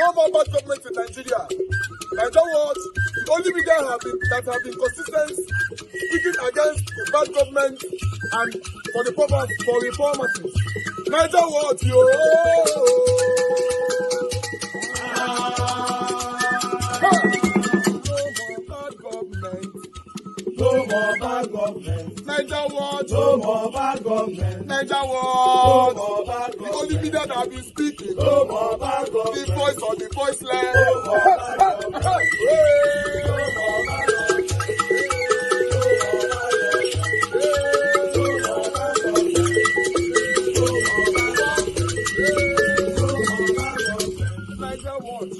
No more bad government in Nigeria. Nigeria Watch, the only media that have been consistent speaking against the bad government and for the purpose for reformers. Nigeria Watch, yo. No more bad government. Nigeria Watch. No more bad government. Nigeria Watch. No more bad government. The only media that have been speaking. No more bad government. The voice or the voiceless. No more bad government.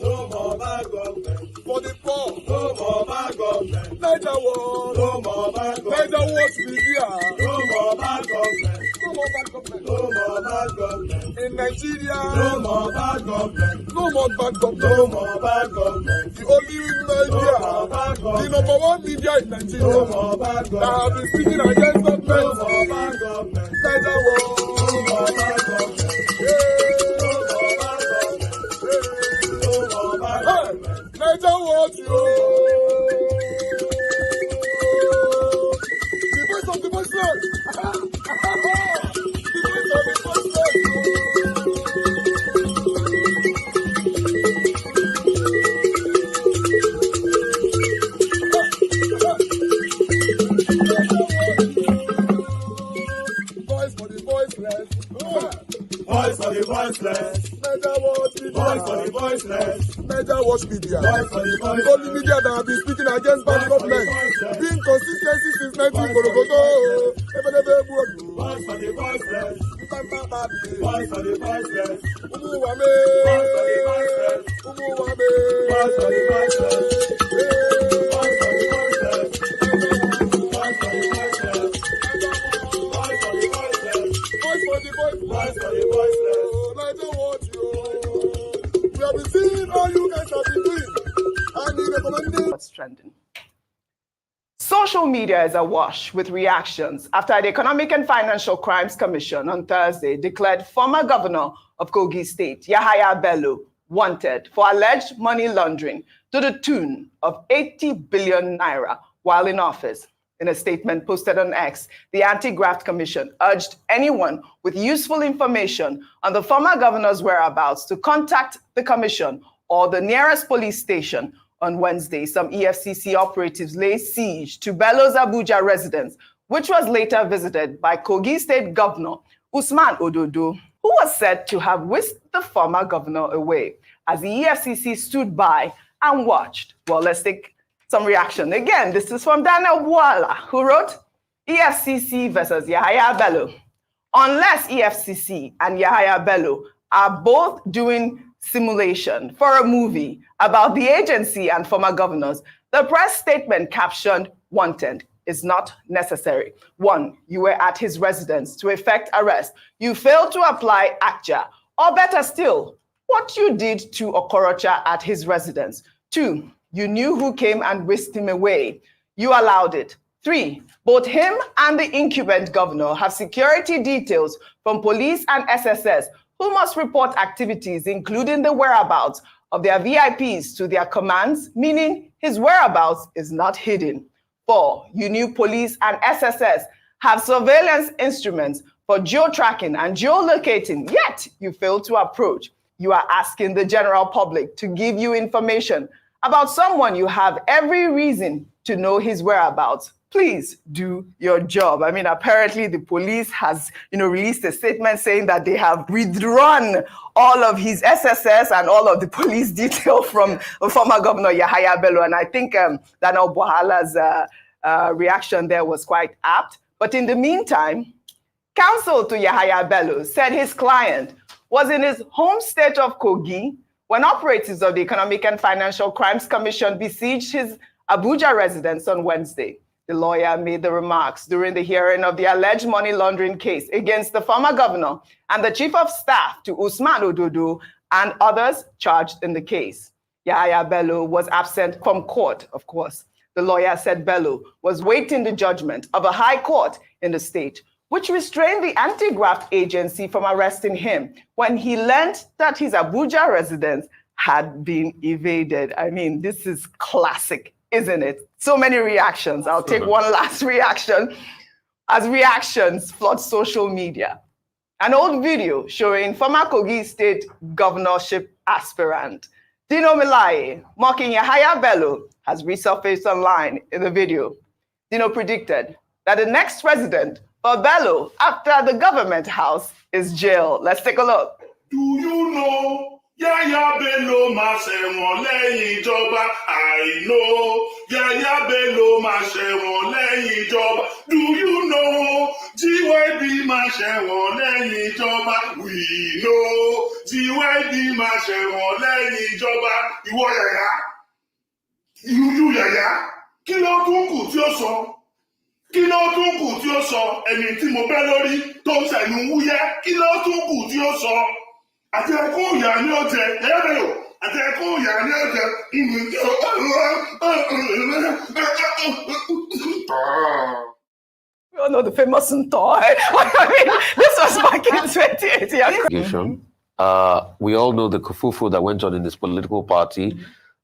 No more bad for the poor. No more bad government. Nigeria Watch. No more bad government. Nigeria Watch media. No more bad government. No more bad government. No more bad government. In Nigeria. No more bad government. No more bad government. No more bad government. The only media. No more bad government. The number one media in Nigeria. No more bad government. That have been speaking against government. No more bad government. Nigeria Watch. No more bad government. Nigeria Watch, yo. The voice of the voiceless. The voice of the voiceless. Voice for the voiceless. Voice for the voiceless. Nigeria Watch, voice for the voiceless. Nigeria Watch media. The only media that have been speaking against bad government. Being consistency since 1944. Voice for the voiceless. Voice for the voiceless. Umuwame. Voice for the voiceless. Umuwame. Voice for the voiceless. Voice for the voiceless. Voice for the voiceless. Voice for the voiceless. Voice for the voiceless. Voice for the voiceless. Nigeria Watch, yo. We have been seeing all you guys have been doing. And we recommend what's trending. Social media is awash with reactions after the Economic and Financial Crimes Commission on Thursday declared former governor of Kogi State, Yahaya Bello, wanted for alleged money laundering to the tune of 80 billion naira while in office. In a statement posted on X, the Anti-Graft Commission urged anyone with useful information on the former governor's whereabouts to contact the commission or the nearest police station. On Wednesday, some EFCC operatives laid siege to Bello's Abuja residence, which was later visited by Kogi State Governor Usman Ododo, who was said to have whisked the former governor away as the EFCC stood by and watched. Well, let's take some reaction. Again, this is from Daniel Bwala, who wrote, EFCC versus Yahaya Bello. Unless EFCC and Yahaya Bello are both doing simulation for a movie about the agency and former governors, the press statement captioned "wanted" is not necessary. 1, you were at his residence to effect arrest. You failed to apply ACJA, or better still, what you did to Okorocha at his residence. 2, you knew who came and whisked him away. You allowed it. 3, both him and the incumbent governor have security details from police and SSS who must report activities, including the whereabouts of their VIPs to their commands, meaning his whereabouts is not hidden. 4, you knew police and SSS have surveillance instruments for geo-tracking and geolocating, yet you failed to approach. You are asking the general public to give you information about someone you have every reason to know his whereabouts. Please do your job. I mean, apparently the police has, released a statement saying that they have withdrawn all of his SSS and all of the police detail from former Governor Yahaya Bello. And I think Daniel Bwala's reaction there was quite apt. But in the meantime, counsel to Yahaya Bello said his client was in his home state of Kogi when operatives of the Economic and Financial Crimes Commission besieged his Abuja residence on Wednesday. The lawyer made the remarks during the hearing of the alleged money laundering case against the former governor and the chief of staff to Usman Ododo and others charged in the case. Yahaya Bello was absent from court, of course. The lawyer said Bello was waiting the judgment of a high court in the state, which restrained the anti-graft agency from arresting him when he learned that his Abuja residence had been evaded. I mean, this is classic, isn't it? So many reactions. I'll take one last reaction as reactions flood social media. An old video showing former Kogi State governorship aspirant Dino Melaye mocking Yahaya Bello has resurfaced online in the video. Dino predicted that the next president for Bello after the government house is jail. Let's take a look. Do you know Yahaya Bello máa ṣẹ̀wọ̀n lẹ́yìn ìjọba? I know Yahaya Bello máa ṣẹ̀wọ̀n lẹ́yìn ìjọba. Do you know GYB máa ṣẹ̀wọ̀n lẹ́yìn ìjọba? We know GYB máa ṣẹ̀wọ̀n lẹ́yìn ìjọba. Ìwọ Yahaya, you Yahaya, kí ló tún kù tí ó sọ? Kí ló tún kù tí ó sọ? Ẹni tí mo bẹ́ lórí tó ń ṣẹ̀nu wúyẹ́, kí ló tún kù tí ó sọ? Àti ẹkún ìyá ní ọjẹ, ẹ̀rọ àti ẹkún ìyá ní ọjẹ, We all know the famous Nto. I mean, this was back in 2018. We all know the kerfuffle that went on in this political party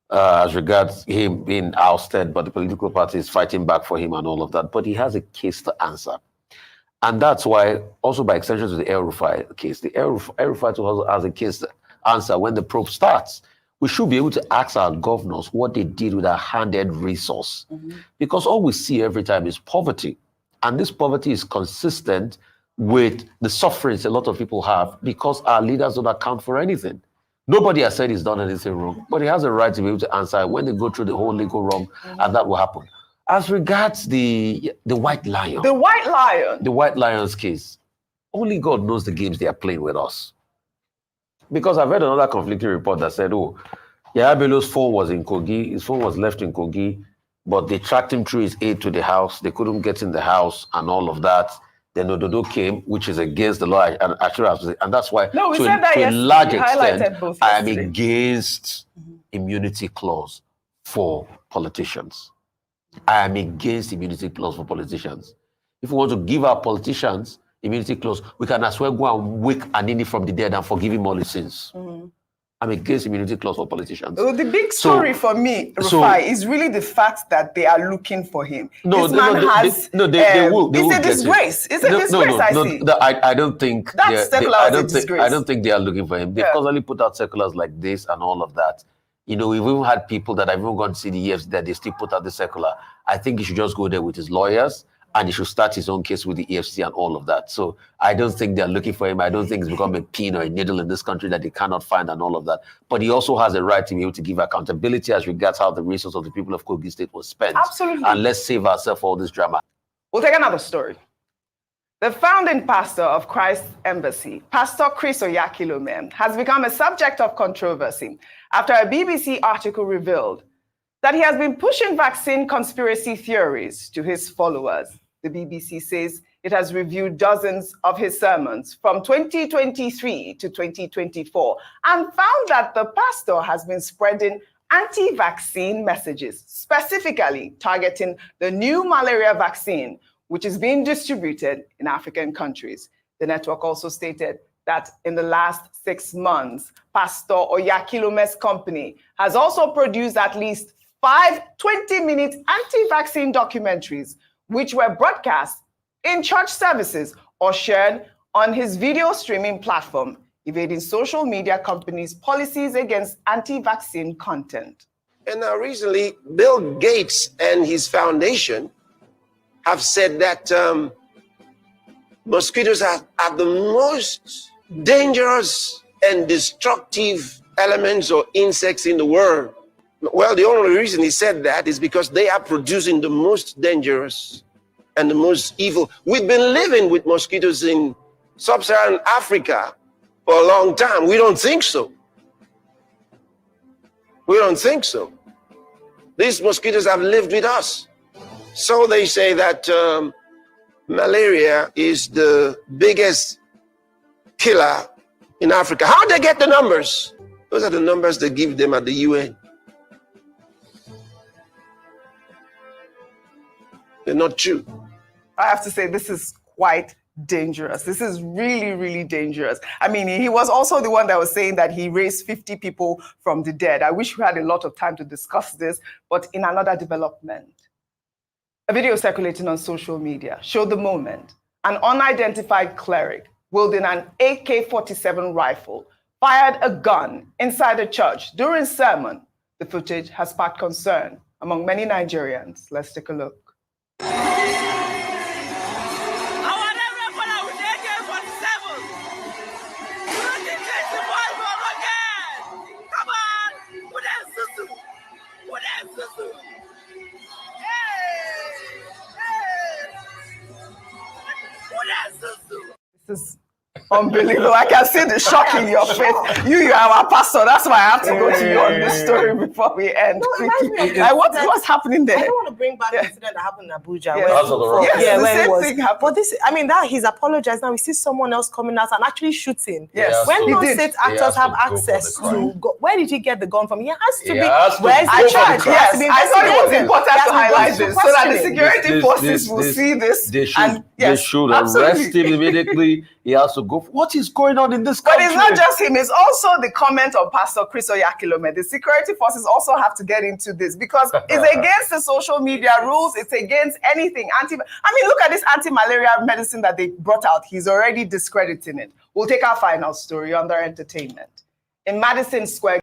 as regards him being ousted, but the political party is fighting back for him and all of that. But he has a case to answer. And that's why, also by extension to the El Rufai case, the El Rufai also has a case to answer when the probe starts. We should be able to ask our governors what they did with our handed resource. Because all we see every time is poverty. And this poverty is consistent with the sufferings a lot of people have because our leaders don't account for anything. Nobody has said he's done anything wrong, but he has a right to be able to answer when they go through the whole legal wrong, and that will happen. As regards the White Lion. The White Lion. The White Lion's case. Only God knows the games they are playing with us. Because I've read another conflicting report that said, oh, Yahaya Bello's phone was in Kogi, his phone was left in Kogi, but they tracked him through his aide to the house. They couldn't get in the house and all of that. Then Ododo came, which is against the law, and that's why, no, we to, said that to a large extent, I am yesterday. against immunity clause for politicians. I am against immunity clause for politicians. If we want to give our politicians immunity clause, we can as well go and wake Anini from the dead and forgive him all his sins. I'm against immunity clause for politicians. Well, the big story for me, Rufai, is really the fact that they are looking for him. No, this man has. They will. It's a disgrace. It's a disgrace. I see. I don't think. I don't think they are looking for him. They constantly put out circulars like this and all of that. You know, we've even had people that have even gone to see the EFCC that they still put out the circular. I think he should just go there with his lawyers and he should start his own case with the EFCC and all of that. So I don't think they're looking for him. I don't think it's become a pin or a needle in this country that they cannot find and all of that. But he also has a right to be able to give accountability as regards how the resources of the people of Kogi State was spent. Absolutely. And let's save ourselves all this drama. We'll take another story. The founding pastor of Christ Embassy, Pastor Chris Oyakilome, has become a subject of controversy after a BBC article revealed that he has been pushing vaccine conspiracy theories to his followers. The BBC says it has reviewed dozens of his sermons from 2023 to 2024 and found that the pastor has been spreading anti-vaccine messages, specifically targeting the new malaria vaccine, which is being distributed in African countries. The network also stated that in the last 6 months, Pastor Oyakilome's company has also produced at least 5 20-minute anti-vaccine documentaries, which were broadcast in church services or shared on his video streaming platform, evading social media companies' policies against anti-vaccine content. And recently, Bill Gates and his foundation have said that mosquitoes are the most dangerous and destructive elements or insects in the world. Well, the only reason he said that is because they are producing the most dangerous and the most evil. We've been living with mosquitoes in sub-Saharan Africa for a long time. We don't think so. We don't think so. These mosquitoes have lived with us. So they say that malaria is the biggest killer in Africa. How they get the numbers? Those are the numbers they give them at the UN. They're not true. I have to say, this is quite dangerous. This is really, really dangerous. I mean, he was also the one that was saying that he raised 50 people from the dead. I wish we had a lot of time to discuss this, but in another development, a video circulating on social media showed the moment an unidentified cleric wielding an AK-47 rifle fired a gun inside a church during sermon. The footage has sparked concern among many Nigerians. Let's take a look. This is unbelievable. I can see the shock in your face. You are our pastor. That's why I have to go to you on this story before we end. What's happening there? I don't want to bring back the incident that happened in Abuja. Yes, the same thing happened. But this, I mean, that he's apologized. Now we see someone else coming out and actually shooting. Yes, when non-state actors have access to go, where did he get the gun from? He has to be. Where's the charge? Yes, I thought it was important to highlight this so that the security forces will see this. They should arrest him immediately. He has to go. What is going on in this country? But it's not just him. It's also the comment of Pastor Chris Oyakilome. The security forces also have to get into this because it's against the social media rules. It's against anything. I mean, look at this anti-malaria medicine that they brought out. He's already discrediting it. We'll take our final story under entertainment. In Madison Square.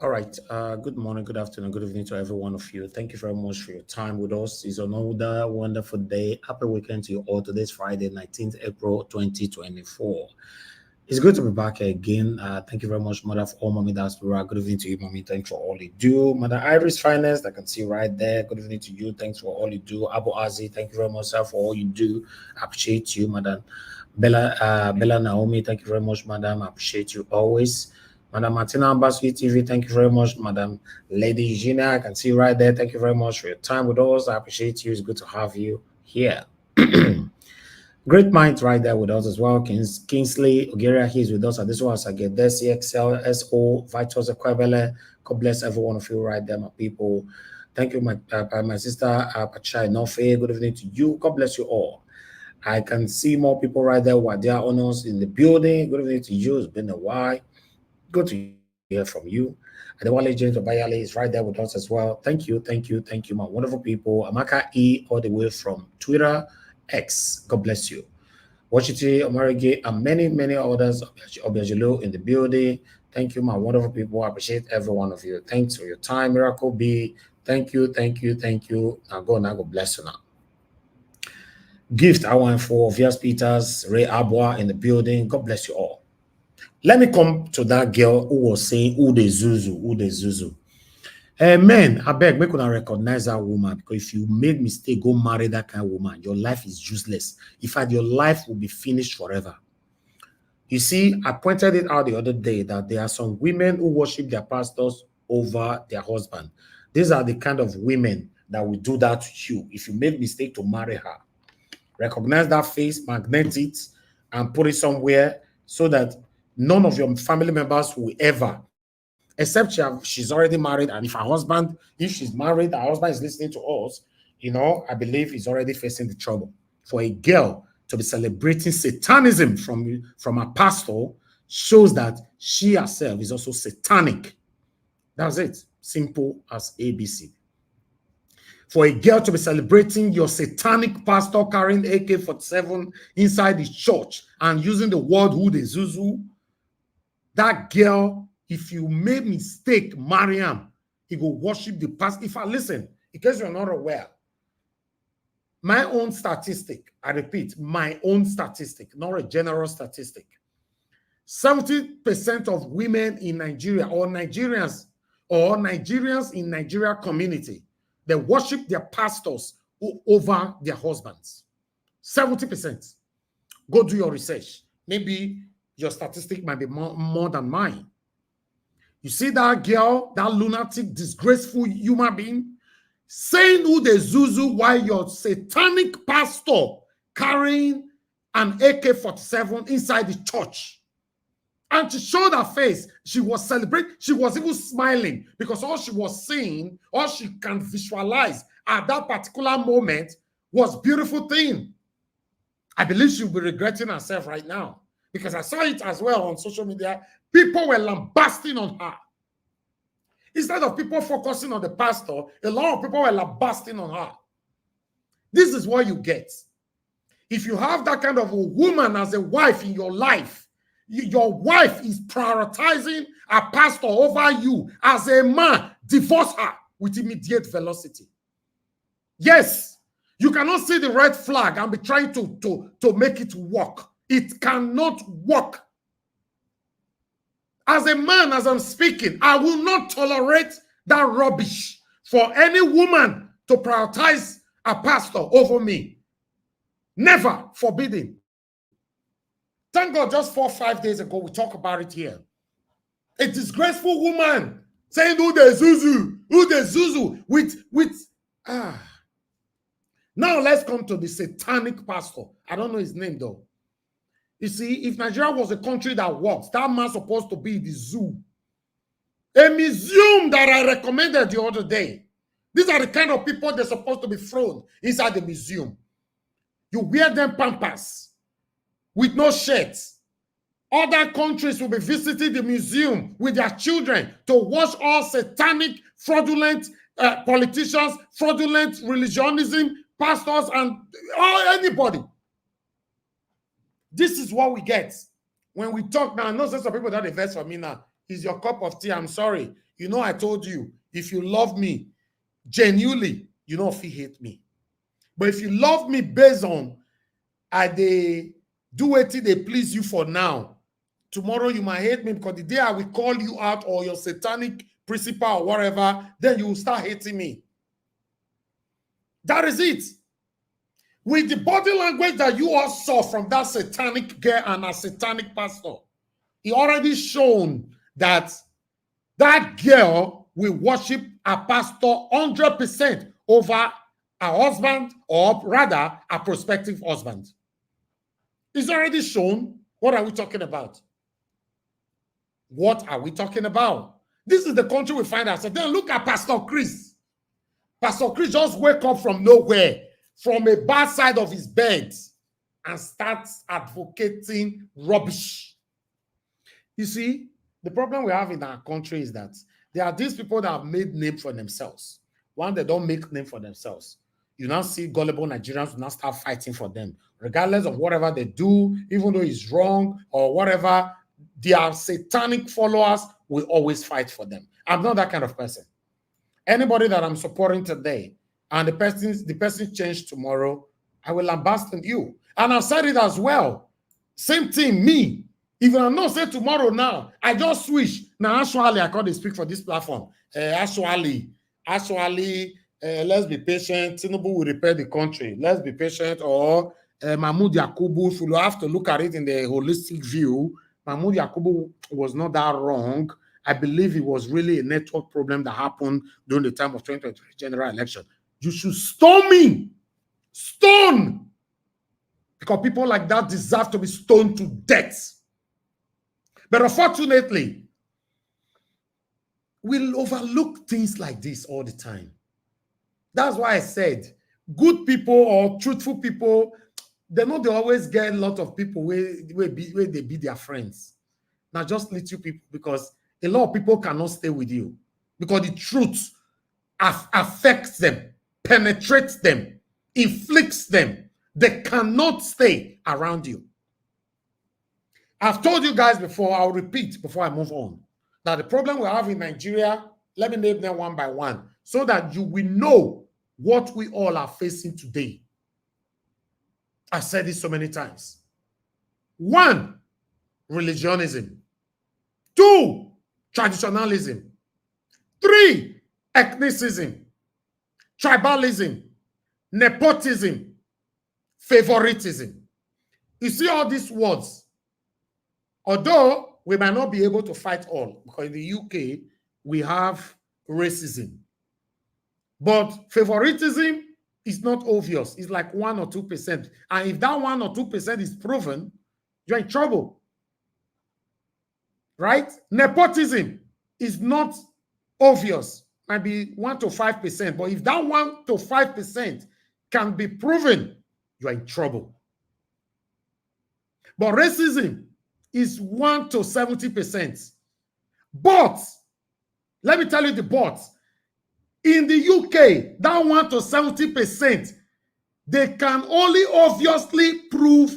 All right. Good morning, good afternoon, good evening to every one of you. Thank you very much for your time with us. It's another wonderful day. Happy weekend to you all. Today's Friday, 19th April, 2024. It's good to be back again. Thank you very much, Mother, for all Mommy Diaspora. Good evening to you, Mommy. Thanks for all you do. Mother Iris Finest, I can see right there. Good evening to you. Thanks for all you do. Abu Azi, thank you very much, sir, for all you do. I appreciate you, Madam. Bella Naomi, thank you very much, Madam. I appreciate you always. Madam Martina Ambassador TV, thank you very much. Madam Lady Eugenia, I can see right there. Thank you very much for your time with us. I appreciate you. It's good to have you here. Great minds right there with us as well. Kingsley Ogeria, he's with us. And this one, I get this CXL, SO, Vitus Equebele. God bless every one of you right there, my people. Thank you, my sister Pachai Nofe. Good evening to you. God bless you all. I can see more people right there who are there on us in the building. Good evening to you. It's been a while. Good to hear from you. And the one James Obayale is right there with us as well. Thank you, my wonderful people. Amaka E, all the way from Twitter X. God bless you. Washington, Omarege, and many others. Obiajelo in the building. Thank you, my wonderful people. I appreciate every one of you. Thanks for your time. Miracle B. Thank you. Now God bless you now. Gift I want for Vias Peters, Ray Abwa in the building. God bless you all. Let me come to that girl who was saying, who the Zuzu. Men, I beg, make una recognize that woman, because if you make mistake, go marry that kind of woman, your life is useless. In fact, your life will be finished forever. You see, I pointed it out the other day that there are some women who worship their pastors over their husband. These are the kind of women that will do that to you if you make mistake to marry her. Recognize that face, magnet it, and put it somewhere so that none of your family members will ever, except she's already married, and if she's married, her husband is listening to us, I believe he's already facing the trouble. For a girl to be celebrating satanism from a pastor shows that she herself is also satanic. That's it. Simple as ABC. For a girl to be celebrating your satanic pastor carrying AK-47 inside the church and using the word who the Zuzu, that girl, if you made mistake, Mariam, he go worship the pastor. If I listen, in case you're not aware, my own statistic, I repeat, my own statistic, not a general statistic. 70% of women in Nigeria or Nigerians in Nigeria community, they worship their pastors over their husbands. 70%. Go do your research. Maybe your statistic might be more than mine. You see that girl, that lunatic, disgraceful human being, saying who the Zuzu while your satanic pastor carrying an AK-47 inside the church. And to show her face, she was celebrating, she was even smiling because all she was seeing, all she can visualize at that particular moment was beautiful thing. I believe she'll be regretting herself right now because I saw it as well on social media. People were lambasting on her. Instead of people focusing on the pastor, a lot of people were lambasting on her. This is what you get. If you have that kind of a woman as a wife in your life, your wife is prioritizing a pastor over you. As a man, divorce her with immediate velocity. Yes, you cannot see the red flag and be trying to make it work. It cannot work. As a man, as I'm speaking, I will not tolerate that rubbish for any woman to prioritize a pastor over me. Never. Forbidden. Thank God, just 4 or 5 days ago, we talked about it here. A disgraceful woman saying, who the Zuzu, Now let's come to the satanic pastor. I don't know his name though. You see, if Nigeria was a country that works, that man's supposed to be the zoo. A museum that I recommended the other day. These are the kind of people they're supposed to be thrown inside the museum. You wear them pampers with no shirts. Other countries will be visiting the museum with their children to watch all satanic, fraudulent politicians, fraudulent religionism, pastors, and anybody. This is what we get when we talk now. I know some people that invest for me now. Is your cup of tea? I'm sorry. You know, I told you, if you love me genuinely, you know if you hate me. But if you love me based on they do it till they please you for now, tomorrow you might hate me because the day I will call you out or your satanic principle or whatever, then you will start hating me. That is it. With the body language that you all saw from that satanic girl and a satanic pastor, he already shown that that girl will worship a pastor 100% over a husband, or rather a prospective husband. It's already shown. What are we talking about? What are we talking about? This is the country we find ourselves. Then look at Pastor Chris. Pastor Chris just wake up from nowhere, from a bad side of his bed, and starts advocating rubbish. You see, the problem we have in our country is that there are these people that have made name for themselves. One, they don't make name for themselves. You now see gullible Nigerians will now start fighting for them, regardless of whatever they do, even though it's wrong or whatever. Their satanic followers will always fight for them. I'm not that kind of person. Anybody that I'm supporting today and the person changed tomorrow, I will lambast you. And I've said it as well. Same thing, me. If I not say tomorrow now, I just switch. Now, actually, I can't speak for this platform. Actually, let's be patient. Tinubu will repair the country. Let's be patient. Or Mahmoud Yakubu, if you have to look at it in the holistic view, Mahmoud Yakubu was not that wrong. I believe it was really a network problem that happened during the time of 2023 general election. You should stone me. Stone. Because people like that deserve to be stoned to death. But unfortunately, we'll overlook things like this all the time. That's why I said good people or truthful people, they know they always get a lot of people where they be their friends. Now just little people, because a lot of people cannot stay with you because the truth affects them, penetrates them, inflicts them. They cannot stay around you. I've told you guys before, I'll repeat before I move on, that the problem we have in Nigeria, let me name them one by one, so that you will know what we all are facing today. I've said this so many times. 1, religionism. 2, traditionalism. 3, ethnicism. Tribalism. Nepotism. Favoritism. You see all these words. Although we might not be able to fight all, because in the UK, we have racism. But favoritism is not obvious. It's like 1 or 2%. And if that 1 or 2% is proven, you're in trouble. Right? Nepotism is not obvious. Might be 1 to 5%. But if that 1 to 5% can be proven, you are in trouble. But racism is 1 to 70%. But, let me tell you the but. In the UK, that 1 to 70%, they can only obviously prove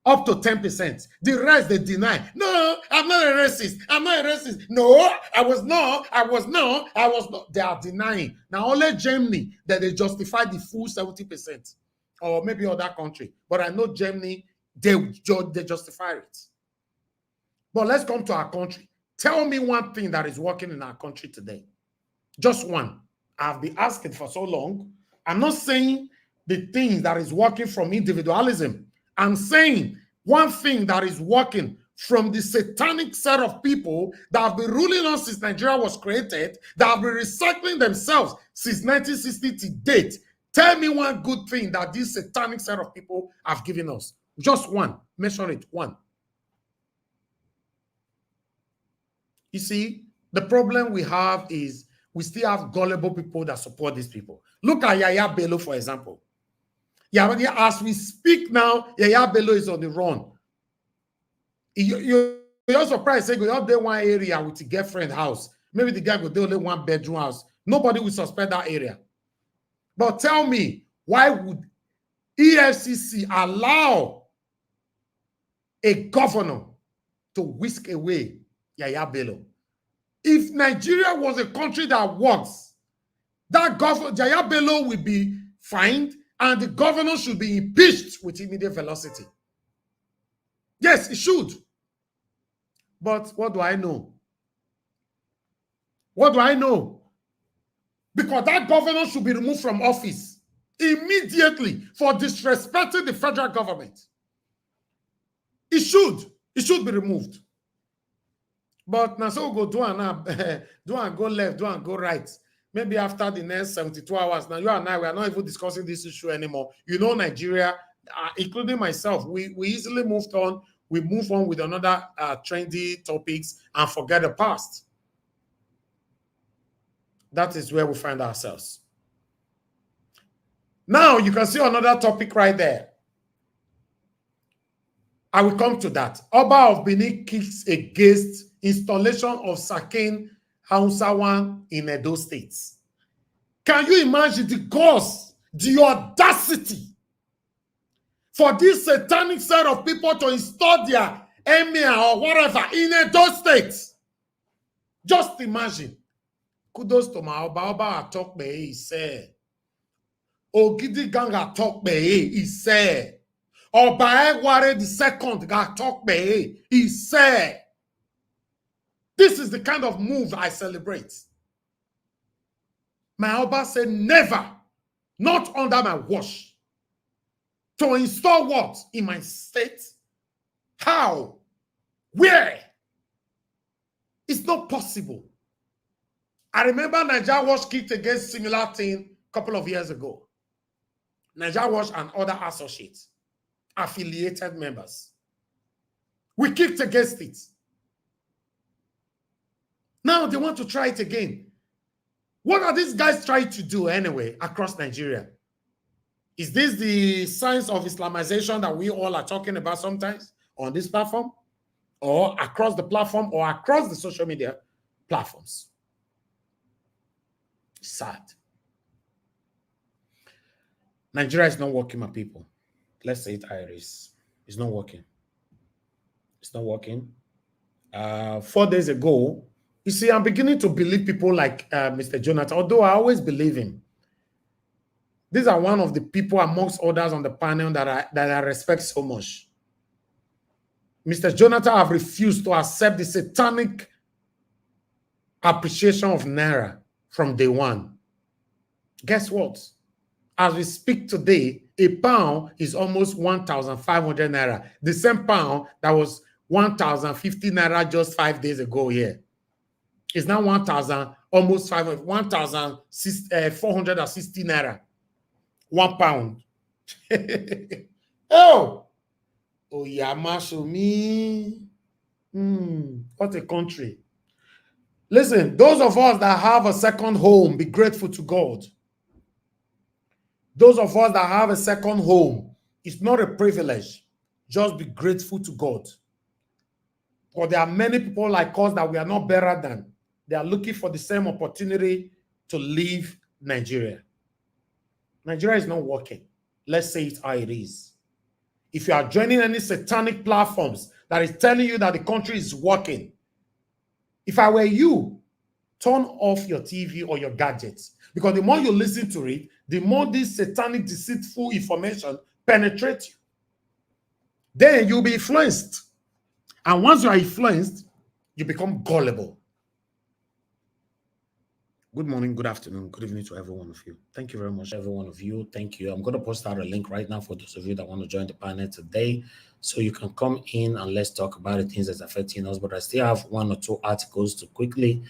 up to 10%. The rest they deny. No, I'm not a racist. I'm not a racist. No, I was not. They are denying. Now only Germany that they justify the full 70%. Or maybe other country. But I know Germany, they justify it. But let's come to our country. Tell me one thing that is working in our country today. Just one. I've been asking for so long. I'm not saying the thing that is working from individualism. I'm saying one thing that is working from the satanic set of people that have been ruling us since Nigeria was created, that have been recycling themselves since 1960 to date. Tell me one good thing that this satanic set of people have given us. Just one. Mention it. One. You see, the problem we have is we still have gullible people that support these people. Look at Yahaya Bello, for example. Yeah, as we speak now, Yahaya Bello is on the run. You're surprised, say, go up there one area with the girlfriend house. Maybe the guy go there only one bedroom house. Nobody will suspect that area. But tell me, why would EFCC allow a governor to whisk away Yahaya Bello? If Nigeria was a country that works, that governor, Yahaya Bello will be fined and the governor should be impeached with immediate velocity. Yes, it should. But what do I know? What do I know? Because that governor should be removed from office immediately for disrespecting the federal government. It should be removed. But now so go do and go left, do and go right. Maybe after the next 72 hours. Now you and I, we are not even discussing this issue anymore. You know, Nigeria, including myself, we easily moved on. We move on with another trendy topics and forget the past. That is where we find ourselves. Now you can see another topic right there. I will come to that. Oba of Benin kicks against installation of Sarkin Hausawan in Edo State. Can you imagine the guts, the audacity for this satanic set of people to install their emir or whatever in Edo State? Just imagine. Kudos to my Oba Atokbe, he said. Ogidi Ganga Atokbe, he said. Oba Egware the second Atokbe, he said. This is the kind of move I celebrate. My Oba said, never, not under my watch, to install what in my state? How? Where? It's not possible. I remember Nigeria was kicked against similar thing a couple of years ago. Nigeria Watch and other associates, affiliated members. We kicked against it. Now they want to try it again. What are these guys trying to do anyway across Nigeria? Is this the signs of Islamization that we all are talking about sometimes on this platform, or across the platform, or across the social media platforms? Sad. Nigeria is not working, my people. Let's say it, Iris. It's not working. It's not working. 4 days ago, you see, I'm beginning to believe people like Mr. Jonathan, although I always believe him. These are one of the people amongst others on the panel that I respect so much. Mr. Jonathan have refused to accept the satanic appreciation of Naira from day one. Guess what? As we speak today, a pound is almost 1,500 Naira. The same pound that was 1,050 Naira just 5 days ago here. It's now 1,000, almost 1,460 Naira. 1 pound. Oh, Yamasumi. What a country. Listen, those of us that have a second home, be grateful to God. Those of us that have a second home, it's not a privilege. Just be grateful to God. Because there are many people like us that we are not better than. They are looking for the same opportunity to leave Nigeria. Nigeria is not working. Let's say it how it is. If you are joining any satanic platforms that is telling you that the country is working, if I were you, turn off your TV or your gadgets. Because the more you listen to it, the more this satanic, deceitful information penetrates you. Then you'll be influenced. And once you are influenced, you become gullible. Good morning, good afternoon, good evening to every one of you. Thank you very much, every one of you. Thank you. I'm going to post out a link right now for those of you that want to join the panel today. So you can come in and let's talk about the things that's affecting us. But I still have one or two articles to quickly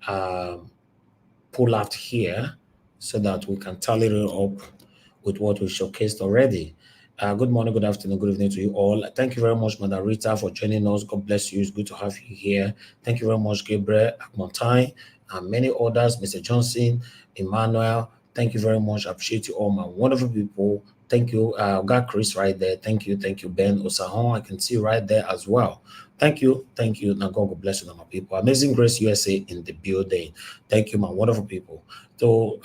pull out here so that we can tally it up with what we showcased already. Good morning, good afternoon, good evening to you all. Thank you very much, Madam Rita, for joining us. God bless you. It's good to have you here. Thank you very much, Gabriel Akmontai, and many others, Mr. Johnson, Emmanuel. Thank you very much. I appreciate you all, my wonderful people. Thank you. Got Chris right there. Thank you. Thank you, Ben Osahon. I can see you right there as well. Thank you. Thank you. Now, God bless you, my people. Amazing Grace USA in the building. Thank you, my wonderful people. So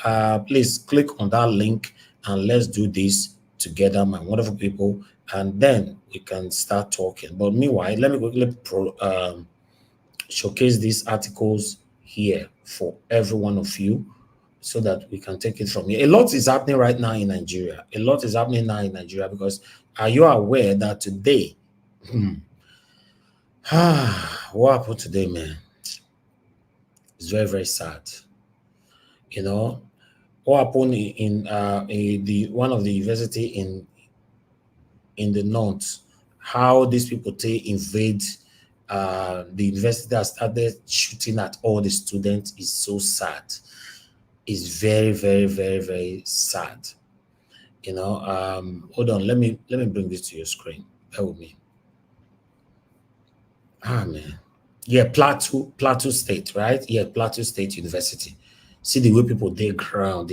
please click on that link and let's do this together, my wonderful people, and then we can start talking. But meanwhile, let me quickly showcase these articles here for every one of you so that we can take it from here. A lot is happening right now in Nigeria. A lot is happening now in Nigeria because are you aware that today, what happened today, man? It's very, very sad. You know, what happened in one of the university in the north, how these people invade the university that started shooting at all the students is so sad. It's very, very, very, very sad. You know, hold on, let me bring this to your screen. Bear with me. Man. Yeah, Plateau State, right? Yeah, Plateau State University. See the way people dig ground.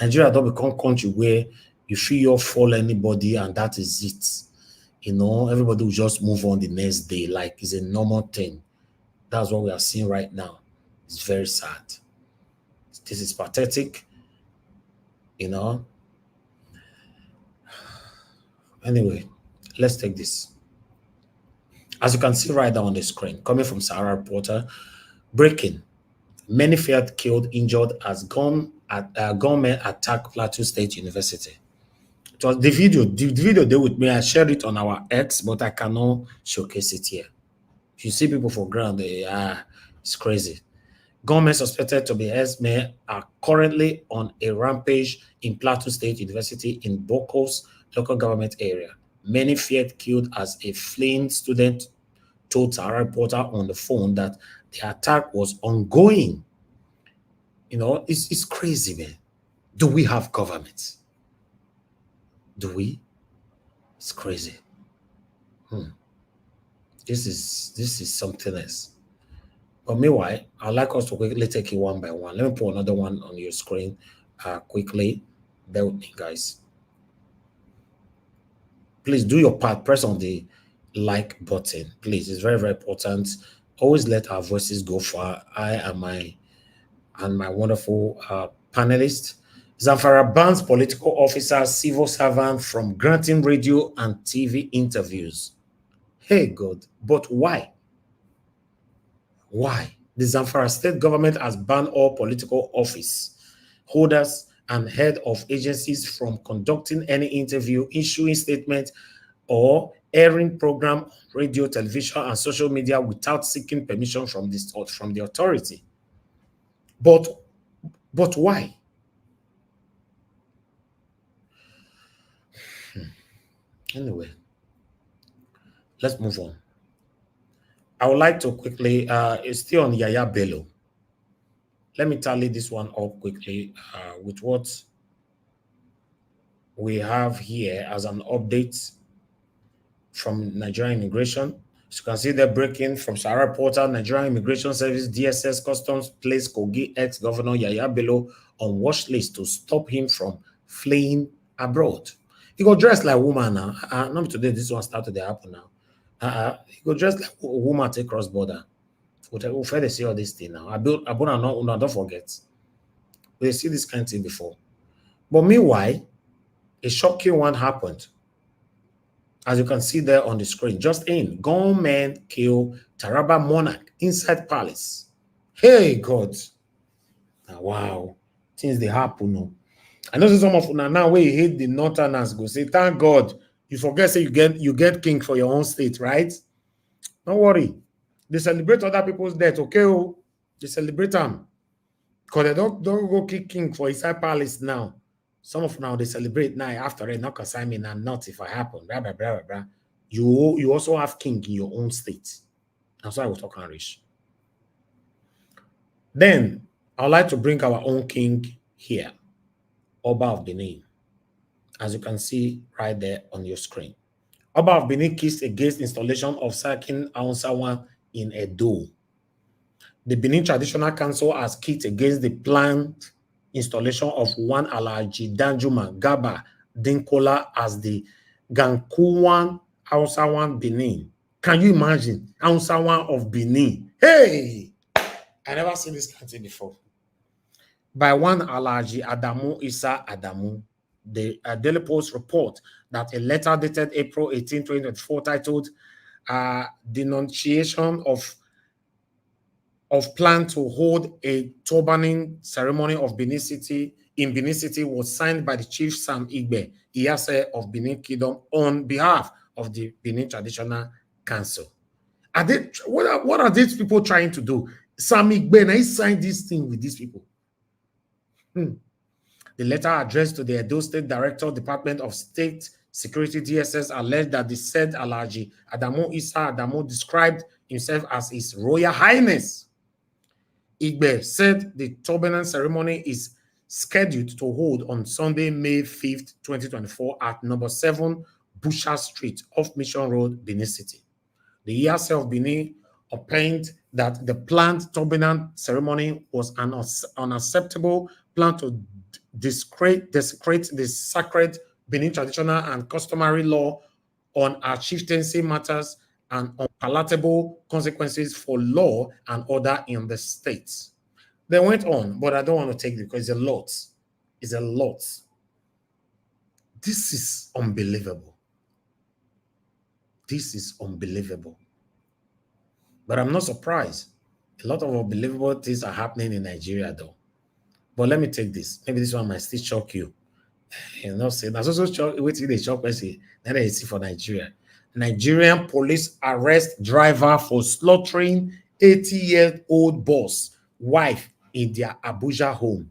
Nigeria don't become country where you feel you fall anybody and that is it. You know, everybody will just move on the next day like it's a normal thing. That's what we are seeing right now. It's very sad. This is pathetic, you know. Anyway, let's take this. As you can see right now on the screen, coming from Sahara Reporter, breaking. Many failed, killed, injured as gunmen attack Plateau State University. It was the video there with me. I shared it on our X, but I cannot showcase it here. If you see people for ground, it's crazy. Gunmen suspected to be herdsmen are currently on a rampage in Plateau State University in Boko's local government area. Many feared killed as a fleeing student told Sahara Reporter on the phone that the attack was ongoing. You know, it's crazy, man. Do we have government? Do we? It's crazy. This is something else. But meanwhile, I'd like us to quickly take it one by one. Let me put another one on your screen quickly. Bear with me, guys. Please do your part. Press on the like button. Please, it's very, very important. Always let our voices go far. I and my wonderful panelists. Zamfara bans political officers, civil servants from granting radio and TV interviews. Hey, God, but why? Why? The Zamfara state government has banned all political office holders and head of agencies from conducting any interview, issuing statements, or airing program on radio, television, and social media without seeking permission from the authority. But why? Anyway, let's move on. I would like to quickly, it's still on Yahaya Bello. Let me tally this one up quickly with what we have here as an update from Nigerian Immigration. As you can see, they're breaking from Sahara Reporter, Nigerian Immigration Service, DSS Customs placed Kogi ex-governor Yahaya Bello on watch list to stop him from fleeing abroad. He go dressed like a woman now. Not today, this one started to happen now. He go dressed like a woman take cross border. We'll try to see all this thing now. I don't forget. We see this kind of thing before. But meanwhile, a shocking one happened. As you can see there on the screen, just in, gunmen kill Taraba monarch inside palace. Hey God. Wow. Things they happen now. I know some of now where you hate the northerners go say, thank God, you forget say you get king for your own state, right? Don't worry. They celebrate other people's death, okay? Oh, they celebrate them. Because they don't go kick king for inside palace now. Some of now they celebrate now after it, not consign me and not if I happen. Blah, blah, blah, blah. You also have king in your own state. That's why we're talking rich. Then I'd like to bring our own king here, Oba of Benin. As you can see right there on your screen. Oba of Benin kissed against installation of Sarkin Hausawan in Edo. The Benin Traditional Council has kicked against the planned installation of one Alhaji Danjuma Gaba Dinkola as the Gankuwan Hausawan Benin. Can you imagine? Hausawan of Benin. Hey! I never seen this country before. By one Alhaji Adamu Isa Adamu. The Daily Post report that a letter dated April 18, 2024 titled Denunciation of plan to hold a turbaning ceremony of Benin City in Benin City was signed by the Chief Sam Igbe, Iyase of Benin Kingdom, on behalf of the Benin Traditional Council. What are these people trying to do? Sam Igbe, now he signed this thing with these people. The letter addressed to the Edo State Director, Department of State Security DSS, alleged that the said Alhaji Adamu Isa Adamu described himself as His Royal Highness. Igbe said the turbaning ceremony is scheduled to hold on Sunday, May 5th, 2024 at number 7 Busha Street off Mission Road, Benin City. The EFCC of Benin opined that the planned turbaning ceremony was an unacceptable plan to desecrate the sacred Benin traditional and customary law on our chieftaincy matters and unpalatable consequences for law and order in the states. They went on, but I don't want to take it because it's a lot. It's a lot. This is unbelievable. This is unbelievable. But I'm not surprised. A lot of unbelievable things are happening in Nigeria, though. But let me take this. Maybe this one might still shock you. You know, say that's also shock. Wait till they shock us. Then they see for Nigeria. Nigerian police arrest driver for slaughtering 80-year-old boss wife in their Abuja home.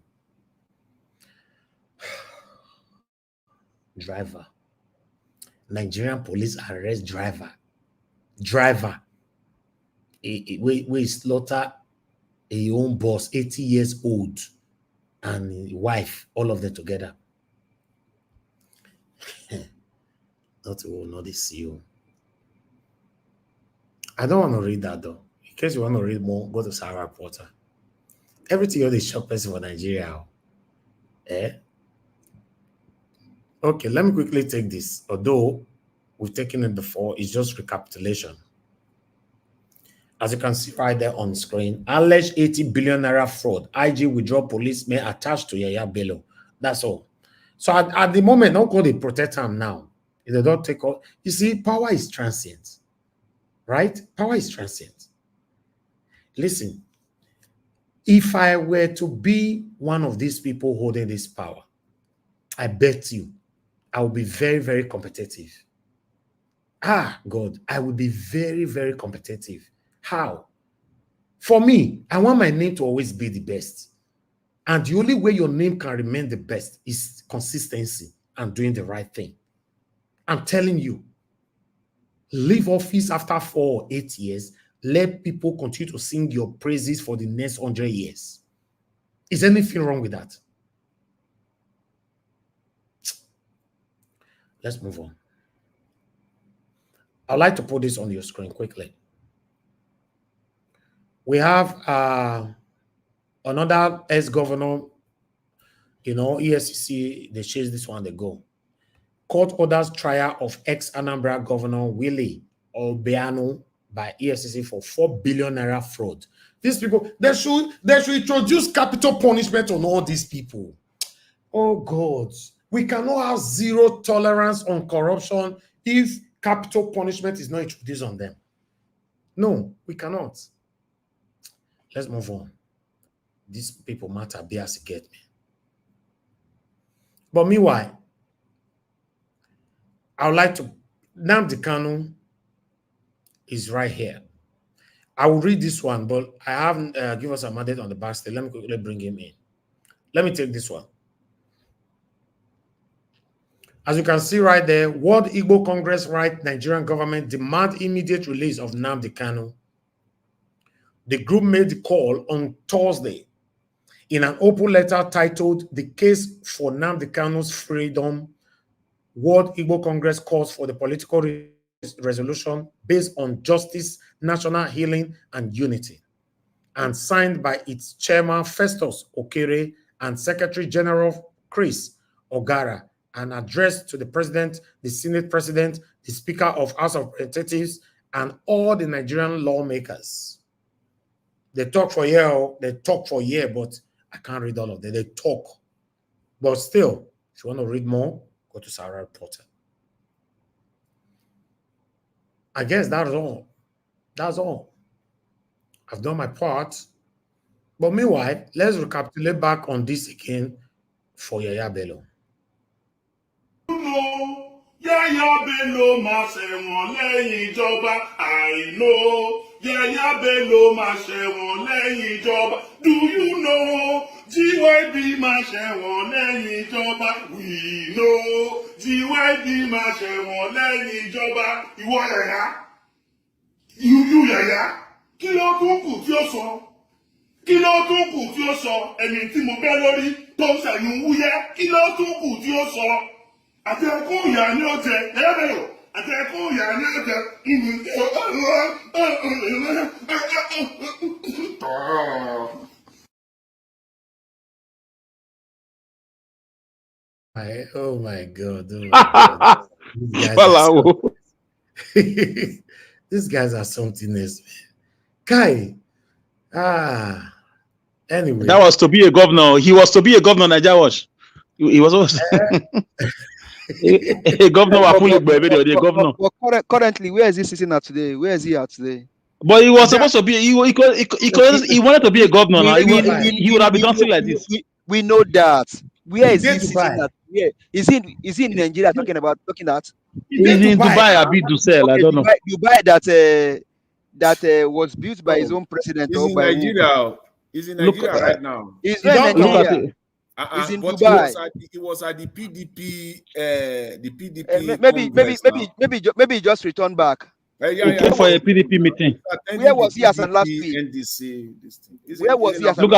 Driver. Nigerian police arrest driver. We slaughter a own boss, 80 years old, and wife, all of them together. Not this you. I don't want to read that though. In case you want to read more, go to Sarah Porter. Everything you're the shop person for Nigeria. Okay, let me quickly take this. Although we've taken it before, it's just recapitulation. As you can see right there on screen, alleged 80 billion naira fraud. IG withdraw policemen attached to Yahaya Bello. That's all. So at the moment, don't call the protect him now. If they don't take all, you see, power is transient, right? Power is transient. Listen, if I were to be one of these people holding this power, I bet you I will be very, very competitive. God, I will be very, very competitive. How? For me, I want my name to always be the best. And the only way your name can remain the best is consistency and doing the right thing. I'm telling you, leave office after 4 or 8 years, let people continue to sing your praises for the next 100 years. Is anything wrong with that? Let's move on. I'd like to put this on your screen quickly. We have another ex-governor You know, EFCC, they chase this one, they go. Court orders trial of ex-Anambra Governor Willie Obiano by EFCC for 4 billion naira fraud. These people, they should introduce capital punishment on all these people. Oh God, we cannot have zero tolerance on corruption if capital punishment is not introduced on them. No, we cannot. Let's move on. These people matter, be as you get me. But meanwhile, I would like to, Nnamdi Kanu is right here. I will read this one, but I haven't given us a mandate on the back stage. Let me quickly bring him in. Let me take this one. As you can see right there, World Igbo Congress right Nigerian government demand immediate release of Nnamdi Kanu. The group made the call on Thursday in an open letter titled "The Case for Nnamdi Kanu's Freedom." World Igbo Congress calls for the political resolution based on justice, national healing, and unity, and signed by its chairman Festus Okere and Secretary General Chris Ogara, and addressed to the President, the Senate President, the Speaker of House of Representatives, and all the Nigerian lawmakers. They talk for a year, but I can't read all of them. They talk. But still, if you want to read more, go to Sarah Reporter. I guess that's all. That's all. I've done my part. But meanwhile, let's recapitulate back on this again for Yahaya Bello. Yahaya Bello máa ṣẹ̀wọ̀n lẹ́yìn ìjọba. I know Yahaya Bello máa ṣẹ̀wọ̀n lẹ́yìn ìjọba. Do you know GYB máa ṣẹ̀wọ̀n lẹ́yìn ìjọba? We know GYB máa ṣẹ̀wọ̀n lẹ́yìn ìjọba. Ìwọ Yahaya, you Yahaya, kí ló tún kù tí ó sọ? Kí ló tún kù tí ó sọ? Ẹni tí mo bẹ́ lórí tó ń ṣẹ̀yìn wúyẹ́, kí ló tún kù tí ó sọ? Àtẹ̀kùn ìyá ni ó jẹ, ẹ̀rọ, àtẹ̀kùn ìyá ni ó jẹ, Oh my God. Oh my God. These guys are something else, man. Kai. Anyway. That was to be a governor. He was to be a governor, Nigeria was. He was also a governor. But currently, where is he sitting at today? Where is he at today? But he was supposed to be. He wanted to be a governor. Now. He would have been dancing like this. We know that. Where is he sitting at? Where is he? Is he in Nigeria talking that? He's in Dubai. I beat to sell. I don't know. Dubai that was built by his own president. He's in Nigeria. He's in Nigeria right now. He's not in Nigeria. He's in Dubai. He was at the PDP. Maybe he just returned back. He came for a PDP meeting. Where was he as of last week? NDC. Where was he as of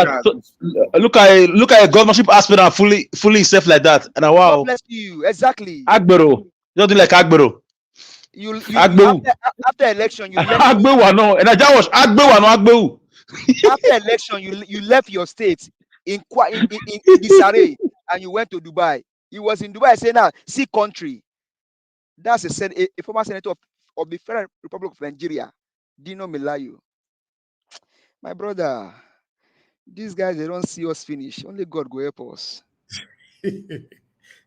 look at a governorship aspirant fully himself like that. And wow. God bless you. Exactly. Agbero. Don't do like Agbero. You after election, you left. Agbewu no. And I was Agbewu. After election, you left your state in disarray and you went to Dubai. He was in Dubai saying, "Now see country." That's a former senator of the Federal Republic of Nigeria, Dino Melayu. My brother, these guys, they don't see us finish. Only God go help us.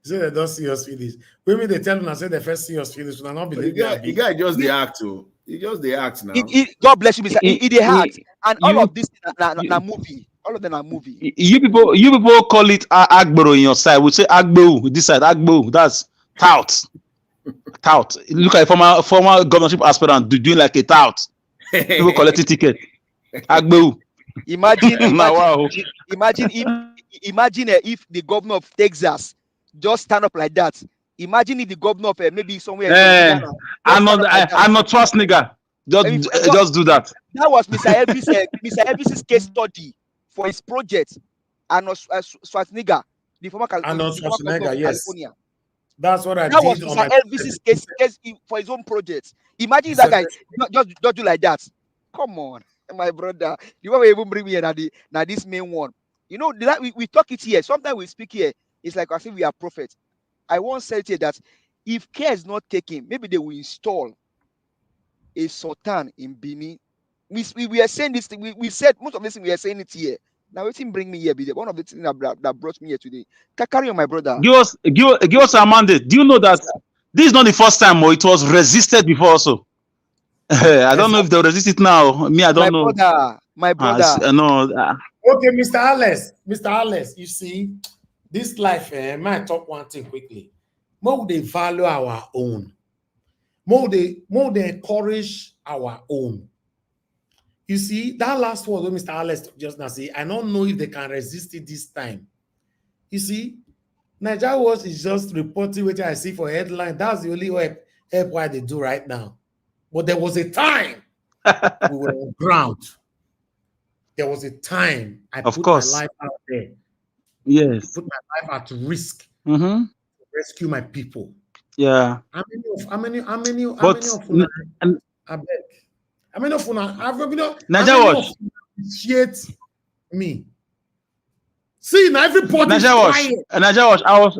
So they don't see us finish. When they tell them, I say they first see us finish, will not believe the guy just the act too. He just the act now. God bless you, Mr. He the act, and all of this na movie. All of them are movie. You people call it Agbero in your side. We say Agbero this side. Agbero, that's tout. Tout. Look at a former governorship aspirant doing like a tout. People collecting ticket. Agbero. Imagine if the governor of Texas just stand up like that. Imagine if the governor of maybe somewhere. I'm not trust nigga. Just do that. That was Mr. Elvis's case study for his project. And Schwarzenegger, the former Schwarzenegger, yes. California. That's what I did. That was Mr. Elvis's case for his own project. Imagine that guy just do like that. Come on, my brother. You won't even bring me now this main one. You know, we talk it here. Sometimes we speak here. It's like as if we are prophets. I once said here that if care is not taken, maybe they will install a sultan in Benin. We are saying this thing. We said most of this thing we are saying it here. Now, it didn't bring me here. One of the things that brought me here today. Carry on, my brother. Give us a mandate. Do you know that this is not the first time, or it was resisted before also? I don't know if they'll resist it now. Me, I don't know. My brother. No. Okay, Mr. Alex, you see, this life, might talk one thing quickly. More they value our own. More they encourage our own. You see, that last word that Mr. Alex just now say, I don't know if they can resist it this time. You see, Nigeria Watch is just reporting what I see for headline. That's the only help why they do right now. But there was a time we were on ground. There was a time I put my life out there. Yes. Put my life at risk to rescue my people. Yeah. How many of appreciate me? See, now everybody Nigeria Watch,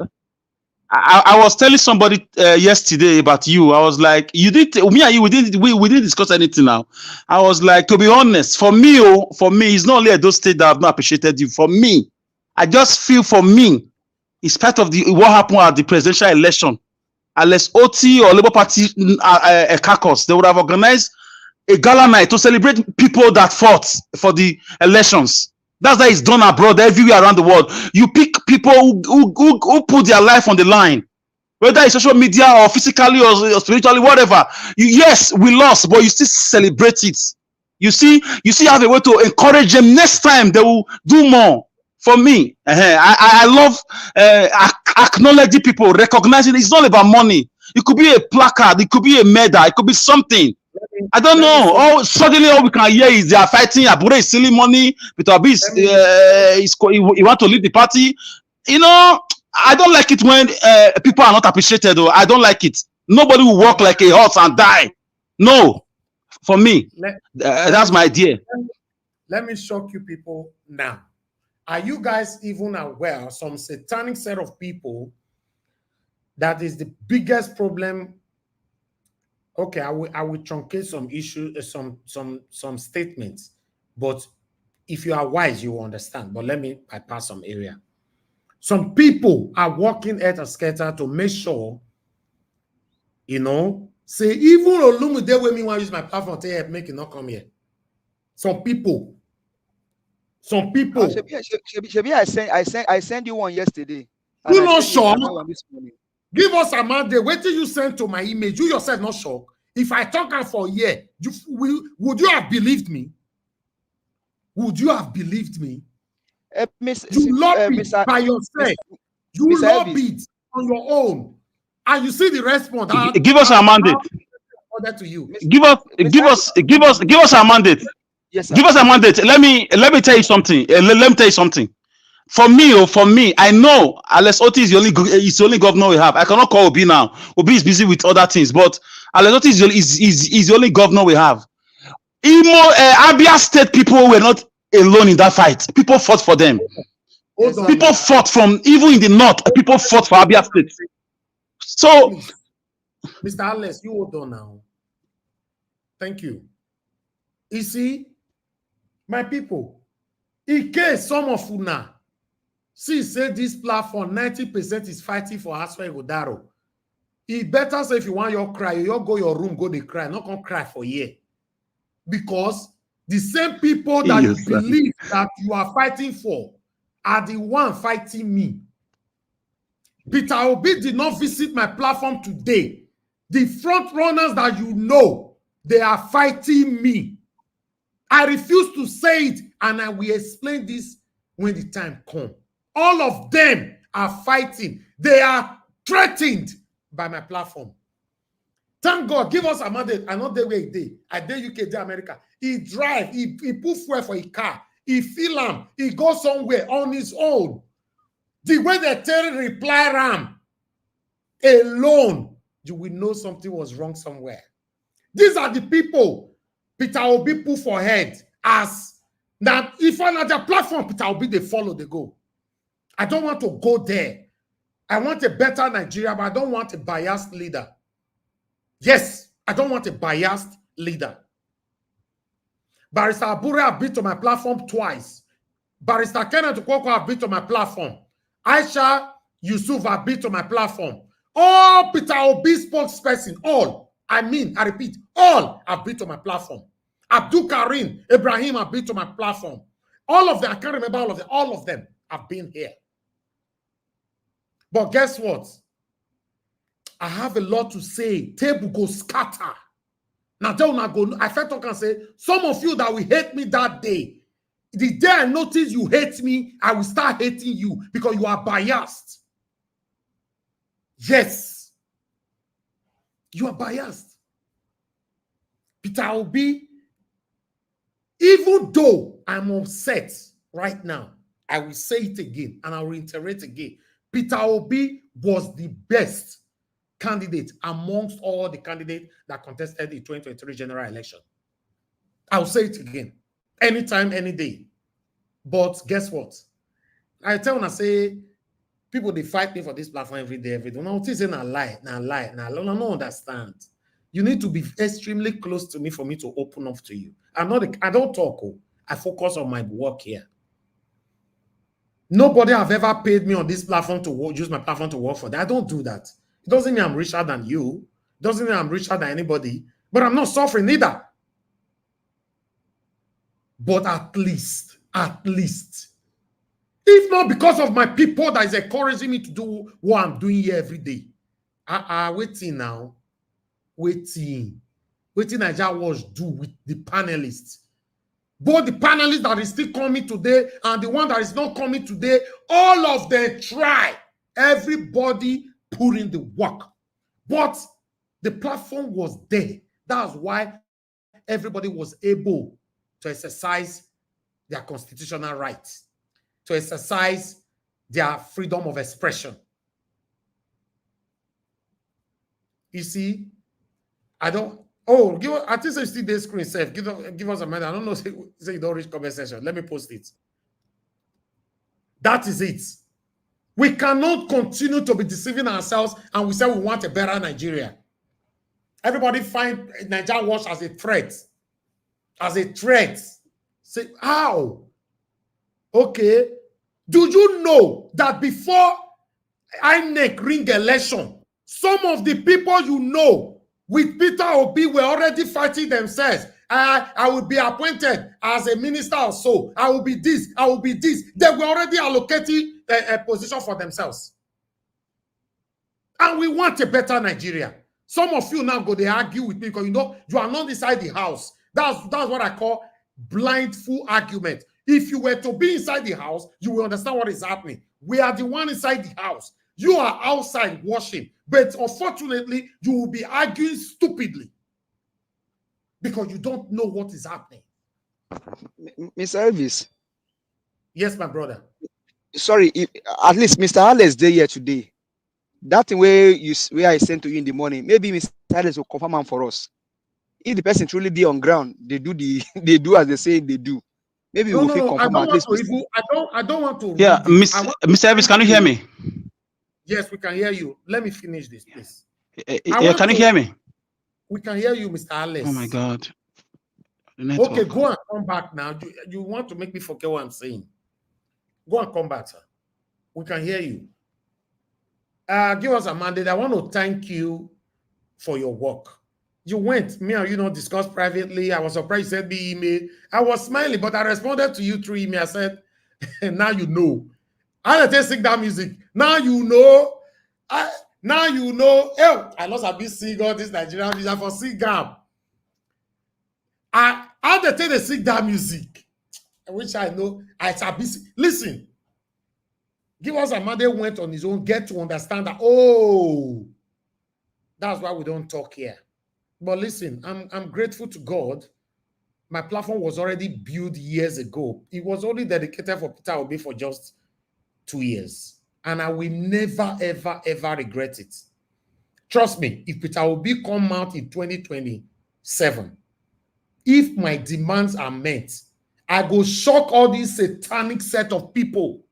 I was telling somebody yesterday about you. I was like, you did me and you we didn't discuss anything now. I was like, to be honest, for me, it's not only those states that have not appreciated you. For me, I just feel for me, it's part of what happened at the presidential election. Unless OT or Labour Party caucus, they would have organized a gala night to celebrate people that fought for the elections. That's how it's done abroad, everywhere around the world. You pick people who put their life on the line, whether it's social media or physically or spiritually, whatever. Yes, we lost, but you still celebrate it. You see, have a way to encourage them. Next time, they will do more. For me, I love acknowledging people, recognizing it's not about money. It could be a placard, it could be a medal, it could be something. I don't know. Suddenly all we can hear is they are fighting. Abure is stealing money. Peter Obi he want to leave the party. You know, I don't like it when people are not appreciated. Though I don't like it. Nobody will walk like a horse and die. No, for me, that's my idea. Let me shock you people now. Are you guys even aware of some satanic set of people that is the biggest problem? Okay, I will truncate some issues, some statements, but if you are wise, you will understand. But let me bypass some area. Some people are working at a scatter to make sure, you know, say even Olumide when me want to use my platform to help make it not come here. Some people. I sent you one yesterday. You not sure? Give us a mandate. Wait till you send to my image. You yourself not sure. If I talk out for a year, would you have believed me? Would you have believed me? You lobbied by yourself. You lobbied on your own, and you see the response. Give us a mandate. To you. Give us a mandate. Yes, sir. Give us a mandate. Let me tell you something. Let me tell you something. For me, I know Alex Oti is the only governor we have. I cannot call Obi now. Obi is busy with other things, but Alex Oti is the only governor we have. Abia State people were not alone in that fight. People fought for them. People fought from even in the north. People fought for Abia State. So, Mr. Alex, you hold on now. Thank you. You see, my people, in case some of you now see say this platform 90% is fighting for Aswa Igodaro. It better say if you want your cry, you go your room, go they cry, not gonna cry for year. Because the same people that you believe that you are fighting for are the one fighting me. Peter Obi did not visit my platform today. The front runners that you know, they are fighting me. I refuse to say it, and I will explain this when the time comes. All of them are fighting. They are threatened by my platform. Thank God, give us a mandate. I know the way he did. I did UK, day America. He drive, he put fuel for a car. He feel him. He goes somewhere on his own. The way they tell reply ram alone, you will know something was wrong somewhere. These are the people Peter Obi put for head as Now, if another platform, Peter Obi, they follow, they go. I don't want to go there. I want a better Nigeria, but I don't want a biased leader. Yes, I don't want a biased leader. Barrister Abure have been to my platform twice. Barrister Kenneth Okonkwo have been to my platform. Aisha Yusuf have been to my platform. All Peter Obi spokesperson, all, I repeat, all have been to my platform. Abdul Karim, Ibrahim have been to my platform. All of them, I can't remember all of them have been here. But guess what? I have a lot to say. Table go scatter. Now, I felt I can say, some of you that will hate me that day, the day I notice you hate me, I will start hating you because you are biased. Yes. You are biased. Peter Obi, even though I'm upset right now, I will say it again and I'll reiterate again. Peter Obi was the best candidate amongst all the candidates that contested the 2023 general election. I'll say it again. Anytime, any day. But guess what? I tell when I say people they fight me for this platform every day. No, it isn't a lie. I don't understand. You need to be extremely close to me for me to open up to you. I don't talk. I focus on my work here. Nobody have ever paid me on this platform to use my platform to work for that. I don't do that. It doesn't mean I'm richer than you. It doesn't mean I'm richer than anybody. But I'm not suffering either. But at least, if not because of my people that is encouraging me to do what I'm doing here every day. Waiting now. Waiting I just watch do with the panelists. Both the panelists that is still coming today and the one that is not coming today, all of them try. Everybody put in the work. But the platform was there. That's why everybody was able to exercise their constitutional rights, to exercise their freedom of expression. You see, I think I see this screen safe. Give us a minute. I don't know, say you don't reach comment section. Let me post it. That is it. We cannot continue to be deceiving ourselves and we say we want a better Nigeria. Everybody find Nigeria Watch as a threat. As a threat. Say, how? Okay. Do you know that before INEC ring election, some of the people you know with Peter Obi were already fighting themselves. I will be appointed as a minister or so. I will be this. I will be this. They were already allocating a position for themselves. And we want a better Nigeria. Some of you now go, they argue with me because you know you are not inside the house. That's what I call blindfold argument. If you were to be inside the house, you will understand what is happening. We are the one inside the house. You are outside watching. But unfortunately, you will be arguing stupidly because you don't know what is happening. Mr. Elvis. Yes, my brother. Sorry, at least Mr. Alex day here today. That thing where I sent to you in the morning, maybe Mr. Alex will confirm them for us. If the person truly be on ground, they do as they say they do. Maybe we will feel confirm at least. I don't want to. Yeah, Mr. Elvis, can you hear me? Yes, we can hear you. Let me finish this, please. Yeah, can you hear me? We can hear you, Mr. Alex. Oh my God. Okay, go and come back now. You want to make me forget what I'm saying. Go and come back, sir. We can hear you. Give us a mandate. I want to thank you for your work. You went, me and you know, discussed privately. I was surprised you sent me email. I was smiling, but I responded to you through email. I said, now you know. I had to sing that music. Now you know. Now you know. Oh, I lost a bit sing all this Nigerian music for singam. I had to take the sing that music, which I know. I shall be. Listen. Give us a man that went on his own, get to understand that, oh, that's why we don't talk here. But listen, I'm grateful to God. My platform was already built years ago. It was only dedicated for Peter Obi for just 2 years. And I will never, ever, ever regret it. Trust me, if Peter Obi come out in 2027, if my demands are met, I go shock all these satanic set of people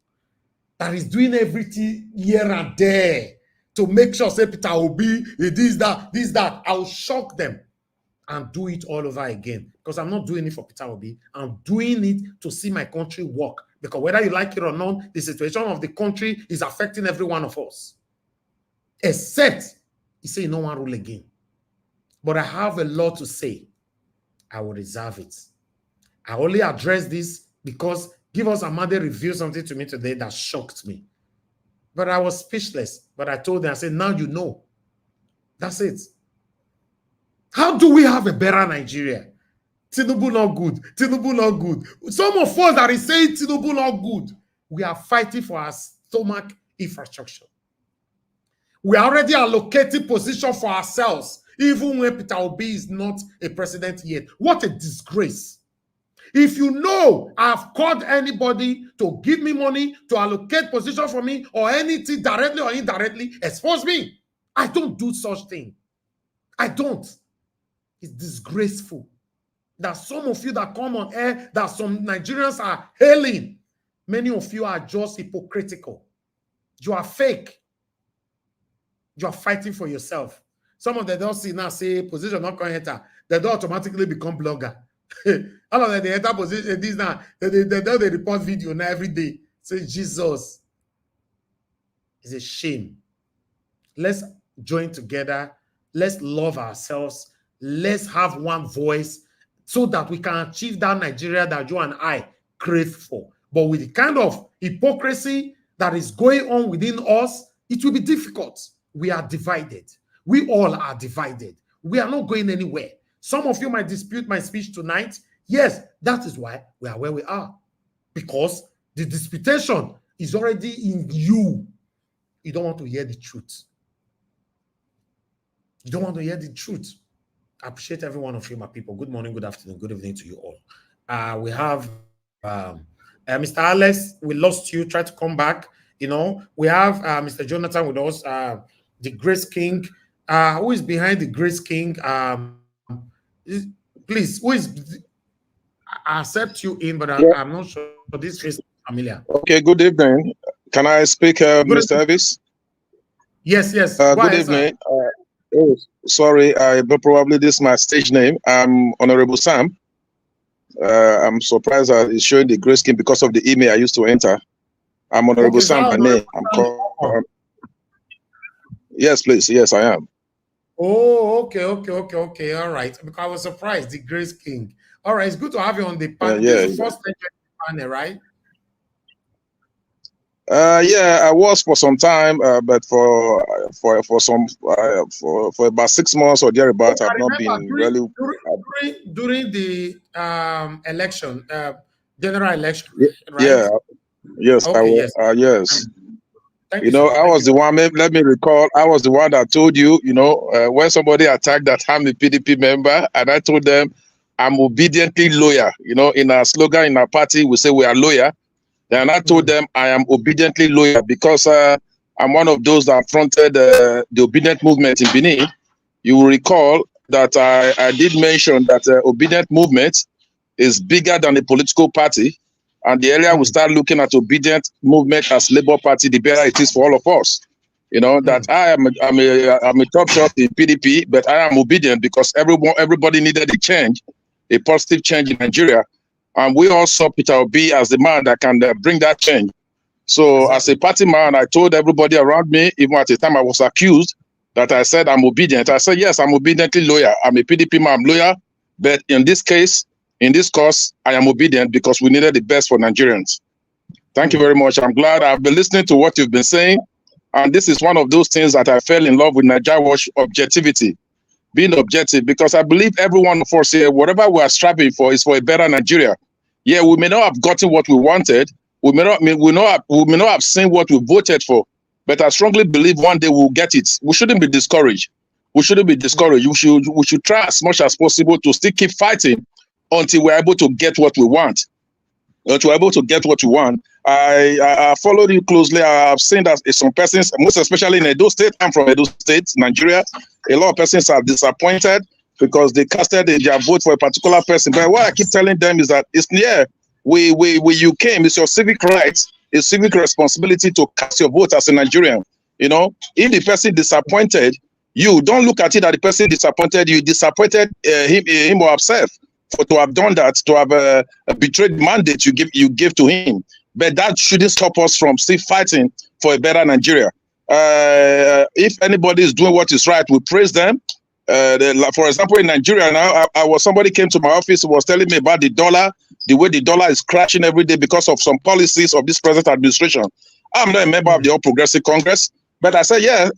that is doing everything here and there to make sure say Peter Obi, this, that. I'll shock them and do it all over again. Because I'm not doing it for Peter Obi. I'm doing it to see my country work. Because whether you like it or not, the situation of the country is affecting every one of us. Except, you say no one rule again. But I have a lot to say. I will reserve it. I only address this because Give Us Amade revealed something to me today that shocked me. But I was speechless. But I told them, I said, now you know. That's it. How do we have a better Nigeria? Tinubu not good. Tinubu not good. Some of us that is saying Tinubu not good, we are fighting for our stomach infrastructure. We are already allocating position for ourselves, even when Peter Obi is not a president yet. What a disgrace. If you know I've called anybody to give me money, to allocate position for me, or anything directly or indirectly, expose me. I don't do such thing. I don't. It's disgraceful that some of you that come on air, that some Nigerians are hailing, many of you are just hypocritical. You are fake. You are fighting for yourself. Some of them don't see now, say position not going to enter. They don't automatically become blogger. All of them, they enter position, this now, they report video now every day. Say, Jesus. It's a shame. Let's join together. Let's love ourselves. Let's have one voice so that we can achieve that Nigeria that you and I crave for. But with the kind of hypocrisy that is going on within us, it will be difficult. We are divided. We all are divided. We are not going anywhere. Some of you might dispute my speech tonight. Yes, that is why we are where we are. Because the disputation is already in you. You don't want to hear the truth. You don't want to hear the truth. I appreciate every one of you, my people. Good morning, good afternoon, good evening to you all. We have Mr. Alex. We lost you. Try to come back. You know, we have Mr. Jonathan with us, the Grace King. Who is behind the Grace King? Please, who is? I accept you in, but I'm not sure this face is familiar. Okay, good evening. Can I speak, Mr. Elvis? Yes. Good evening. Oh, sorry, but probably this is my stage name. I'm Honorable Sam. I'm surprised that it's showing the Grace King because of the email I used to enter. I'm Honorable Sam by name. I'm called. Yes, please. Yes, I am. Oh, okay. All right. Because I was surprised, the Grace King. All right, it's good to have you on the panel. This is the first panel, right? Yeah, I was for some time, but for about 6 months or thereabouts, I've not been really during the election, general election. Right? Yeah. Yes. Okay, yes. Yes. You know, I was the one. Let me recall. I was the one that told you. You know, when somebody attacked that I'm a PDP member, and I told them I'm obediently loyal. You know, in our slogan in our party, we say we are loyal. And I told them I am obediently loyal because I'm one of those that fronted the obedient movement in Benin. You will recall that I did mention that obedient movement is bigger than a political party. And the earlier we start looking at obedient movement as Labour Party, the better it is for all of us. You know, that I'm a top shot in PDP, but I am obedient because everybody needed a change, a positive change in Nigeria. And we all saw Peter Obi as the man that can bring that change. So as a party man, I told everybody around me, even at the time I was accused, that I said I'm obedient. I said, yes, I'm obediently loyal. I'm a PDP man, I'm loyal. But in this case, in this cause, I am obedient because we needed the best for Nigerians. Thank you very much. I'm glad I've been listening to what you've been saying. And this is one of those things that I fell in love with Nigeria Watch objectivity. Being objective, because I believe every one of us here, whatever we are striving for is for a better Nigeria. Yeah, we may not have gotten what we wanted. We may not have seen what we voted for, but I strongly believe one day we'll get it. We shouldn't be discouraged. We shouldn't be discouraged. We should try as much as possible to still keep fighting until we're able to get what we want. Until we're able to get what we want. I followed you closely. I've seen that some persons, most especially in Edo State, I'm from Edo State, Nigeria, a lot of persons are disappointed because they casted their vote for a particular person. But what I keep telling them is that you came. It's your civic rights, it's civic responsibility to cast your vote as a Nigerian. You know, if the person disappointed you, don't look at it that the person disappointed you, disappointed him or herself to have done that, to have betrayed the mandate you give to him. But that shouldn't stop us from still fighting for a better Nigeria. If anybody is doing what is right, we praise them. For example, in Nigeria now, somebody came to my office and was telling me about the dollar, the way the dollar is crashing every day because of some policies of this present administration. I'm not a member of the All Progressive Congress, but I said, yeah,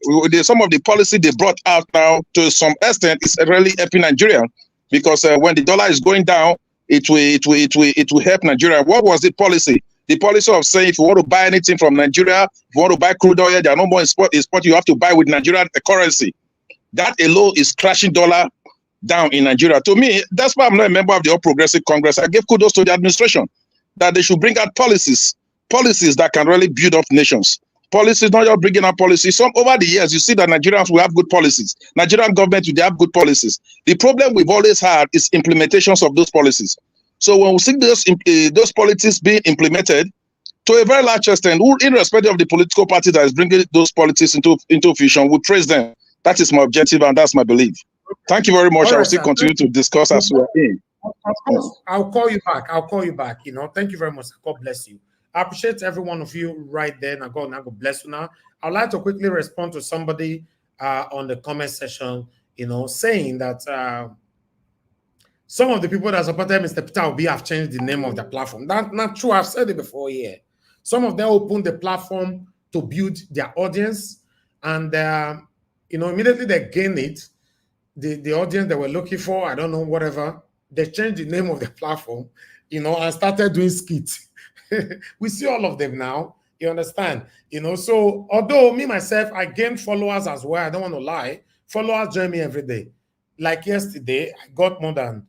some of the policy they brought out now to some extent is really helping Nigeria, because when the dollar is going down, it will help Nigeria. What was the policy? The policy of saying if you want to buy anything from Nigeria, if you want to buy crude oil, there are no more export, you have to buy with Nigerian currency. That alone is crashing dollar down in Nigeria. To me, that's why I'm not a member of the All Progressive Congress. I give kudos to the administration that they should bring out policies that can really build up nations. Policies, not just bringing out policies. Some over the years, you see that Nigerians will have good policies. Nigerian government will have good policies. The problem we've always had is implementations of those policies. So when we see those policies being implemented, to a very large extent, irrespective of the political party that is bringing those policies into fusion, we praise them. That is my objective, and that's my belief. Thank you very much. I will still continue to discuss as we are in. Of course, I'll call you back. You know, thank you very much. God bless you. I appreciate every one of you right there. Now God bless you. Now, I'd like to quickly respond to somebody on the comment section, you know, saying that some of the people that supported Mr. Peter Obi have changed the name of the platform. That's not true. I've said it before here. Some of them opened the platform to build their audience, and you know, immediately they gain it. The audience they were looking for, I don't know, whatever, they changed the name of the platform, you know, and started doing skits. We see all of them now, you understand? You know, so although me, myself, I gain followers as well, I don't want to lie, followers join me every day. Like yesterday, I got more than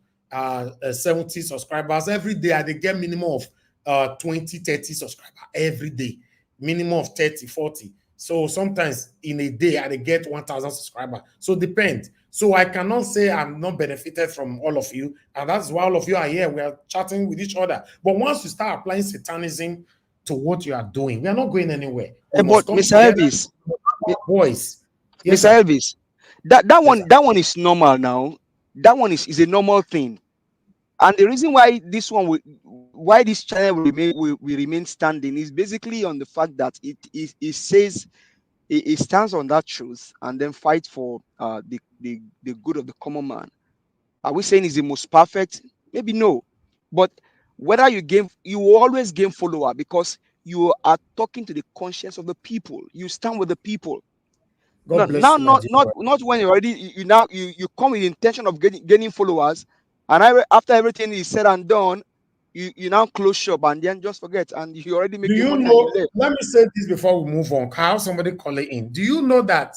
70 subscribers. Every day, I get minimum of 20, 30 subscribers every day, minimum of 30, 40. So sometimes in a day, I get 1,000 subscribers. So it depends. So I cannot say I'm not benefited from all of you. And that's why all of you are here. We are chatting with each other. But once you start applying satanism to what you are doing, we are not going anywhere. But Mr. Elvis, boys. Yes, Mr. Elvis, that one is normal now. That one is a normal thing. And the reason why why this channel will remain standing is basically on the fact that it says it stands on that truth and then fight for the good of the common man. Are we saying it's the most perfect? Maybe no. But whether you will always gain follower because you are talking to the conscience of the people. You stand with the people. Not when you already you come with the intention of gaining followers, and after everything is said and done, you now close shop and then just forget, and you already make your money. Let me say this before we move on. How somebody call it in? Do you know that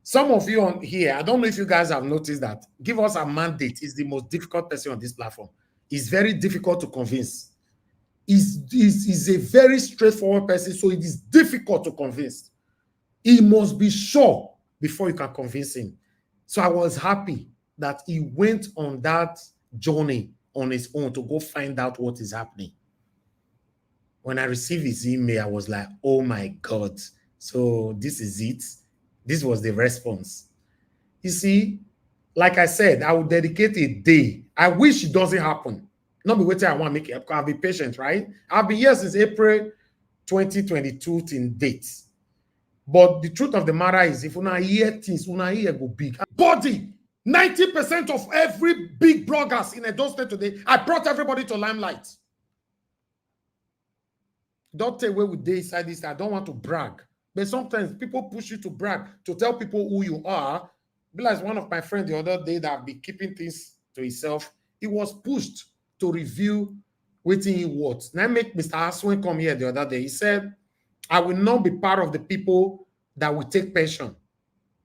some of you on here, I don't know if you guys have noticed that Give Us a Mandate is the most difficult person on this platform. It's very difficult to convince. He's a very straightforward person, so it is difficult to convince. He must be sure before you can convince him. So I was happy that he went on that journey on his own to go find out what is happening. When I received his email, I was like, oh my God. So this is it. This was the response. You see, like I said, I will dedicate a day. I wish it doesn't happen. Not be waiting, I want to make it. I'll be patient, right? I've been here since April 2022 till date. But the truth of the matter is, if una hear things, una hear go big. Body, 90% of every big bloggers in Edo State today, I brought everybody to limelight. Don't take away with this inside this. I don't want to brag. But sometimes people push you to brag, to tell people who you are. Like one of my friends the other day that have been keeping things to himself, he was pushed to review waiting he was. Now make Mr. Aswin come here the other day. He said, I will not be part of the people that will take pension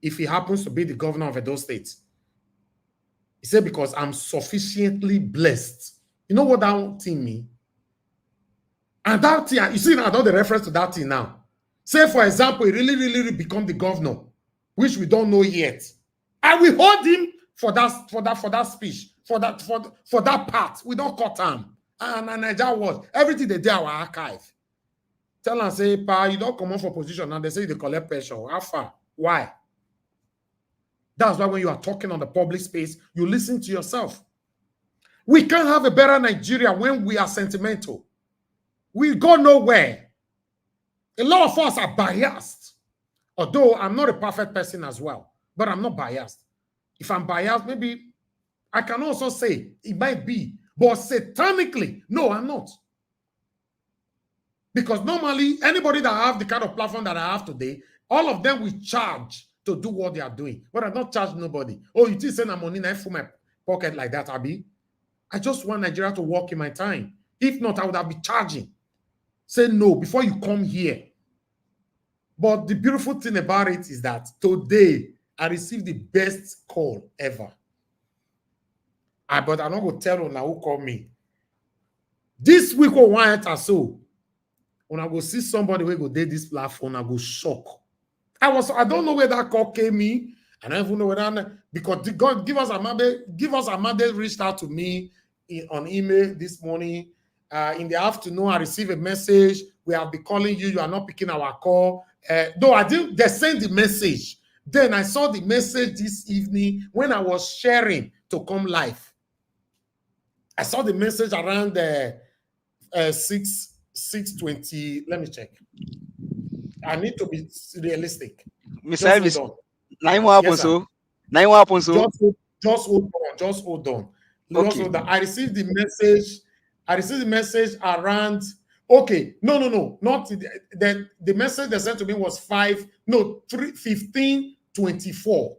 if he happens to be the governor of Edo State. He said, because I'm sufficiently blessed. You know what that thing means? And that thing, you see, I know the reference to that thing now. Say, for example, he really become the governor, which we don't know yet. I will hold him for that speech, for that part. We don't cut him. And Nigeria Watch, everything they do our archive. Tell and say, pa, you don't come on for position, and they say they collect pressure. How far? Why? That's why when you are talking on the public space, you listen to yourself. We can't have a better Nigeria when we are sentimental. We go nowhere. A lot of us are biased. Although I'm not a perfect person as well, but I'm not biased. If I'm biased, maybe I can also say it might be, but satanically, no, I'm not. Because normally, anybody that have the kind of platform that I have today, all of them will charge to do what they are doing. But I don't charge nobody. Oh, you think send money now for my pocket like that, Abi? I just want Nigeria to work in my time. If not, I would have been charging. Say no before you come here. But the beautiful thing about it is that today, I received the best call ever. But I'm not going to tell you now who called me. This week or one or so, when I go see somebody who go date this platform, I go shock. I don't know where that call came in. I don't even know whether, because God give us a mandate reached out to me on email this morning. In the afternoon, I received a message. We have been calling you. You are not picking our call. Though I didn't, they sent the message. Then I saw the message this evening when I was sharing to come live. I saw the message around 6:20. Let me check. I need to be realistic. Mr. Elvis, Just hold on. Okay. I received the message. Around. Okay, no, not the message they sent to me was 15:24.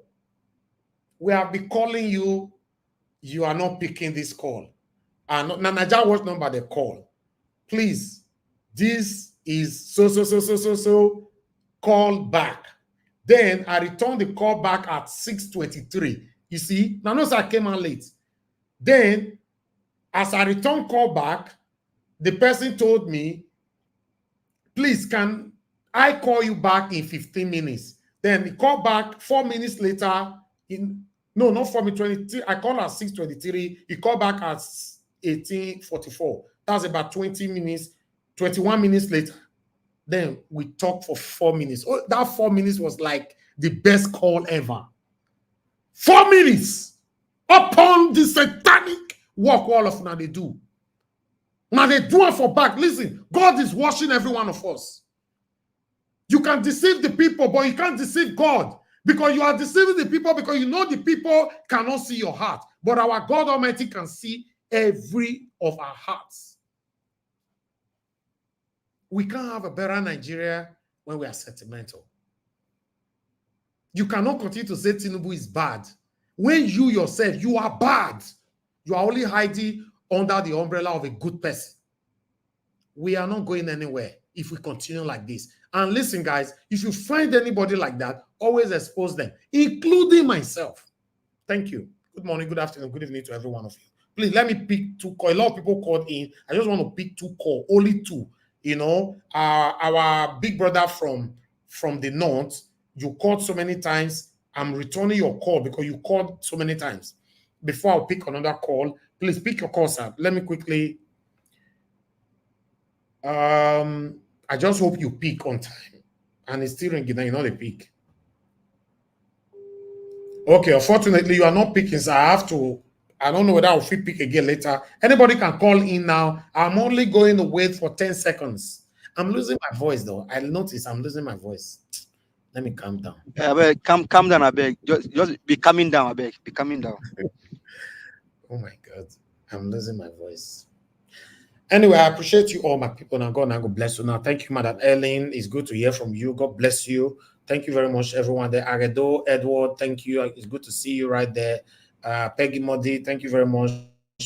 We have been calling you. You are not picking this call. And Nigeria Watch number they call. Please, this is so. Call back. Then I returned the call back at 6:23. You see, now notice I came out late. Then, as I returned call back, the person told me, please, can I call you back in 15 minutes? Then he called back 4 minutes later. Not 4 minutes, 23. I called at 6:23. He called back at 18:44. That's about 20 minutes, 21 minutes later. Then we talked for 4 minutes. Oh, that 4 minutes was like the best call ever. 4 minutes upon the satanic work all of now they do. Now they do it for back. Listen, God is watching every one of us. You can deceive the people, but you can't deceive God. Because you are deceiving the people because you know the people cannot see your heart. But our God Almighty can see every of our hearts. We can't have a better Nigeria when we are sentimental. You cannot continue to say Tinubu is bad. When you yourself, you are bad. You are only hiding under the umbrella of a good person. We are not going anywhere if we continue like this. And listen, guys, if you find anybody like that, always expose them, including myself. Thank you. Good morning, good afternoon, good evening to every one of you. Please let me pick 2 calls. A lot of people called in. I just want to pick 2 calls, only 2. You know, our big brother from the north, you called so many times. I'm returning your call because you called so many times. Before I'll pick another call, please pick your call, sir. Let me quickly. I just hope you pick on time. And it's still ringing, you know the pick. Okay, unfortunately, you are not picking, so I have to. I don't know whether I'll pick again later. Anybody can call in now. I'm only going to wait for 10 seconds. I'm losing my voice, though. I notice I'm losing my voice. Let me calm down. Calm down, I beg. Just be calming down, I beg. Be calming down. Oh my God, I'm losing my voice. Anyway, I appreciate you all, my people. Now, God bless you. Now, thank you, Madam Ellen. It's good to hear from you. God bless you. Thank you very much, everyone there. Aredo, Edward, thank you. It's good to see you right there. Peggy Modi, thank you very much.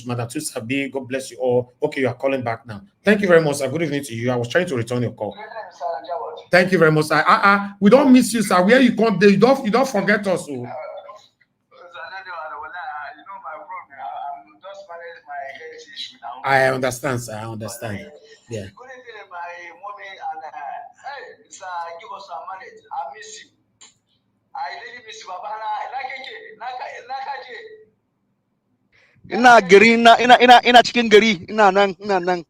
Madam Tusabi, God bless you all. Okay, you are calling back now. Thank you very much, sir. Good evening to you. I was trying to return your call. Thank you very much, sir. We don't miss you, sir. Where you come there, you don't forget us. Oh. I understand, sir. I understand. Yeah. Good evening, my mommy, and hey, sir, give us some money. I miss you. I really miss you, Baba. Ina gari, ina chicken gari, ina nang. Well,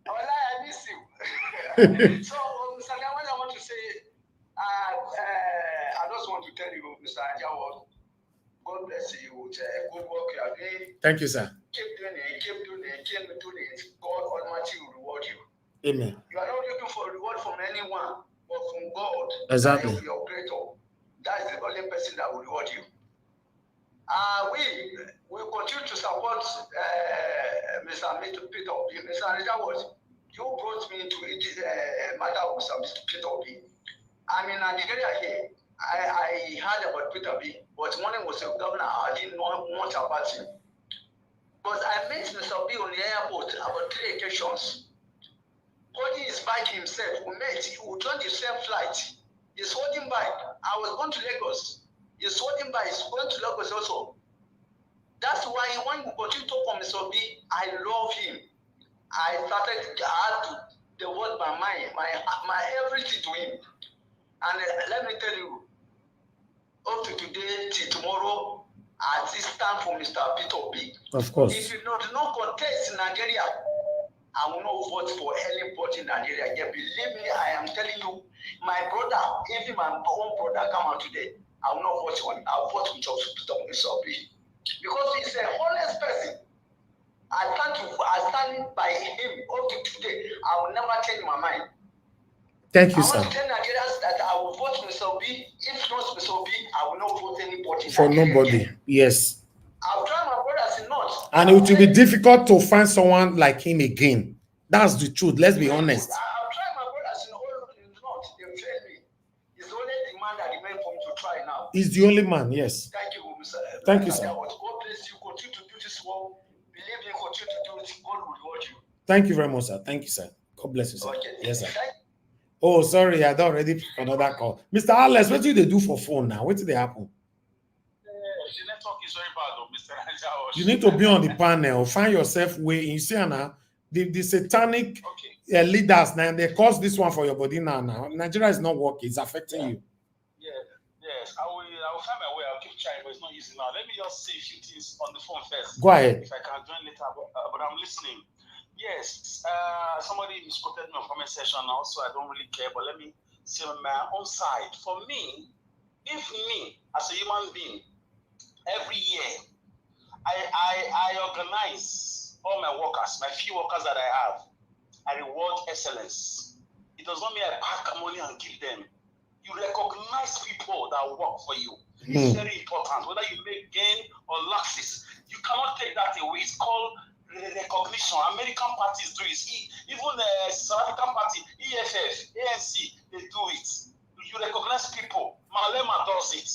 I miss you. So, Mr. What I want to say, I just want to tell you, Mr. Ajawa, God bless you with good work you are doing. Thank you, sir. Keep doing it, keep doing it, keep doing it. God Almighty will reward you. Amen. You are not looking for a reward from anyone, but from God. Exactly. Your creator. That is the only person that will reward you. We continue to support Mr. Peter Obi. Mr. Ajawa, you brought me into it, matter of Mr. Peter Obi. I'm in Nigeria here. I heard about Peter Obi, but when he was a governor, I didn't know much about him. But I met Mr. Obi on the airport about 3 occasions. Holding his bike himself, we met. He joined the same flight. He's holding bike. I was going to Lagos. He's holding bike. He's going to Lagos also. That's why when we continue to talk on Mr. Obi, I love him. I started to add to devote my mind, my everything to him. And let me tell you, up to today, till tomorrow, I still stand for Mr. Peter Obi. Of course. If you do not contest in Nigeria, I will not vote for anybody in Nigeria. Yeah, believe me, I am telling you, my brother, even my own brother come out today, I will not vote for him. I'll vote with Mr. Obi. Because he's a honest person. I stand by him up to today. I will never change my mind. Thank you, sir. I want to tell Nigerians that I will vote Mr. Obi. If not Mr. Obi, I will not vote anybody. For nobody. Yes. I'll try my brothers not. And it will be difficult to find someone like him again. That's the truth. Let's be honest. I'll try my brothers in all not. They failed me. It's only the man that remains for me to try now. He's the only man, yes. Thank you, Mr. Thank you, sir. God bless you. Continue to do this work. Believe me, continue to do it. God will reward you. Thank you very much, sir. Thank you, sir. God bless you, sir. Okay. Yes, sir. Oh, sorry, I don't already pick another call. Mr. Alex, what do they do for phone now? What did they happen? The network is very bad, though, Mr. Ajawa. You need to be on the panel. Find yourself way. You see now, the satanic leaders now, they cause this one for your body now. Nigeria is not working. It's affecting you. Yes. I will find my way. I'll keep trying, but it's not easy now. Let me just say a few things on the phone first. Go ahead. If I can join later, but I'm listening. Yes, somebody misquoted me on comment section now, so I don't really care. But let me say on my own side. For me, if me as a human being, every year, I organize all my workers, my few workers that I have. I reward excellence. It does not mean I pack money and give them. You recognize people that work for you. It's very important. Whether you make gain or losses, you cannot take that away. It's called recognition. American parties do it. Even the South African party, EFF, ANC, they do it. You recognize people. Malema does it.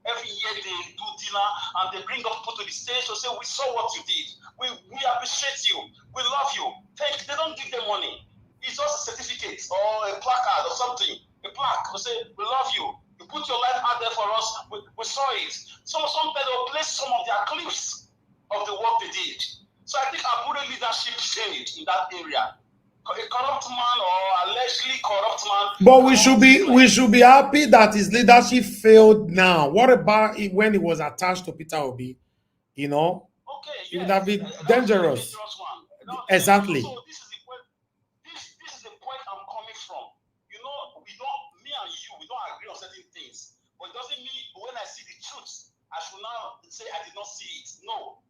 Every year they do dinner and they bring up people to the stage to say, we saw what you did. We appreciate you. We love you. Thank you. They don't give them money. It's just a certificate or a placard or something. A plaque. They say, we love you. You put your life out there for us. We saw it. Sometimes they'll place some of their clips of the work they did. So I think our Buddha leadership failed in that area. A corrupt man or allegedly corrupt man. But we should be happy that his leadership failed now. What about it when he was attached to Peter Obi? You know? Okay, it would have been dangerous. Exactly. So this is the point I'm coming from. You know, me and you, we don't agree on certain things. But it doesn't mean when I see the truth, I should now say I did not see it. No,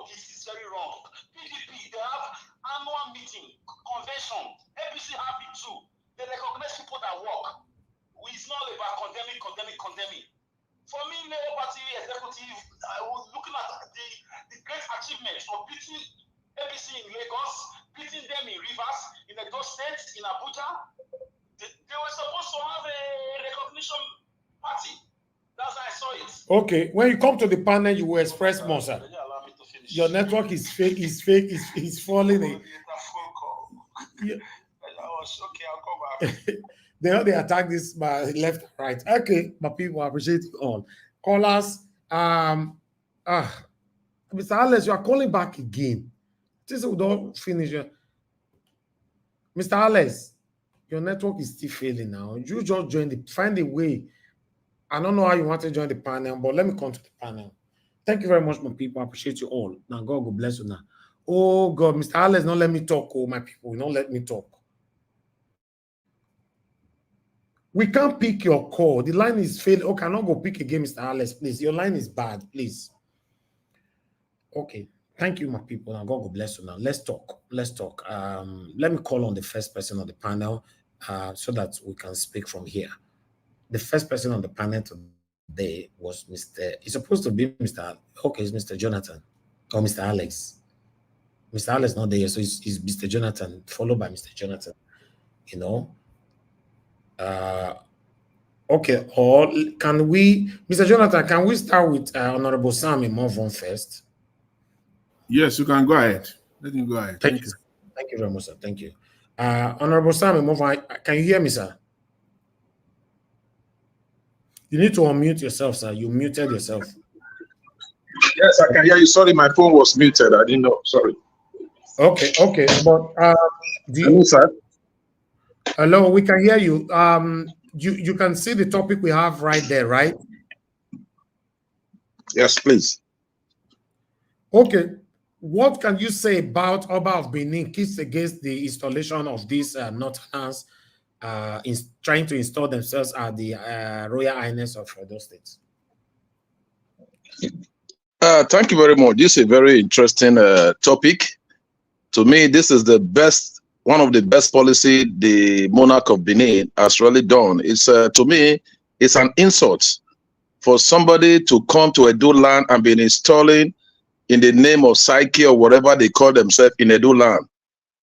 this is very wrong. PDP, they have annual meeting, convention. APC have it too. They recognize people that work. It's not about condemning. For me, Labour Party executive, I was looking at the great achievements of beating APC in Lagos, beating them in Rivers, in the Edo State, in Abuja. They were supposed to have a recognition party. That's how I saw it. Okay, when you come to the panel, you will express more, sir. Your network is fake. It's falling. Yeah. Okay, I'll come back. They attack this by left and right. Okay, my people, I appreciate you all. Callers, Mr. Alex, you are calling back again. This we don't finish. Mr. Alex, your network is still failing now. You just find a way. I don't know how you want to join the panel, but let me come to the panel. Thank you very much, my people. I appreciate you all. Now, God will bless you now. Oh, God, Mr. Alex, don't let me talk, oh, my people. Don't let me talk. We can't pick your call. The line is failed. Okay, I'm not going to pick again, Mr. Alex, please. Your line is bad, please. Okay. Thank you, my people. Now, God will bless you now. Let's talk. Let's talk. Let me call on the first person on the panel so that we can speak from here. The first person on the panel today was Mr. It's supposed to be Mr. Okay, it's Mr. Jonathan or Mr. Alex. Mr. Alex not there, so it's Mr. Jonathan, followed by Mr. Jonathan. You know. Okay, or can we, Mr. Jonathan, can we start with Honorable Sam Imovon first? Yes, you can go ahead. Let him go ahead. Thank you. Thank you very much, sir. Thank you. Honorable Sam Imovon, can you hear me, sir? You need to unmute yourself, sir. You muted yourself. Yes, I can hear you. Sorry, my phone was muted. I didn't know. Sorry. Okay. But hello, sir. Hello, we can hear you. You can see the topic we have right there, right? Yes, please. Okay. What can you say about Oba of Benin kids against the installation of these Northerners trying to install themselves at the Royal Highness of Edo State? Thank you very much. This is a very interesting topic. To me, this is the best, one of the best policy the monarch of Benin has really done. It's to me, it's an insult for somebody to come to Edo land and be installing in the name of Psyche or whatever they call themselves in Edo land.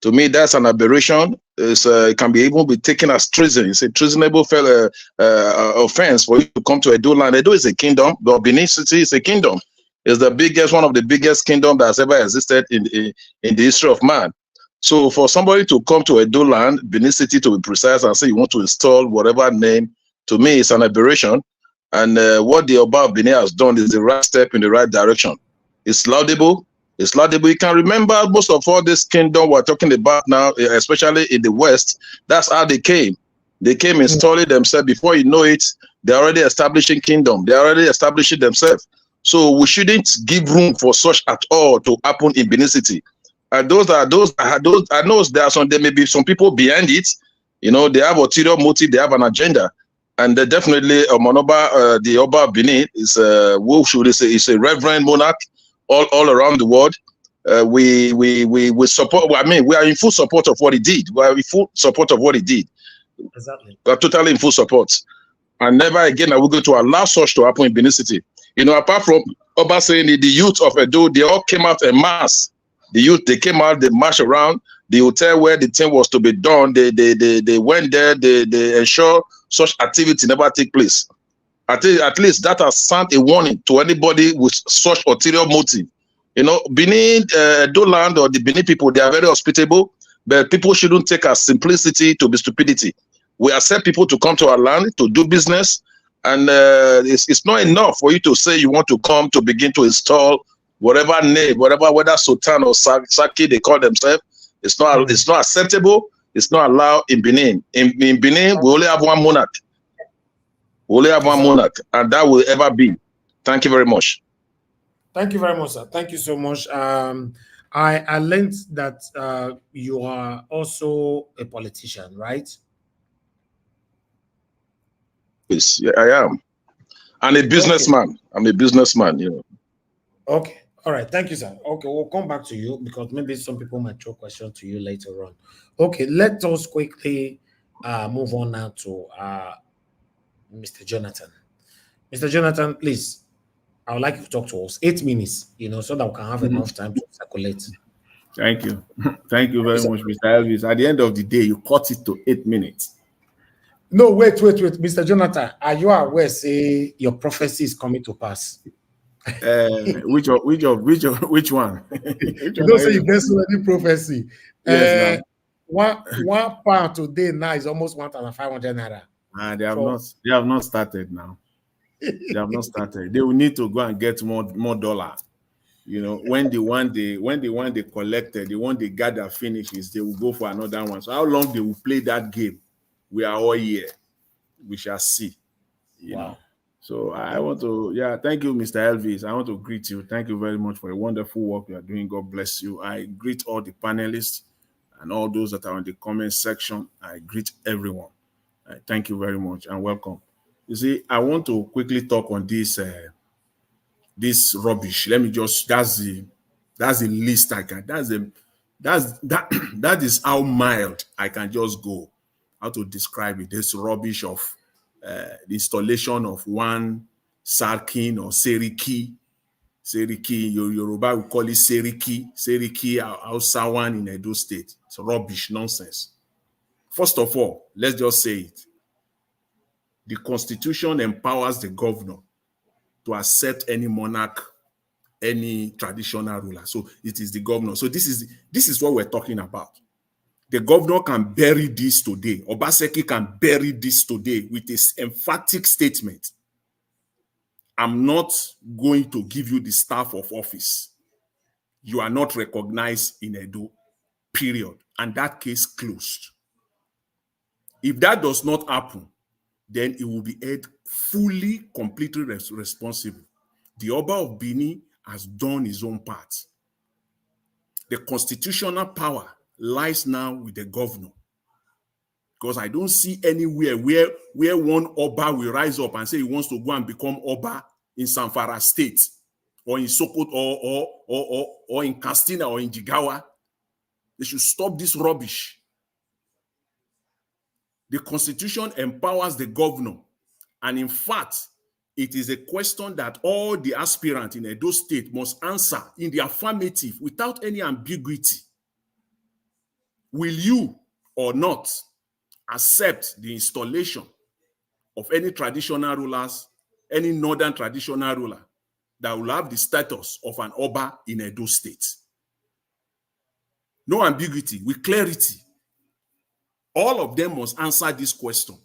To me, that's an aberration. It can be even be taken as treason. It's a treasonable offense for you to come to Edo land. Edo is a kingdom, but Benin City is a kingdom. It's the biggest, one of the biggest kingdoms that has ever existed in the history of man. So for somebody to come to Edo land, Benin City to be precise, and say you want to install whatever name, to me, it's an aberration. And what the Oba of Benin has done is the right step in the right direction. It's laudable. It's laudable. You can remember most of all this kingdom we're talking about now, especially in the West. That's how they came. They came installing themselves. Before you know it, they're already establishing kingdom. They're already establishing themselves. So we shouldn't give room for such at all to happen in Benin City. I know there are some, there may be some people behind it. You know, they have ulterior motive. They have an agenda. And definitely, the Oba of Benin is is a reverend monarch all around the world. We support. I mean, we are in full support of what he did. We are in full support of what he did. Exactly. We are totally in full support. And never again are we going to allow such to happen in Benin City. You know, apart from Oba saying the youth of Edo, they all came out en masse. The youth, they came out, they marched around the hotel where the thing was to be done. They went there, they ensure such activity never take place. At least that has sent a warning to anybody with such ulterior motive. You know, Benin, Edo land or the Benin people, they are very hospitable, but people shouldn't take as simplicity to be stupidity. We accept people to come to our land to do business, and it's not enough for you to say you want to come to begin to install whatever name, whether Sultan or Saki they call themselves. It's not acceptable. It's not allowed in Benin. In Benin, we only have one monarch. We only have one monarch, and that will ever be. Thank you very much. Thank you very much, sir. Thank you so much. I learned that you are also a politician, right? Yes, yeah, I am. And a businessman. Okay. I'm a businessman, you know. Okay. All right. Thank you, sir. Okay, we'll come back to you because maybe some people might throw questions to you later on. Okay, let us quickly move on now to Mr. Jonathan. Mr. Jonathan, please, I would like you to talk to us. 8 minutes, you know, so that we can have enough time to circulate. Thank you. Thank you very much, Mr. Elvis. At the end of the day, you cut it to 8 minutes. No, wait. Mr. Jonathan, are you aware, say, your prophecy is coming to pass? Which one? You don't say you get so many prophecy. Yes, one pound today now is almost 1,500 naira. They have not started now. They have not started. They will need to go and get more dollar. You know, when the one they collected, the one they gather finishes, they will go for another one. So how long they will play that game? We are all here. We shall see. You know. So I want to, thank you, Mr. Elvis. I want to greet you. Thank you very much for the wonderful work you are doing. God bless you. I greet all the panelists and all those that are in the comment section. I greet everyone. Thank you very much and welcome. You see, I want to quickly talk on this this rubbish. Let me just, that's the least I can. That is how mild I can just go. How to describe it? This rubbish of the installation of one Sarkin or Seriki. Seriki, Yoruba will call it Seriki Hausawan in Edo State. It's rubbish, nonsense. First of all, let's just say it. The Constitution empowers the governor to accept any monarch, any traditional ruler. So it is the governor. So this is what we're talking about. The governor can bury this today. Obaseki can bury this today with this emphatic statement. I'm not going to give you the staff of office. You are not recognized in Edo, period. And that case closed. If that does not happen, then it will be held fully, completely responsible. The Oba of Benin has done his own part. The constitutional power lies now with the governor. Because I don't see anywhere where one Oba will rise up and say he wants to go and become Oba in Zamfara State or in Sokoto or in Katsina or in Jigawa. They should stop this rubbish. The Constitution empowers the governor. And in fact, it is a question that all the aspirants in Edo State must answer in the affirmative without any ambiguity. Will you or not accept the installation of any traditional rulers, any northern traditional ruler that will have the status of an Oba in Edo State? No ambiguity, with clarity. All of them must answer this question.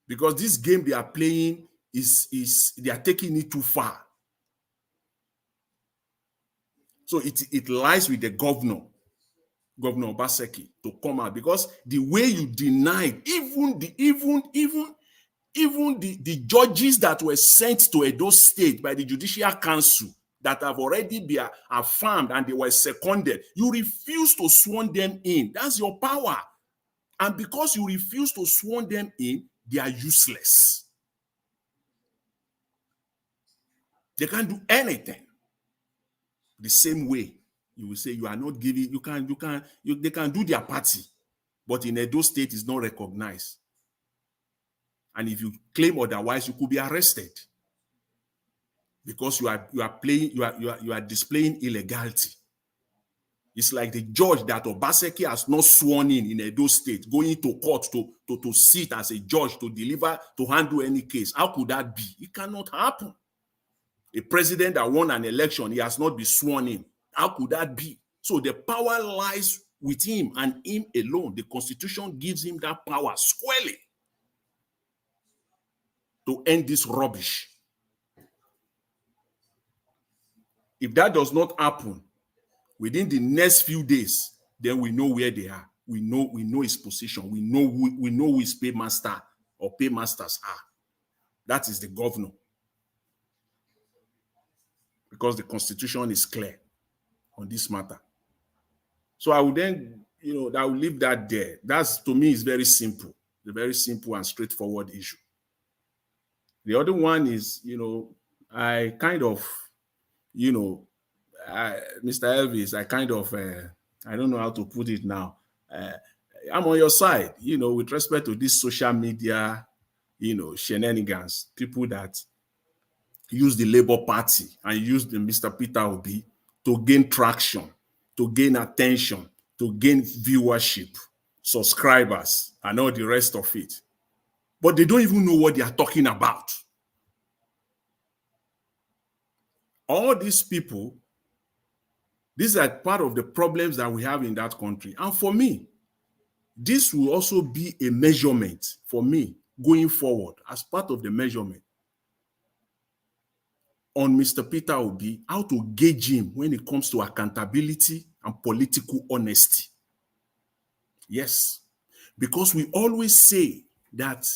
Because this game they are playing they are taking it too far. So it lies with the governor, Governor Obaseki, to come out, because the way you denied even the judges that were sent to Edo State by the Judicial Council that have already been affirmed and they were seconded, you refuse to sworn them in. That's your power. And because you refuse to sworn them in, they are useless. They can't do anything. The same way you will say you are not giving, they can do their party, but in Edo State is not recognized. And if you claim otherwise, you could be arrested because you are displaying illegality. It's like the judge that Obaseki has not sworn in Edo State going to court to sit as a judge to handle any case. How could that be? It cannot happen. A president that won an election, he has not been sworn in. How could that be? So the power lies with him and him alone. The Constitution gives him that power squarely to end this rubbish. If that does not happen within the next few days, then we know where they are. We know his position. We know who his paymaster or paymasters are. That is the governor. Because the Constitution is clear on this matter. So I would then, I will leave that there. That's, to me, is very simple. A very simple and straightforward issue. The other one is, I kind of, Mr. Elvis, I kind of, I don't know how to put it now. I'm on your side, with respect to this social media, shenanigans, people that use the Labour Party and use the Mr. Peter Obi to gain traction, to gain attention, to gain viewership, subscribers, and all the rest of it. But they don't even know what they are talking about. All these people, these are part of the problems that we have in that country. And for me, this will also be a measurement for me going forward as part of the measurement on Mr. Peter Obi, how to gauge him when it comes to accountability and political honesty. Yes, because we always say that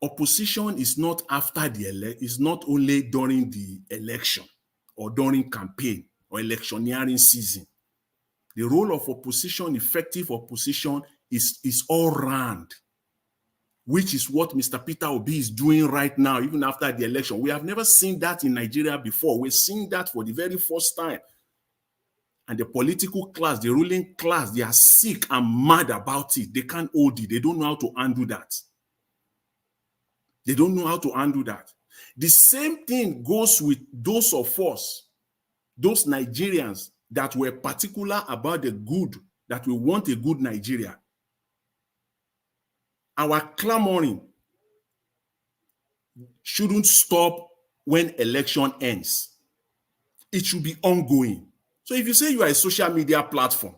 opposition is not after the is not only during the election or during campaign or electioneering season. The role of opposition, effective opposition, is all round, which is what Mr. Peter Obi is doing right now, even after the election. We have never seen that in Nigeria before. We're seeing that for the very first time. And the political class, the ruling class, they are sick and mad about it. They can't hold it. They don't know how to undo that. They don't know how to undo that. The same thing goes with those of us, those Nigerians that were particular about the good, that we want a good Nigeria. Our clamoring shouldn't stop when election ends. It should be ongoing. So if you say you are a social media platform,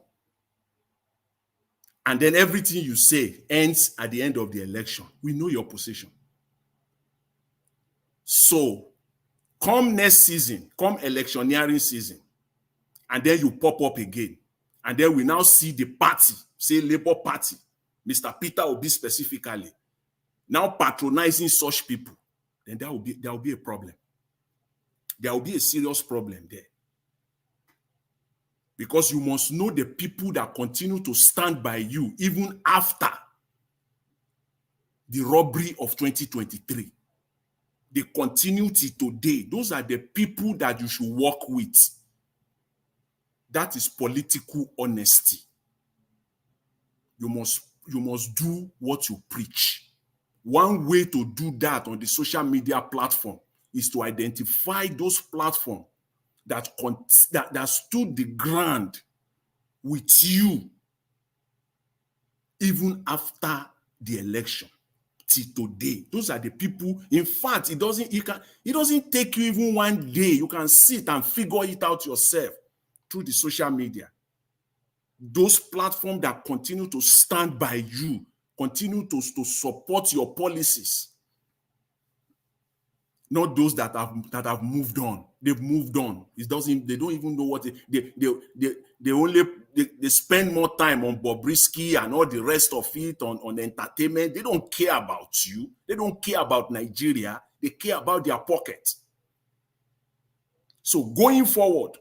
and then everything you say ends at the end of the election, we know your position. So come next season, come electioneering season, and then you pop up again. And then we now see the party, say Labour Party, Mr. Peter Obi specifically, now patronizing such people. Then there will be a problem. There will be a serious problem there. Because you must know the people that continue to stand by you even after the robbery of 2023. They continue till today. Those are the people that you should work with. That is political honesty. You must do what you preach. One way to do that on the social media platform is to identify those platforms that stood the ground with you even after the election till today. Those are the people. In fact, it doesn't take you even one day. You can sit and figure it out yourself through the social media. Those platforms that continue to stand by you, continue to support your policies. Not those that have moved on. They've moved on. They don't even know what they spend more time on Bobrisky and all the rest of it on entertainment. They don't care about you. They don't care about Nigeria. They care about their pocket. So going forward,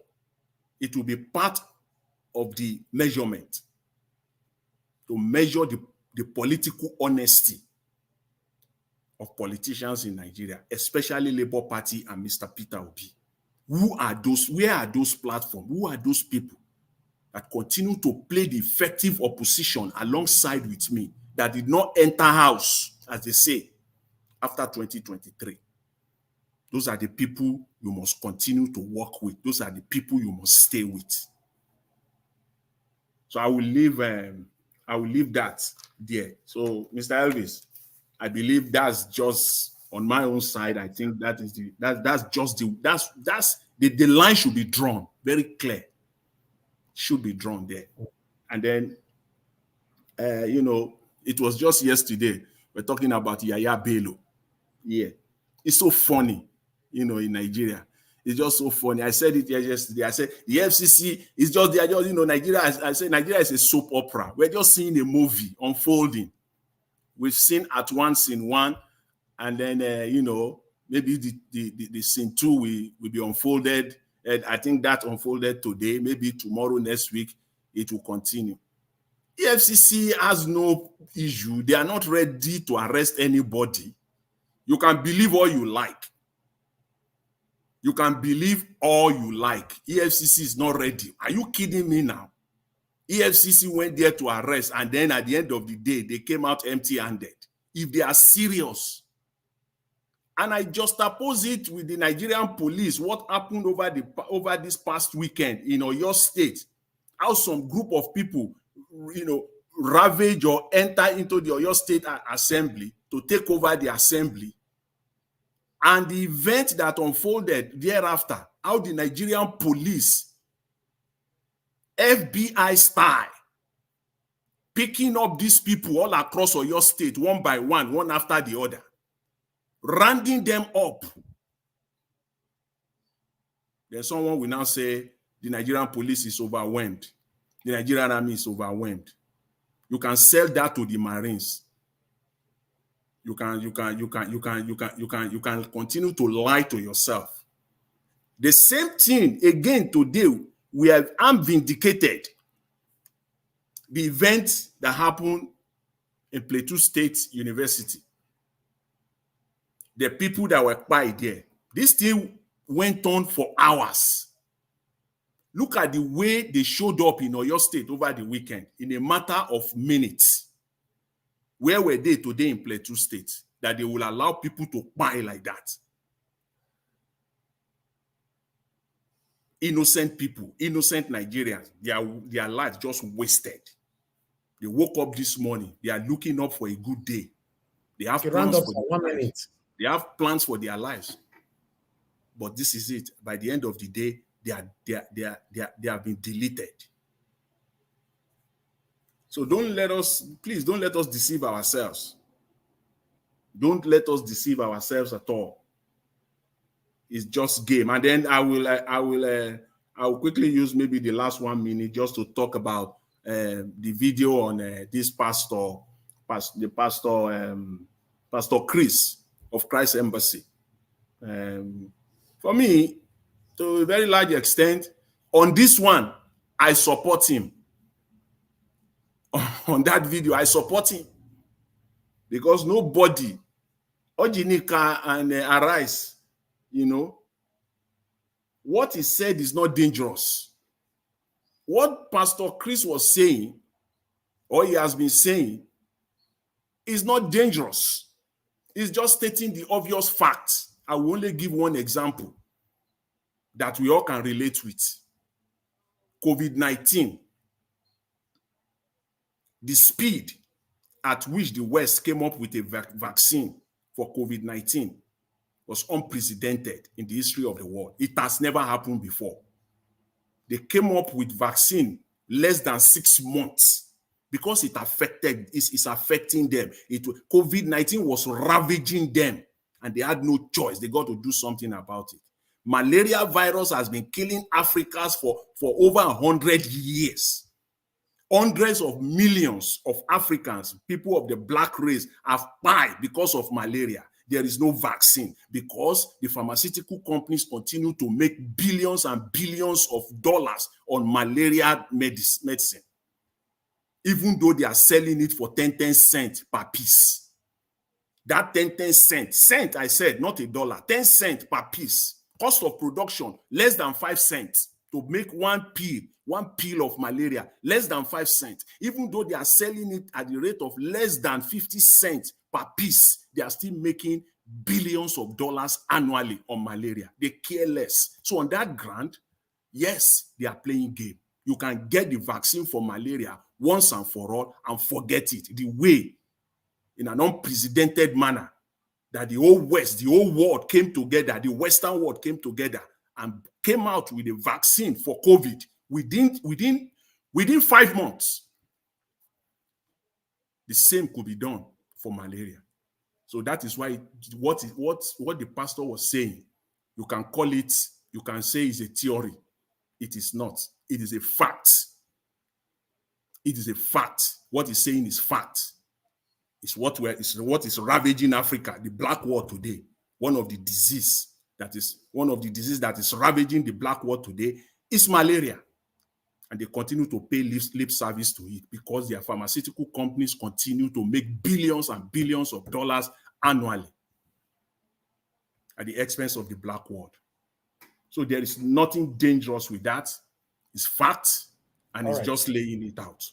it will be part of the measurement to measure the political honesty of politicians in Nigeria, especially Labour Party and Mr. Peter Obi. Who are those? Where are those platforms? Who are those people that continue to play the effective opposition alongside with me, that did not enter house, as they say, after 2023? Those are the people you must continue to work with. Those are the people you must stay with. So I will leave that there. So, Mr. Elvis, I believe that's just on my own side. I think that is the line should be drawn very clear. Should be drawn there. And then it was just yesterday we're talking about Yahaya Bello. Yeah, it's so funny, in Nigeria. It's just so funny. I said it yesterday. I said the EFCC is just there. Nigeria. I said Nigeria is a soap opera. We're just seeing a movie unfolding. We've seen at one scene one, and then maybe the scene two will be unfolded. And I think that unfolded today. Maybe tomorrow, next week, it will continue. EFCC has no issue. They are not ready to arrest anybody. You can believe all you like. You can believe all you like. EFCC is not ready. Are you kidding me now? EFCC went there to arrest, and then at the end of the day, they came out empty-handed. If they are serious, and I just oppose it with the Nigerian police, what happened over this past weekend in Oyo State, how some group of people, ravage or enter into the Oyo State Assembly to take over the assembly, and the event that unfolded thereafter, how the Nigerian police, FBI style, picking up these people all across Oyo State, one by one after the other, rounding them up. Then someone will now say the Nigerian police is overwhelmed. The Nigerian army is overwhelmed. You can sell that to the Marines. you can continue to lie to yourself. The same thing again today. I'm vindicated. The event that happened in Plateau State University, the people that were by there, this thing went on for hours. Look at the way they showed up in Oyo State over the weekend in a matter of minutes. Where were they today in Plateau State that they will allow people to buy like that? Innocent people, innocent Nigerians, their lives just wasted. They woke up this morning. They are looking up for a good day. They have plans for their lives. They have plans for their lives. But this is it. By the end of the day, they have been deleted. So please don't let us deceive ourselves. Don't let us deceive ourselves at all. It's just game. And then I will quickly use maybe the last 1 minute just to talk about the video on this Pastor Chris of Christ Embassy. For me, to a very large extent, on this one, I support him. On that video, I support him. Because nobody, Ojinika and Arise, what he said is not dangerous. What Pastor Chris was saying, or he has been saying, is not dangerous. It's just stating the obvious facts. I will only give one example that we all can relate with. COVID-19. The speed at which the West came up with a vaccine for COVID-19 was unprecedented in the history of the world. It has never happened before. They came up with vaccine less than 6 months because it's affecting them. COVID-19 was ravaging them and they had no choice. They got to do something about it. Malaria virus has been killing Africans for over 100 years. Hundreds of millions of Africans, people of the black race, have died because of malaria. There is no vaccine because the pharmaceutical companies continue to make billions and billions of dollars on malaria medicine, even though they are selling it for 10 cents per piece. That 10 cents, I said, not a dollar, 10 cents per piece. Cost of production, less than 5 cents to make one pill of malaria, less than 5 cents. Even though they are selling it at the rate of less than 50 cents per piece, they are still making billions of dollars annually on malaria. They care less. So on that ground, yes, they are playing game. You can get the vaccine for malaria once and for all and forget it. The way, in an unprecedented manner, that the whole West, the whole world came together, the Western world came together and came out with a vaccine for COVID within 5 months. The same could be done for malaria. So that is why what the pastor was saying, you can call it, you can say it's a theory. It is not. It is a fact. It is a fact. What he's saying is fact. It's what is ravaging Africa, the black world today. One of the diseases that is ravaging the black world today is malaria. And they continue to pay lip service to it because their pharmaceutical companies continue to make billions and billions of dollars annually at the expense of the black world. So there is nothing dangerous with that. It's fact, and it's just laying it out.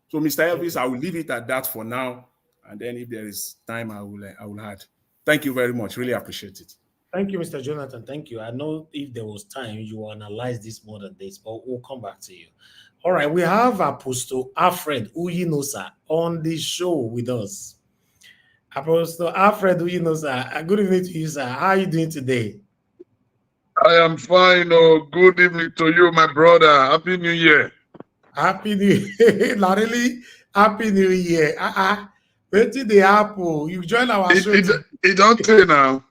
So, Mr. Elvis, I will leave it at that for now. And then if there is time, I will add. Thank you very much. Really appreciate it. Thank you, Mr. Jonathan. Thank you. I know if there was time, you will analyze this more than this, but we'll come back to you. All right, we have Apostle Alfred Uyinosa on the show with us. Apostle Alfred Uyinosa, good evening to you, sir. How are you doing today? I am fine. Oh, good evening to you, my brother. Happy New Year. Happy New Year. Not really. Happy New Year. Wait till the apple. You join our show. It don't tell now.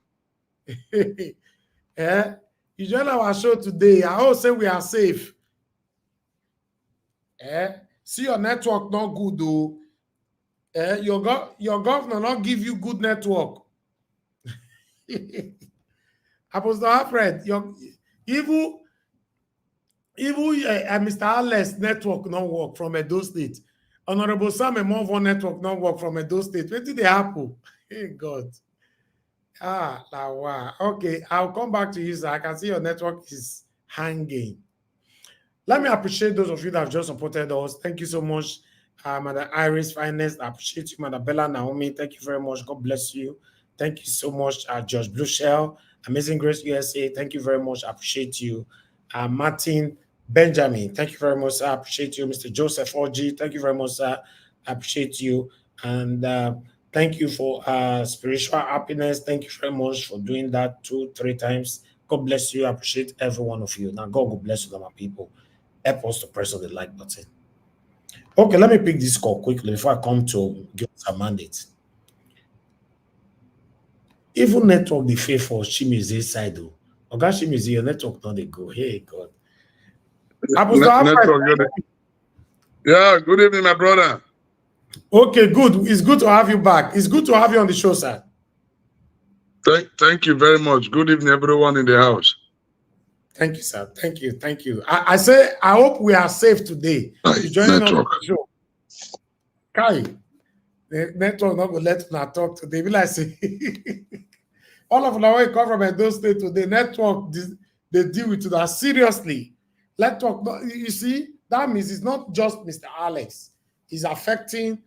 Yeah, you join our show today. I hope say we are safe. See your network not good though. Your governor not give you good network. Apostle Alfred, even Mr. Alex network not work from Edo State. Honorable Sam Emonvo network not work from Edo State. Where did they happen? Hey God. Wow. Okay, I'll come back to you, sir. I can see your network is hanging. Let me appreciate those of you that have just supported us. Thank you so much, Madam Iris Finest. I appreciate you, Madam Bella Naomi. Thank you very much. God bless you. Thank you so much, George Blueshell, Amazing Grace USA. Thank you very much. I appreciate you. Martin Benjamin. Thank you very much, sir. I appreciate you. Mr. Joseph Orji. Thank you very much, sir. I appreciate you. And thank you for spiritual happiness. Thank you very much for doing that 2-3 times. God bless you. I appreciate every one of you. Now, God will bless you, my people. Help us to press on the like button. Okay, let me pick this call quickly before I come to give us a mandate. Even network the faith for Chimize's side, though. Okay, Chimize, your network not they go. Hey, God. Network, yeah, good evening, my brother. Okay, good. It's good to have you back. It's good to have you on the show, sir. Thank you very much. Good evening, everyone in the house. Thank you, sir. Thank you. Thank you. I say, I hope we are safe today. You joining us on the show. Kai, the network not going to let me talk today. Will I say, all of the way come from Edo State today, network, they deal with that seriously. Let's talk. You see, that means it's not just Mr. Alex. It's affecting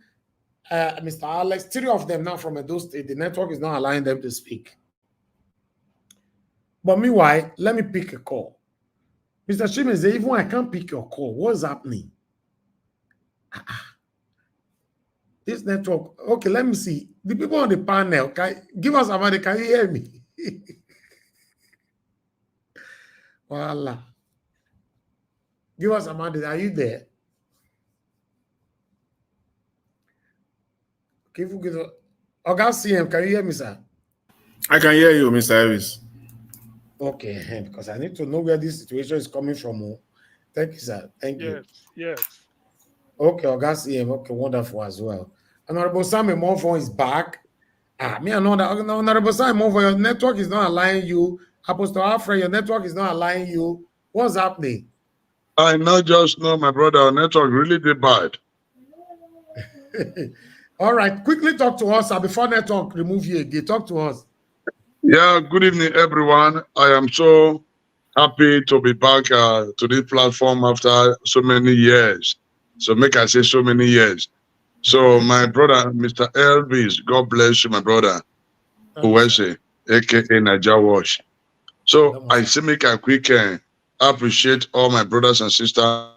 Mr. Alex. 3 of them now from Edo State. The network is not allowing them to speak. But meanwhile, let me pick a call. Mr. Chimeze, even I can't pick your call. What's happening? This network. Okay, let me see. The people on the panel, give us a minute. Can you hear me? Voila. Give us a minute. Are you there? Okay, CM, can you hear me, sir? I can hear you, Mr. Harris. Okay, because I need to know where this situation is coming from. Thank you, sir. Thank you. Yes. Okay, CM. Okay, wonderful as well. Honorable Sam Emonvo is back. Me and Honorable Sam Emonvo, your network is not allowing you. Apostle Alfred, your network is not allowing you. What's happening? I not just know, my brother, our network really did bad. All right, quickly talk to us before network remove you again. Talk to us. Yeah, good evening, everyone. I am so happy to be back to this platform after so many years. So make I say so many years. So my brother, Mr. Elvis, God bless you, my brother. Uwese, aka Naija Wash. So I say make a quick appreciate all my brothers and sisters.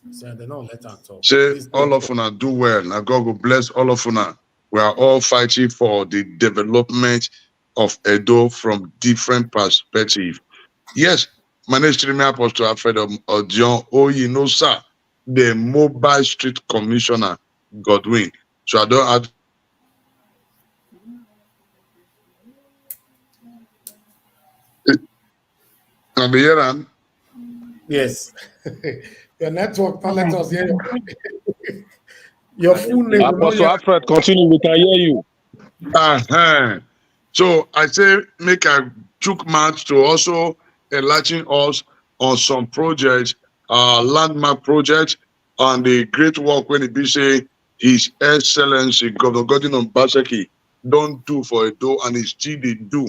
They don't let her talk. Say all of una do well. Now God will bless all of una. We are all fighting for the development of Edo from different perspectives. Yes, my name is Trinity Apostle Alfred Odion Oyinosa, the Mobile Street Commissioner, Godwin. So I don't have. Can be here. Yes. Your network, don't let us hear your full name. Apostle Alfred, continue. We can hear you. So I say make a took match to also enlighten us on some projects, landmark projects, on the great work when it be say His Excellency Governor Godwin Obaseki don't do for Edo and he still they do.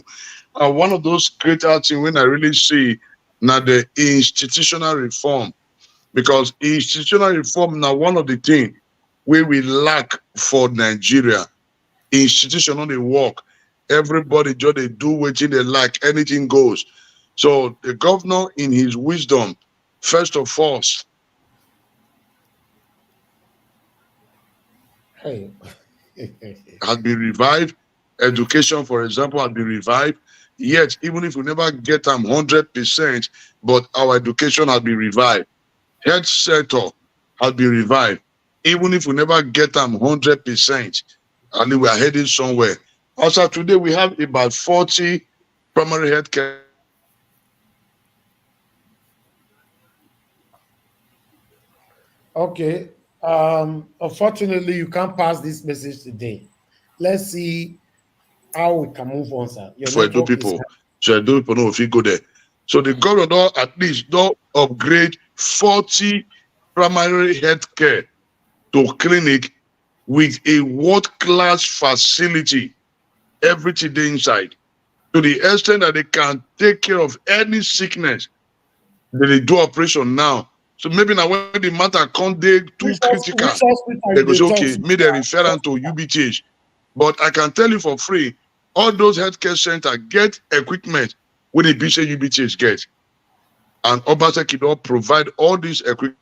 One of those greater things when I really see now the institutional reform, because institutional reform now one of the things where we lack for Nigeria. Institution on the work. Everybody just they do what they like, anything goes. So the governor, in his wisdom, first of all, had been revived. Education, for example, had been revived. Yet, even if we never get them 100%, but our education had been revived. Health sector had been revived. Even if we never get them 100%, and we are heading somewhere. Also, today we have about 40 primary health care. Okay. Unfortunately, you can't pass this message today. Let's see how we can move on, sir. Your For Edo network is people. So Edo people know if you go there. So the governor don't at least don't upgrade 40 primary health care to clinic with a world-class facility, everything there inside, to the extent that they can take care of any sickness that they do operation now. So maybe now when the matter can't they too critical, which hospital they go they say, talk okay, to? me they refer them to UBTH. But I can tell you for free, all those healthcare centers get equipment when the BC UBTH get. And Obaseki don't provide all these equipment.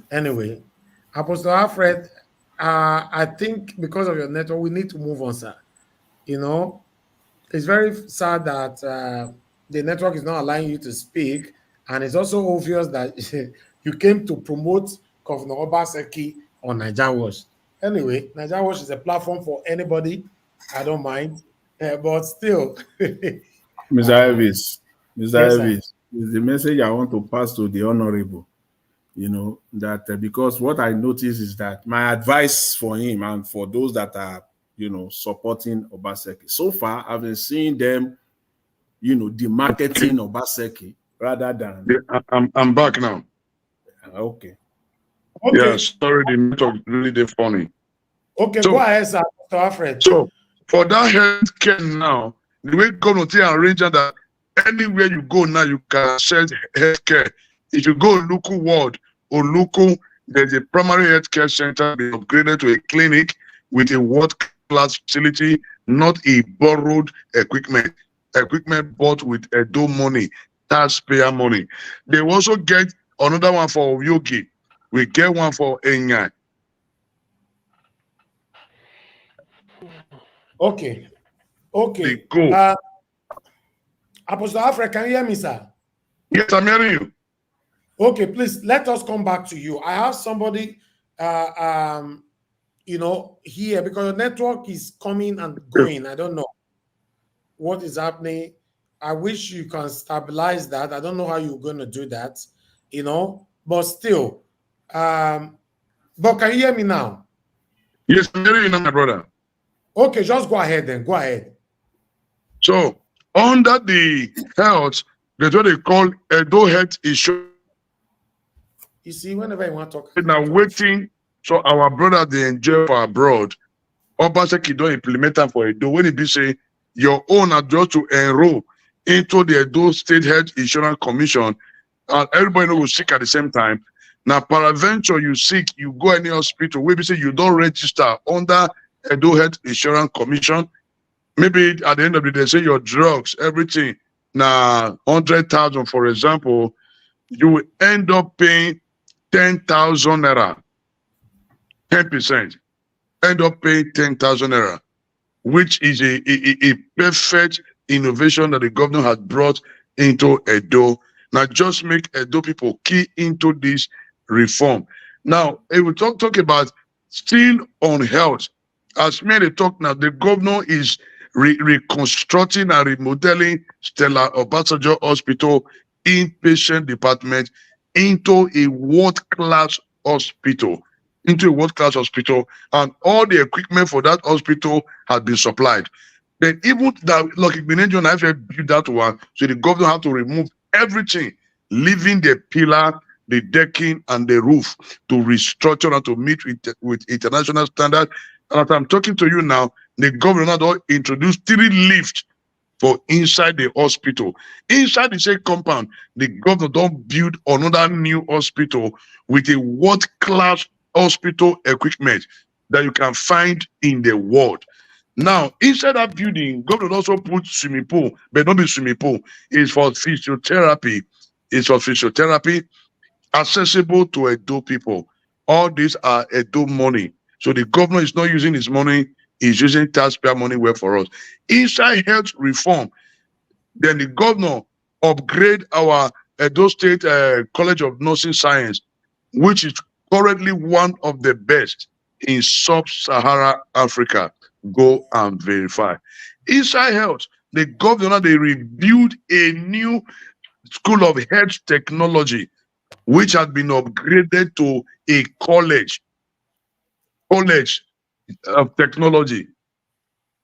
Anyway, Apostle Alfred, I think because of your network, we need to move on, sir. You know, it's very sad that the network is not allowing you to speak, and it's also obvious that you came to promote Governor Obaseki on Niger Watch. Anyway, Niger Watch is a platform for anybody. I don't mind, but still. Mr. Elvis, Mr. Yes, sir. Elvis, is the message I want to pass to the honorable. You know, that because what I notice is that my advice for him and for those that are, you know, supporting Obaseki, so far I've been seeing them, you know, demarketing Obaseki rather than. I'm back now. Okay. Yeah, sorry, the network is really funny. Okay, so, go ahead, sir, Mr. Alfred. So, for that healthcare now, the way government arrange that anywhere you go now, you can access healthcare. If you go local ward or local, there's a primary healthcare center be upgraded to a clinic with a world-class facility, not a borrowed equipment. Equipment bought with Edo money, taxpayer money. They also get another one for Yogi. We get one for Enya. Okay. Okay. Go. Apostle Alfred, can you hear me, sir? Yes, I'm hearing you. Okay, please let us come back to you. I have somebody, you know, here because the network is coming and going. I don't know what is happening. I wish you can stabilize that. I don't know how you're going to do that, you know, but still. But can you hear me now? Yes, I'm hearing you now, my brother. Okay, just go ahead then. Go ahead. So, under the health, that's what they call Edo Health Insurance. You see, whenever you want to talk. Now, waiting, so our brother, they enjoy for abroad. Obaseki don't implement them for Edo. When it be say, your own are just to enroll into the Edo State Health Insurance Commission, and everybody will sick at the same time. Now, peradventure, you sick, you go any hospital, where we say you don't register under Edo Health Insurance Commission. Maybe at the end of the day, say your drugs, everything, now 100,000, for example, you will end up paying 10,000 naira, 10%. End up paying 10,000 naira, which is a perfect innovation that the governor has brought into Edo. Now, just make Edo people key into this reform. Now, if we talk about still on health, as many talk now, the governor is reconstructing and remodeling Stella Obasanjo Hospital inpatient department into a world-class hospital. And all the equipment for that hospital has been supplied. Then even that, like Igbo I've built that one, so the governor had to remove everything, leaving the pillar, the decking, and the roof to restructure and to meet with international standards. And as I'm talking to you now, the governor now introduced 3 lifts for inside the hospital. Inside the same compound, the governor don't build another new hospital with a world-class hospital equipment that you can find in the world. Now, inside that building, government also put swimming pool, but not be swimming pool. It's for physiotherapy. It's for physiotherapy, accessible to Edo people. All these are Edo money. So the governor is not using his money, he's using taxpayer money well for us. Inside health reform, then the governor upgrade our Edo State College of Nursing Science, which is currently one of the best in sub-Sahara Africa. Go and verify. Inside health, the governor, they reviewed a new School of Health Technology, which has been upgraded to a college of technology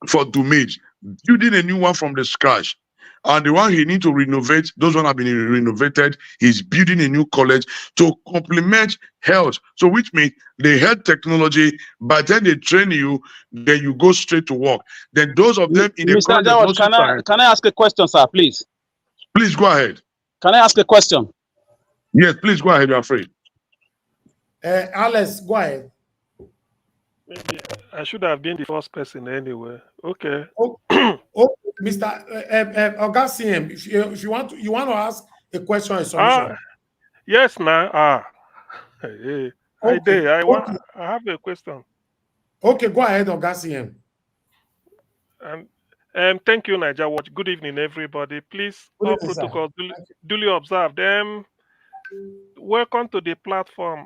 for Dumage, building a new one from the scratch. And the one he need to renovate, those one have been renovated. He's building a new college to complement health. So which means the health technology, by the time they train you, then you go straight to work. Then those of them in the Mr. college of Jawad, nursing science, can I ask a question, sir, please? please go ahead. Can I ask a question? Yes, please go ahead, you're free. Alex, go ahead. Maybe I should have been the first person anyway. Okay. Oh, Mr. Ogasiam, if you want to ask a question or submission. Yes, man. Hey, Okay. I have a question. Okay, go ahead, Ogasiam. Thank you, Niger Watch. Good evening, everybody. Please, all protocols duly observed. Welcome to the platform,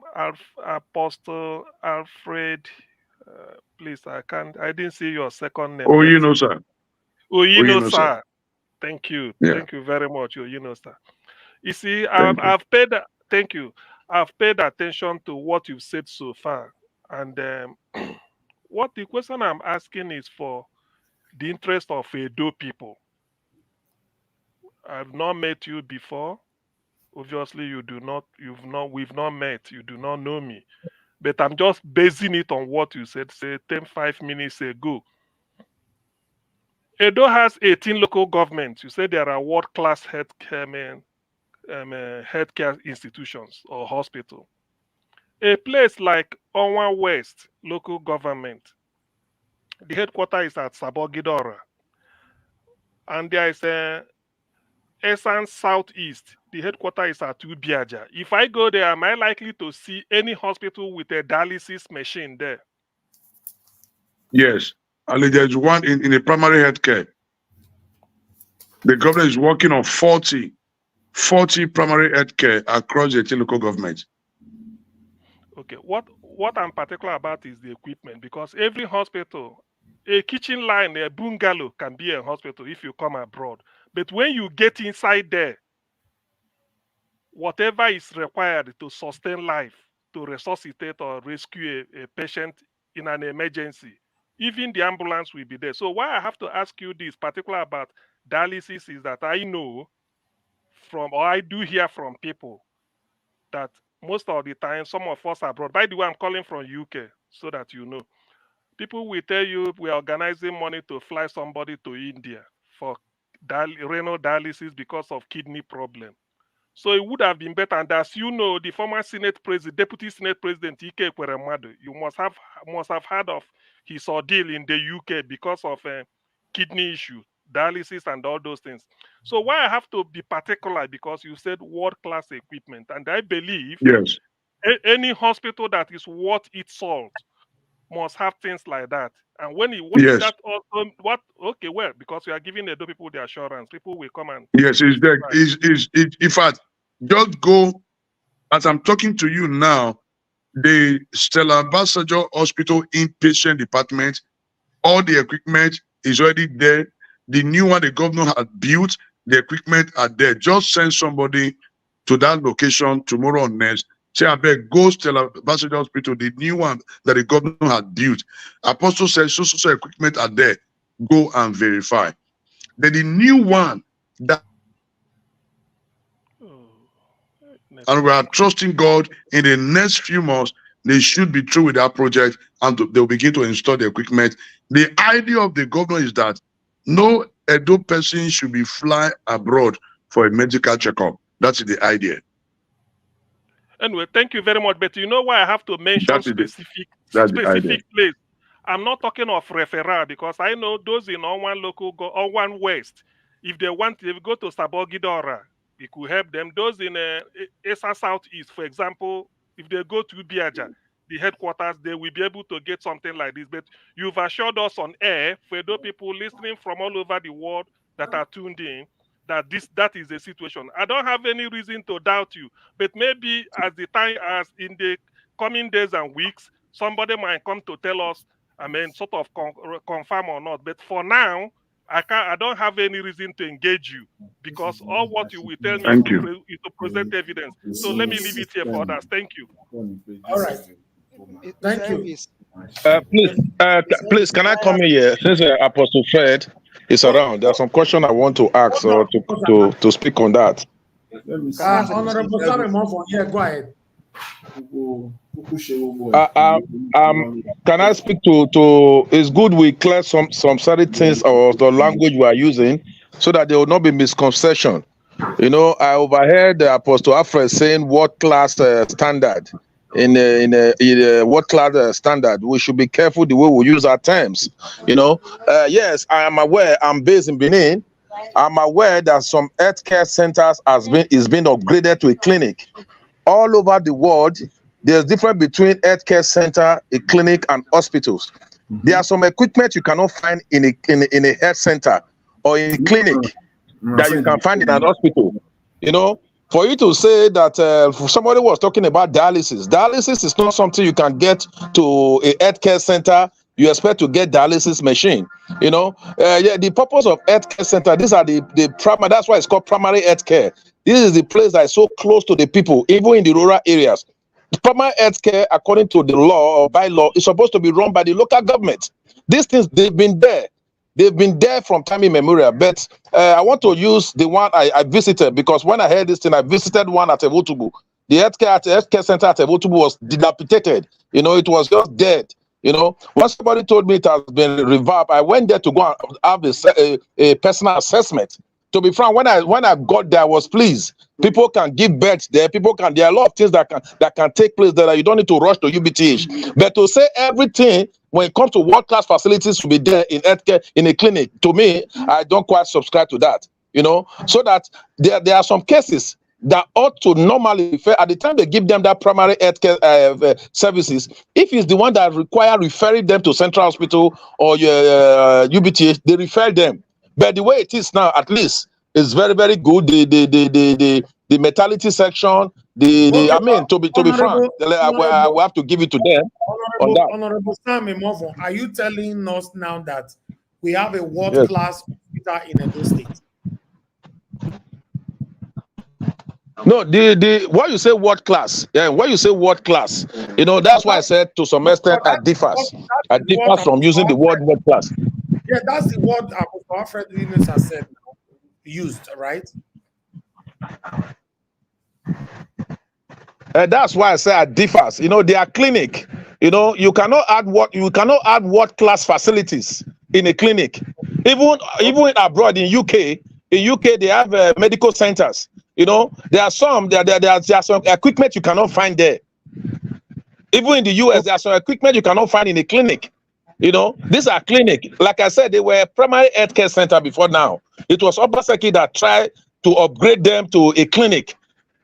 Apostle Alfred. Please, I didn't see your second name. Oh, you know, sir. Oh, you know, sir. Thank you. Yeah. Thank you very much. Oh, you know, sir. You see, I've paid. Thank you. I've paid attention to what you've said so far, and what the question I'm asking is for the interest of Edo people. I've not met you before. Obviously, we've not met. You do not know me. But I'm just basing it on what you said, say 5 minutes ago. Edo has 18 local governments. You said there are world-class healthcare institutions or hospital. A place like Onwa West local government, the headquarters is at Sabogidora. And there is Esan Southeast, the headquarters is at Ubiaja. If I go there, am I likely to see any hospital with a dialysis machine there? Yes. And there's one in the primary healthcare. The government is working on 40 primary healthcare across the local government. Okay, what I'm particular about is the equipment, because every hospital, a kitchen line, a bungalow can be a hospital if you come abroad. But when you get inside there, whatever is required to sustain life, to resuscitate or rescue a patient in an emergency, even the ambulance will be there. So why I have to ask you this particular about dialysis is that I know I do hear from people that most of the time, some of us abroad, by the way, I'm calling from UK so that you know. People will tell you we're organizing money to fly somebody to India for renal dialysis because of kidney problem. So it would have been better. And as you know, the former Deputy Senate President Ike Ekweremadu, you must have heard of his ordeal in the UK because of kidney issue, dialysis, and all those things. So why I have to be particular, because you said world-class equipment, and I believe yes, any hospital that is worth its salt must have things like that. And when yes. that also okay, well, because we are giving the people the assurance, people will come and yes, it's there. In fact, just go as I'm talking to you now, the Stella Ambassador Hospital inpatient department, all the equipment is already there. The new one the governor had built, the equipment are there. Just send somebody to that location tomorrow or next. Say, I beg, go Stella Ambassador Hospital, the new one that the governor had built. Apostle says, so equipment are there. Go and verify. Then the new one that and we are trusting God in the next few months, they should be through with that project and they'll begin to install the equipment. The idea of the governor is that no Edo person should be flying abroad for a medical checkup. That's the idea. Anyway, thank you very much. But you know why I have to mention specific place? I'm not talking of referral, because I know those in Onwan West, if they go to Sabogidora, it could help them. Those in Esa Southeast, for example, if they go to Biaja, the headquarters, they will be able to get something like this. But you've assured us on air, for those people listening from all over the world that are tuned in, that is the situation. I don't have any reason to doubt you, but maybe as in the coming days and weeks, somebody might come to tell us, sort of confirm or not. But for now, I don't have any reason to engage you because all what you will tell me Thank is you. to present evidence. So let me leave it here for others. Thank you. All right. Thank you. Please, can I come in here? Since Apostle Fred is around, there's some question I want to ask or to speak on that. Honorable Samuel Monfort, yeah, go ahead. Can I speak to? It's good we clear some certain things or the language we are using, so that there will not be misconception. You know, I overheard the Apostle Alfred saying what class standard in what class standard. We should be careful the way we use our terms. You know, yes, I am aware. I'm based in Benin. I'm aware that some healthcare centers is being upgraded to a clinic. All over the world, there's difference between healthcare center, a clinic, and hospitals. There are some equipment you cannot find in a health center or in a clinic that you can find in an hospital. You know, for you to say that somebody was talking about dialysis. Dialysis is not something you can get to a healthcare center. You expect to get dialysis machine. You know, yeah. The purpose of healthcare center. These are the primary. That's why it's called primary healthcare. This is the place that is so close to the people, even in the rural areas. The primary healthcare, according to the law or by law, is supposed to be run by the local government. These things, they've been there. They've been there from time immemorial. But I want to use the one I visited, because when I heard this thing, I visited one at Evotubu. The healthcare center at Evotubu was dilapidated. You know, it was just dead. You know, when somebody told me it has been revamped, I went there to go and have a personal assessment. To be frank, when I got there, I was pleased. People can give birth there. There are a lot of things that can take place there. You don't need to rush to UBTH. But to say everything when it comes to world-class facilities to be there in healthcare, in a clinic, to me, I don't quite subscribe to that. You know, so that there are some cases that ought to normally refer at the time they give them that primary healthcare services. If it's the one that require referring them to Central Hospital or UBTH, they refer them. But the way it is now, at least, is very, very good. The mortality section, I mean, to be frank, I will have to give it to them. Honorable Samuel Monfort, are you telling us now that we have a world-class hospital in Edo State? No, what you say world class, yeah, when you say world class, you know, that's why I said to some extent I differs from using the word world class. Yeah, that's the word Apostle Alfred Williams has said, used, right? That's why I say I differs. You know, they are clinic. You know, you cannot add world class facilities in a clinic. Even abroad in UK, they have medical centers. You know, there are some equipment you cannot find there. Even in the US, there are some equipment you cannot find in a clinic. You know, these are clinic. Like I said, they were primary healthcare center before now. It was Obaseki that tried to upgrade them to a clinic.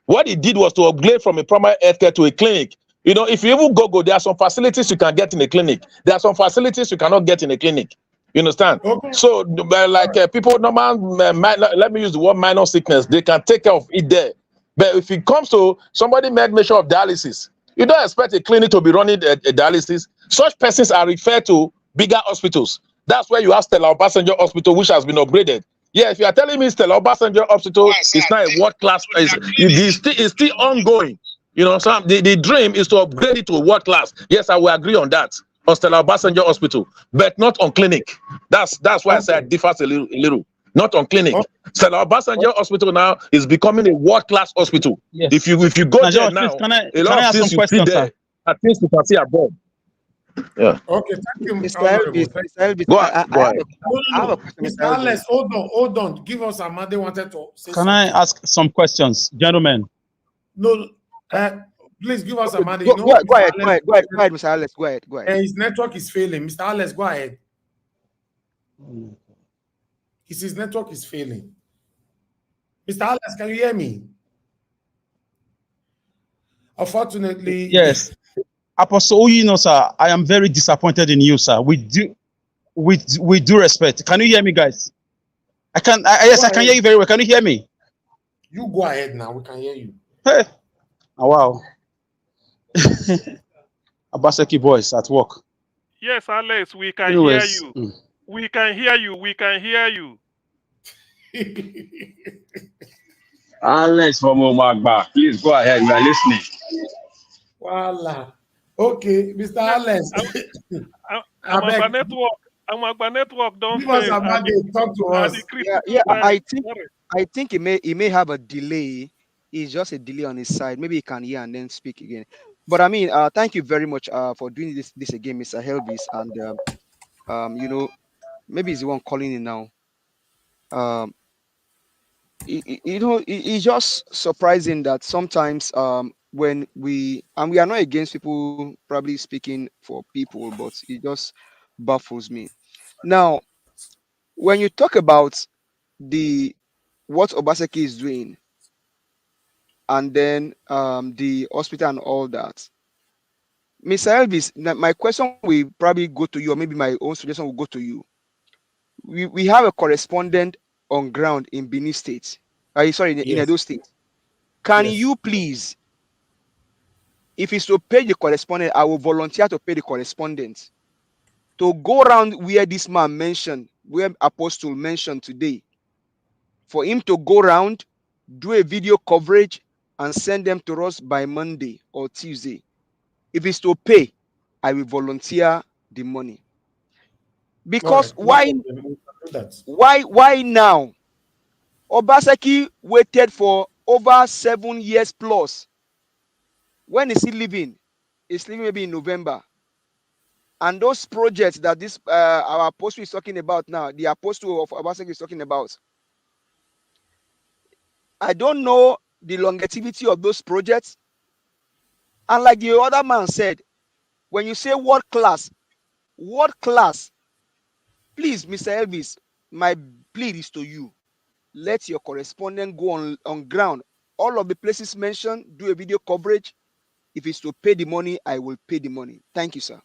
What he did was to upgrade from a primary healthcare to a clinic. You know, if you even go, there are some facilities you can get in a clinic. There are some facilities you cannot get in a clinic. You understand? Okay. So, like people, let me use the word minor sickness, they can take care of it there. But if it comes to somebody made mention of dialysis, you don't expect a clinic to be running a dialysis. Such persons are referred to bigger hospitals. That's where you have Stella Obasanjo Hospital, which has been upgraded. Yeah, if you are telling me Stella Obasanjo Hospital is not a world class, it's still ongoing. You know, so the dream is to upgrade it to a world class. Yes, I will agree on that. On Stella Obasanjo Hospital, but not on clinic. That's why I say it differs a little. Not on clinic. Stella Obasanjo Hospital now is becoming a world class hospital. Yes. If you go there now, a lot of things you see there are things you can see above. Yeah. Okay, thank you, Mr. Elvis. Go ahead. Mr. Alex, hold on. Give us a man. They wanted to say Can I ask some questions, gentlemen? No, please give us a man. Go ahead, Mr. Alex. Go ahead. His network is failing. Mr. Alex, go ahead. His network is failing. Mr. Alex, can you hear me? Unfortunately, yes. Apostle, you know, sir, I am very disappointed in you, sir. We do respect. Can you hear me, guys? Yes, I can hear you very well. Can you hear me? You go ahead now. We can hear you. Hey. Oh, wow. Abaseki boys at work. Yes, Alex, we can hear you. We can hear you. We can hear you. Alex from Omagba, please go ahead. We are listening. Voila. Okay, Mr. Alex. I'm a network. I'm a network. Don't give us fail. a mandate. Talk to us. I think it may have a delay. It's just a delay on his side. Maybe he can hear and then speak again. But I mean, thank you very much for doing this again, Mr. Helvis. And you know, maybe he's the one calling in now. You know, it's just surprising that sometimes when we are not against people probably speaking for people, but it just baffles me. Now, when you talk about what Obaseki is doing, and then the hospital and all that, Mr. Elvis, my question will probably go to you, or maybe my own suggestion will go to you. We have a correspondent on ground in Benin State. In Edo State. Can you please, if it's to pay the correspondent, I will volunteer to pay the correspondent to go around where this man mentioned, where Apostle mentioned today, for him to go around, do a video coverage, and send them to us by Monday or Tuesday. If it's to pay, I will volunteer the money. Because why now? Obaseki waited for over 7 years plus. When is he leaving? He's leaving maybe in November. And those projects that this our apostle is talking about now, the apostle of Obaseki is talking about, I don't know the longevity of those projects. And like the other man said, when you say world class, please, Mr. Elvis, my plea is to you. Let your correspondent go on ground. All of the places mentioned, do a video coverage. If it's to pay the money, I will pay the money. Thank you, sir.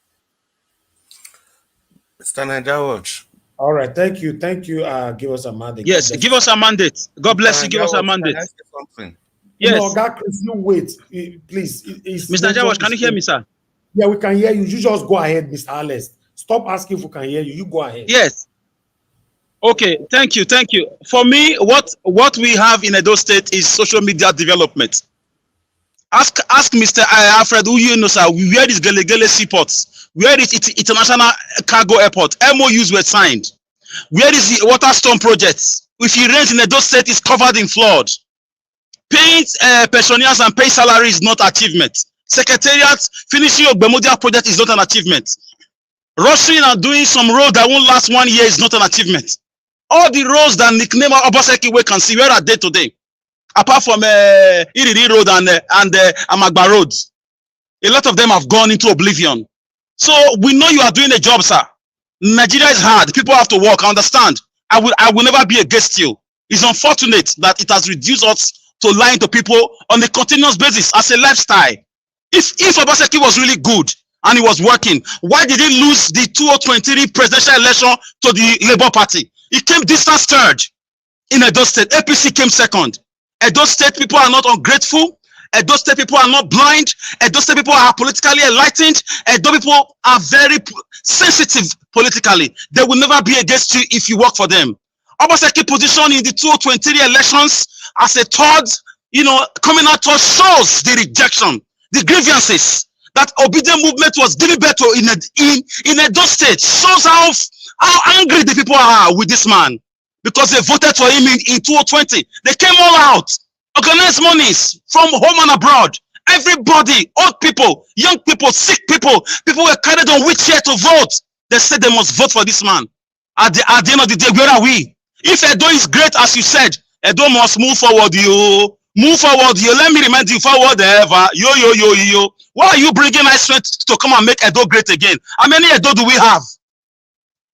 Mr. Najawaj. All right, thank you. Give us a mandate. Yes, give us a mandate. God bless you. Give us a mandate. Can I say something? Yes. No, God, if you wait, please. Mr. Najawaj, can you hear me, sir? Yeah, we can hear you. You just go ahead, Mr. Alex. Stop asking if we can hear you. You go ahead. Yes. Okay, thank you. For me, what we have in Edo State is social media development. Ask Mr. Alfred, who you know, sir, where is Gelegele Seaports? Where is International Cargo Airport? MOUs were signed. Where is the water storm projects? If you rent in Edo State, is covered in flood. Paying pensioners and pay salary is not achievement. Secretariat finishing your Bemodia project is not an achievement. Rushing and doing some road that won't last 1 year is not an achievement. All the roads that nickname Obaseki we can see, where are they today? Apart from Iriri Road and Amagba Road. A lot of them have gone into oblivion. So we know you are doing a job, sir. Nigeria is hard. People have to work. I understand. I will never be against you. It's unfortunate that it has reduced us to lying to people on a continuous basis as a lifestyle. If Obaseki was really good and he was working, why did he lose the 2023 presidential election to the Labour Party? He came distance third in Edo State. APC came second. Edo State people are not ungrateful. Edo State people are not blind. Edo State people are politically enlightened. Edo people are very sensitive politically. They will never be against you if you work for them. Obaseki position in the 2023 elections as a third, coming out to shows the rejection, the grievances that obedient movement was giving birth to in Edo State. Shows how angry the people are with this man because they voted for him in 2020. They came all out, organized monies from home and abroad. Everybody, old people, young people, sick people were carried on wheelchair to vote. They said they must vote for this man. At the end of the day, where are we? If Edo is great, as you said, Edo must move forward, yo. Move forward, yo. Let me remind you, forward ever. Yo. Why are you bringing my strength to come and make Edo great again? How many Edo do we have?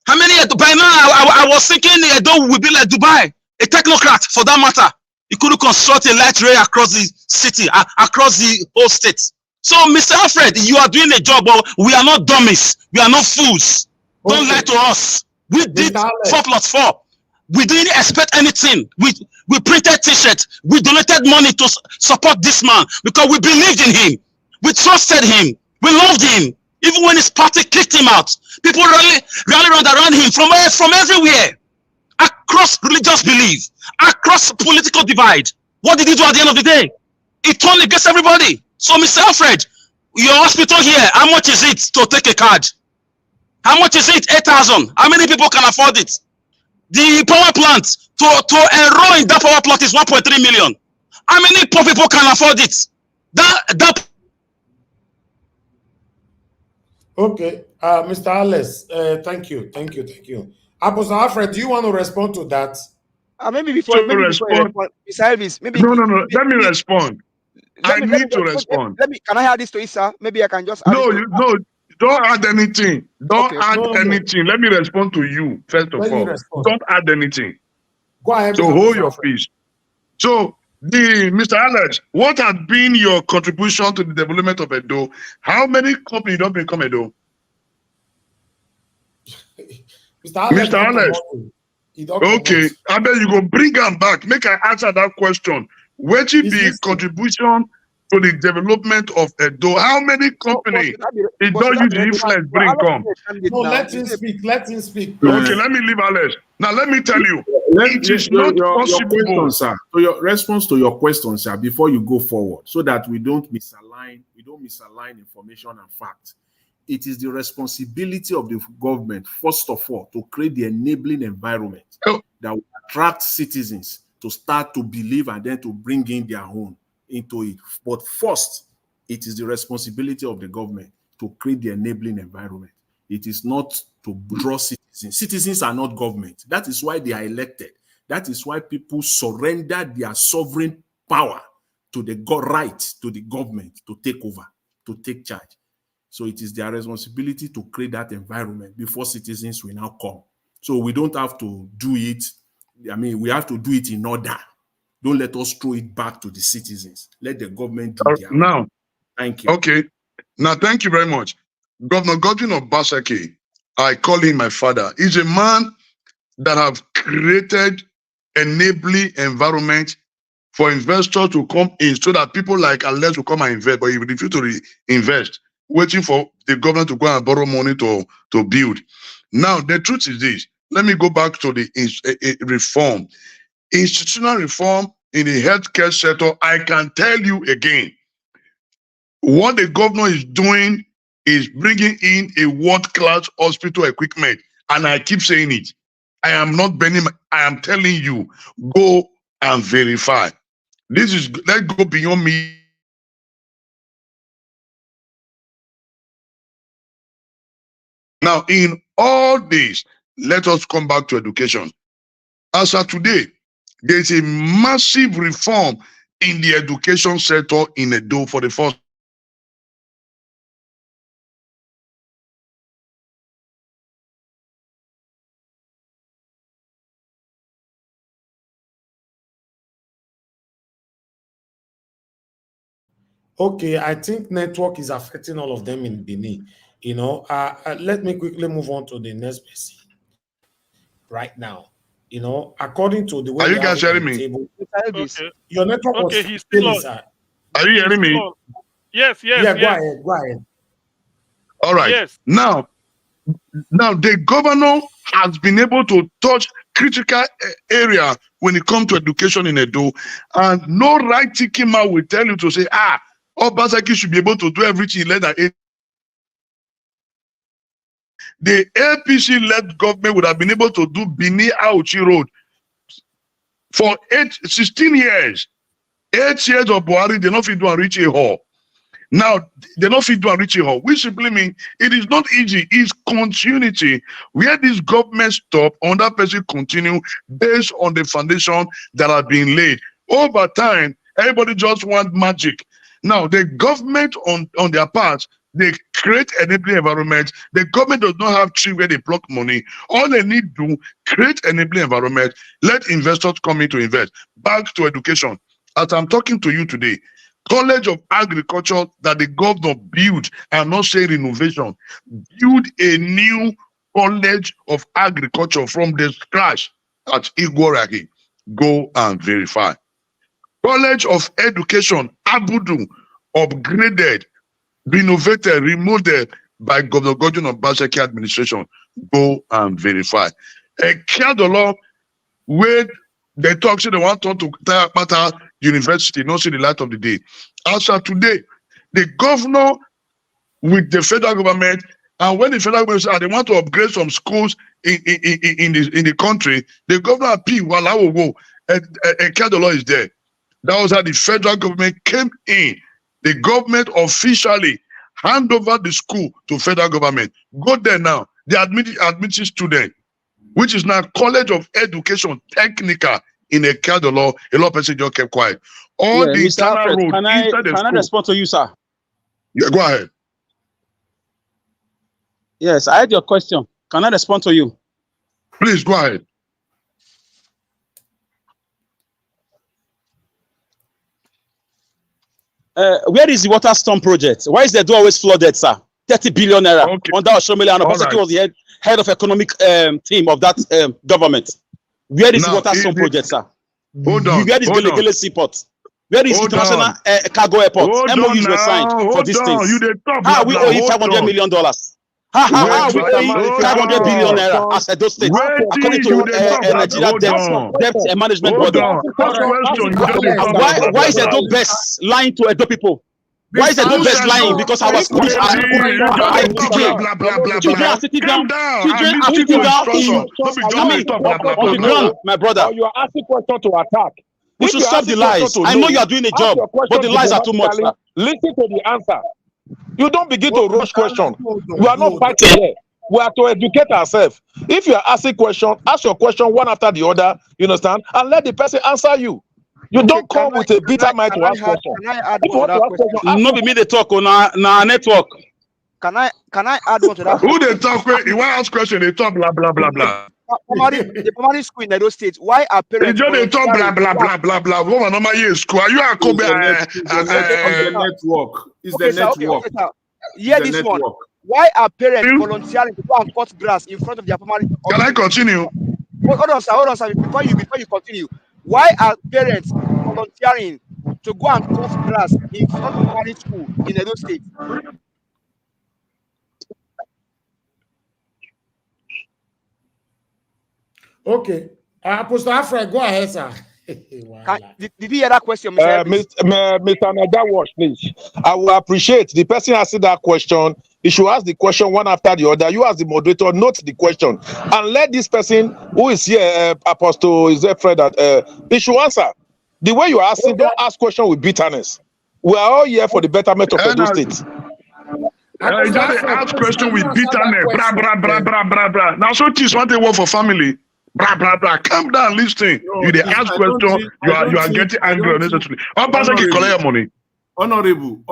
How many Edo? By now, I was thinking Edo will be like Dubai, a technocrat for that matter. You couldn't construct a light rail across the city, across the whole state. So, Mr. Alfred, you are doing a job, but we are not dummies. We are not fools. Okay. Don't lie to us. We did 4+4. We didn't expect anything. We printed t-shirts. We donated money to support this man because we believed in him. We trusted him. We loved him. Even when his party kicked him out, people rally around him from everywhere, across religious belief, across political divide. What did he do at the end of the day? He turned against everybody. So, Mr. Alfred, your hospital here, how much is it to take a card? How much is it? 8,000. How many people can afford it? The power plant, to enroll in that power plant is 1.3 million. How many poor people can afford it? Okay, Mr. Alice, thank you. Apostle Alfred, do you want to respond to that? Maybe before you respond, Mr. Elvis, maybe no. Let me respond. I need to respond. Can I add this to it, sir? Maybe I can just add No, don't add anything. Don't add anything. Let me respond to you first of all. Don't add anything. Go ahead. So hold your peace. So, Mr. Alex, what has been your contribution to the development of Edo? How many companies don't become Edo? Mr. Alex. Okay, I bet you go bring them back. Make I answer that question. What should be contribution to the development of Edo? How many companies it don't use the influence bring come? No, let him speak. Okay, let me leave Alex. Now let me tell you, it is not possible. Your question, sir. So your response to your question, sir, before you go forward, so that we don't misalign information and facts. It is the responsibility of the government, first of all, to create the enabling environment that will attract citizens to start to believe and then to bring in their own into it. But first, it is the responsibility of the government to create the enabling environment. It is not to draw citizens. Citizens are not government. That is why they are elected. That is why people surrender their sovereign power to the right to the government to take over, to take charge. So it is their responsibility to create that environment before citizens will now come. So we don't have to do it. I mean, we have to do it in order. Don't let us throw it back to the citizens. Let the government do their now. Thank you. Okay. Now, thank you very much. Governor Godwin of Basaki, I call him my father. He's a man that have created enabling environment for investors to come in so that people like Alex will come and invest, but he refuse to invest, waiting for the government to go and borrow money to build. Now, the truth is this. Let me go back to the reform. Institutional reform in the healthcare sector, I can tell you again, what the governor is doing is bringing in a world-class hospital equipment. And I keep saying it. I am not bending. I am telling you, go and verify. Let's go beyond me. Now, in all this, let us come back to education. As of today, there's a massive reform in the education sector in Edo for the first. Okay, I think network is affecting all of them in Benin. You know, let me quickly move on to the next person right now. You know, according to the way are you guys hearing me? Table, okay. Your network was he's still on. Are you hearing me? Yes. Yeah, go ahead. All right. Yes. Now the governor has been able to touch critical area when it comes to education in Edo, and no right-thinking man will tell you to say, Obasaki should be able to do everything less than 8. The APC-led government would have been able to do Bini Auchi Road for 16 years. 8 years of Buhari, they not fit do and reach a hall. Now, they not fit do and reach a hall, which simply means it is not easy. It's continuity. Where this government stop, another person continue based on the foundation that have been laid. Over time, everybody just want magic. Now, the government on their part, they create enabling environment. The government does not have tree where they block money. All they need to do, create enabling environment, let investors come in to invest. Back to education. As I'm talking to you today, College of Agriculture that the governor built, I'm not saying renovation, build a new College of Agriculture from the scratch at Igoragi. Go and verify. College of Education, Abudu, upgraded, renovated, remodeled, by Governor Gordon Obaseki administration. Go and verify. A Kiadolo, where they talk, say they want to Pata University, not see the light of the day. As of today, the governor with the federal government, and when the federal government said they want to upgrade some schools in the country, the governor appealed while I will go, and Kiadolo is there. That was how the federal government came in. The government officially hand over the school to federal government. Go there now. They admitted student, which is now College of Education Technical in Ekadolo. A lot of people just kept quiet. All the internal road inside the school. Can I respond to you, sir? Yeah, go ahead. Yes, I had your question. Can I respond to you? Please go ahead. Where is the water storm project? Why is the door always flooded, sir? 30 billion naira. Okay. Under Oshomele, and Obaseki was the head of economic team of that government. Where is the water storm project, sir? Hold on. Where is Bello Seaport? Where is international cargo airport? MOUs were signed for these things. How are we owing $500 million? How are we owing 500 billion naira as a those states? According to Nigeria debt management body. Why is Edo best lying to Edo people? Why is Edo best lying? Because our schools are children are sitting down. Children are sitting down on the ground, my brother. You are asking questions to attack. We should stop the lies. I know you are doing a job, but the lies are too much. Listen to the answer. You don't begin to rush questions. You are not fighting here. We are to educate ourselves. If you are asking questions, ask your question one after the other, you understand? And let the person answer you. You don't come with a bitter mind to ask questions. No, be me they talk on our network. Can I add one to that? Who they talk with? You want to ask question, they talk blah blah blah blah. The primary school in Edo State, why are parents? They talk blah blah blah blah blah. What normal year school? Are you a Kobe? Network. Is the network? Yeah, this one. Why are parents volunteering to go and cut grass in front of their primary? Can I continue? Hold on, sir. Before you continue, why are parents volunteering to go and cut grass in front of primary school in Edo State? Okay, Apostle Alfred, go ahead, sir. Did you hear that question, Mr. Nadawash, please? I will appreciate the person asking that question. You should ask the question one after the other. You as the moderator, note the question and let this person who is here, Apostle, is there Fred, he should answer. The way you are asking, don't ask question with bitterness. We are all here for the betterment of Edo State. I just ask question with bitterness. Blah blah blah blah blah blah. Now so this one they work for family. Blah blah blah. Calm down, listen. You they ask question. You are getting angry unnecessarily. One person can collect your money. Honorable,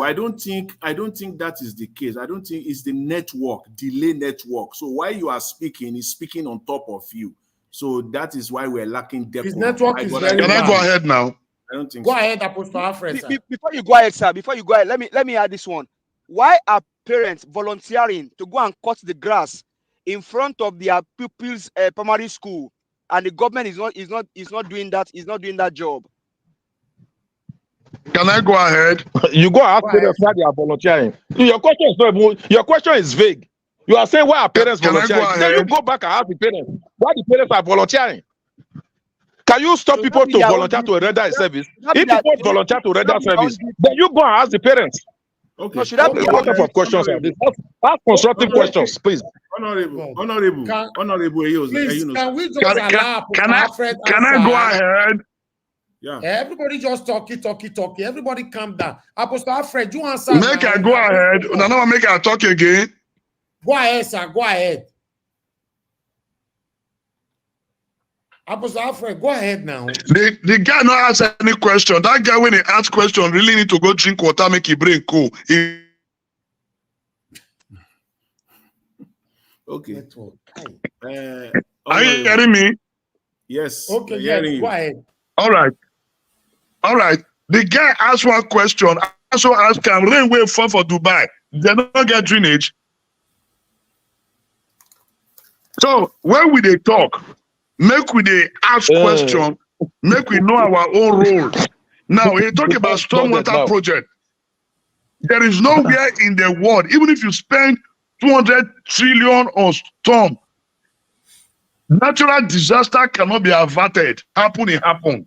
I don't think that is the case. I don't think it's the network, delay network. So while you are speaking, he's speaking on top of you. So that is why we're lacking depth. His network is very Can I go ahead now? I don't think go so. ahead, Apostle Alfred. Before you go ahead, sir. Let me add this one. Why are parents volunteering to go and cut the grass in front of their pupils' primary school, and the government is not doing that? Is not doing that job? Can I go ahead? You go ask parents why they are volunteering. Your question is not. Your question is vague. You are saying why are parents volunteering? Then you go back and ask the parents why the parents are volunteering. Can you stop people to volunteer to render a service? If people volunteer to render service, then you go and ask the parents. Okay. No, should that be what type of questions are these? Ask constructive questions, please. Honorable. Please, can we just allow Can I go ahead? Yeah. Everybody just talkie. Everybody calm down. Apostle Alfred, you answer. Make I go ahead. No, make I talk again. Go ahead, sir. Go ahead. Apostle Alfred, go ahead now. The guy not ask any question. That guy, when he ask question, really need to go drink water, make his brain cool. Okay. Are you hearing me? Yes. Okay, yes, go ahead. All right. The guy asked one question. Also asked, can rain wave fall for Dubai? They don't get drainage. So when we they talk, make we they ask question, make we know our own role. Now we talk about stormwater project. There is nowhere in the world, even if you spend 200 trillion on storm, natural disaster cannot be averted. Happen, it happen.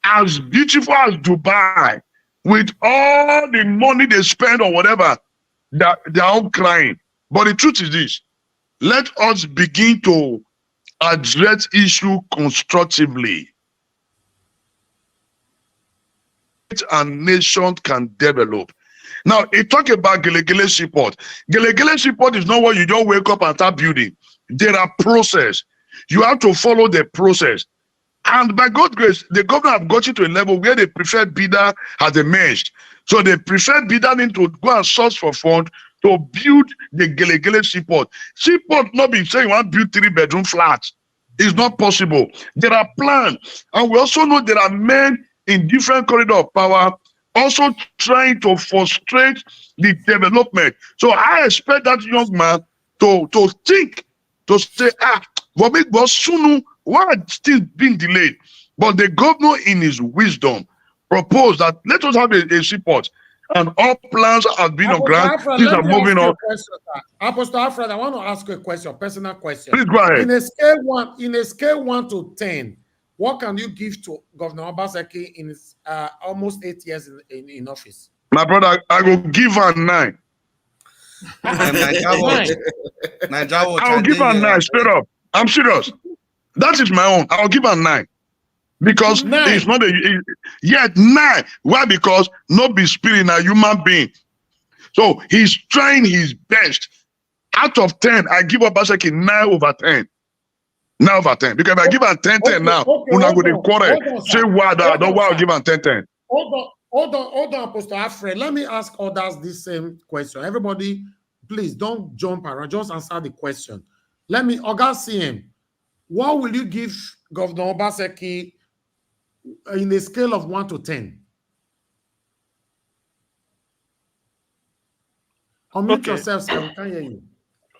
As beautiful as Dubai, with all the money they spend or whatever, they're all crying. But the truth is this: let us begin to address issue constructively. And nation can develop. Now, it talk about Gelegele Seaport. Gelegele Seaport is not what you don't wake up and start building. There are process. You have to follow the process. And by God's grace, the government have got you to a level where the preferred bidder has emerged. So the preferred bidder need to go and source for fund to build the Gelegele Seaport. Seaport not be saying you want to build 3-bedroom flats. It's not possible. There are plans. And we also know there are men in different corridor of power also trying to frustrate the development. So I expect that young man to think, to say, why still being delayed? But the governor in his wisdom proposed that let us have a seaport, and all plans have been on ground. Things are moving on. Apostle Alfred, I want to ask you a question, personal question. Please go ahead. In a scale 1 to 10, what can you give to Governor Obaseki in his almost 8 years in office? My brother, I will give her 9. I'll give her 9 straight up. I'm serious. That is my own. I'll give her 9. Because it's not yet 9. Why? Because not be spirit, a human being. So he's trying his best. Out of 10, I give Obaseki 9/10. 9/10. Because if I give her 10/10 now, we're not going to quarrel. Say why I'll give her 10/10. Hold on, Apostle Alfred. Let me ask others this same question. Everybody, please don't jump around. Just answer the question. Let me, Oga CM, what will you give Governor Obaseki in a scale of 1 to 10? Unmute yourself, sir. We can't hear you.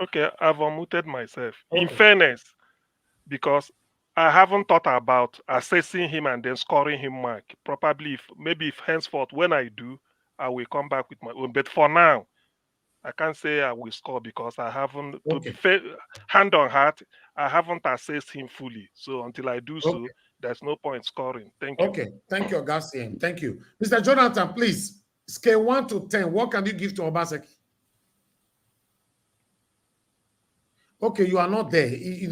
Okay, I've unmuted myself. Okay. In fairness, because I haven't thought about assessing him and then scoring him mark. Probably, if henceforth, when I do, I will come back with my own. But for now, I can't say I will score because I haven't, to be fair, hand on heart, I haven't assessed him fully. So until I do so, there's no point scoring. Thank you. Okay, thank you, Augustine. Thank you. Mr. Jonathan, please, scale 1 to 10, what can you give to Obaseki? Okay, you are not there.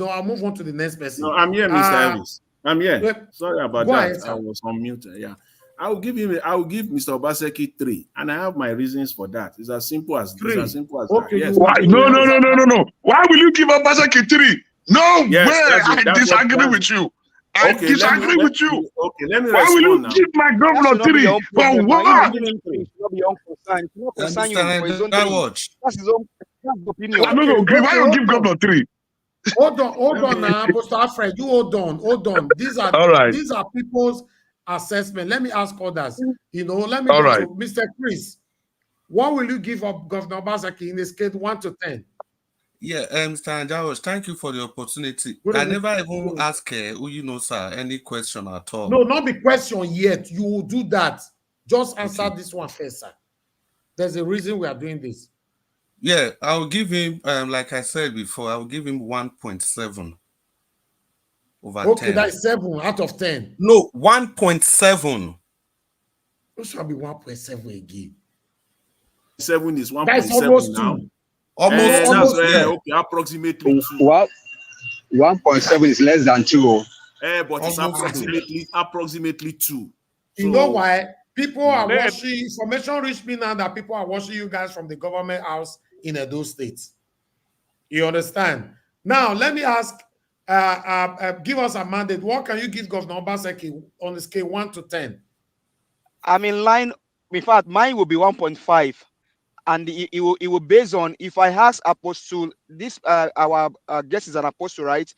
I'll move on to the next person. No, I'm here, Mr. Elvis. I'm here. Yeah. Sorry about that. I was on mute. Yeah. I will give Mr. Obaseki 3, and I have my reasons for that. It's as simple as 3. It's as simple as that. Yes. Why? No. Why will you give Obaseki 3? No way. I disagree with you. I disagree with you. Okay, let me Why will you give my governor 3? For what? That's his own opinion. Why you give governor 3? Hold on now, Apostle Alfred. You hold on. These are people's assessment. Let me ask others. Let me go to Mr. Chris. What will you give up Governor Obaseki in a scale 1 to 10? Yeah, Mr. Anjawas, thank you for the opportunity. I never even ask sir, any question at all. No, not the question yet. You will do that. Just answer this one first, sir. There's a reason we are doing this. Yeah, I'll give him, like I said before, I'll give him 1.7 over 10. Okay, that's 7 out of 10. No, 1.7. It shall be 1.7 again. 7 is 1.7 that's almost now. 2. Almost, okay, approximately 2. What? 1.7 is less than 2. But it's approximately 2. You know why? People are watching, information reached me now that people are watching you guys from the government house in Edo State. You understand? Now, let me ask, give us a mandate. What can you give Governor Obaseki on the scale 1 to 10? I'm in line. In fact, mine will be 1.5. And it will based on, if I ask Apostle, our guest is an apostle, right?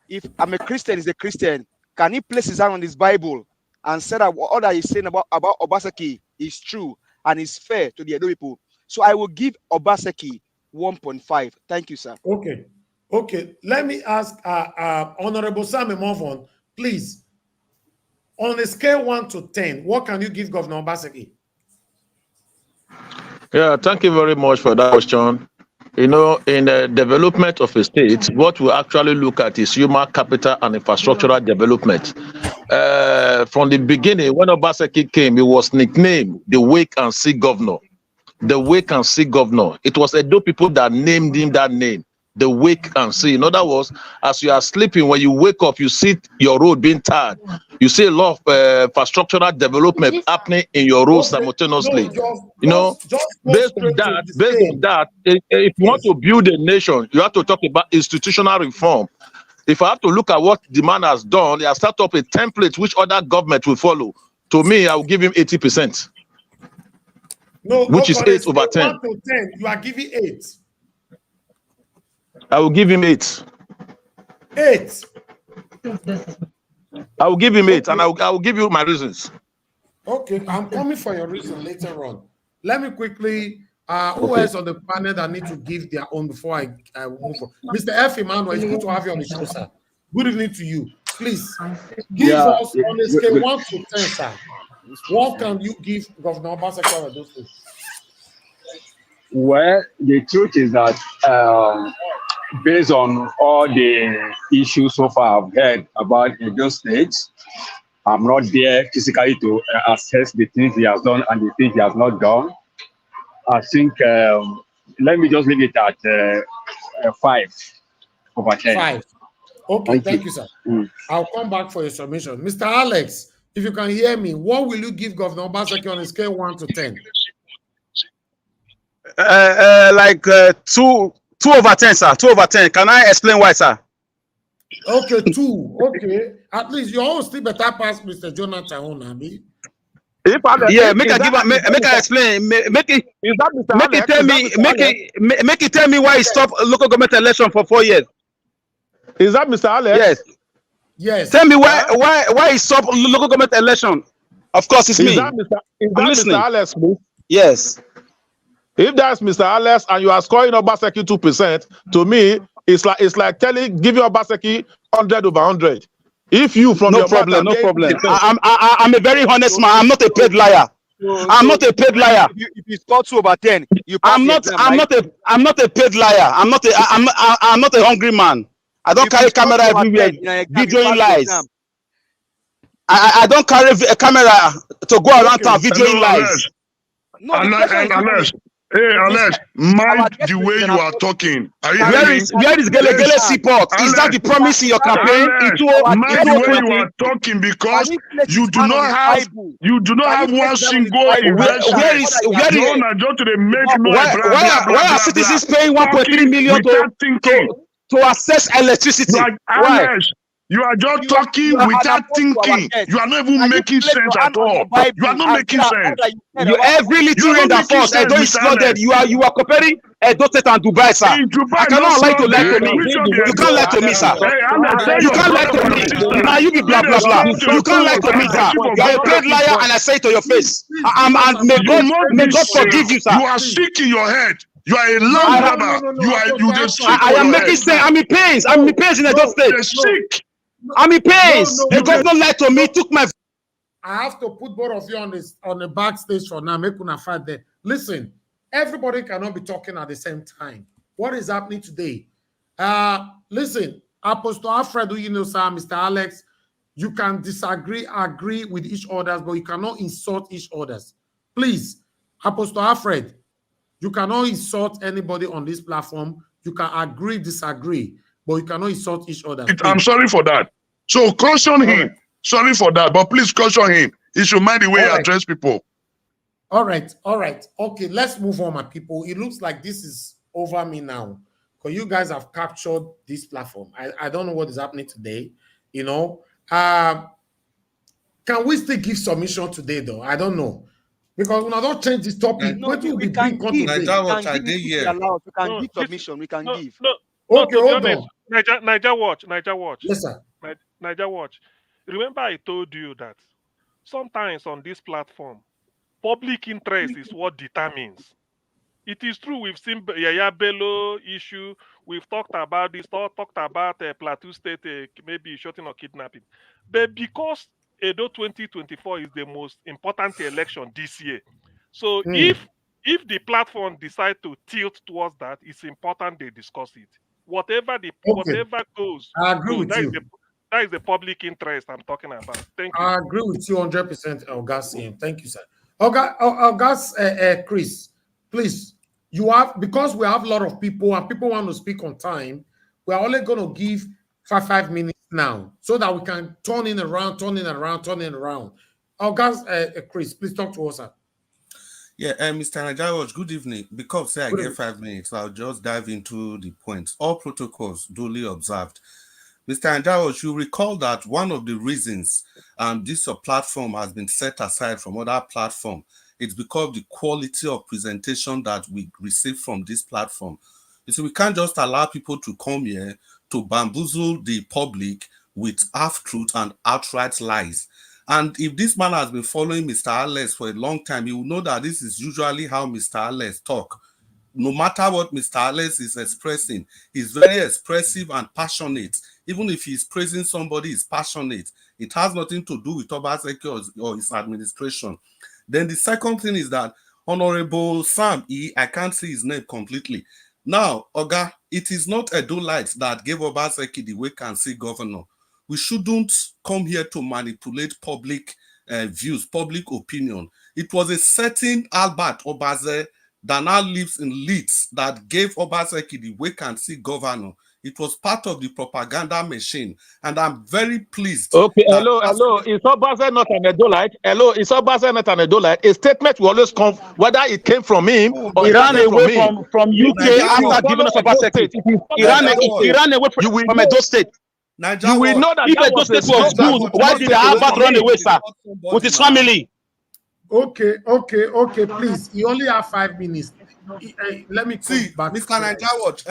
If I'm a Christian, he's a Christian. Can he place his hand on his Bible and say that what that he's saying about Obaseki is true and is fair to the Edo people? So I will give Obaseki 1.5. Thank you, sir. Okay. Let me ask Honorable Sam Emovon, please. On a scale 1 to 10, what can you give Governor Obaseki? Yeah, thank you very much for that question. You know, in the development of a state, what we actually look at is human capital and infrastructural development. From the beginning, when Obaseki came, he was nicknamed the wait and see governor. The wait and see governor. It was Edo people that named him that name. The wake and see. In other words, as you are sleeping, when you wake up, you see your road being tarred. You see a lot of infrastructural development happening in your road simultaneously. You know, based on that, if you want to build a nation, you have to talk about institutional reform. If I have to look at what the man has done, he has set up a template which other government will follow. To me, I will give him 80%. No, which is 8 over 10. 1 to 10, you are giving 8. I will give him 8. 8. I will give him 8, and I will give you my reasons. Okay, I'm coming for your reason later on. Let me quickly, who else on the panel that need to give their own before I move on? Mr. F. Emmanuel, it's good to have you on the show, sir. Good evening to you. Please, give us on a scale 1 to 10, sir. What can you give Governor Obaseki those things? Well, the truth is that based on all the issues so far I've heard about Edo State, I'm not there physically to assess the things he has done and the things he has not done. I think, let me just leave it at 5 over 10. 5. Okay, thank you, sir. I'll come back for your submission. Mr. Alex, if you can hear me, what will you give Governor Obaseki on a scale 1 to 10? Like 2 over 10, sir. 2 over 10. Can I explain why, sir? Okay, 2. Okay. At least your own still better pass Mr. Jonathan Onabi. Yeah, make I explain. Make it tell me why he stopped local government election for 4 years. Is that Mr. Alex? Yes. Yes. Tell me why he stopped local government election. Of course, it's me. Is that Mr. Alex, please? Yes. If that's Mr. Alex and you are scoring Obaseki 2%, to me, it's like giving Obaseki 100 over 100. If you from no problem. I'm a very honest man. I'm not a paid liar. I'm not a paid liar. If you score 2 over 10, you pass I'm not a paid liar. I'm not a hungry man. I don't carry camera everywhere videoing lies. I don't carry a camera to go around town videoing lies. Alex, hey, Alex, mind the way you are talking. Are you hearing me? Where is Gele Seaport? Is that the promise in your campaign? Mind the way you are talking, because you do not have one single investment. Why are citizens paying 1.3 million to access electricity? Alex, you are just talking without thinking. You are not even making sense at all. You are not making sense. Every little rain that falls, Edo is flooded. You are comparing Edo State and Dubai, sir. I cannot allow you to lie to me. You can't lie to me, sir. You can't lie to me. Now you be blah blah blah. You can't lie to me, sir. You are a paid liar, and I say it to your face. And may God forgive you, sir. You are sick in your head. You are a land grabber. You just sick. I am making sense. I'm in pains. I'm in pains in Edo State. Sick. I'm in pains. The governor lied to me, took my. I have to put both of you on the backstage for now. Make una fight there. Listen, everybody cannot be talking at the same time. What is happening today? Listen, Apostle Alfred, you know, sir, Mr. Alex, you can disagree, agree with each other, but you cannot insult each other. Please, Apostle Alfred, you cannot insult anybody on this platform. You can agree, disagree, but you cannot insult each other. I'm sorry for that. So caution him. Right. Sorry for that, but please caution him. He should mind the way he address people. All right. Okay, let's move on, my people. It looks like this is over me now, because you guys have captured this platform. I don't know what is happening today. You know, can we still give submission today, though? I don't know. Because when I don't change this topic, we can give. We can give submission. We can give. Okay, hold on. Niger Watch. Yes, sir. Niger Watch. Remember, I told you that sometimes on this platform, public interest is what determines. It is true. We've seen Yahaya Bello issue. We've talked about this. Talked about Plateau State maybe shooting or kidnapping. But because Edo 2024 is the most important election this year, so if if the platform decide to tilt towards that, it's important they discuss it. Whatever goes, I agree with that you. That is the public interest I'm talking about. Thank you. I agree with you 100%, Augustine. Thank you, sir. August, Chris, please, you have, because we have a lot of people and people want to speak on time, we're only going to give 5 minutes now so that we can turn it around. August, Chris, please talk to us, sir. Yeah, Mr. Najaroch, good evening. Because say I get 5 minutes, I'll just dive into the points. All protocols duly observed. Mr. Najaroch, you recall that one of the reasons this platform has been set aside from other platforms, it's because of the quality of presentation that we receive from this platform. You see, we can't just allow people to come here to bamboozle the public with half-truth and outright lies. And if this man has been following Mr. Alex for a long time, he will know that this is usually how Mr. Alex talk. No matter what Mr. Alex is expressing, he's very expressive and passionate. Even if he's praising somebody, he's passionate. It has nothing to do with Obaseki or his administration. Then the second thing is that Honorable Sam E, I can't see his name completely. Now, Oga, it is not Edolites that gave Obaseki the vacancy governor. We shouldn't come here to manipulate public views, public opinion. It was a certain Albert Obaze that now lives in Leeds that gave Obaseki the vacancy governor. It was part of the propaganda machine, and I'm very pleased. Okay, hello. Is Obaze not an Edolite? Hello, is Obaze not an Edolite? A statement will always come, whether it came from him or he ran away from UK after giving us Obaseki. He ran away from Edo State. You will know that if Edo State was good, why did Albert run away, sir, with his family? Okay, please. You only have 5 minutes. Let me see, back. Mr. Najaroch,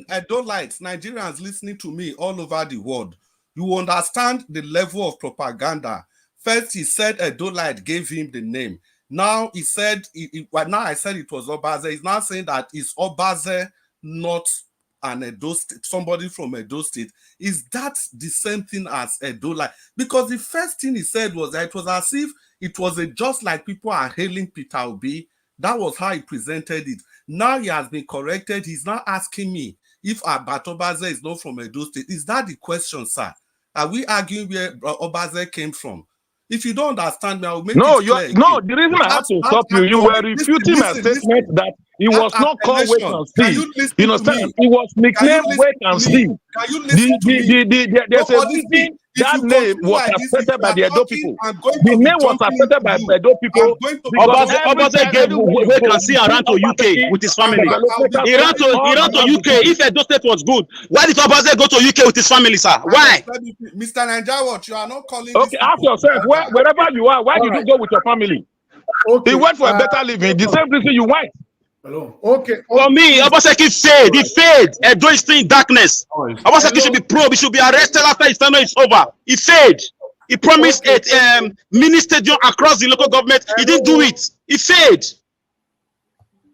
Edolites, Nigerians listening to me all over the world, you understand the level of propaganda. First, he said Edolite gave him the name. Now he said, now I said it was Obaze. He's now saying that it's Obaze, not an Edo State, somebody from Edo State. Is that the same thing as Edolite? Because the first thing he said was that it was as if it was just like people are hailing Peter Obi. That was how he presented it. Now he has been corrected. He's now asking me if Albert Obaze is not from Edo State. Is that the question, sir? Are we arguing where Obaze came from? If you don't understand me, I will make it clear. No, the reason I have to stop you, you were refuting my statement that he was not called wait and see. You understand? He was nicknamed wait and see. Can you listen to me? There's a reason that name was accepted by the Edo people. The name was accepted by Edo people. Obaze gave wait and see and ran to UK with his family. He ran to UK. If Edo State was good, why did Obaze go to UK with his family, sir? Why? Mr. Najaroch, you are not calling. Okay, ask yourself, wherever you are, why did you go with your family? He went for a better living. The same reason you went. Hello. Okay. For me, Obaseki failed. He failed. Edo is still in darkness. Obaseki should be probed. He should be arrested after his tenure is over. He failed. He promised a mini stadium across the local government. He didn't do it. He failed.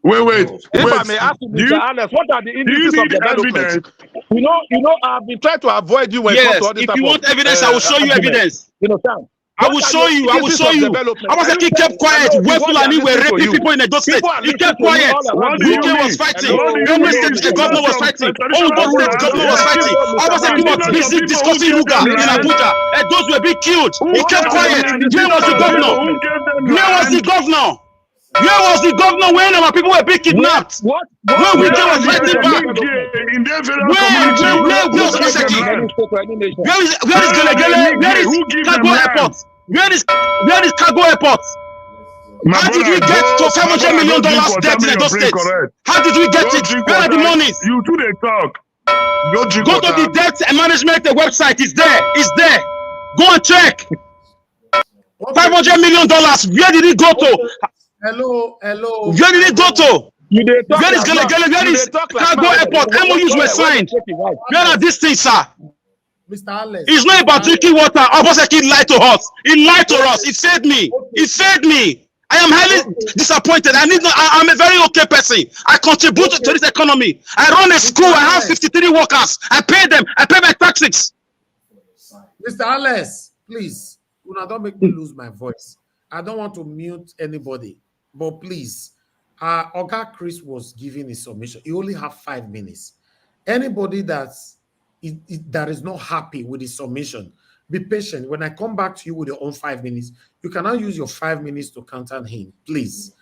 Wait. If I may ask you, Mr. Alex, what are the indices of development? You know, I've been trying to avoid you when it comes to all this. If you want evidence, I will show you evidence. You know, I will show you. Obaseki kept quiet. Where Fulani were raping people in Edo State. He kept quiet. UK was fighting. Benue State governor was fighting. Ondo State governor was fighting. Obaseki was busy discussing Ruga in Abuja. And those were being killed. He kept quiet. Where was the governor? Where was the governor? Where was the governor when our people were being kidnapped? When we was fighting back? Where was Obaseki? Where is Gelegele? Where is Cargo Airport? Where is Cargo Airport? How did we get to $500 million debt in Edo State? How did we get it? Where are the monies? You do the talk. Go to the debt management website. It's there. It's there. Go and check. $500 million. Where did it go to? Hello. Where did it go to? Where is Gelegele? Where is Cargo Airport? MOUs were signed. Where are these things, sir? Mr. Alex. It's not about drinking water. Obaseki lied to us. He lied to us. He failed me. He failed me. I am highly disappointed. I'm a very okay person. I contribute to this economy. I run a school. I have 53 workers. I pay them. I pay my taxes. Mr. Alex, please, don't make me lose my voice. I don't want to mute anybody, but please, Oga Chris was giving his submission. He only have 5 minutes. Anybody that is not happy with his submission, be patient. When I come back to you with your own 5 minutes, you cannot use your 5 minutes to counter him, please.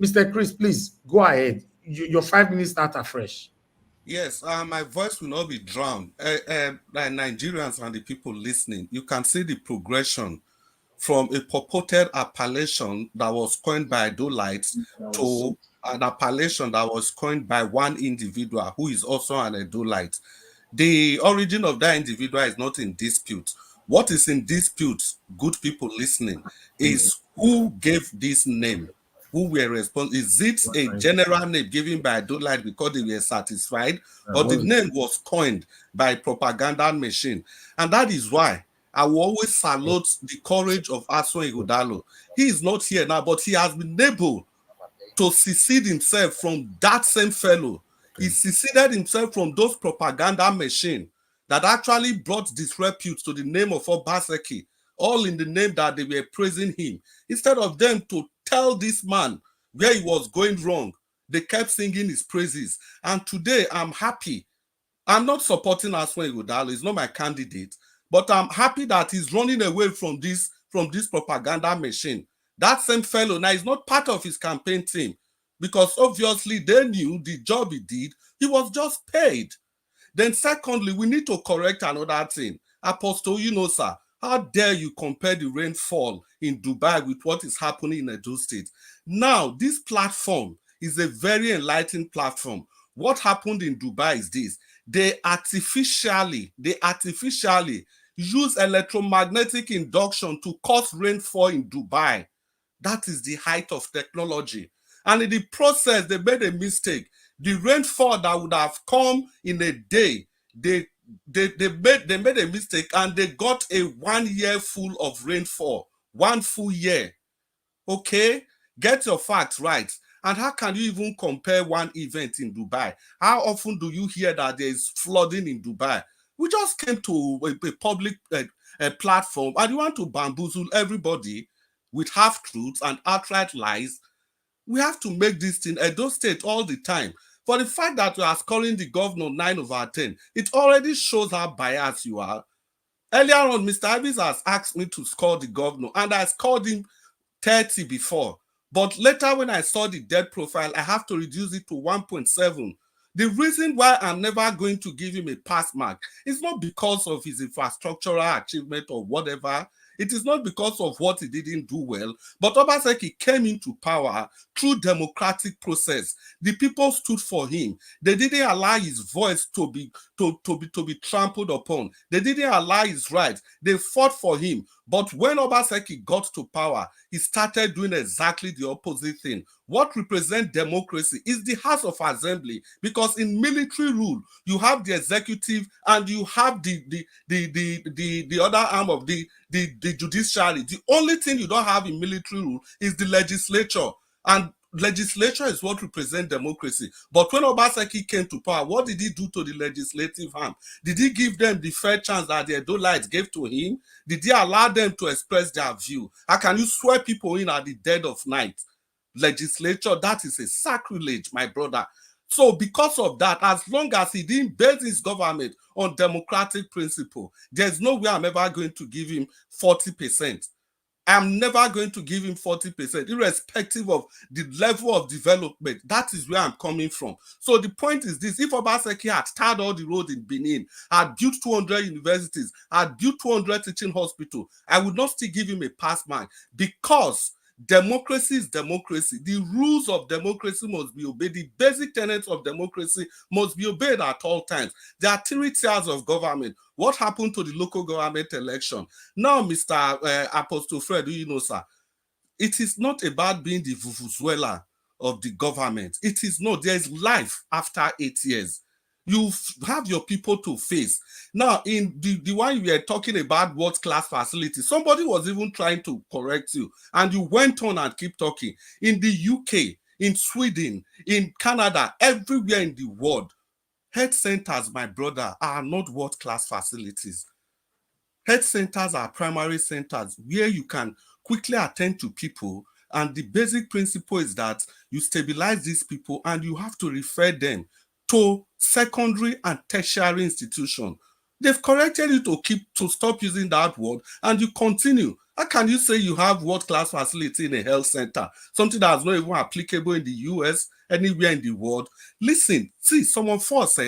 Mr. Chris, please go ahead. Your 5 minutes start afresh. Yes, my voice will not be drowned. Like Nigerians and the people listening, you can see the progression from a purported appellation that was coined by Adolites to an appellation that was coined by one individual who is also an Adolite. The origin of that individual is not in dispute. What is in dispute, good people listening, is who gave this name, who were responsible. Is it a general name given by Adolite because they were satisfied, or the name was coined by a propaganda machine? And that is why I will always salute the courage of Aswan Ighodalo. He is not here now, but he has been able to secede himself from that same fellow. He seceded himself from those propaganda machines that actually brought disrepute to the name of Obaseki, all in the name that they were praising him. Instead of them to tell this man where he was going wrong, they kept singing his praises. And today, I'm happy. I'm not supporting Aswan Ighodalo. He's not my candidate. But I'm happy that he's running away from this propaganda machine. That same fellow now is not part of his campaign team because obviously they knew the job he did. He was just paid. Then secondly, we need to correct another thing. Apostle, sir, how dare you compare the rainfall in Dubai with what is happening in Edo State? Now, this platform is a very enlightened platform. What happened in Dubai is this. They artificially use electromagnetic induction to cause rainfall in Dubai. That is the height of technology. And in the process, they made a mistake. The rainfall that would have come in a day, they made a mistake and they got a 1 year full of rainfall. 1 full year. Okay? Get your facts right. And how can you even compare one event in Dubai? How often do you hear that there is flooding in Dubai? We just came to a public platform and you want to bamboozle everybody with half-truths and outright lies. We have to make this thing Edo State all the time. For the fact that you are scoring the governor 9/10, it already shows how biased you are. Earlier on, Mr. Ibis has asked me to score the governor, and I scored him 30 before. But later, when I saw the debt profile, I have to reduce it to 1.7. The reason why I'm never going to give him a pass mark is not because of his infrastructural achievement or whatever. It is not because of what he didn't do well, but Obaseki came into power through democratic process. The people stood for him. They didn't allow his voice to be trampled upon. They didn't allow his rights. They fought for him. But when Obaseki got to power, he started doing exactly the opposite thing. What represents democracy is the House of Assembly, because in military rule, you have the executive and you have the other arm of the judiciary. The only thing you don't have in military rule is the legislature, and legislature is what represents democracy. But when Obaseki came to power, what did he do to the legislative arm? Did he give them the fair chance that the Adolites gave to him? Did he allow them to express their view? How can you swear people in at the dead of night? Legislature, that is a sacrilege, my brother. So because of that, as long as he didn't base his government on democratic principle, there's no way I'm ever going to give him 40%. I'm never going to give him 40%, irrespective of the level of development. That is where I'm coming from. So the point is this: if Obaseki had tarred all the road in Benin, had built 200 universities, had built 200 teaching hospitals, I would not still give him a pass mark, because democracy is democracy. The rules of democracy must be obeyed. The basic tenets of democracy must be obeyed at all times. There are 3 tiers of government. What happened to the local government election? Now, Mr. Apostle Fred, sir, it is not about being the Vuvuzuela of the government. It is not. There is life after 8 years. You have your people to face. Now, in the one we are talking about, world-class facilities, somebody was even trying to correct you, and you went on and keep talking. In the UK, in Sweden, in Canada, everywhere in the world, health centers, my brother, are not world-class facilities. Health centers are primary centers where you can quickly attend to people And the basic principle is that you stabilize these people and you have to refer them to secondary and tertiary institutions. They've corrected you to stop using that word, and you continue. How can you say you have world-class facility in a health center, something that is not even applicable in the US, anywhere in the world? Listen, see, some of us,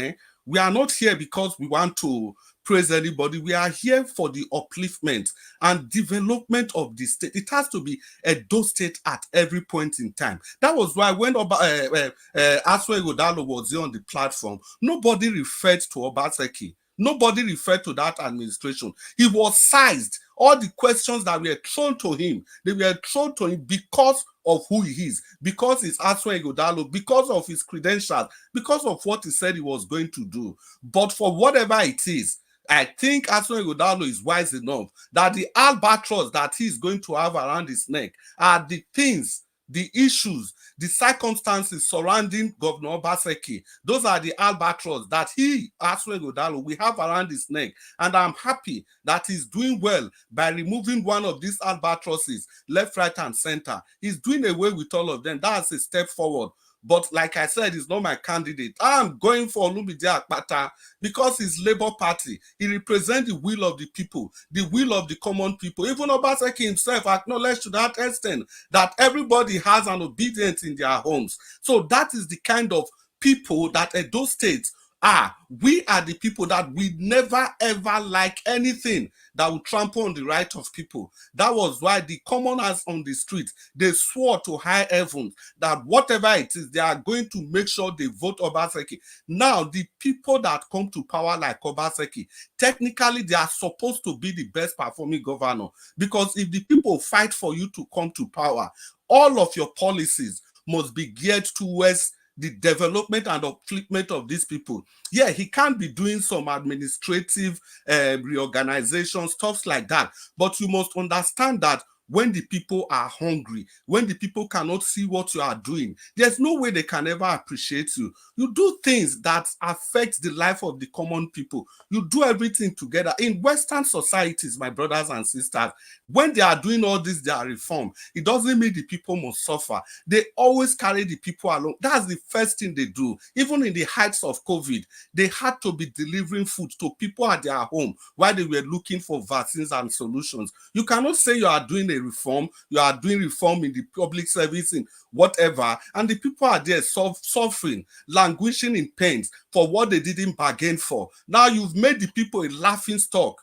we are not here because we want to praise anybody. We are here for the upliftment and development of the state. It has to be Edo State at every point in time. That was why when Aswe Godalo was here on the platform, nobody referred to Obaseki. Nobody referred to that administration. He was sized. All the questions that were thrown to him, they were thrown to him because of who he is, because he's Aswe Godalo, because of his credentials, because of what he said he was going to do. But for whatever it is, I think Aswe Godalo is wise enough that the albatross that he's going to have around his neck are the things, the issues, the circumstances surrounding Governor Obaseki. Those are the albatross that he, Aswe Godalo, will have around his neck. And I'm happy that he's doing well by removing one of these albatrosses, left, right, and center. He's doing away with all of them. That's a step forward. But like I said, he's not my candidate. I'm going for Olumide Akpata because he's Labour Party. He represents the will of the people, the will of the common people. Even Obaseki himself acknowledged to that extent that everybody has an obedience in their homes. So that is the kind of people that Edo State are. We are the people that we never ever like anything that will trample on the right of people. That was why the commoners on the street, they swore to high heaven that whatever it is, they are going to make sure they vote Obaseki. Now, the people that come to power like Obaseki, technically they are supposed to be the best performing governor, because if the people fight for you to come to power, all of your policies must be geared towards the development and upliftment of these people. Yeah, he can't be doing some administrative reorganization, stuff like that. But you must understand that when the people are hungry, when the people cannot see what you are doing, there's no way they can ever appreciate you. You do things that affect the life of the common people. You do everything together. In Western societies, my brothers and sisters, when they are doing all this, they are reform. It doesn't mean the people must suffer. They always carry the people along. That's the first thing they do. Even in the heights of COVID, they had to be delivering food to people at their home while they were looking for vaccines and solutions. You cannot say you are doing a reform, you are doing reform in the public service, in whatever, and the people are there suffering, languishing in pains for what they didn't bargain for. Now you've made the people a laughing stock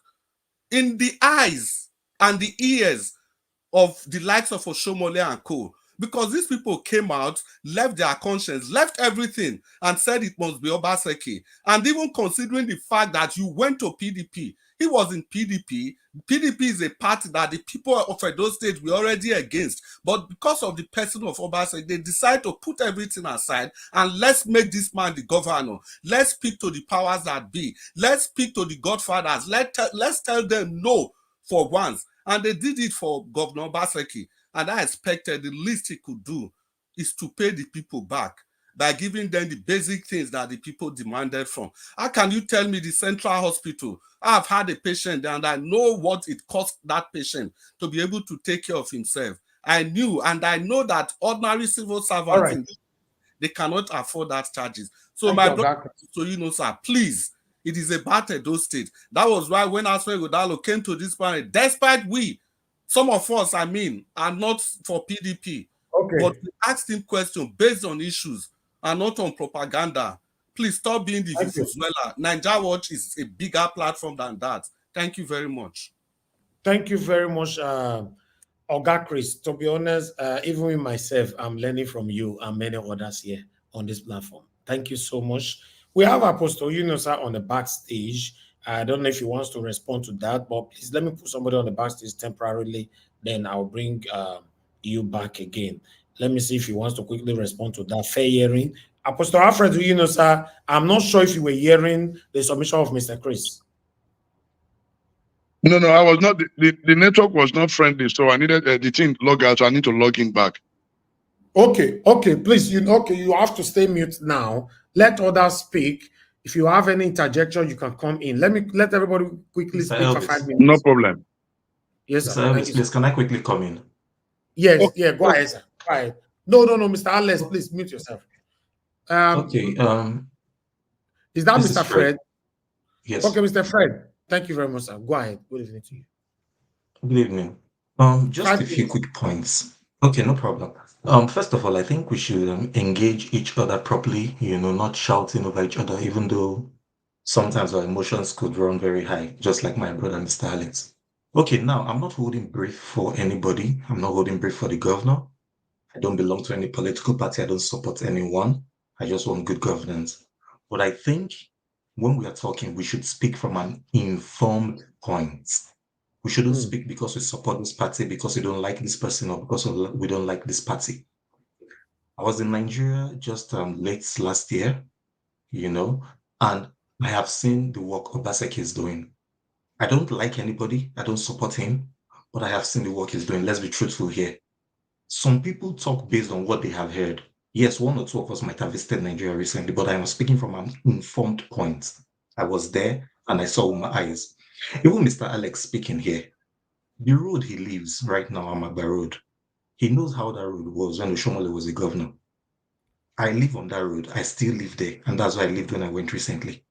in the eyes and the ears of the likes of Oshomole and co. Because these people came out, left their conscience, left everything, and said it must be Obaseki. And even considering the fact that you went to PDP, he was in PDP. PDP is a party that the people of Edo State were already against. But because of the person of Obaseki, they decided to put everything aside and let's make this man the governor. Let's speak to the powers that be. Let's speak to the godfathers. Let's tell them no for once. And they did it for Governor Obaseki. And I expected the least he could do is to pay the people back by giving them the basic things that the people demanded from. How can you tell me the central hospital? I've had a patient and I know what it cost that patient to be able to take care of himself. I knew, and I know that ordinary civil servants, they cannot afford that charges. So my brother, so you know, sir, please, it is about Edo State. That was why when Aswe Godalo came to this planet, despite some of us, are not for PDP. Okay. But we asked him questions based on issues and not on propaganda. Please stop being the Venezuela. Naija Watch is a bigger platform than that. Thank you very much. Thank you very much, Oga Chris. To be honest, even with myself, I'm learning from you and many others here on this platform. Thank you so much. We have Apostle Yunus on the backstage. I don't know if he wants to respond to that, but please let me put somebody on the backstage temporarily. Then I'll bring you back again. Let me see if he wants to quickly respond to that. Fair hearing. Apostle Alfred, I'm not sure if you were hearing the submission of Mr. Chris. No, I was not. The network was not friendly, so I needed the thing log out. So I need to log in back. Okay, please. You have to stay mute now. Let others speak. If you have any interjection, you can come in. Let everybody quickly speak for 5 minutes. No problem. Yes, sir. Please, can I quickly come in? Yes, Okay. yeah, go ahead, sir. Go ahead. No, Mr. Alex, please mute yourself. Okay. Is that This is Mr. Fred? Yes. Okay, Mr. Fred. Thank you very much, sir. Go ahead. Good evening to you. Good evening. Just 5 a few minutes. quick points. Okay, no problem. First of all, I think we should engage each other properly, not shouting over each other, even though sometimes our emotions could run very high, just like my brother, Mr. Alex. Okay, now I'm not holding brief for anybody. I'm not holding brief for the governor. I don't belong to any political party. I don't support anyone. I just want good governance. But I think when we are talking, we should speak from an informed point. We shouldn't speak because we support this party, because we don't like this person, or because we don't like this party. I was in Nigeria just late last year, and I have seen the work Obaseki is doing. I don't like anybody. I don't support him, but I have seen the work he's doing. Let's be truthful here. Some people talk based on what they have heard. Yes, one or two of us might have visited Nigeria recently, but I am speaking from an informed point. I was there and I saw with my eyes. Even Mr. Alex speaking here, the road he lives right now, Amagba Road, he knows how that road was when Oshomole was a governor. I live on that road. I still live there, and that's where I lived when I went recently.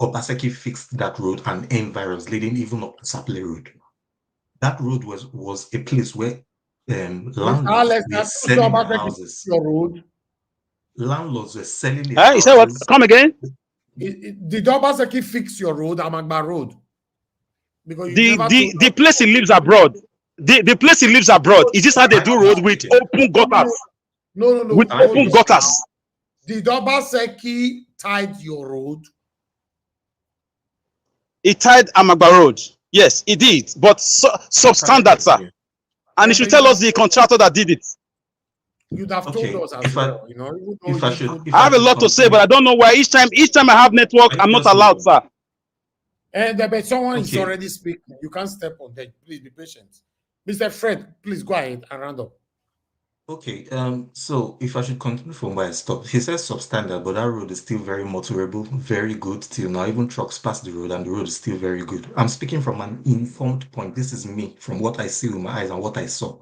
Obaseki fixed that road and environs leading even up to Saple Road. That road was a place where landlords Alex, were selling their houses. your road. Landlords were selling their You said what? houses. Come again? Did Obaseki fix your road, Amagba Road? Because The place he lives abroad. The place he lives abroad. Is this how they do road with open gutters? No. With open gutters. Did Obaseki tide your road? He tied Amagba Road. Yes, he did. But substandard, sir. And he should tell us the contractor that did it. You'd have told us as well, I have a lot to say, but I don't know why. Each time I have network, I'm not allowed, sir. And but someone is already speaking. You can't step on that. Please be patient. Mr. Fred, please go ahead and round up. Okay, so if I should continue from where I stopped, he says substandard, but that road is still very motorable, very good till now. Even trucks pass the road and the road is still very good. I'm speaking from an informed point. This is me, from what I see with my eyes and what I saw.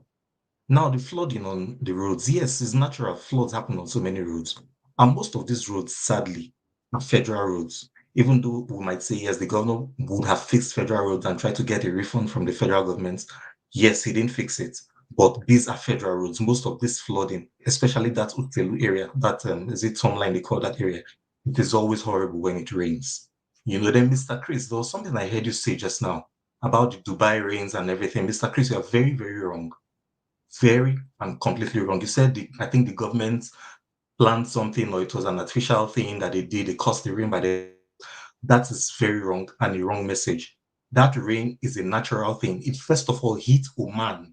Now, the flooding on the roads, yes, it's natural. Floods happen on so many roads. And most of these roads, sadly, are federal roads. Even though we might say, yes, the governor would have fixed federal roads and tried to get a refund from the federal government. Yes, he didn't fix it. But these are federal roads. Most of this flooding, especially that Utelu area, that is it Tomline, they call that area, it is always horrible when it rains. Then Mr. Chris, there was something I heard you say just now about the Dubai rains and everything. Mr. Chris, you are very, very wrong. Very and completely wrong. You said I think the government planned something, or it was an artificial thing that they did. They caused the rain that is very wrong and a wrong message. That rain is a natural thing. It first of all hit Oman.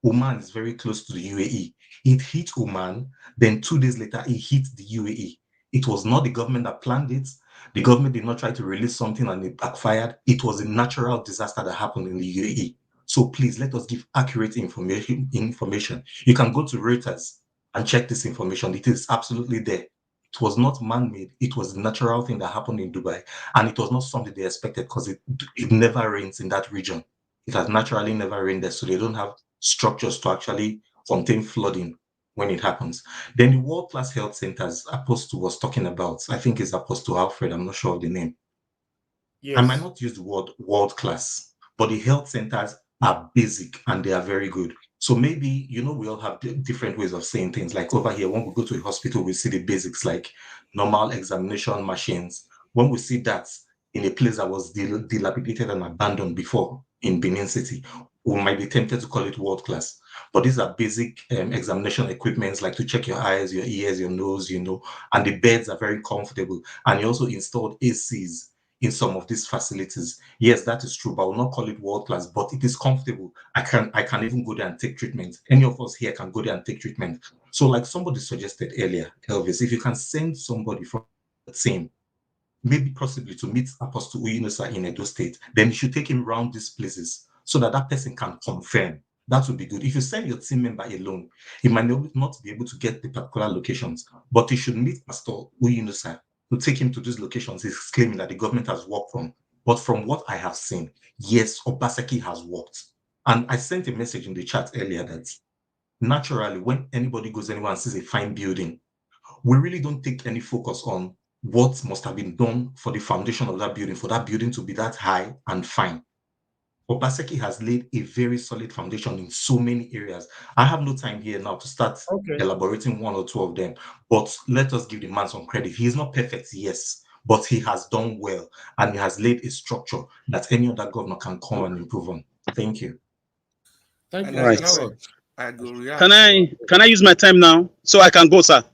Oman is very close to the UAE. It hit Oman, then 2 days later, it hit the UAE. It was not the government that planned it. The government did not try to release something and it backfired. It was a natural disaster that happened in the UAE. So please let us give accurate information. You can go to Reuters and check this information. It is absolutely there. It was not man-made. It was a natural thing that happened in Dubai. And it was not something they expected because it never rains in that region. It has naturally never rained there. So they don't have structures to actually contain flooding when it happens. Then the world-class health centers Apostle was talking about, I think it's Apostle Alfred, I'm not sure of the name. Yes. I might not use the word world-class, but the health centers are basic and they are very good. So maybe, we all have different ways of saying things. Like over here, when we go to a hospital, we see the basics like normal examination machines. When we see that in a place that was dilapidated and abandoned before in Benin City, we might be tempted to call it world class. But these are basic examination equipments, like to check your eyes, your ears, your nose, and the beds are very comfortable. And you also installed ACs in some of these facilities. Yes, that is true, but I will not call it world class, but it is comfortable. I can even go there and take treatment. Any of us here can go there and take treatment. So like somebody suggested earlier, Elvis, if you can send somebody from the team, maybe possibly to meet Apostle Uyinosa in Edo State, then you should take him around these places so that that person can confirm. That would be good. If you send your team member alone, he might not be able to get the particular locations, but he should meet Pastor Uyinosa to take him to these locations he's claiming that the government has worked from. But from what I have seen, yes, Obaseki has worked. And I sent a message in the chat earlier that naturally, when anybody goes anywhere and sees a fine building, we really don't take any focus on what must have been done for the foundation of that building, for that building to be that high and fine. Obaseki has laid a very solid foundation in so many areas. I have no time here now to start elaborating one or two of them, but let us give the man some credit. He is not perfect, yes, but he has done well, and he has laid a structure that any other governor can come and improve on. Thank you. Thank you. Right. Can I use my time now so I can go, sir?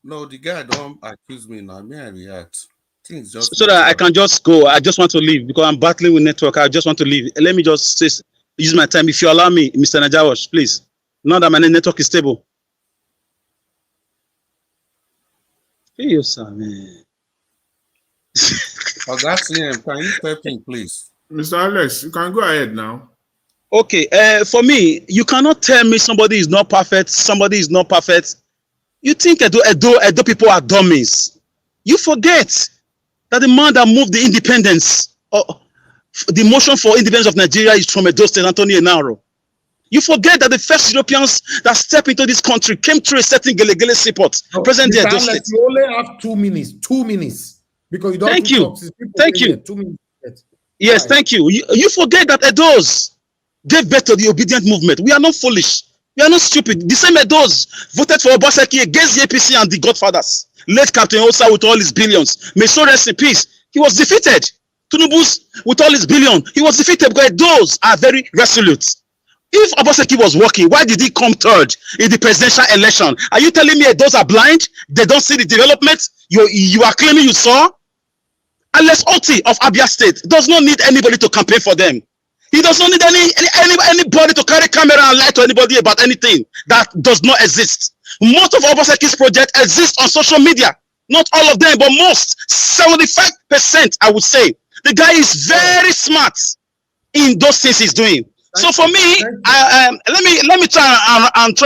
No, the guy don't accuse me now. May I react? Things just So that I can just go. I just want to leave because I'm battling with network. I just want to leave. Let me just use my time. If you allow me, Mr. Najawash, please. Now that my network is stable. Hey, you, sir, man. Oh, that's him. Can you step in, please? Mr. Alex, you can go ahead now. Okay. For me, you cannot tell me somebody is not perfect. Somebody is not perfect. You think Edo people are dummies. You forget that the man that moved the independence, the motion for independence of Nigeria is from Edo State, Anthony Enaro. You forget that the first Europeans that stepped into this country came through a certain Gelegele seaport, present there Edo State. You only have 2 minutes. 2 minutes. Because you don't Thank you. Thank you. 2 minutes. Yes, right. Thank you. You forget that Edos gave birth to the obedient movement. We are not foolish. We are not stupid. The same Edos voted for Obaseki against the APC and the Godfathers. Late Captain Osa with all his billions. May so rest in peace. He was defeated. Tinubu's with all his billion. He was defeated because those are very resolute. If Obaseki was working, why did he come third in the presidential election? Are you telling me those are blind? They don't see the development? You are claiming you saw? Unless Oti of Abia State does not need anybody to campaign for them. He does not need anybody to carry camera and lie to anybody about anything that does not exist. Most of Obaseki's projects exist on social media. Not all of them, but most. 75%, I would say. The guy is very smart in those things he's doing. So for me, let me try and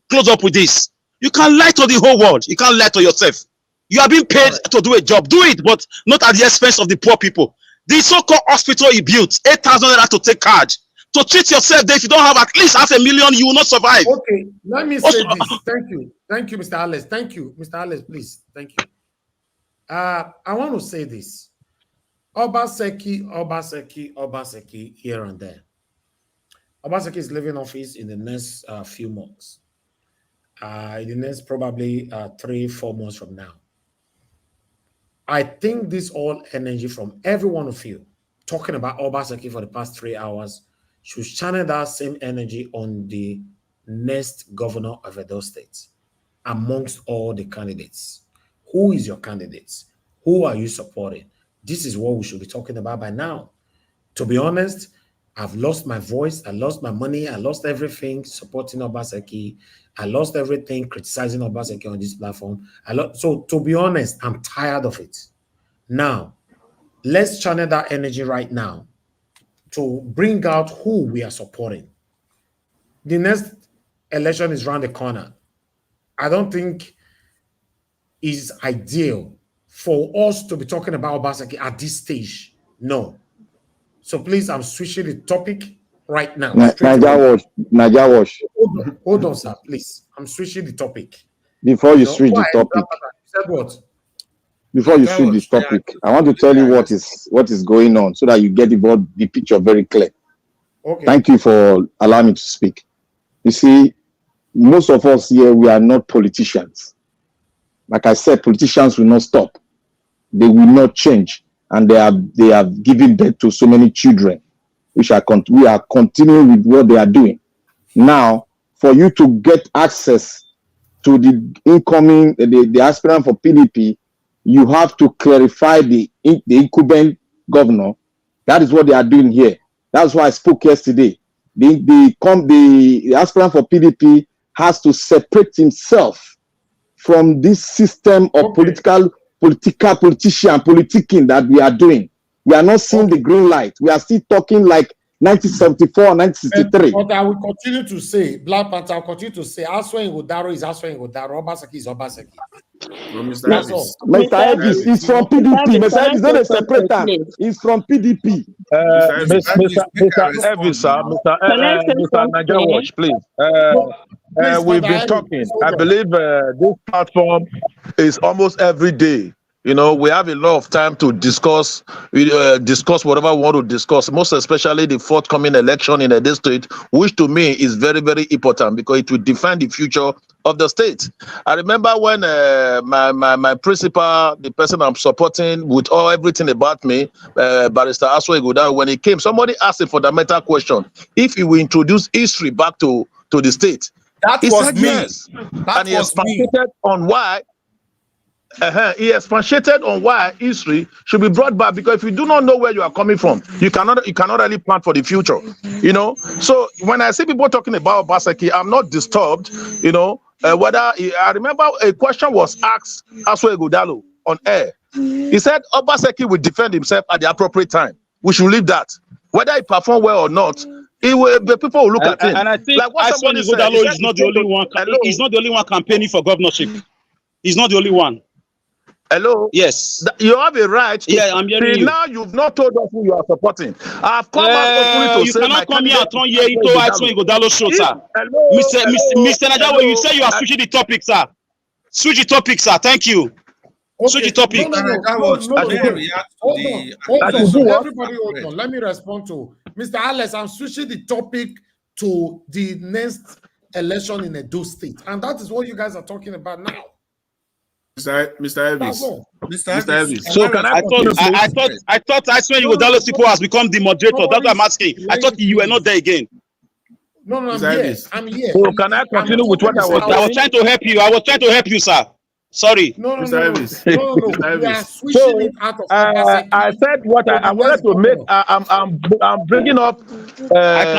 close up with this. You can lie to the whole world. You can't lie to yourself. You are being paid to do a job. Do it, but not at the expense of the poor people. The so-called hospital he built, 8,000 naira to take charge. To treat yourself there, if you don't have at least 500,000, you will not survive. Okay, let me say this. Thank you. Thank you, Mr. Alex. Thank you. Mr. Alex, please. Thank you. I want to say this. Obaseki, here and there. Obaseki is leaving office in the next few months. In the next probably 3-4 months from now. I think this all energy from every one of you talking about Obaseki for the past 3 hours should channel that same energy on the next governor of Edo State amongst all the candidates. Who is your candidates? Who are you supporting? This is what we should be talking about by now. To be honest, I've lost my voice. I lost my money. I lost everything supporting Obaseki. I lost everything criticizing Obaseki on this platform. So to be honest, I'm tired of it. Now, let's channel that energy right now to bring out who we are supporting. The next election is around the corner. I don't think it's ideal for us to be talking about Obaseki at this stage. No. So please, I'm switching the topic right now. Najawash. Hold on, sir, please. I'm switching the topic. Before you switch the topic. You said what? Before you switch this topic, I want to tell you what is going on so that you get the picture very clear. Okay. Thank you for allowing me to speak. You see, most of us here, we are not politicians. Like I said, politicians will not stop. They will not change. And they have given birth to so many children, we are continuing with what they are doing. Now, for you to get access to the incoming, the aspirant for PDP, you have to clarify the incumbent governor. That is what they are doing here. That's why I spoke yesterday. The aspirant for PDP has to separate himself from this system of politicking that we are doing. We are not seeing the green light. We are still talking like 1974, 1963. But I will continue to say, Black Panther, I will continue to say, Aswa Ngodaro is Aswa Ngodaro, Obaseki is Obaseki. Mr. Elvis is from PDP. Mr. Elvis is not a separator. He's from PDP. Mr. Elvis, sir, Mr. Najawash, please. we've been talking. I believe this platform is almost every day. You know, we have a lot of time to discuss, discuss whatever we want to discuss, most especially the forthcoming election in Edo State, which to me is very, very important because it will define the future of the state. I remember when my principal, the person I'm supporting with everything about me, Barrister Aswa Ighodalo, when he came, somebody asked a fundamental question: if he will introduce history back to the state. That he was said me. yes. That and he was me. expatiated on why. He expatiated on why history should be brought back, because if you do not know where you are coming from, you cannot really plan for the future. You know, so when I see people talking about Obaseki, I'm not disturbed. You know, I remember a question was asked Aswa Ighodalo on air. He said Obaseki will defend himself at the appropriate time. We should leave that. Whether he perform well or not, the people will look at him. And I think like what Aswa Ighodalo is not the only one. He's not the only one campaigning for governorship. He's not the only one. Hello? Yes. You have a right to, yeah, I'm hearing you. Now you've not told us who you are supporting. I've come out openly to say my candidate is Aswa Ighodalo show, sir. Mr. Najawo, you say you are switching the topic, sir. Switch the topic, sir. Thank you. Okay. Switch the topic. Hold on. Everybody hold on. Let me respond to Mr. Alex. I'm switching the topic to the next election in Edo State. And that is what you guys are talking about now. Mr. Elvis. Mr. Elvis. So can I thought Aswa Ighodalo Sipo has become the moderator. That's what I'm asking. I thought you were not there again. No, I'm here. So can I continue with what I was saying? I was trying to help you. I was trying to help you, sir. Sorry. No. Elvis. We are switching it out of I said what I wanted to make. I'm bringing up. I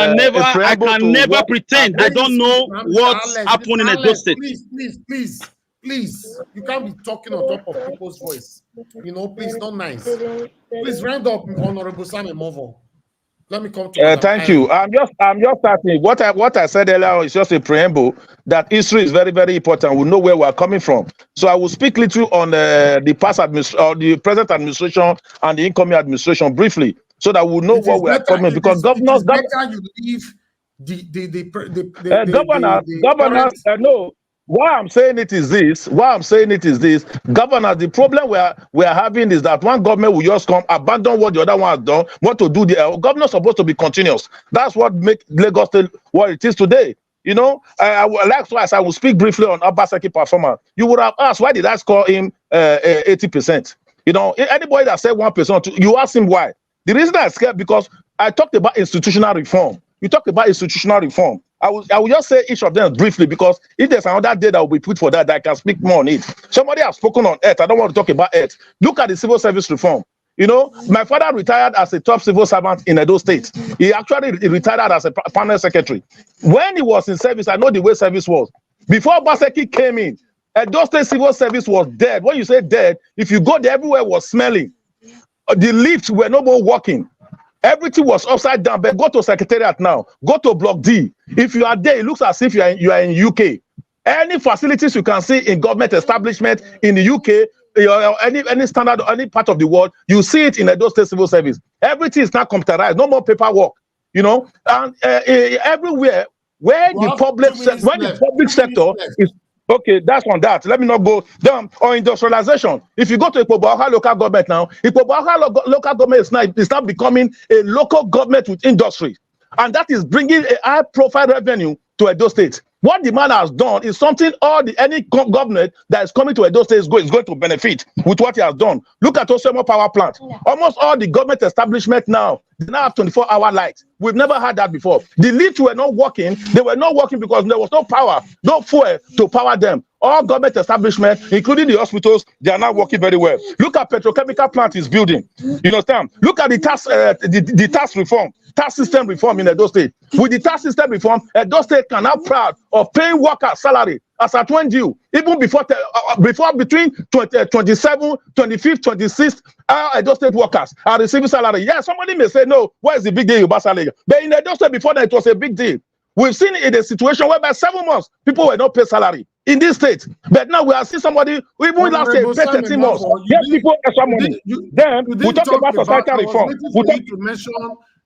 can never pretend I don't know what's happening in Edo State. Please, you can't be talking on top of people's voice. You know, please, not nice. Please round up, Honorable Sammy Movo. Let me come to thank you. I'm just starting. What I said earlier is just a preamble that history is very, very important. We know where we are coming from. So I will speak little on the past the present administration and the incoming administration briefly, so that we know where we are coming. Because governors, you leave governors, no. Why I'm saying it is this. Governors, the problem we are having is that one government will just come, abandon what the other one has done, want to do the government supposed to be continuous. That's what makes Lagos State what it is today. You know, likewise, I will speak briefly on Obaseki performance. You would have asked, why did I score him 80%? You know, anybody that said 1%, you ask him why. The reason I scared because I talked about institutional reform. You talked about institutional reform. I will just say each of them briefly, because if there's another day that will be put for that, I can speak more on it. Somebody has spoken on Earth. I don't want to talk about Earth. Look at the civil service reform. You know, my father retired as a top civil servant in Edo State. He actually retired as a permanent secretary. When he was in service, I know the way service was. Before Obaseki came in, Edo State civil service was dead. When you say dead, if you go there, everywhere was smelling. The lifts were no more working. Everything was upside down. But go to Secretariat now. Go to Block D. If you are there, it looks as if you are in UK. Any facilities you can see in government establishment in the UK, any standard, any part of the world, you see it in Edo State civil service. Everything is now computerized. No more paperwork. You know, and everywhere where the public sector is. Okay, that's on that. Let me not go down on industrialization. If you go to Ikpoboaka local government now, Ikpoboaka local government is now becoming a local government with industry. And that is bringing a high profile revenue to Edo State. What the man has done is something any government that is coming to Edo State is going to benefit with what he has done. Look at Osemo Power Plant. Almost all the government establishment now, they now have 24-hour lights. We've never had that before. The lifts were not working. They were not working because there was no power, no fuel to power them. All government establishments, including the hospitals, they are now working very well. Look at petrochemical plant is building. You understand? Look at the tax reform. Tax system reform in Edo State. With the tax system reform, Edo State can now proud of paying workers salary as at when due, even before between 27, 25th, 26th, Edo State workers are receiving salary. Yeah, somebody may say, no, where is the big deal about salary? But in Edo State before that, it was a big deal. We've seen it in a situation whereby 7 months, people were not paid salary in this state. But now we are seeing somebody who even last year paid 13 months. Get people extra money. Then we talk about societal reform. To mention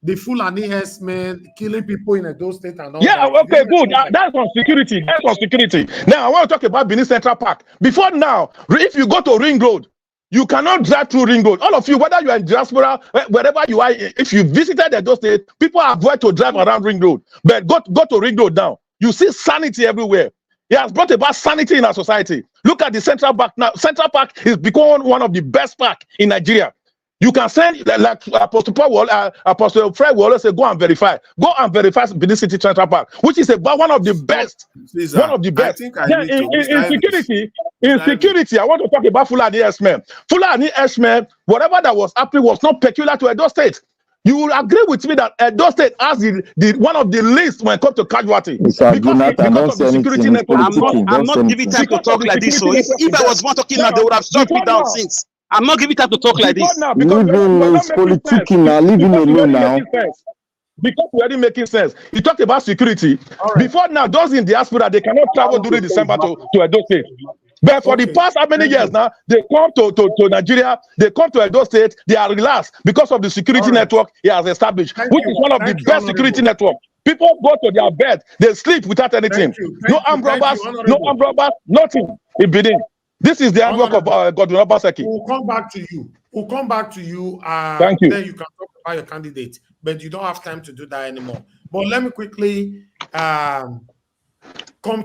the Fulani herdsmen killing people in those states and all Yeah, that. okay, good. That's on security. That's on security. Now, I want to talk about Benin Central Park. Before now, if you go to Ring Road, you cannot drive through Ring Road. All of you, whether you are in diaspora, wherever you are, if you visited those states, people avoid to drive around Ring Road. But go to Ring Road now. You see sanity everywhere. He has brought about sanity in our society. Look at the Central Park now. Central Park is becoming one of the best parks in Nigeria. You can send, like Apostle Paul, Apostle Fred will always say, go and verify. Go and verify Benin City Central Park, which is about one of the best. Caesar, one of the best. I think I Then need to in security, I want to talk about Fulani S-men. Fulani S-men, whatever that was happening was not peculiar to Edo State. You will agree with me that Edo State has the one of the least when it comes to casualty. Because of the security network. I'm not giving time to talk like this. So if I was one talking now, they would have shut me down since. I'm not giving time to talk like this. Leave him is politicking now. Leave him alone now. Because we're already making sense. You talked about security. Before now, those in diaspora, they cannot travel during December to Edo State. But for the past how many years now, they come to Nigeria, they come to Edo State, they are relaxed because of the security network he has established, which is one of the best security networks. People go to their bed, they sleep without anything. No armed robbers, nothing in Benin. This is the handwork of Godwin Obaseki. We'll come back to you. We'll come back to you. Thank you. Then you can talk about your candidate, but you don't have time to do that anymore. But let me quickly come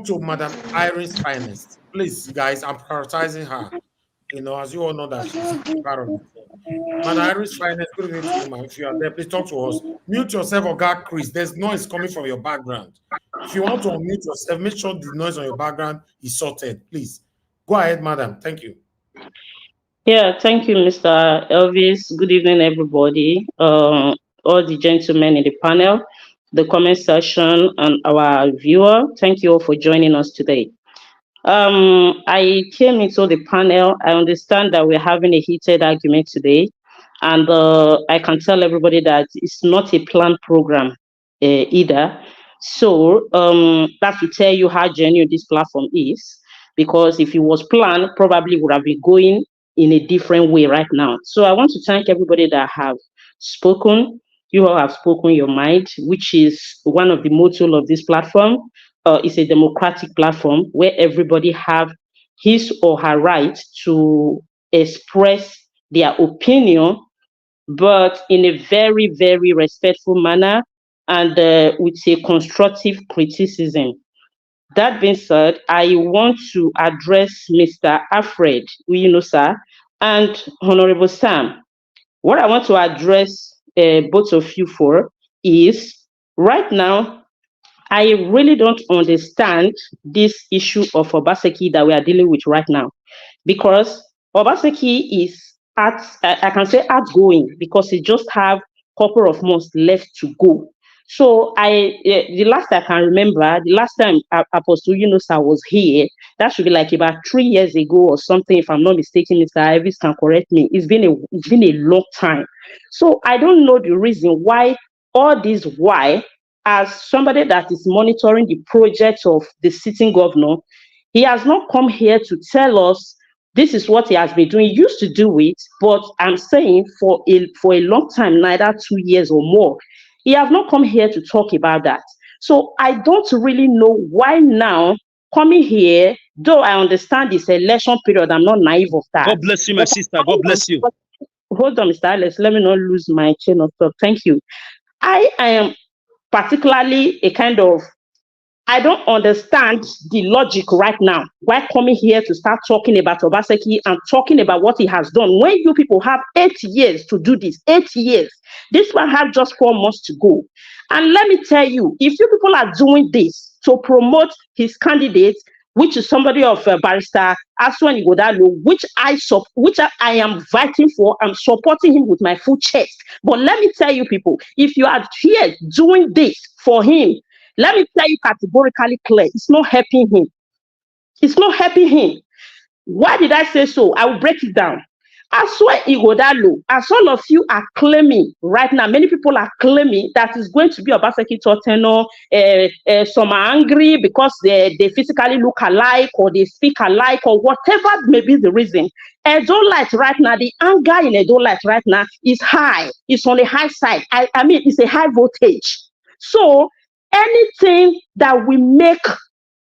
to Madam Irene's finest. Please, guys, I'm prioritizing her. You know, as you all know that she's part of it. Madam Irene's finest, good evening to you, ma'am. If you are there, please talk to us. Mute yourself or God, Chris. There's noise coming from your background. If you want to unmute yourself, make sure the noise on your background is sorted, please. Go ahead, madam. Thank you. Yeah, thank you, Mr. Elvis. Good evening, everybody. All the gentlemen in the panel, the comment section, and our viewer. Thank you all for joining us today. I came into the panel. I understand that we're having a heated argument today, and I can tell everybody that it's not a planned program either. So that will tell you how genuine this platform is. Because if it was planned, probably would have been going in a different way right now. So I want to thank everybody that have spoken. You all have spoken your mind, which is one of the motto of this platform. It's a democratic platform where everybody have his or her right to express their opinion, but in a very, very respectful manner and with a constructive criticism. That being said, I want to address Mr. Alfred Uyinosa and Honorable Sam. What I want to address both of you for is, right now, I really don't understand this issue of Obaseki that we are dealing with right now. Because Obaseki is, I can say outgoing, because he just have a couple of months left to go. So the last I can remember, the last time Apostle Yunusa was here, that should be like about 3 years ago or something, if I'm not mistaken. Mr. Ivis can correct me. It's been a long time. So I don't know the reason why all this why, as somebody that is monitoring the project of the sitting governor, he has not come here to tell us this is what he has been doing. He used to do it, but I'm saying for a long time, neither 2 years or more. He has not come here to talk about that. So I don't really know why now coming here, though I understand this election period, I'm not naive of that. God bless you, my sister. God bless you. Hold on, Mr. Alex. Let me not lose my chain of thought. Thank you. I am particularly I don't understand the logic right now. Why coming here to start talking about Obaseki and talking about what he has done when you people have 8 years to do this? 8 years. This one have just 4 months to go. And let me tell you, if you people are doing this to promote his candidate, which is somebody of Barrister Aswan Igodalo, which I am fighting for, I'm supporting him with my full chest. But let me tell you people, if you are here doing this for him, let me tell you categorically clear, it's not helping him. It's not helping him. Why did I say so? I will break it down. Aswe Igodalo, as all of you are claiming right now, many people are claiming that is going to be Obaseki Toteno. Some are angry because they physically look alike or they speak alike or whatever may be the reason. Edo Light right now, the anger in Edo Light right now is high. It's on the high side. I mean, it's a high voltage. So anything that we make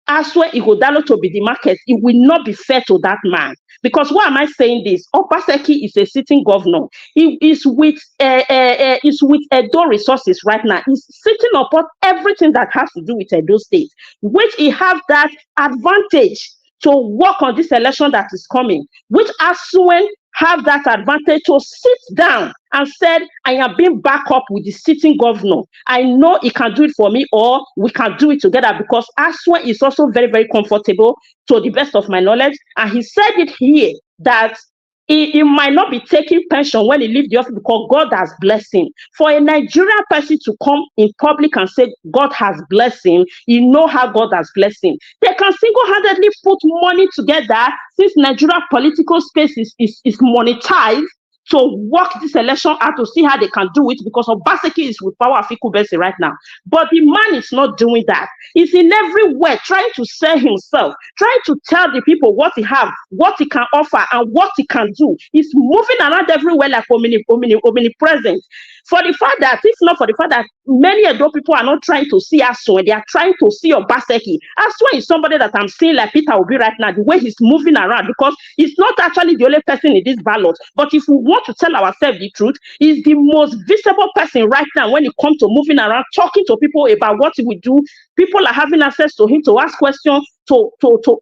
Aswe Igodalo to be the market, it will not be fair to that man. Because why am I saying this? Obaseki is a sitting governor. He is with Edo resources right now. He's sitting upon everything that has to do with Edo State, which he have that advantage to work on this election that is coming, which Aswe have that advantage to sit down and said, I am being backed up with the sitting governor. I know he can do it for me, or we can do it together, because Aswe is also very, very comfortable to the best of my knowledge. And he said it here that he might not be taking pension when he leaves the office because God has blessed him. For a Nigerian person to come in public and say God has blessed him, you know how God has blessed him. They can single-handedly put money together, since Nigerian political space is monetized, to work this election out to see how they can do it, because Obaseki is with power of Ikubesi right now. But the man is not doing that. He's in everywhere trying to sell himself, trying to tell the people what he have, what he can offer, and what he can do. He's moving around everywhere like omnipresent. For the fact that, if not for the fact that many Edo people are not trying to see Aswe, they are trying to see Obaseki. Aswe is somebody that I'm seeing like Peter Obi right now, the way he's moving around, because he's not actually the only person in this ballot. But if we want to tell ourselves the truth, he's the most visible person right now when it comes to moving around, talking to people about what he will do. People are having access to him to ask questions, to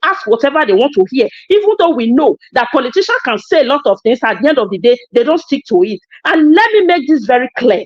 ask whatever they want to hear, even though we know that politicians can say a lot of things. At the end of the day, they don't stick to it. And let me make this very clear.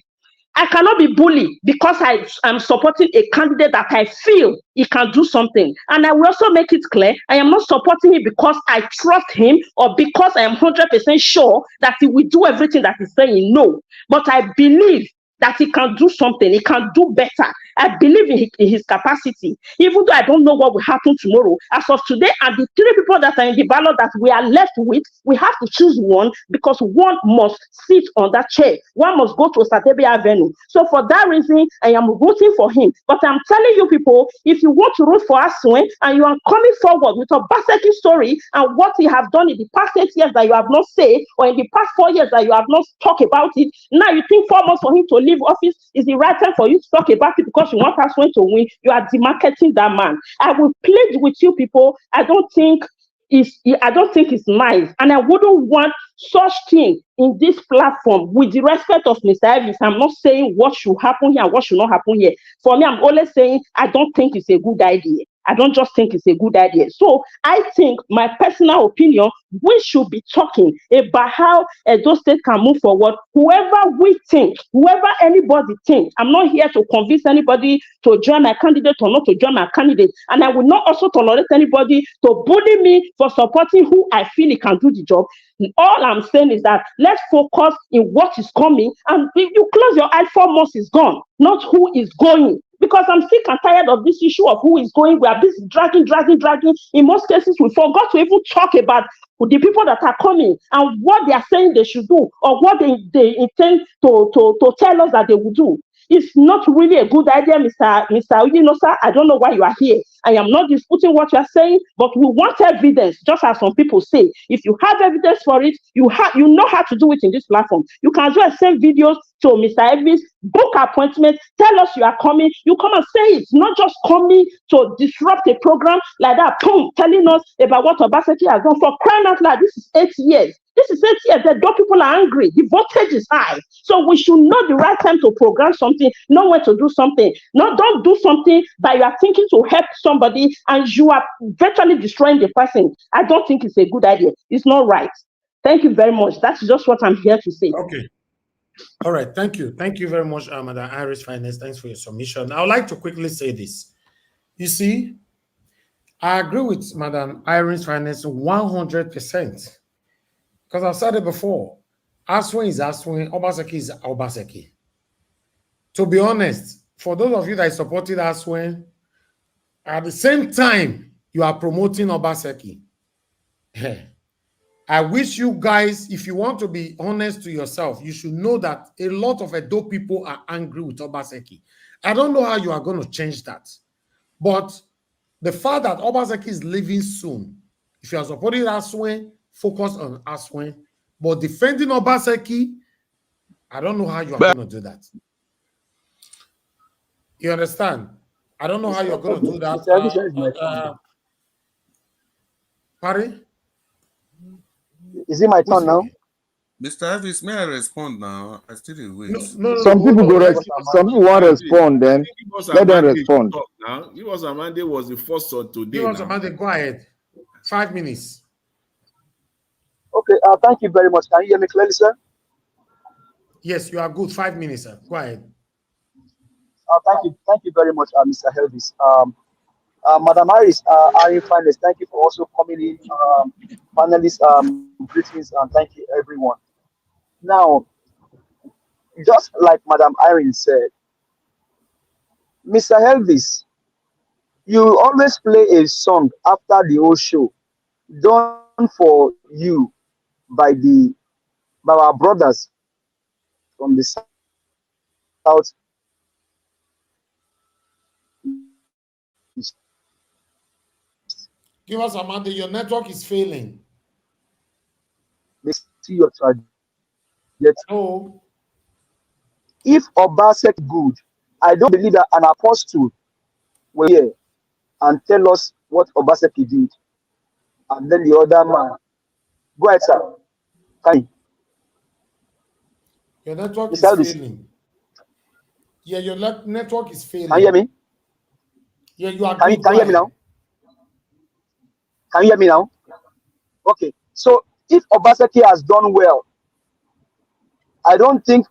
I cannot be bullied because I am supporting a candidate that I feel he can do something. And I will also make it clear, I am not supporting him because I trust him or because I am 100% sure that he will do everything that he's saying. No. But I believe that he can do something, he can do better. I believe in his capacity, even though I don't know what will happen tomorrow. As of today, and the three people that are in the ballot that we are left with, we have to choose one, because one must sit on that chair. One must go to Satebe Avenue. So for that reason, I am rooting for him. But I'm telling you people, if you want to root for Aswe and you are coming forward with a Obaseki story and what he have done in the past 8 years that you have not said, or in the past 4 years that you have not talked about it, now you think 4 months for him to leave office is the right time for you to talk about it because you want Aswe to win. You are demarketing that man. I will plead with you people. I don't think it's nice, and I wouldn't want such thing in this platform. With the respect of Mr. Evans, I'm not saying what should happen here and what should not happen here. For me, I'm always saying I don't think it's a good idea. I don't just think it's a good idea. So I think, my personal opinion, we should be talking about how Edo State can move forward. Whoever we think, whoever anybody thinks, I'm not here to convince anybody to join my candidate or not to join my candidate. And I will not also tolerate anybody to bully me for supporting who I feel he can do the job. All I'm saying is that let's focus in what is coming, and if you close your eye, 4 months is gone, not who is going. Because I'm sick and tired of this issue of who is going. We are busy dragging. In most cases, we forgot to even talk about the people that are coming and what they are saying they should do, or what they intend to tell us that they will do. It's not really a good idea, Mr. Uyinosa. I don't know why you are here. I am not disputing what you are saying, but we want evidence, just as some people say. If you have evidence for it, you know how to do it in this platform. You can just send videos to Mr. Evans, book appointment, tell us you are coming. You come and say it, not just coming to disrupt a program like that, boom, telling us about what Obaseki has done. For crying out loud, this is 8 years. This is 8 years that people are angry. The voltage is high. So we should know the right time to program something, know when to do something. No, don't do something that you are thinking to help somebody and you are virtually destroying the person. I don't think it's a good idea. It's not right. Thank you very much. That's just what I'm here to say. Okay. All right. Thank you. Thank you very much, Madam Iris Finance. Thanks for your submission. I would like to quickly say this. You see, I agree with Madam Iris Finance 100%. Because I've said it before, Aswe is Aswe, Obaseki is Obaseki. To be honest, for those of you that supported Aswe, at the same time, you are promoting Obaseki. I wish you guys, if you want to be honest to yourself, you should know that a lot of Edo people are angry with Obaseki. I don't know how you are going to change that. But the fact that Obaseki is leaving soon, if you are supporting Aswen, focus on Aswen. But defending Obaseki, I don't know how you are going to do that. You understand? I don't know how you're going to do that. Pardon? Is it my turn now? Mr. Elvis, may I respond now? I still wait. Some people go some people want to respond, then let them respond. Now, give us Amande was the first one today. Give us Amande, go ahead. 5 minutes. Okay, thank you very much. Can you hear me clearly, sir? Yes, you are good. 5 minutes, sir. Go ahead. Thank you very much, Mr. Elvis. Madam Harris, Irene Finest, thank you for also coming in. Panelists, greetings, and thank you, everyone. Now, just like Madam Irene said, Mr. Elvis, you always play a song after the whole show, done for you by our brothers from the south. Give us Amanda, your network is failing. They see your trajectory. Oh. If Obaseki good, I don't believe that an apostle will here and tell us what Obaseki did. And then the other man. Go ahead, sir. Your network is failing. Yeah, your network is failing. Can you hear me? Yeah, you are Can good. you hear me now? Can you hear me now? Okay. So if Obaseki has done well, I don't think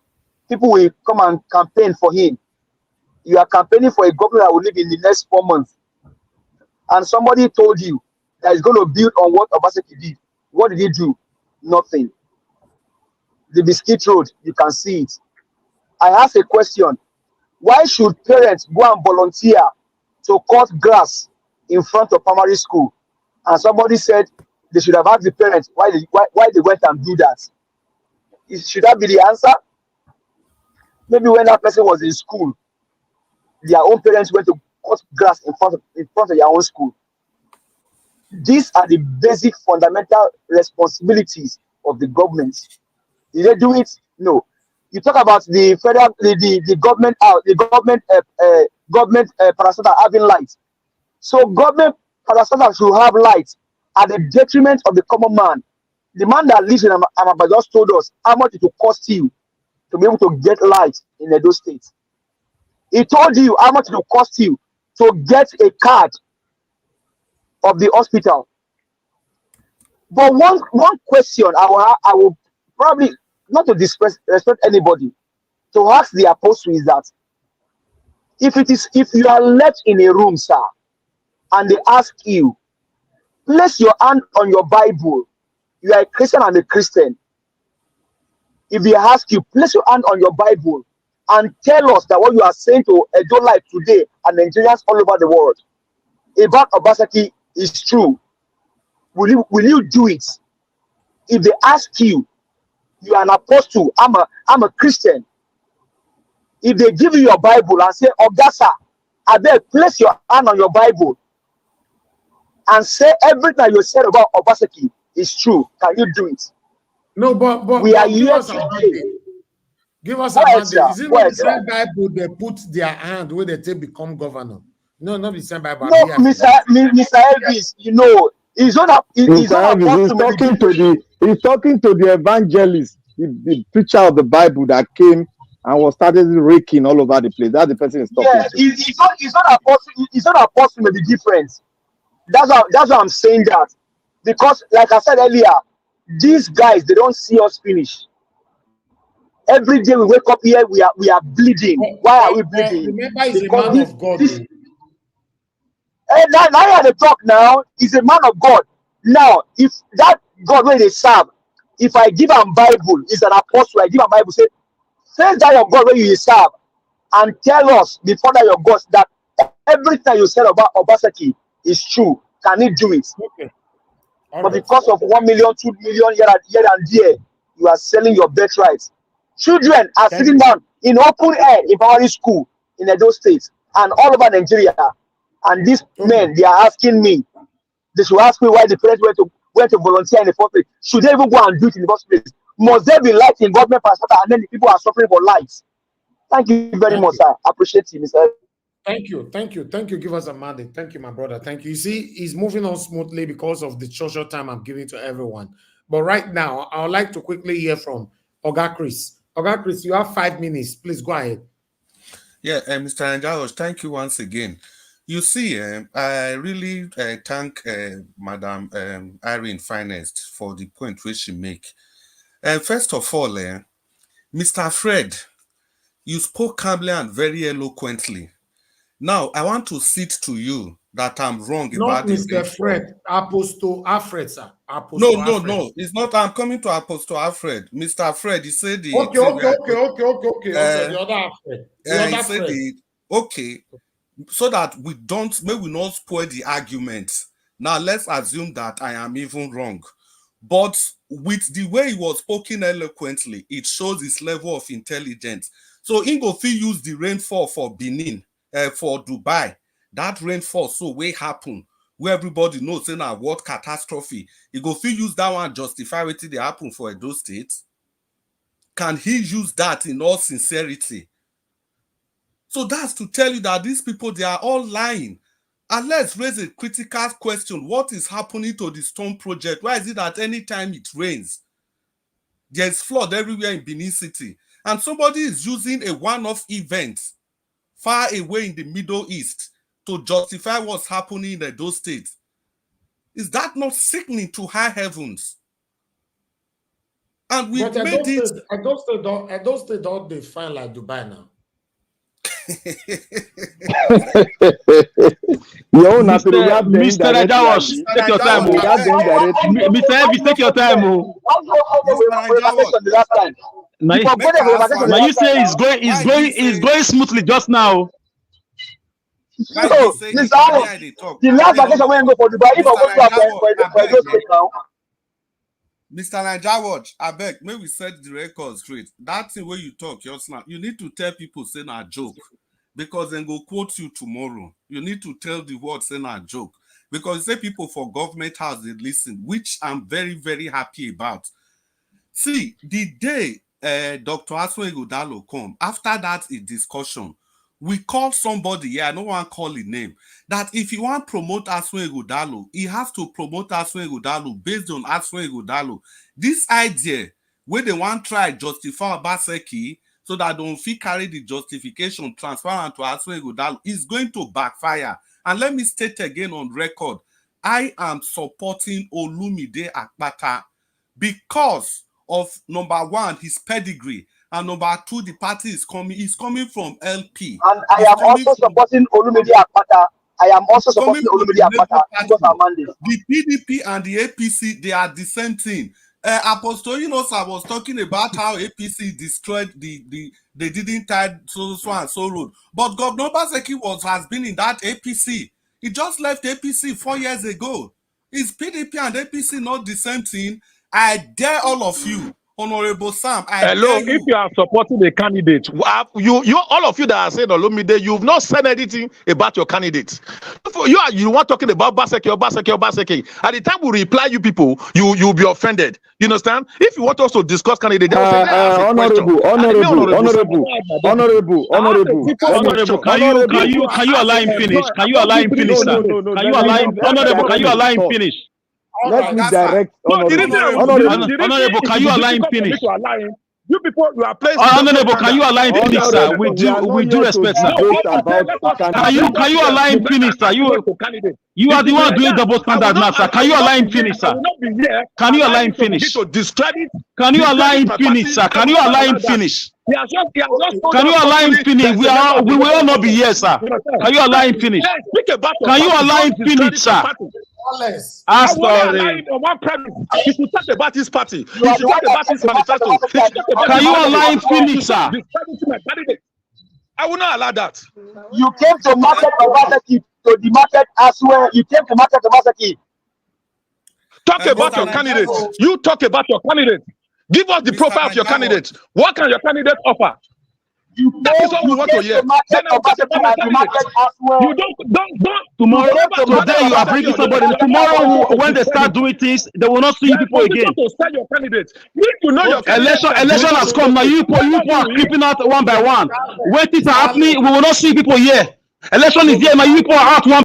people will come and campaign for him. You are campaigning for a government that will live in the next 4 months. And somebody told you that he's going to build on what Obaseki did. What did he do? Nothing. The Biscuit Road, you can see it. I ask a question. Why should parents go and volunteer to cut grass in front of primary school? And somebody said they should have asked the parents why they went and do that. Should that be the answer? Maybe when that person was in school, their own parents went to cut grass in front of their own school. These are the basic fundamental responsibilities of the government. Did they do it? No. You talk about the federal, the government out, the government parastatal having light. So government parastatal should have light at the detriment of the common man. The man that lives in Amaba just told us how much it will cost you to be able to get light in Edo State. He told you how much it will cost you to get a card of the hospital. But one question I will probably, not to disrespect anybody, to ask the apostle is that if you are left in a room, sir, and they ask you, place your hand on your Bible. You are a Christian, I'm a Christian. If they ask you, place your hand on your Bible and tell us that what you are saying to Edo Life today and Nigerians all over the world about Obaseki is true. Will you do it? If they ask you, you are an apostle, I'm a Christian. If they give you your Bible and say, Ogasa, I beg, place your hand on your Bible and say everything you said about Obaseki is true, can you do it? No, but we are here today. Give us a mandate. Is it not the same Bible they put their hand where they take become governor? No, not the same Bible. No, Mr. Elvis, you know, he's not he's talking to the evangelist, the preacher of the Bible that came and was started raking all over the place. That's the person he's talking to. He's not apostle. He's not apostle may be different. That's why I'm saying that. Because, like I said earlier, these guys, they don't see us finish. Every day we wake up here, we are bleeding. Why are we bleeding? Remember, he's a man of God. Now you have to talk now. He's a man of God. Now, if that God where they serve, if I give him Bible, he's an apostle, I give him Bible, say, face that your God where you serve, and tell us before that your God that everything you said about Obaseki is true. Can he do it? Okay. But because of 1 million, 2 million here and there, you are selling your birthright. Children are sitting down in open air in primary school in those states and all over Nigeria. And these men, they are asking me, they should ask me why the parents went to volunteer in the first place. Should they even go and do it in the first place? Must there be light in government parastatal and then the people are suffering for lights? Thank you very much, sir. I appreciate you, Mr. Thank you. Give us a mandate. Thank you, my brother. Thank you. You see, he's moving on smoothly because of the social time I'm giving to everyone. But right now, I would like to quickly hear from Oga Chris. Oga Chris, you have 5 minutes. Please go ahead. Yeah, Mr. Anjalos, thank you once again. You see, I really thank Madam Irene Finest for the point which she make. First of all, Mr. Fred, you spoke calmly and very eloquently. Now, I want to cite to you that I'm wrong about Not Mr. Fred, Apostle Alfred, sir. No. It's not. I'm coming to Apostle Alfred. Mr. Fred, he said the... Okay. The other Alfred. The other Fred. Okay. So that we not spoil the argument. Now, let's assume that I am even wrong. But with the way he was spoken eloquently, it shows his level of intelligence. So Ingofi used the rainfall for Benin, for Dubai. That rainfall so way happen where everybody knows in a what catastrophe. Ingofi use that one justify what they happen for those states. Can he use that in all sincerity? So that's to tell you that these people, they are all lying. And let's raise a critical question. What is happening to the Stone Project? Why is it that anytime it rains, there's flood everywhere in Benin City? And somebody is using a one-off event far away in the Middle East to justify what's happening in those states. Is that not sickening to high heavens? And we made it... I don't stay don't they fine like Dubai now. Mr. Najawash, take your time. Mr. Elvis, take your time. Now you say it's going smoothly just now. So, Mr. Allen, the last vacation when I go for Dubai, if I go for those things now. Mr. Najawash, I beg, may we set the record straight. That thing where you talk, you need to tell people saying a joke. Because then go quote you tomorrow. You need to tell the world saying a joke. Because say people for government house they listen, which I'm very, very happy about. See, the day Dr. Aswe Godalo come, after that discussion, we called somebody, yeah, no one call his name, that if you want to promote Aswe Godalo, he has to promote Aswe Godalo based on Aswe Godalo. This idea, where they want to try justify Obaseki, so that don't feel carry the justification transparent to Aswe Godalo, is going to backfire. And let me state again on record, I am supporting Olumide Akpata because of number one, his pedigree, and number two, the party is coming from LP. And I am also supporting Olumide Akpata. Because our mandate. The PDP and the APC, they are the same thing. Apostolinos, I was talking about how APC destroyed they didn't tie so and so road. But Governor Obaseki has been in that APC. He just left APC 4 years ago. Is PDP and APC not the same thing? I dare all of you, Honorable Sam. Hello, if you are supporting a candidate, you all of you that are saying Olumide, you've not said anything about your candidate. You want talking about Obaseki. At the time we reply you people, you'll be offended. You understand? If you want us to discuss candidate, they will say honorable. Can you allow him finish? Can you allow him finish, sir? Can you allow him, honorable? Can you allow him finish? Let me direct honorable. Can you allow him finish? You people, you are placed. Honorable, can you allow him finish, sir? We do respect, sir. Can you allow him finish, sir? You are the one doing double standard now, sir. Can you allow him finish, sir? Can you allow him finish? Can you allow him finish, sir? Can you allow him finish? Can you allow him finish? We will all not be here, sir. Can you allow him finish? Can you allow him finish, sir? Ask on one premise. You should talk about this party. You should talk about this manifesto. Can you allow him finish, sir? I will not allow that. You came to market Obaseki to the market as well. You came to market Obaseki. Talk about Mr. your candidate. Najaro, You talk about your candidate. Give us the Mr. profile of your Najaro, candidate. What can your candidate offer? That is all we want to hear. Then I'll talk about my candidate. You don't. Tomorrow, Obaseki today you are Obaseki bringing on the somebody. side. Tomorrow, when they Credit. start doing things, they will not see you You are people position again. to sell your candidate. You need to know your candidate. Election has come now. You people are creeping out one by one. When things are happening, we will not see people here. Election is here now. You people are out one.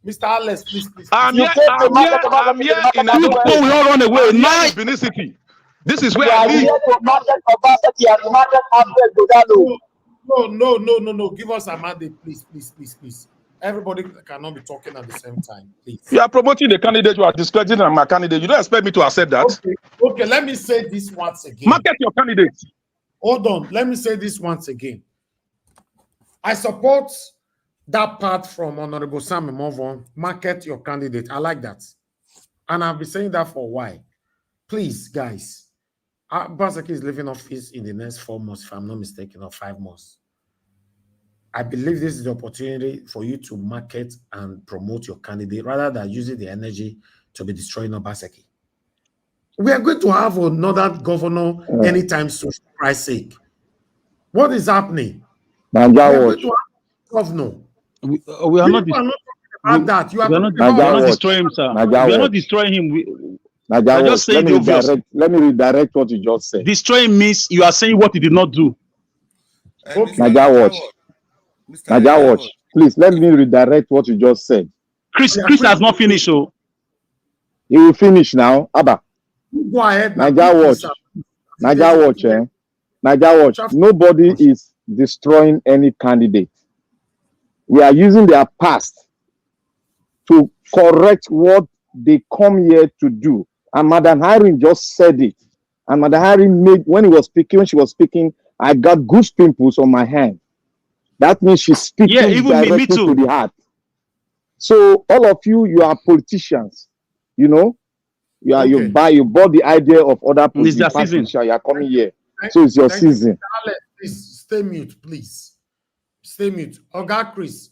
Mr. Alex, please. I'm here in You Edo people will all run away. I'm Now, here in Benin City. This is where You I are live. here to market Obaseki and the market Abel Godalo. No. Give us a mandate, please. Everybody cannot be talking at the same time, please. You are promoting the candidate. You are discrediting my candidate. You don't expect me to accept that. Okay, let me say this once again. Market your candidate. Hold on, let me say this once again. I support that part from Honorable Sam Movon. Market your candidate. I like that. And I've been saying that for a while. Please, guys. Obaseki is leaving office in the next 4 months, if I'm not mistaken, or 5 months. I believe this is the opportunity for you to market and promote your candidate rather than using the energy to be destroying Obaseki. We are going to have another governor anytime soon, for Christ's sake. What is happening? We are going to have a governor. We are not. People are not talking about that. You are talking we are about not destroying him, sir. We are not destroying him. We are just saying the obvious. Let me redirect what you just said. Destroying means you are saying what he did not do. Naija Watch. Please let me redirect what you just said. Chris has not finished, so he will finish now. Abba. Go ahead. Naija Watch. Nobody is destroying any candidate. We are using their past to correct what they come here to do. And Madam Irene just said it. And Madam Irene made, when she was speaking, I got goose pimples on my hand. That means she's speaking directly to the heart. So all of you are politicians. You know, you bought the idea of other politicians. You are coming here. So it's your season. Alex, please stay mute, please. Stay mute. Oga Chris,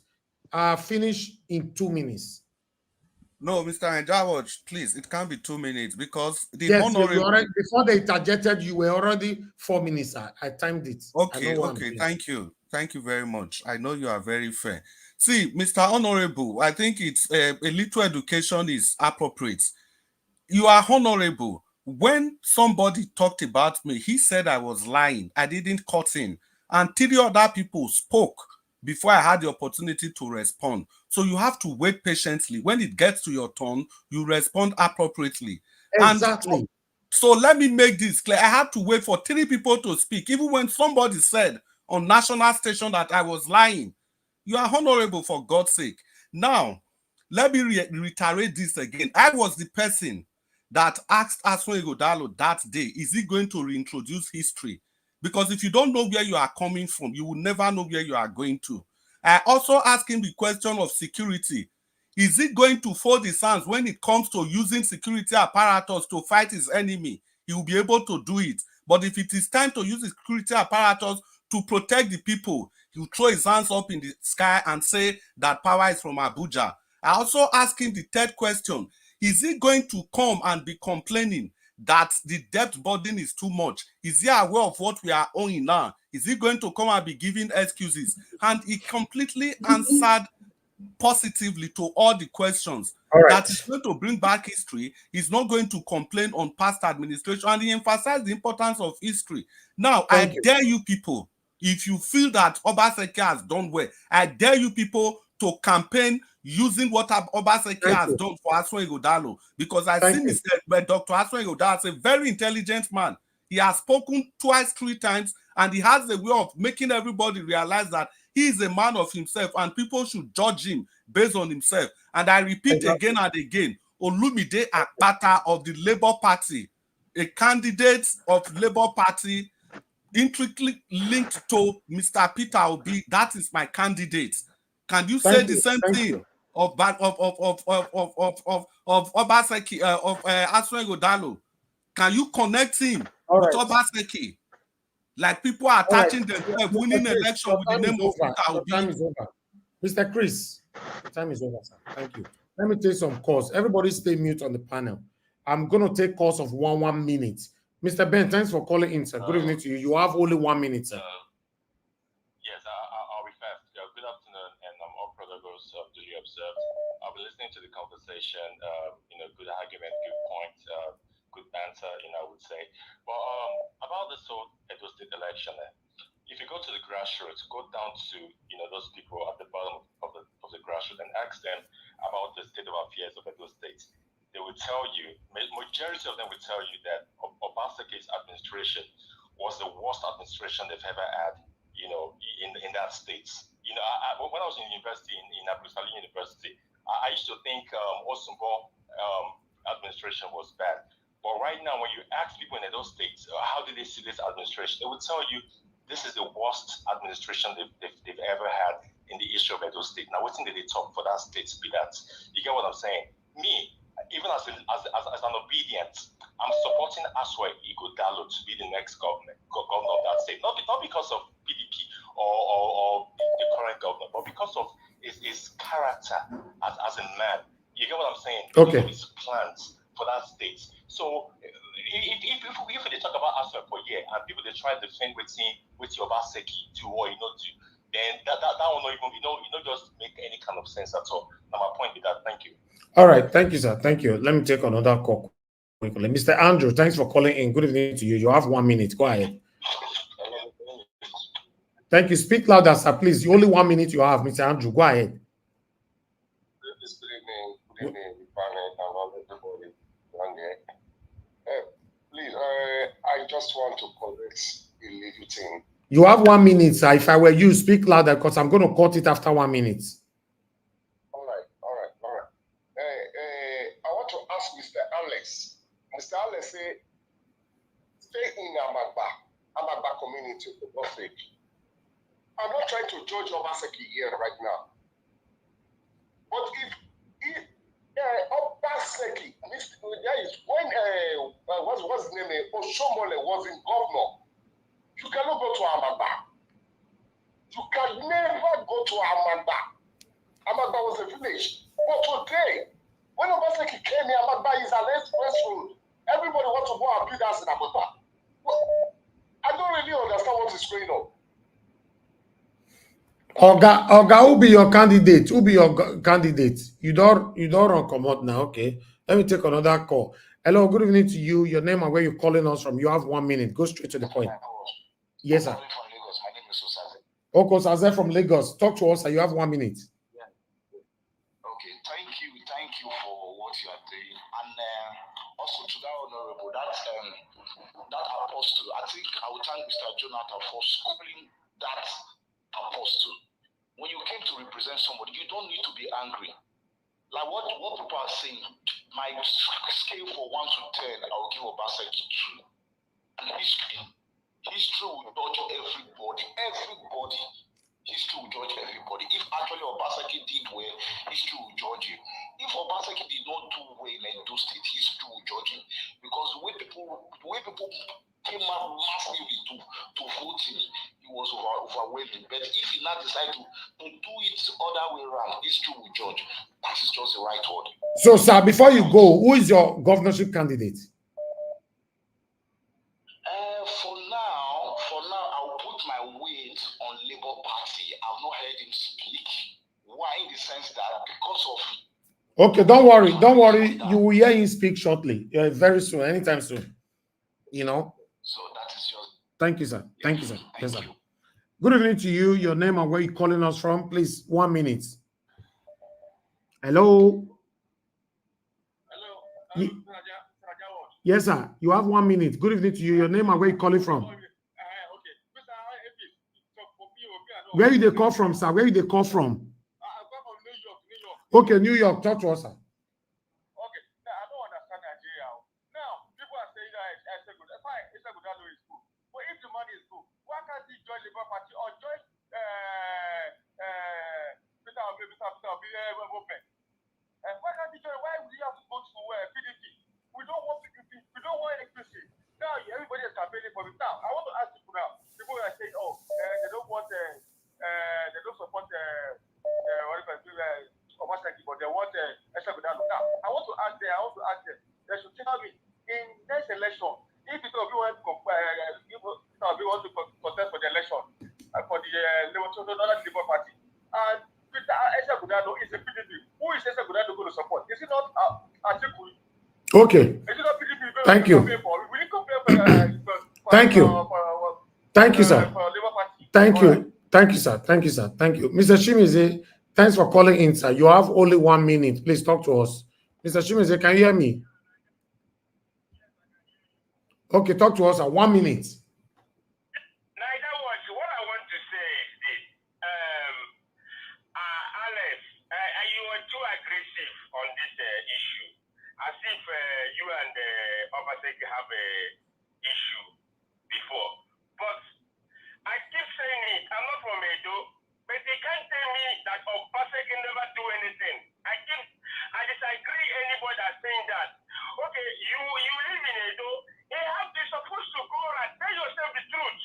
finish in 2 minutes. No, Mr. Najaro, please, it can't be 2 minutes because the honorable... before they interjected, you were already 4 minutes. I timed it. Okay, thank you. Thank you very much. I know you are very fair. See, Mr. Honorable, I think it's a little education is appropriate. You are honorable. When somebody talked about me, he said I was lying. I didn't cut in. And 3 other people spoke before I had the opportunity to respond. So you have to wait patiently. When it gets to your turn, you respond appropriately. Exactly. And so let me make this clear. I had to wait for 3 people to speak. Even when somebody said on national station that I was lying. You are honorable, for God's sake. Now, let me reiterate this again. I was the person that asked Aswan Igodalo that day, is he going to reintroduce history? Because if you don't know where you are coming from, you will never know where you are going to. I also asked him the question of security. Is he going to fold his hands when it comes to using security apparatus to fight his enemy? He will be able to do it. But if it is time to use the security apparatus to protect the people, he will throw his hands up in the sky and say that power is from Abuja. I also asked him the third question. Is he going to come and be complaining that the debt burden is too much? Is he aware of what we are owing now? Is he going to come and be giving excuses? And he completely answered positively to all the questions. That is going to bring back history. He's not going to complain on past administration, and he emphasized the importance of history. Now, I dare you people, if you feel that Obaseki has done well, I dare you people to campaign using what Obaseki has done for Aswan Igodalo, because I see Dr. Aswan Igodalo is a very intelligent man. He has spoken twice, 3 times, and he has a way of making everybody realize that he is a man of himself and people should judge him based on himself. And I repeat again and again, Olumide Akpata of the Labour Party, a candidate of Labour Party intricately linked to Mr. Peter Obi, that is my candidate. Can you say the same thing of Obaseki, of Aswan Igodalo? Can you connect him with Obaseki? Like people are attaching themselves, winning election with the name of Peter Obi. Time is over. Mr. Chris, time is over, sir. Thank you. Let me take some calls. Everybody stay mute on the panel. I'm going to take calls of 1 minute. Mr. Ben, thanks for calling in, sir. Good evening to you. You have only 1 minute, sir. Yes, I'll be fast. Good afternoon, and I'm all protocols duly observed. I've been listening to the conversation. Good argument, good point, good answer. I would say. But about this whole Edo State election, if you go to the grassroots, go down to those people at the bottom of the grassroots and ask them about the state of affairs of Edo State. They will tell you, majority of them will tell you that Obasanjo's administration was the worst administration they've ever had. In that state. When I was in university in Abu Dhabi University, I used to think Osunbo administration was bad. But right now, when you ask people in those states, how did they see this administration? They would tell you this is the worst administration they've ever had in the history of Edo State. Now, what thing did they talk for that state to be that? You get what I'm saying? Me, even as an obedient, I'm supporting Aswa Ighodalo to be the next governor of that state. Not because of PDP or the current governor, but because of his character as a man. You get what I'm saying? Okay. His plans for that state. So if they talk about Aswa for a year and people they try to defend with Obaseki do or do, then that will not even just make any kind of sense at all. Now my point is that. Thank you. All right, thank you, sir. Thank you. Let me take another call quickly. Mr. Andrew, thanks for calling in. Good evening to you. You have 1 minute. Go ahead. Thank you. Speak louder, sir, please. Only 1 minute you have, Mr. Andrew. Go ahead. Good evening, everybody. Please, I just want to correct a little thing. You have 1 minute, sir. If I were you, speak louder because I'm going to cut it after 1 minute. All right. I want to ask Mr. Alex. Mr. Alex say, stay in Amagba community for God's sake. I'm not trying to judge Obaseki here right now. But if Obaseki, there is when what's his name? Oshomole was in governor. You cannot go to Amagba. You can never go to Amagba. Amagba was a village. But today, when Obaseki came here, Amagba is an express road. Everybody wants to go and build us in Amagba. Well, I don't really understand what is going on. Oga, who be your candidate? Who be your candidate? You don't run come out now. Okay. Let me take another call. Hello, good evening to you. Your name and where you're calling us from. You have 1 minute. Go straight to the point. Yes, sir. Okay, Osaze from Lagos. Talk to us, sir. You have 1 minute. Yeah. Okay, thank you for what you are doing. And also to that honorable, that apostle, I think I will thank Mr. Jonathan for schooling that apostle. When you came to represent somebody, you don't need to be angry. Like what people are saying, my scale for 1 to 10, I will give Obaseki 2. And history will judge everybody. History will judge everybody. If actually Obaseki did well, history will judge him. If Obaseki did not do well in Edo State, history will judge him. Because the way people came out massively to vote him, it was overwhelming. But if he now decide to do it other way around, history will judge. That is just the right word. So, sir, before you go, who is your governorship candidate? For now, I'll put my weight on Labour Party. I've not heard him speak. Why? In the sense that because of... Okay, don't worry. You will hear him speak shortly. Very soon, anytime soon. So that is your... Thank you, sir. Thank you, sir. Yes, sir. Good evening to you. Your name and where you're calling us from. Please, 1 minute. Hello. Yes, sir. You have 1 minute. Good evening to you. Your name and where you calling from. Where you they call from, sir? Where you they call from? Okay, New York. Talk to us, sir. Okay, now I don't understand Nigeria. Now, people are saying that it's a good is good. But if the money is good, why can't he join the Labour Party or join Mr. Obi movement? Why can't he join? Why would you have to go to PDP? We don't want PDP. We don't want EFCC. Now, everybody is campaigning for it. Now, I want to ask people now. People are saying, they don't want, they don't support, what if I do, Obaseki, but they want Now, I want to ask them, There should tell me in next election, if it will be want to contest for the election for the Labour Party, and Peter Esa Gudano is a PDP. Who is Esa Gudano going to support? Is it not Atiku? Okay. Is it not PDP? Thank you. Will you compare Thank you. Thank you, sir. For Labour Party? Thank you. Thank you, sir. Thank you, sir. Thank you. Mr. Shimize, thanks for calling in, sir. You have only 1 minute. Please talk to us. Mr. Shimize, can you hear me? Okay, talk to us at 1 minute. What I want to say is this. Alex, you were too aggressive on this issue. As if you and Obaseki have a issue before. But I keep saying it. I'm not from Edo, but they can't tell me that Obaseki never do anything. I disagree anybody that's saying that. Okay, you live in Edo. You're supposed to go around, tell yourself the truth.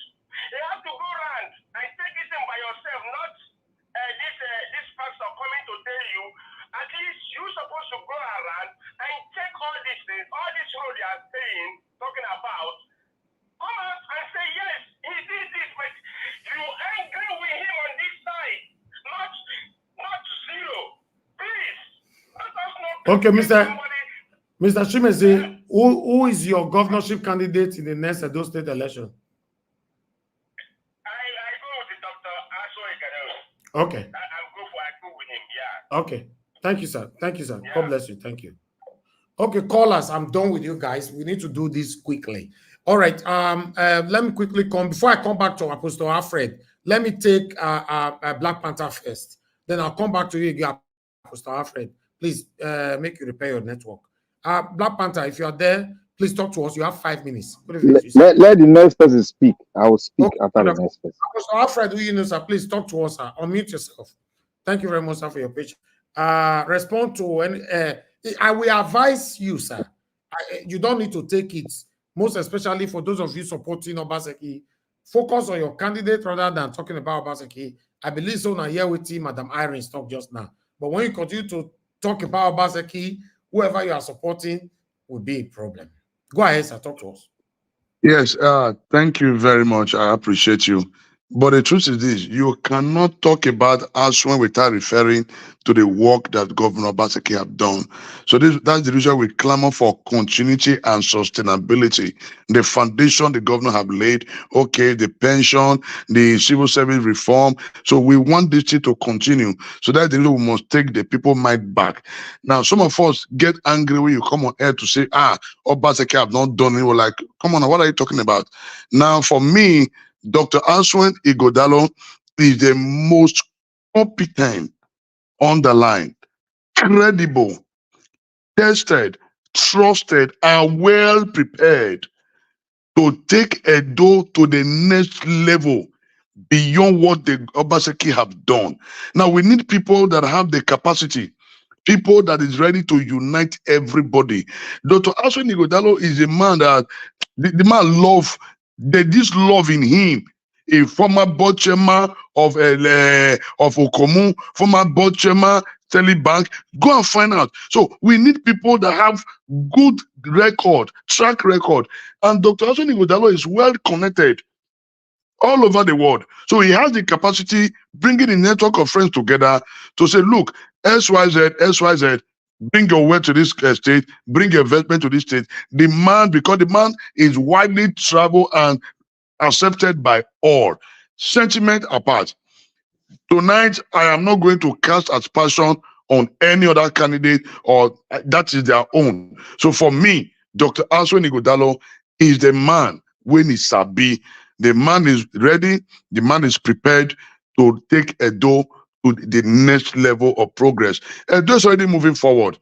You have to go around and take this thing by yourself, not these facts are coming to tell you. At least you're supposed to go around and check all these things, all this road they are saying, talking about. Come out and say, yes, he did this, but you angry with him on this side, not zero. Please, let us not. Okay, Mr. Shimeze, who is your governorship candidate in the next Edo State election? I go with Dr. Aso Ekadero. Okay. I go with him, yeah. Okay. Thank you, sir. Thank you, sir. Yeah. God bless you. Thank you. Okay, callers, I'm done with you guys. We need to do this quickly. All right. Let me quickly come before I come back to Apostle Alfred. Let me take Black Panther first. Then I'll come back to you again, Apostle Alfred. Please make you repair your network. Black Panther, if you are there, please talk to us. You have 5 minutes. Let the next person speak. I will speak after the next person. Apostle Alfred, do you know, sir? Please talk to us, sir. Unmute yourself. Thank you very much, sir, for your patience. Respond to any. I will advise you, sir. You don't need to take it. Most especially for those of you supporting Obaseki, focus on your candidate rather than talking about Obaseki. I believe so now here with Madam Irene talk just now. But when you continue to talk about Obaseki, whoever you are supporting will be a problem. Go ahead, sir. Talk to us. Yes, thank you very much. I appreciate you. But the truth is this, you cannot talk about Aswan without referring to the work that Governor Obaseki have done. So that's the reason we clamor for continuity and sustainability. The foundation the governor have laid, okay, the pension, the civil service reform. So we want this thing to continue. So that's the reason we must take the people mind back. Now, some of us get angry when you come on air to say, Obaseki have not done it. We're like, come on, what are you talking about? Now, for me, Dr. Aswan Ighodalo is the most competent, underlined, credible, tested, trusted, and well prepared to take Edo to the next level beyond what the Obaseki have done. Now, we need people that have the capacity, people that is ready to unite everybody. Dr. Aswan Ighodalo is a man that the man this love in him. A former board chairman of Okomu, former board chairman, Telebank. Go and find out. So we need people that have good track record. And Dr. Aswan Ighodalo is well connected all over the world. So he has the capacity, bringing a network of friends together to say, look, XYZ, bring your way to this state, bring your investment to this state. Because the man is widely traveled and accepted by all. Sentiment apart. Tonight, I am not going to cast aspersion on any other candidate, or that is their own. So for me, Dr. Aswan Ighodalo is the man when he sabi. The man is ready, the man is prepared to take Edo to the next level of progress. Edo is already moving forward.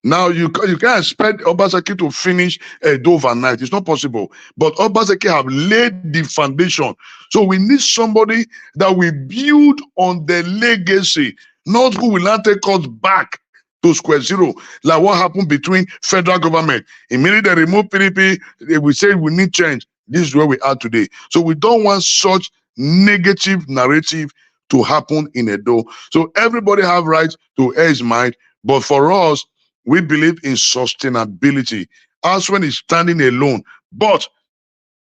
Now, you can't expect Obaseki to finish Edo overnight. It's not possible. But Obaseki have laid the foundation. So we need somebody that will build on the legacy, not who will not take us back to square zero, like what happened between federal government. Immediately they remove PDP, they will say we need change. This is where we are today. So we don't want such negative narrative to happen in Edo. So everybody have right to air his mind. But for us, we believe in sustainability. Aswen is standing alone. But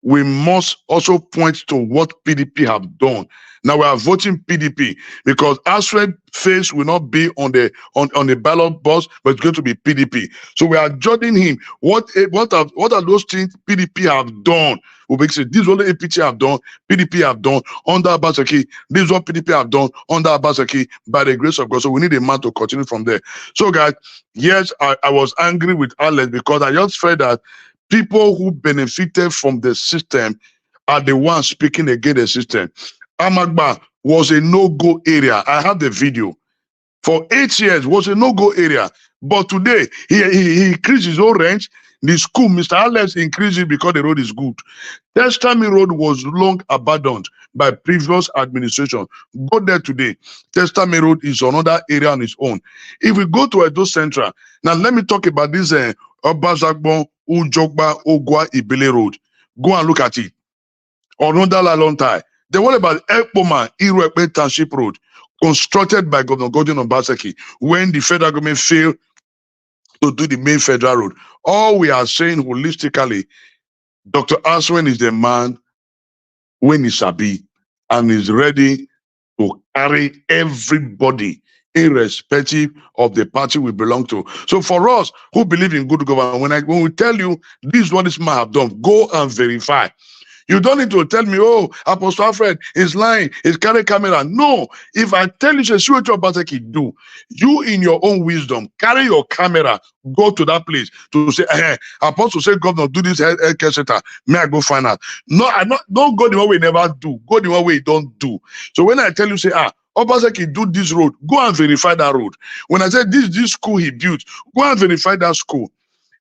we must also point to what PDP have done. Now we are voting PDP because Aswen face will not be on the ballot box, but it's going to be PDP. So we are judging him. What are those things PDP have done? We make say this is what the APT have done, PDP have done under Abasaki. This is what PDP have done under Abasaki by the grace of God. So we need a man to continue from there. So guys, yes, I was angry with Alex because I just felt that people who benefited from the system are the ones speaking against the system. Amagba was a no-go area. I have the video. For 8 years, was a no-go area. But today, he increased his own range. The school, Mr. Alex increased it because the road is good. Testami Road was long abandoned by previous administration. Go there today. Testami Road is another area on its own. If we go to Edo Central, now let me talk about this Obazagbon, Ujogba, Ogwa, Ibele Road. Go and look at it. Another long time. The one about Ekpoma, Iruekpe Township Road, constructed by Governor Gordon Obaseki when the federal government failed to do the main federal road. All we are saying holistically, Dr. Aswen is the man when he shall be and is ready to carry everybody irrespective of the party we belong to. So for us who believe in good government, when we tell you this is what this man have done, go and verify. You don't need to tell me, oh, Apostle Alfred is lying, he's carrying camera. No, if I tell you, see what your Baseki do, you in your own wisdom, carry your camera, go to that place to say, Apostle say, Governor, do this healthcare center. May I go find out? No, don't go the one we never do. Go the one we don't do. So when I tell you, say, Obaseki do this road, go and verify that road. When I say this school he built, go and verify that school.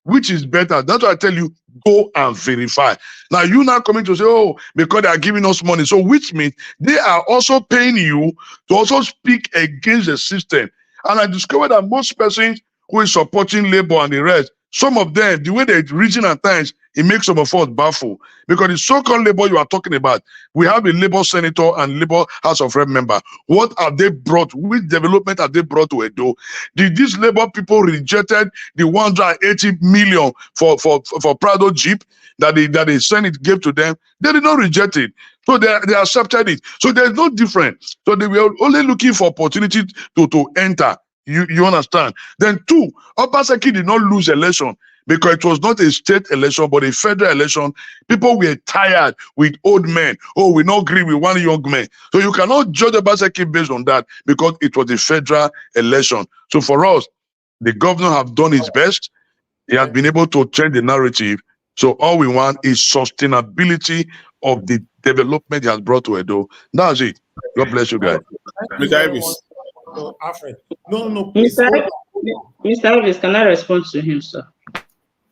Which is better? That's why I tell you, go and verify. Now, you now coming to say, oh, because they are giving us money. So, which means they are also paying you to also speak against the system. And I discovered that most persons who is supporting Labour and the rest, some of them, the way they reason at times, it makes some of us baffled. Because the so-called Labour you are talking about, we have a Labour senator and Labour House of Rep member. What have they brought? Which development have they brought to Edo? Did these Labour people rejected the 180 million for Prado Jeep that the Senate gave to them? They did not reject it. So they accepted it. So there's no difference. So they were only looking for opportunity to enter. You understand? Then two, Obaseki did not lose election because it was not a state election, but a federal election. People were tired with old men. Oh, we not agree with one young man. So you cannot judge Obaseki based on that because it was a federal election. So for us, the governor have done his best. He has been able to change the narrative. So all we want is sustainability of the development he has brought to Edo. That's it. God bless you guys. Mr. Elvis. Alfred. No, please. Mr. Elvis, can I respond to him, sir?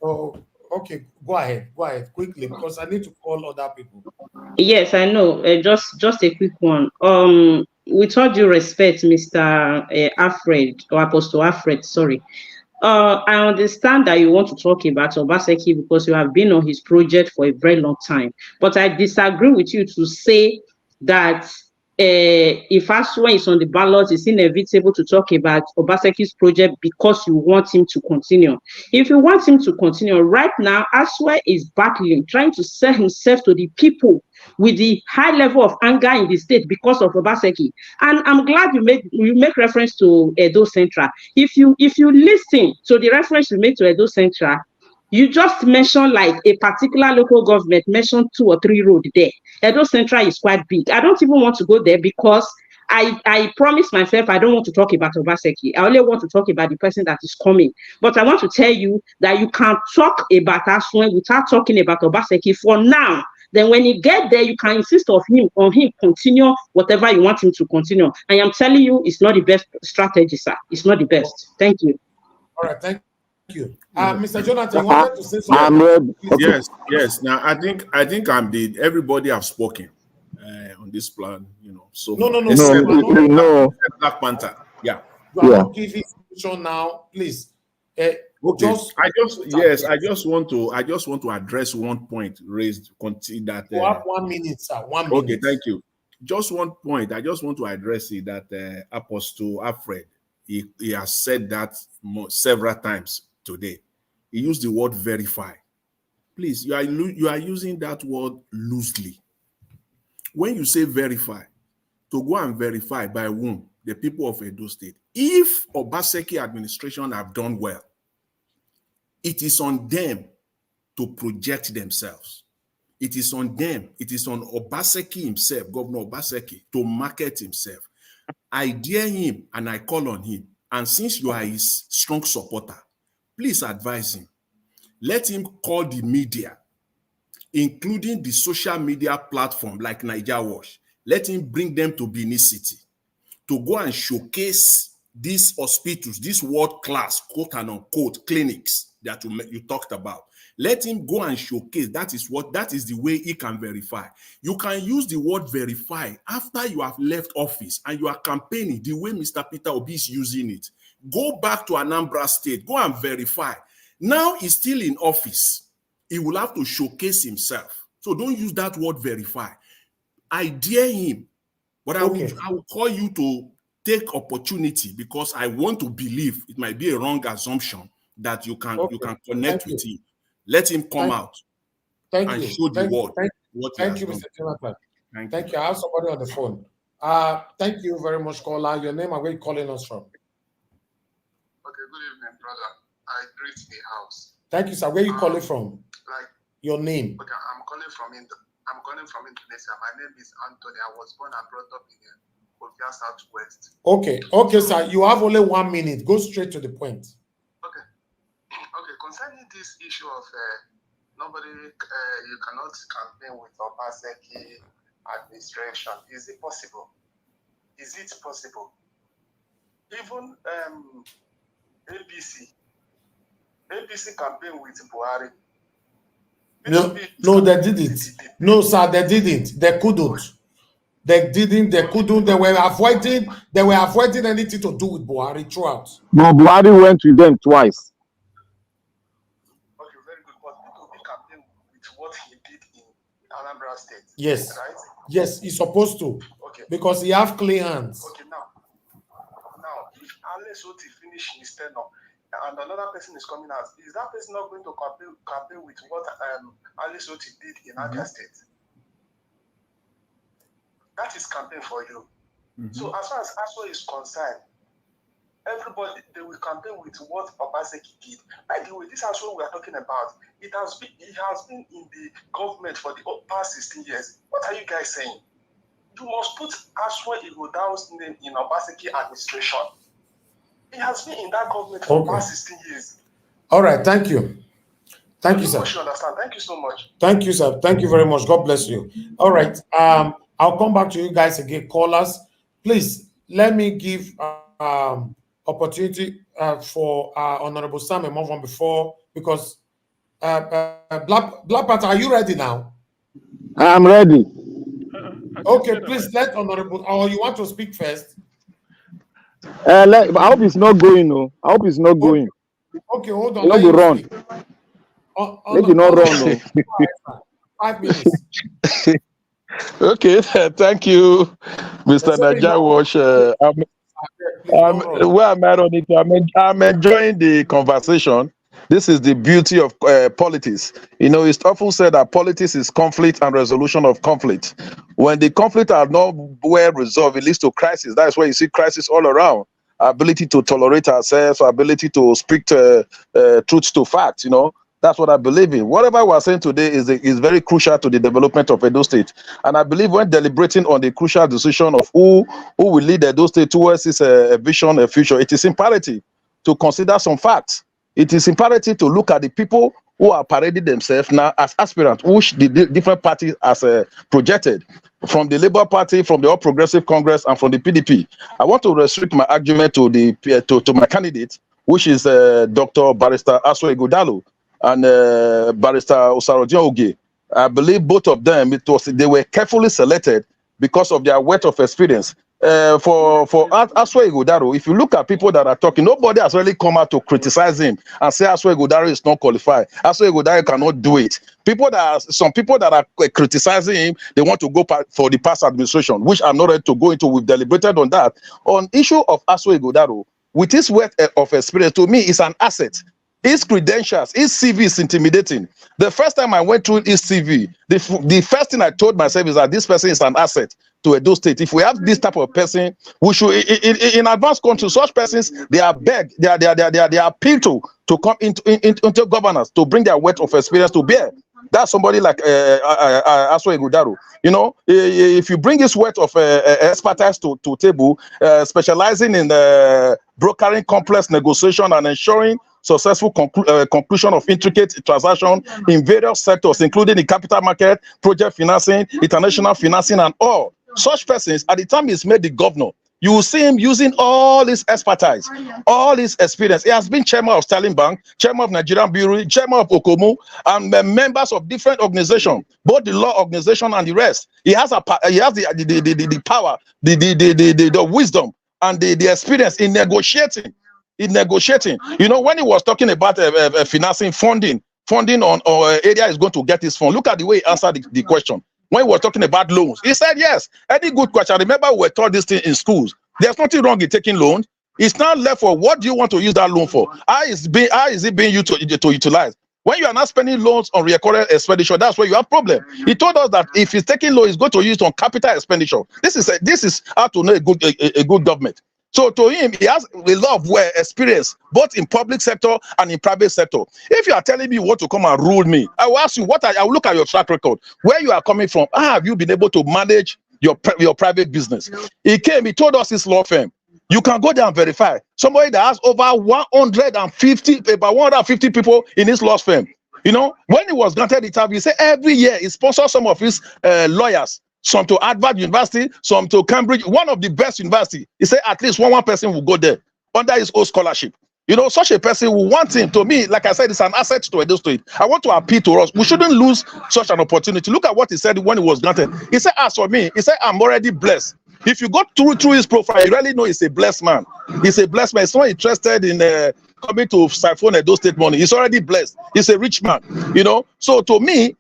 Oh, okay. Go ahead quickly because I need to call other people. Yes, I know. Just a quick one. With all due respect, Mr. Alfred or Apostle Alfred, sorry. I understand that you want to talk about Obaseki because you have been on his project for a very long time. But I disagree with you to say that if Aswen is on the ballot, it's inevitable to talk about Obaseki's project because you want him to continue. If you want him to continue, right now, Aswen is battling, trying to sell himself to the people with the high level of anger in the state because of Obaseki. And I'm glad you make reference to Edo Central. If you listen to the reference you make to Edo Central, you just mentioned like a particular local government mentioned 2 or 3 roads there. Edo Central is quite big. I don't even want to go there because I promised myself I don't want to talk about Obaseki. I only want to talk about the person that is coming. But I want to tell you that you can't talk about Aswen without talking about Obaseki for now. Then when you get there, you can insist on him continue whatever you want him to continue. I am telling you, it's not the best strategy, sir. It's not the best. Thank you. All right, thank you. Mr. Jonathan, you wanted to say something? Yes. Now I think everybody have spoken on this plan, So No. Black Panther. Yeah. You are not giving information now, please. Okay. I just want to address one point raised. That you have 1 minute, sir. 1 minute. Okay, thank you. Just one point. I just want to address it that Apostle Alfred he has said that several times today. He used the word verify. Please, you are using that word loosely. When you say verify, to go and verify by whom? The people of Edo State. If Obaseki administration have done well, it is on them to project themselves. It is on them. It is on Obaseki himself, Governor Obaseki, to market himself. I dare him and I call on him. And since you are his strong supporter, please advise him. Let him call the media, including the social media platform like Niger Watch. Let him bring them to Benin City to go and showcase these hospitals, these world-class, quote and unquote, clinics that you talked about. Let him go and showcase. That is the way he can verify. You can use the word verify after you have left office and you are campaigning the way Mr. Peter Obi is using it. Go back to Anambra State, go and verify. Now he's still in office. He will have to showcase himself. So don't use that word verify. I dare him, but I will call you to take opportunity because I want to believe it might be a wrong assumption that you can connect with him. Let him come out and show the world what he has done. Mr. Jonathan. Thank you. I have somebody on the phone. Thank you very much, caller. Your name and where you calling us from? Okay, good evening, brother. I greet the house. Thank you, sir. Where you calling from? Your name. Okay, I'm calling from Indonesia. My name is Anthony. I was born and brought up in Kofia Southwest. Okay, sir. You have only 1 minute. Go straight to the point. Okay, concerning this issue of you cannot campaign with Obaseki administration. Is it possible? Even APC campaign with Buhari. No, they didn't. No, sir, they didn't. They couldn't. They didn't. They couldn't. They were avoiding anything to do with Buhari throughout. No, Buhari went with them twice. Okay, very good. But people will campaign with what he did in Anambra State. Yes. Right? Yes, he's supposed to. Okay. Because he have clean hands. Okay, now, if Alex Oti finish his tenure and another person is coming out, is that person not going to campaign with what Alex Oti did in Abia State? That is campaign for you. So as far as ASWA is concerned, everybody, they will campaign with what Obaseki did. By the way, this ASWA we are talking about, it has been in the government for the past 16 years. What are you guys saying? You must put ASWA Igbo's name in Obaseki administration. It has been in that government for the past 16 years. All right, thank you. Thank you, sir. Understand. Thank you so much. Thank you, sir. Thank you very much. God bless you. All right. I'll come back to you guys again. Callers, please let me give opportunity for Honorable Sam and move on before, because Black Panther, are you ready now? I'm ready. Okay, please let Honorable, or you want to speak first? I hope it's not going. No, I hope it's not going. Okay, hold on. Let you run. Let you not run. No. 5 minutes. Okay, thank you, Mr. Niger Watch. Where am I on it? I'm enjoying the conversation. This is the beauty of politics. You know, it's often said that politics is conflict and resolution of conflict. When the conflict are not well resolved, it leads to crisis. That's why you see crisis all around. Our ability to tolerate ourselves, our ability to speak truth to facts, you know. That's what I believe in. Whatever we're saying today is very crucial to the development of Edo State. And I believe when deliberating on the crucial decision of who will lead Edo State towards this vision, a future, it is imperative to consider some facts. It is imperative to look at the people who are parading themselves now as aspirants, which the different parties has projected, from the Labour Party, from the All Progressive Congress, and from the PDP. I want to restrict my argument to my candidate, which is Dr. Barrister Aswa Ighodalo and Barrister Osarodion Oge. I believe both of them, they were carefully selected because of their wealth of experience. For Aswa Ighodalo, if you look at people that are talking, nobody has really come out to criticize him and say Aswa Ighodalo is not qualified. Aswa Ighodalo cannot do it. Some people that are criticizing him, they want to go for the past administration, which I'm not ready to go into. We've deliberated on that. On issue of Aswa Ighodalo, with his wealth of experience, to me, it's an asset. His credentials, his CV is intimidating. The first time I went through his CV, the first thing I told myself is that this person is an asset to Edo State. If we have this type of person, we should, in advanced countries, such persons, they are begged, they are appealed to come into governance, to bring their weight of experience to bear. That's somebody like Aswa Igudaro. You know, if you bring this weight of expertise to table, specializing in brokering complex negotiation and ensuring successful conclusion of intricate transaction in various sectors, including the capital market, project financing, international financing, and all. Such persons, at the time he's made the governor, you will see him using all his expertise, all his experience. He has been chairman of Sterling Bank, chairman of Nigerian Bureau, chairman of Okomu, and members of different organizations, both the law organization and the rest. He has the power, the wisdom, and the experience in negotiating. You know, when he was talking about financing, funding on area is going to get his fund. Look at the way he answered the question. When we were talking about loans, he said, yes, any good question. Remember, we were taught this thing in schools. There's nothing wrong in taking loans. It's not left for what do you want to use that loan for? How is it being used to utilize? When you are not spending loans on recurrent expenditure, that's where you have problem. He told us that if he's taking loan, he's going to use it on capital expenditure. This is how to know a good government. So to him, he has a lot of experience, both in public sector and in private sector. If you are telling me you want to come and rule me, I will ask you, I will look at your track record, where you are coming from. How have you been able to manage your private business? He told us his law firm. You can go there and verify. Somebody that has over 150 people in his law firm. You know, when he was granted the tab, he said every year he sponsors some of his lawyers. Some to Harvard University, some to Cambridge, one of the best university. He said at least one person will go there under his own scholarship. You know, such a person will want him. To me, like I said, it's an asset to Edo State. I want to appeal to us. We shouldn't lose such an opportunity. Look at what he said when he was granted. He said, as for me, he said, I'm already blessed. If you go through his profile, you really know he's a blessed man. He's a blessed man. He's not interested in coming to siphon Edo State money. He's already blessed. He's a rich man. You know, so to me,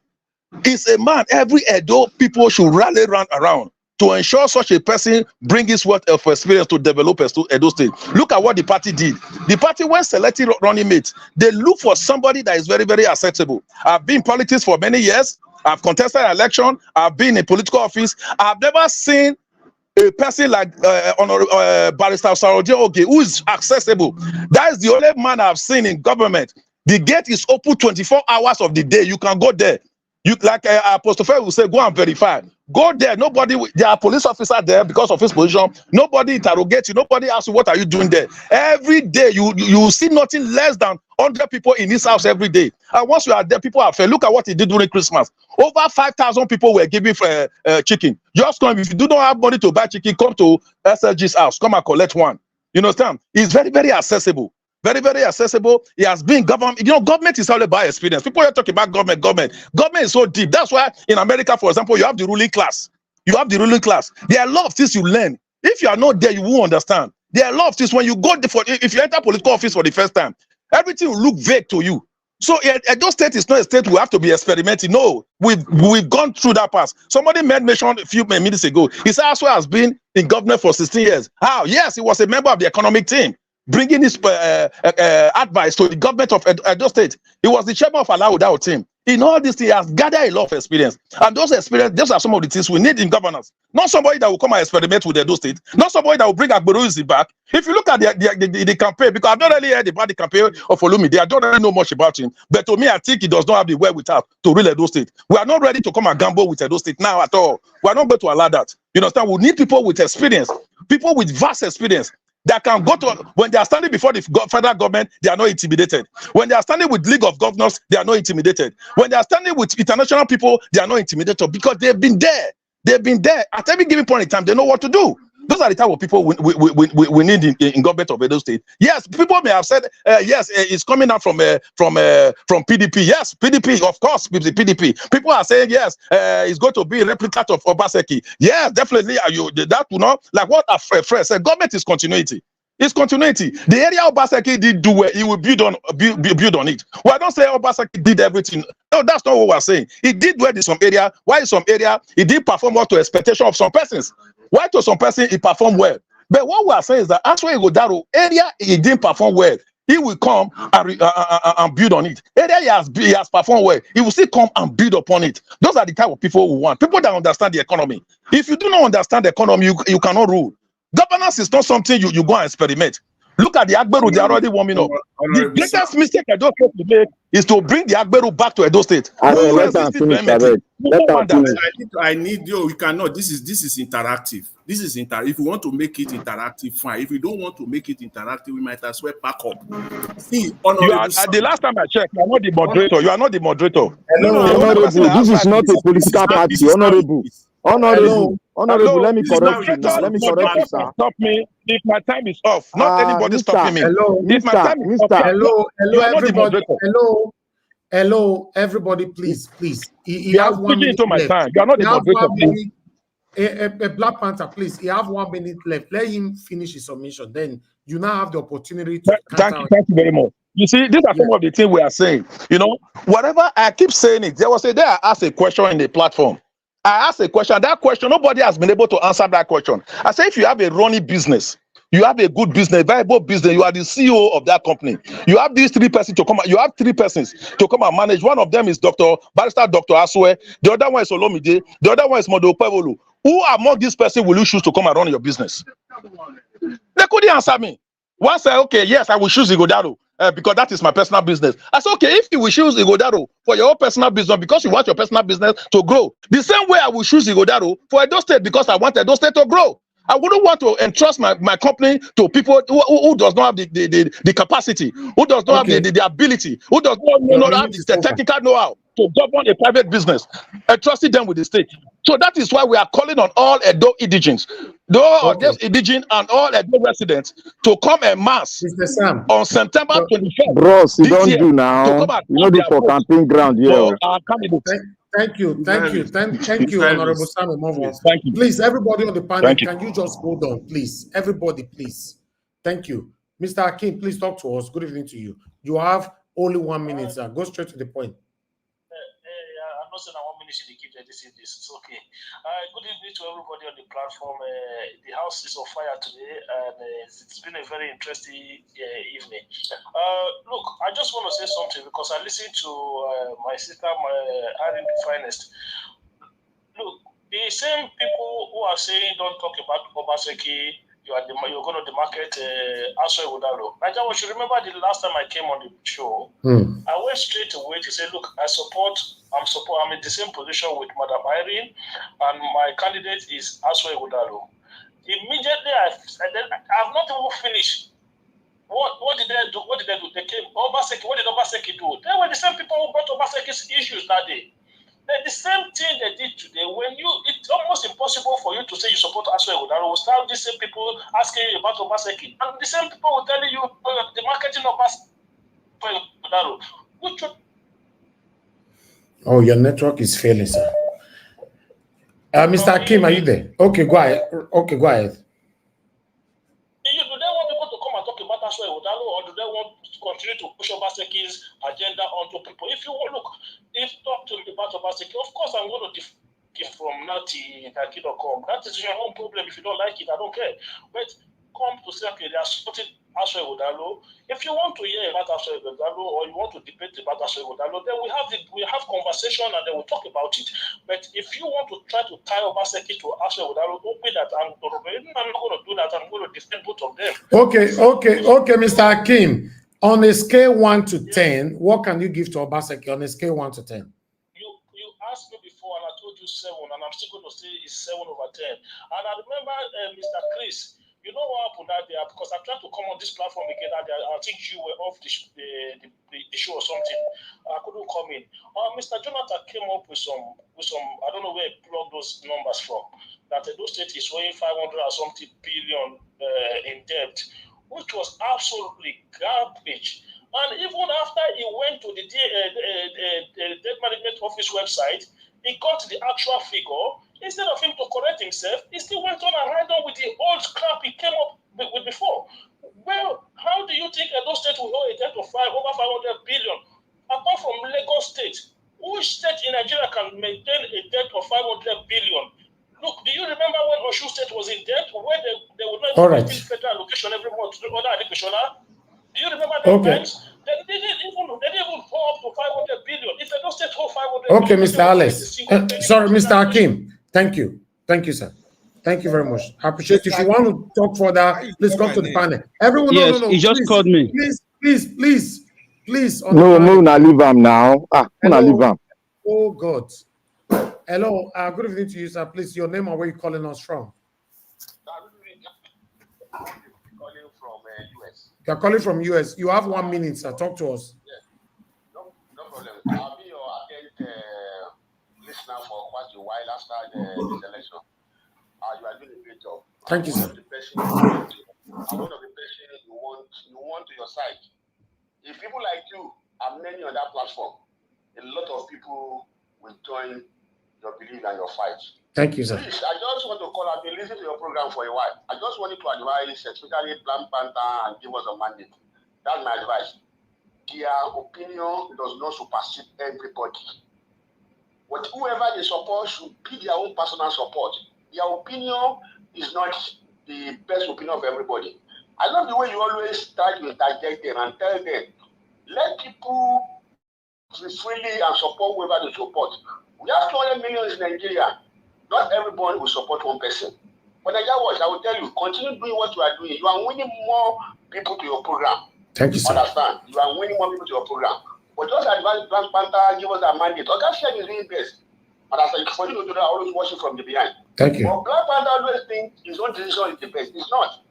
it's a man every Edo people should rally around to ensure such a person bring his wealth of experience to develop Edo State. Look at what the party did. The party, when selecting running mates, they look for somebody that is very, very acceptable. I've been in politics for many years. I've contested an election. I've been in political office. I've never seen a person like Barrister Saroje Oge, who is accessible. That is the only man I've seen in government. The gate is open 24 hours of the day. You can go there. You like Apostle Fair will say, go and verify. Go there. Nobody, there are police officers there because of his position. Nobody interrogates you. Nobody asks you, what are you doing there? Every day, you see nothing less than 100 people in his house every day. And once you are there, people are fair. Look at what he did during Christmas. Over 5,000 people were giving chicken. Just come, if you do not have money to buy chicken, come to SLG's house. Come and collect one. You understand? It's very, very accessible. Very, very accessible. He has been government. You know, government is all about experience. People are talking about government. Government is so deep. That's why in America, for example, you have the ruling class. You have the ruling class. There are a lot of things you learn. If you are not there, you won't understand. There are a lot of things when you go if you enter political office for the first time, everything will look vague to you. So Edo State is not a state we have to be experimenting. No, we've gone through that path. Somebody mentioned a few minutes ago. He said Aswa has been in government for 16 years. How? Yes, he was a member of the economic team, bringing his advice to the government of Edo State. He was the chairman of Alauda team. In all this, he has gathered a lot of experience. And those are some of the things we need in governance. Not somebody that will come and experiment with Edo State. Not somebody that will bring Agboruzi back. If you look at the campaign, because I've not really heard about the campaign of Olumide, I don't really know much about him. But to me, I think he does not have the wherewithal to rule Edo State. We are not ready to come and gamble with Edo State now at all. We are not going to allow that. You understand? We need people with experience, people with vast experience, that can go to, when they are standing before the federal government, they are not intimidated. When they are standing with League of Governors, they are not intimidated. When they are standing with international people, they are not intimidated because they've been there. They've been there. At every given point in time, they know what to do. Those are the type of people we need in government of Edo State. Yes, people may have said, yes, it's coming out from PDP. Yes, PDP, of course, the PDP. People are saying, yes, it's going to be a replica of Obaseki. Yes, definitely. That will not, like what a friend said, government is continuity. It's continuity. The area Obaseki did do well, he will build on it. Well, I don't say Obaseki did everything. No, that's not what we're saying. He did well in some area. Why in some area he did perform up to expectation of some persons? Why to some person he performed well? But what we are saying is that Aswa Igodaro area he didn't perform well. He will come and build on it. Either he has performed well, he will still come and build upon it. Those are the type of people we want. People that understand the economy. If you do not understand the economy, you cannot rule. Governance is not something you go and experiment. Look at the Agberu, they are already warming up. The greatest mistake Edo State will make is to bring the Agberu back to Edo State. I need you. We cannot. This is interactive. This is If you want to make it interactive, fine. If you don't want to make it interactive, we might as well pack up. See, the last time I checked, you are not the moderator. You are not the moderator. Honorable, this is not a political party. Honorable, let me correct you now. Let me correct you, sir. Stop me if my time is off. Not anybody stopping me. If my time is off, hello, everybody. Hello, everybody, please. You have 1 minute into my time. You are not the moderator, please. A Black Panther, please. You have 1 minute left. Let him finish his submission. Then you now have the opportunity to thank you very much. You see, these are some of the things we are saying. You know, whatever I keep saying it. There was a day I asked a question in the platform. I asked a question. That question, nobody has been able to answer that question. I say, if you have a running business, you have a good business, viable business, you are the CEO of that company. You have these 3 persons to come. You have 3 persons to come and manage. One of them is Barrister Dr. Aswe. The other one is Olomide. The other one is Modo Pevolu. Who among these persons will you choose to come and run your business? They couldn't answer me. One said, okay, yes, I will choose Igodaro because that is my personal business. I said, okay, if you will choose Igodaro for your own personal business because you want your personal business to grow, the same way I will choose Igodaro for Edo State because I want Edo State to grow. I wouldn't want to entrust my company to people who does not have the capacity, who does not have the ability, who does not have the technical know-how to govern a private business, entrusting them with the state. So that is why we are calling on all Edo indigenes, those indigenes and all Edo residents to come en masse on September 25th. Bros, you don't do now. You know, do for campaign ground here. Thank you, Honorable Samuel Movo. Thank you. Please, everybody on the panel, can you just hold on, please? Everybody, please. Thank you. Mr. Akin, please talk to us. Good evening to you. You have only 1 minute, sir. Go straight to the point. I'm not saying I 1 minute should give this. It's okay. Good evening to everybody on the platform. The house is on fire today, and it's been a very interesting evening. Look, I just want to say something because I listened to my sister, Irene the Finest. Look, the same people who are saying don't talk about Obaseki, you're going to demarcate Aswe Wodalo. I just want you to remember the last time I came on the show, I went straight away to say, look, I'm in the same position with Madam Irene, and my candidate is Aswe Wodalo. Immediately, I've not even finished. What did they do? They came. Obaseki. What did Obaseki do? They were the same people who brought Obaseki's issues that day. The same thing they did today. It's almost impossible for you to say you support Aswe Wodalo. Will start the same people asking you about Obaseki, and the same people will tell you the marketing of Aswe Wodalo. Oh, your network is failing, sir. Mr. Akim, are you there? Okay, go ahead. Okay, go ahead. Do they want people to come and talk about Aswe Wodalo, or do they want to continue to push Obaseki's agenda onto people? If you look, talk to me about Obaseki, of course I'm going to defend from Nati.com. That is your own problem. If you don't like it, I don't care. But come to say, okay, they are supporting Aswe Wodalo. If you want to hear about Aswe Wodalo or you want to debate about Aswe Wodalo, then we have conversation and then we'll talk about it. But if you want to try to tie Obaseki to Aswe Wodalo, don't be that. I'm not going to do that. I'm going to defend both of them. Okay, Mr. Akim. On a scale 1 to 10, what can you give to Obaseki on a scale 1 to 10? You asked me before and I told you 7, and I'm still going to say it's 7 over 10. And I remember Mr. Chris. You know what happened that day? Because I tried to come on this platform again that day. I think you were off the show or something. I couldn't come in. Mr. Jonathan came up with some. I don't know where he plugged those numbers from. That those state is owing 500 or something billion in debt, which was absolutely garbage. And even after he went to the debt management office website, he got the actual figure. Instead of him to correct himself, he still went on and ran on with the old crap he came up with before. Well, how do you think Edo State will owe a debt of over 500 billion? Apart from Lagos State, which state in Nigeria can maintain a debt of 500 billion? Look, do you remember when Osun State was in debt, where they would not get federal allocation every month to other educational? Do you remember the Okay. banks? They didn't even pour up to 500 billion. If they don't take whole 500 Okay, billion, Mr. Alice. Sorry, Mr. Hakim. Thank you. Thank you, sir. Thank you very much. I appreciate it. If you want to talk further, please come to the panel. Everyone, Yes, no. he just Please, called me. Please. On No, the panel. no, leave him now. No, leave him. Oh, God. Hello. Good evening to you, sir. Please, your name and where you're calling us from. Calling from US. You're calling from US. You have 1 minute, sir. Talk to us. Yes. No problem. I'll be your listener for quite a while after this election. You are doing a great job. Thank you, sir. I'm one of the person you want to your side. If people like you are many on that platform, a lot of people will join your belief and your fight. Thank you, sir. Please, I just want to call. I've been listening to your program for a while. I just wanted to advise, especially Plan Panther and give us a mandate. That's my advice. Their opinion does not supersede everybody. Whoever they support should be their own personal support. Their opinion is not the best opinion of everybody. I love the way you always try to interject them and tell them, let people freely and support whoever they support. We have 200 million in Nigeria. Not everybody will support one person. But Nigeria Watch, I will tell you, continue doing what you are doing. You are winning more people to your program. Thank you, sir. Understand? You are winning more people to your program. But just advise Black Panther, give us a mandate. Okay, share is doing best. Understand? For you to do that, I always watch it from the behind. Thank you. But Black Panther always think his own decision is the best. It's not.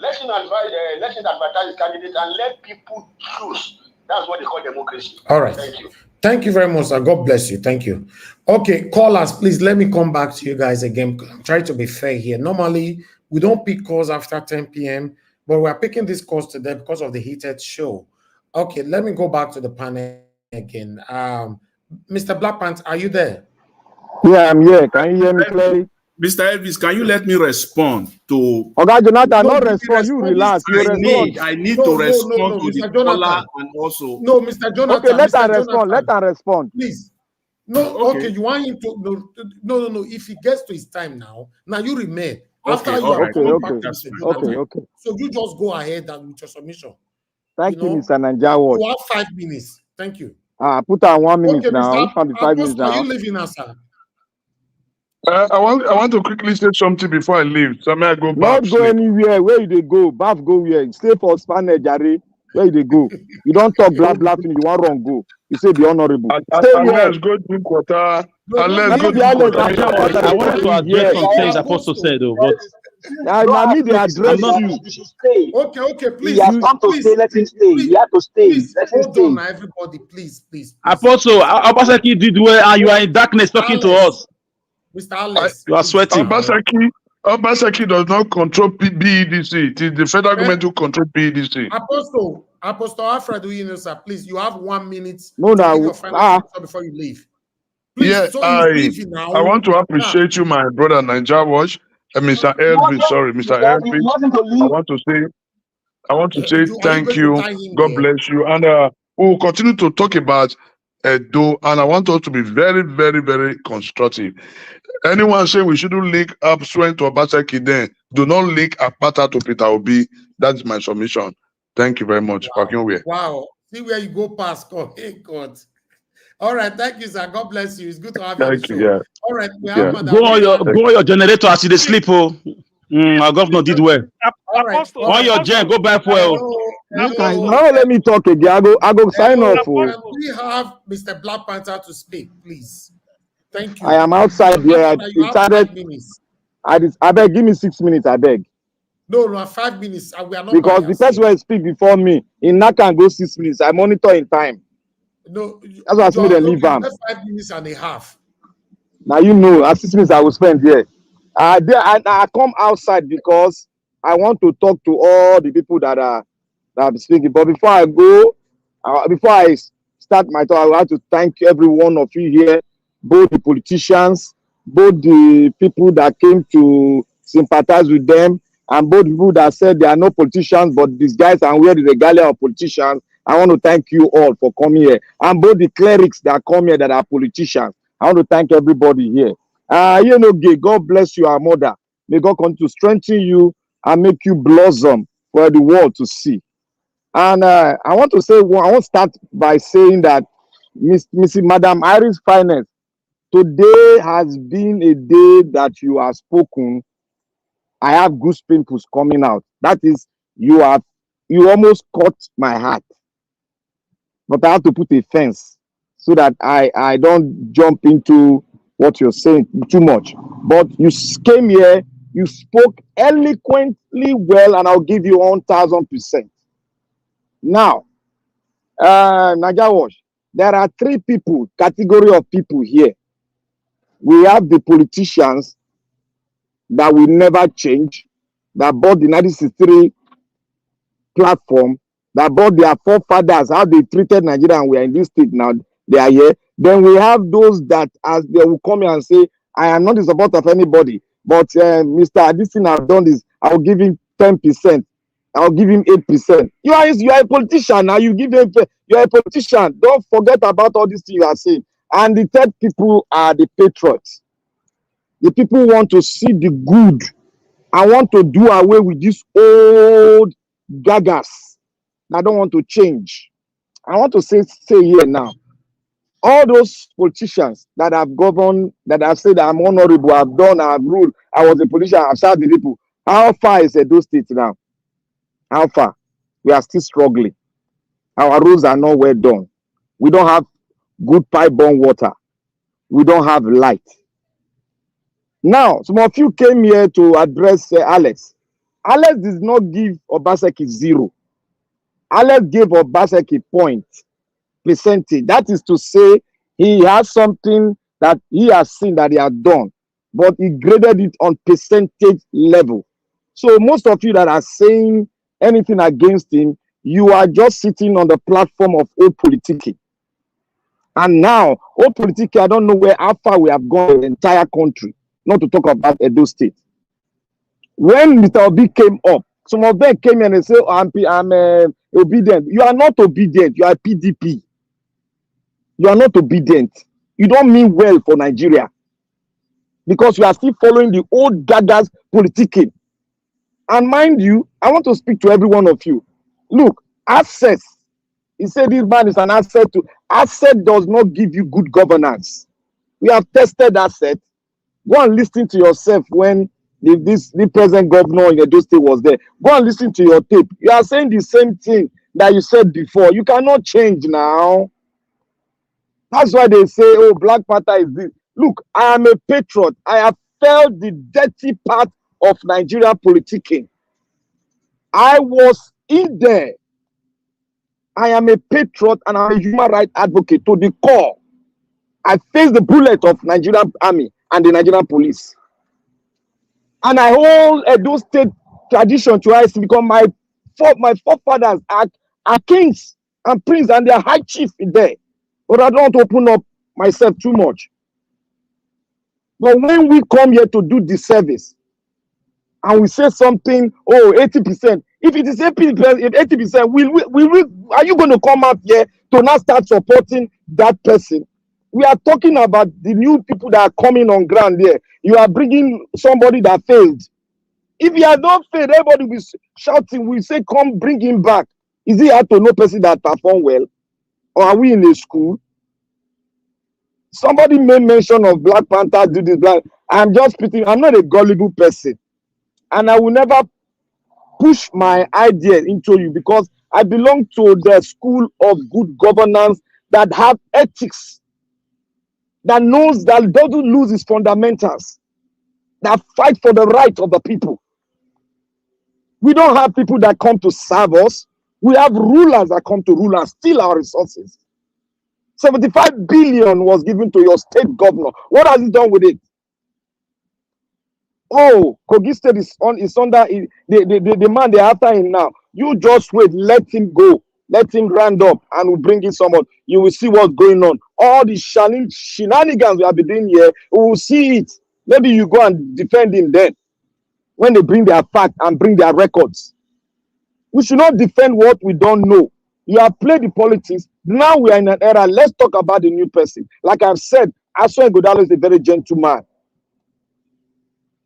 Let him advertise his candidate and let people choose. That's what they call democracy. All right. Thank you. Thank you very much, sir. God bless you. Thank you. Okay, callers, please let me come back to you guys again. I'm trying to be fair here. Normally, we don't pick calls after 10 p.m., but we're picking this calls today because of the heated show. Okay, let me go back to the panel again. Mr. Black Panther, are you there? Yeah, I'm here. Can you hear me clearly? Mr. Elvis, can you let me respond to... Okay, Jonathan, not respond. You relax. You respond. I need to respond to the caller and also... No, Mr. Jonathan. Okay, let Mr. her respond. Let her respond. Please. No, okay. You want him to... No. If he gets to his time now you remain. After you are okay. So you just go ahead and with your submission. Thank you, Mr. Nnamdi Watch. You have 5 minutes. Thank you. Put her 1 minute okay, now. Mr. 5 minutes now. Are you leaving us, sir? I want to quickly say something before I leave. So may I go back? Not go anywhere. Where they go? Bath go where? Stay for Spanish, Jare. Where they go? You don't talk blah. You want wrong go. You say be honorable. Let's go drink water. Let's go drink water. I wanted to address some things Apostle said, though, but I need to address you. Okay, please. He has come to stay. Let him stay. He has to stay. Let him stay. Hold on, everybody, please. Apostle, Obaseki did well, and you are in darkness talking to us. Mr. Alex, you are sweating. Obaseki does not control BEDC. It is the federal government who control BEDC. Apostle Alfred, sir, please, you have 1 minute to give your final answer before you leave. Please, yes, so I want to appreciate you, my brother Nnamdi Watch, and Mr. Elvis. Sorry, Mr. Elvis. I want to say thank you. God bless you. And we will continue to talk about Edo, and I want us to be very, very, very constructive. Anyone saying we shouldn't link up strength to Obaseki, then do not link Apata to Peter Obi. That is my submission. Thank you very much. Wow. See where you go past. Oh, hey, God. All right. Thank you, sir. God bless you. It's good to have you on the show. Yeah. All right. We have go on your generator as you sleep. Our governor did well. All right. On your gen, go buy fuel. Now let me talk again. I go sign off. We have Mr. Black Panther to speak, please. Thank you. I am outside here. I beg, give me 6 minutes. I beg. No, 5 minutes. We are not because the person will speak before me. In that can go 6 minutes. I monitor in time. No, that's what I made leave 5 minutes and a half. Now you know, at 6 minutes I will spend here. I come outside because I want to talk to all the people that are speaking. But before I go, before I start my talk, I would like to thank every one of you here, both the politicians, both the people that came to sympathize with them, and both people that said they are no politicians, but these guys are wearing the regalia of politicians. I want to thank you all for coming here. And both the clerics that come here that are politicians. I want to thank everybody here. God bless you, our mother. May God continue to strengthen you and make you blossom for the world to see. And I want to say, I want to start by saying that Mrs. Madam Iris Finance, today has been a day that you have spoken. I have goose pimples coming out. That is, you almost caught my heart. But I have to put a fence so that I don't jump into what you're saying too much. But you came here, you spoke eloquently well, and I'll give you 1,000%. Now, Najawash, there are three category of people here. We have the politicians that will never change, that bought the 1963 platform, that bought their forefathers, how they treated Nigeria, and we are in this state now, they are here. Then we have those that, as they will come here and say, I am not in support of anybody, but Mr. This thing I've done this, I'll give him 10%. I'll give him 8%. You are a politician now. You are a politician. Don't forget about all these things you are saying. And the third people are the patriots. The people want to see the good. I want to do away with these old gagas that don't want to change. I want to say here now, all those politicians that have governed, that have said I'm honorable, I've done, I've ruled, I was a politician, I've served the people. How far is those states now? How far? We are still struggling. Our roads are not well done. We don't have good pipe-borne water. We don't have light. Now, some of you came here to address Alex. Alex did not give Obaseki 0. Alex gave Obaseki point percentage. That is to say, he has something that he has seen that he has done, but he graded it on percentage level. So most of you that are saying anything against him, you are just sitting on the platform of old politicking. And now, old politicking, I don't know how far we have gone in the entire country, not to talk about Edo State. When Mr. Obi came up, some of them came in and said, oh, I'm obedient. You are not obedient. You are PDP. You are not obedient. You don't mean well for Nigeria. Because you are still following the old gagas politicking. And mind you, I want to speak to every one of you. Look, access. He said this man is an asset to. Asset does not give you good governance. We have tested asset. Go and listen to yourself when the present governor in Edo State was there. Go and listen to your tape. You are saying the same thing that you said before. You cannot change now. That's why they say, oh, Black Panther is this. Look, I am a patriot. I have felt the dirty part of Nigeria politicking. I was in there. I am a patriot and I'm a human rights advocate to the core. I faced the bullet of Nigerian army and the Nigerian police. And I hold Edo State tradition to us because my forefathers are kings and princes and they are high chief in there. But I don't want to open up myself too much. But when we come here to do the service and we say something, oh, 80%, if it is 80%, are you going to come out here to now start supporting that person? We are talking about the new people that are coming on ground here. You are bringing somebody that failed. If you have not failed, everybody will shouting, we say, come bring him back. Is he hard to know person that perform well? Or are we in a school? Somebody made mention of Black Panther, do this, black. I'm just putting, I'm not a gullible person. And I will never push my ideas into you because I belong to the school of good governance that have ethics, that knows that doesn't lose its fundamentals, that fight for the right of the people. We don't have people that come to serve us. We have rulers that come to rule and steal our resources. 75 billion was given to your state governor. What has he done with it? Oh, Kogi State is under the man they're after him now. You just wait, let him go, let him round up, and we'll bring in someone. You will see what's going on. All the shenanigans we have been doing here, we will see it. Maybe you go and defend him then, when they bring their fact and bring their records. We should not defend what we don't know. You have played the politics. Now we are in an era. Let's talk about the new person. Like I've said, Aswan Godalo is a very gentleman.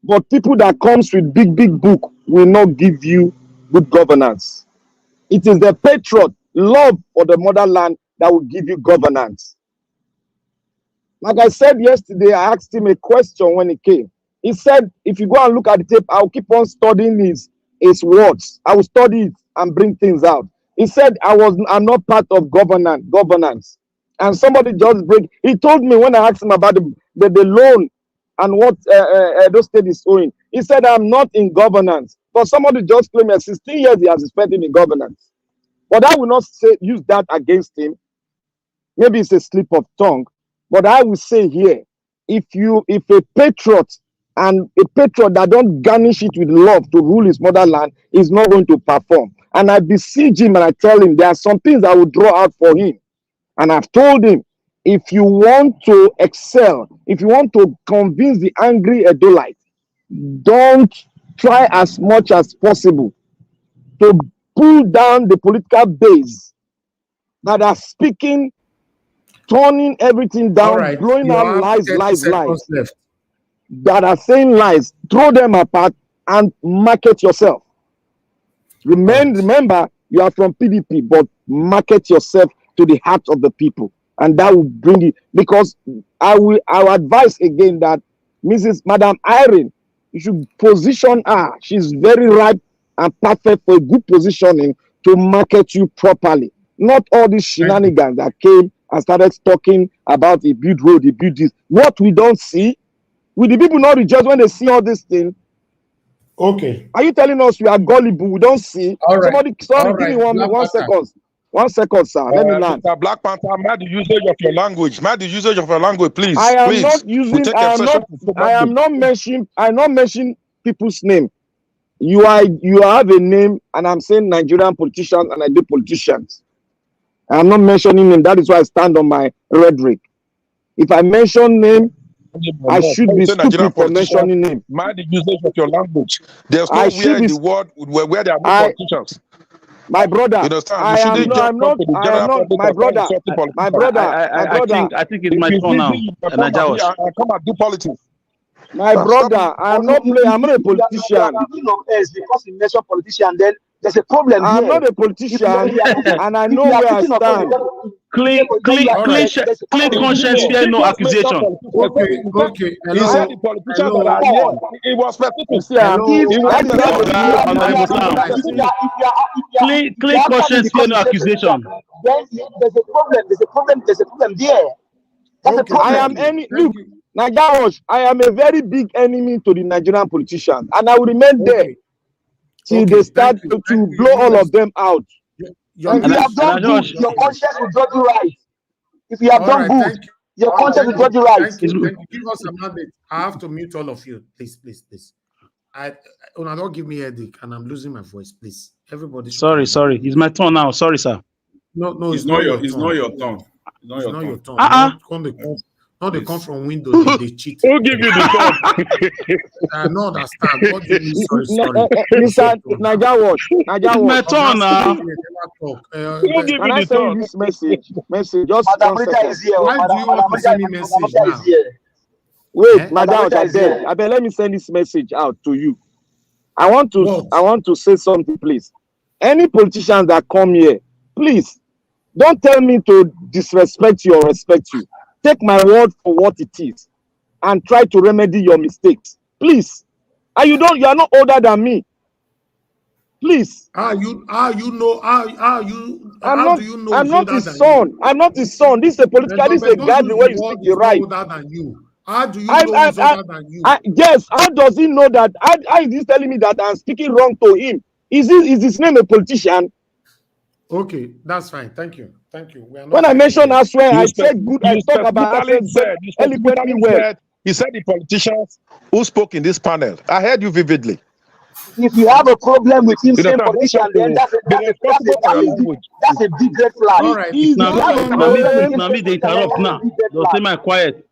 But people that comes with big book will not give you good governance. It is the patriot, love for the motherland that will give you governance. Like I said yesterday, I asked him a question when he came. He said, if you go and look at the tape, I'll keep on studying his words. I will study it and bring things out. He said, I'm not part of governance. And somebody just break. He told me when I asked him about the loan and what those state is owing. He said, I'm not in governance. But somebody just claimed that 16 years he has spent in governance. But I will not use that against him. Maybe it's a slip of tongue. But I will say here, if a patriot and a patriot that don't garnish it with love to rule his motherland is not going to perform. And I beseech him and I tell him there are some things I will draw out for him. And I've told him, if you want to excel, if you want to convince the angry Edolite, don't try as much as possible to pull down the political base that are speaking, turning everything down, right. blowing You out have 30 lies, seconds left. that are saying lies. Throw them apart and market yourself. Remember, you are from PDP, but market yourself to the heart of the people, and that will bring it. Because I will advise again that Madam Irene, you should position her. She's very ripe and perfect for a good positioning to market you properly. Not all these shenanigans that came and started talking about the build road, the build this. What we don't see, will the people not rejoice when they see all these things? Okay. Are you telling us we are gullible? We don't see. All right. Sorry, All give me right. 1 second. 1 second, sir. Let me land. Mr. Black Panther, mind the usage of your language. Mind the usage of your language, please. I am please. not using. I am not mentioning people's name. You have a name, and I'm saying Nigerian politicians, and I do politicians. I am not mentioning name. That is why I stand on my rhetoric. If I mention name, I should be stupid for mentioning name. Mind the usage of your language. There's nowhere in the world where there are no politicians. My brother, you understand? You shouldn't just come to the general public my brother. I think it's my turn now. Come and do politics. My brother, I'm not a politician. Because you mention politician, then there's a problem here. I'm not a politician, and I know where I stand. Clean conscience, fear no accusation. Okay. He said the politicians that are here. It was Clean conscience, fear no accusation. Then there's a problem there. That's a problem. Nagarosh, I am a very big enemy to the Nigerian politicians, and I will remain there till they start to blow all of them out. If you have done good, your conscience will judge you right. If you have done good, your conscience will judge you right. Thank you. Give us a mandate. I have to mute all of you. Please. Don't give me a headache, and I'm losing my voice. Please, everybody. Sorry. It's my turn now. Sorry, sir. No, it's not your turn. No, they come from windows. They cheat. Who give you the turn? I don't understand. What do you mean? Sorry. Mr. Najawash. It's my turn now. Who give Can you I the send turn? you this message? Just Madam 1 Rita second. is here. Why do you want to send me message now? Wait, Madam, I beg, let me send this message out to you. I want to say something, please. Any politicians that come here, please don't tell me to disrespect you or respect you. Take my word for what it is and try to remedy your mistakes, please. And you are not older than me. Please. I'm not his son. I'm not his son. This is a political. This is a gathering where you speak your right. Older than you. How do you know he's older than you? Yes. How does he know that? How is he telling me that I'm speaking wrong to him? Is his name a politician? Okay, that's fine. Thank you. When I mention elsewhere, I said good. I talk about eloquently well. He said the politicians who spoke in this panel. I heard you vividly. If you have a problem with him saying politician, then that's a big red flag. All right. Now me they interrupt now. Don't say my quiet.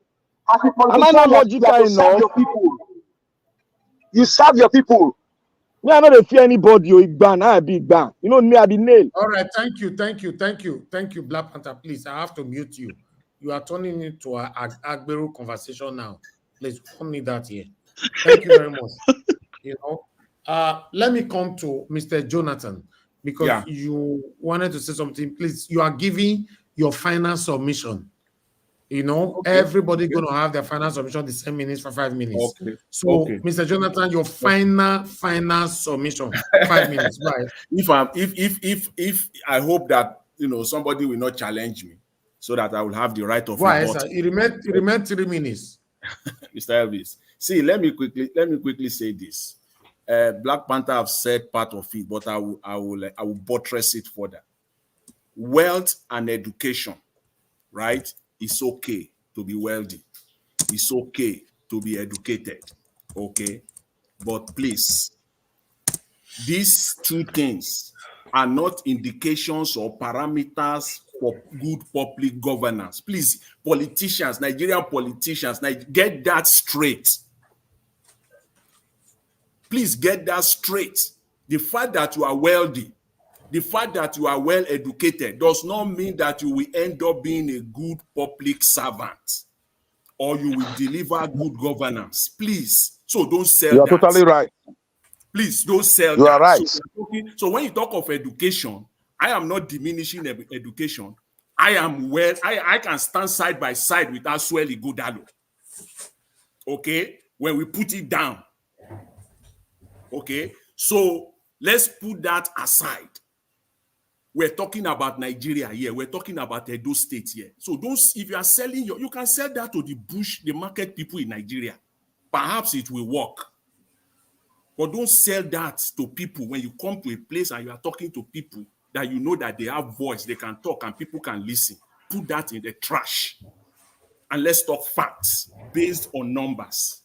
Am I not logical enough? You serve your people. Me, I don't fear anybody. You ban, I be ban. You know me, I be nail. All right, thank you, Black Panther. Please, I have to mute you. You are turning into an Agbero conversation now. Please, we don't need that here. Thank you very much. Let me come to Mr. Jonathan. because you wanted to say something. Please, you are giving your final submission. You know, everybody going to have their final submission the same minutes for 5 minutes. So, Mr. Jonathan, your final submission, 5 minutes, right? If I hope that somebody will not challenge me, so that I will have the right of Why, sir? It remained 3 minutes. Mr. Elvis, see, let me quickly say this. Black Panther have said part of it, but I will buttress it further. Wealth and education, right? It's okay to be wealthy. It's okay to be educated. Okay, but please, these two things are not indications or parameters for good public governance. Please, politicians, Nigerian politicians, get that straight. Please get that straight. The fact that you are wealthy, the fact that you are well educated does not mean that you will end up being a good public servant or you will deliver good governance. Please, so don't sell that. You are totally right. Please don't sell that. You are right. So when you talk of education, I am not diminishing education. I am well. I can stand side by side with Asueli Godalo. Okay, when we put it down. Okay, so let's put that aside. We're talking about Nigeria here. We're talking about Edo State here. So if you are selling you can sell that to the market people in Nigeria. Perhaps it will work. But don't sell that to people when you come to a place and you are talking to people that you know that they have voice, they can talk and people can listen. Put that in the trash. And let's talk facts based on numbers.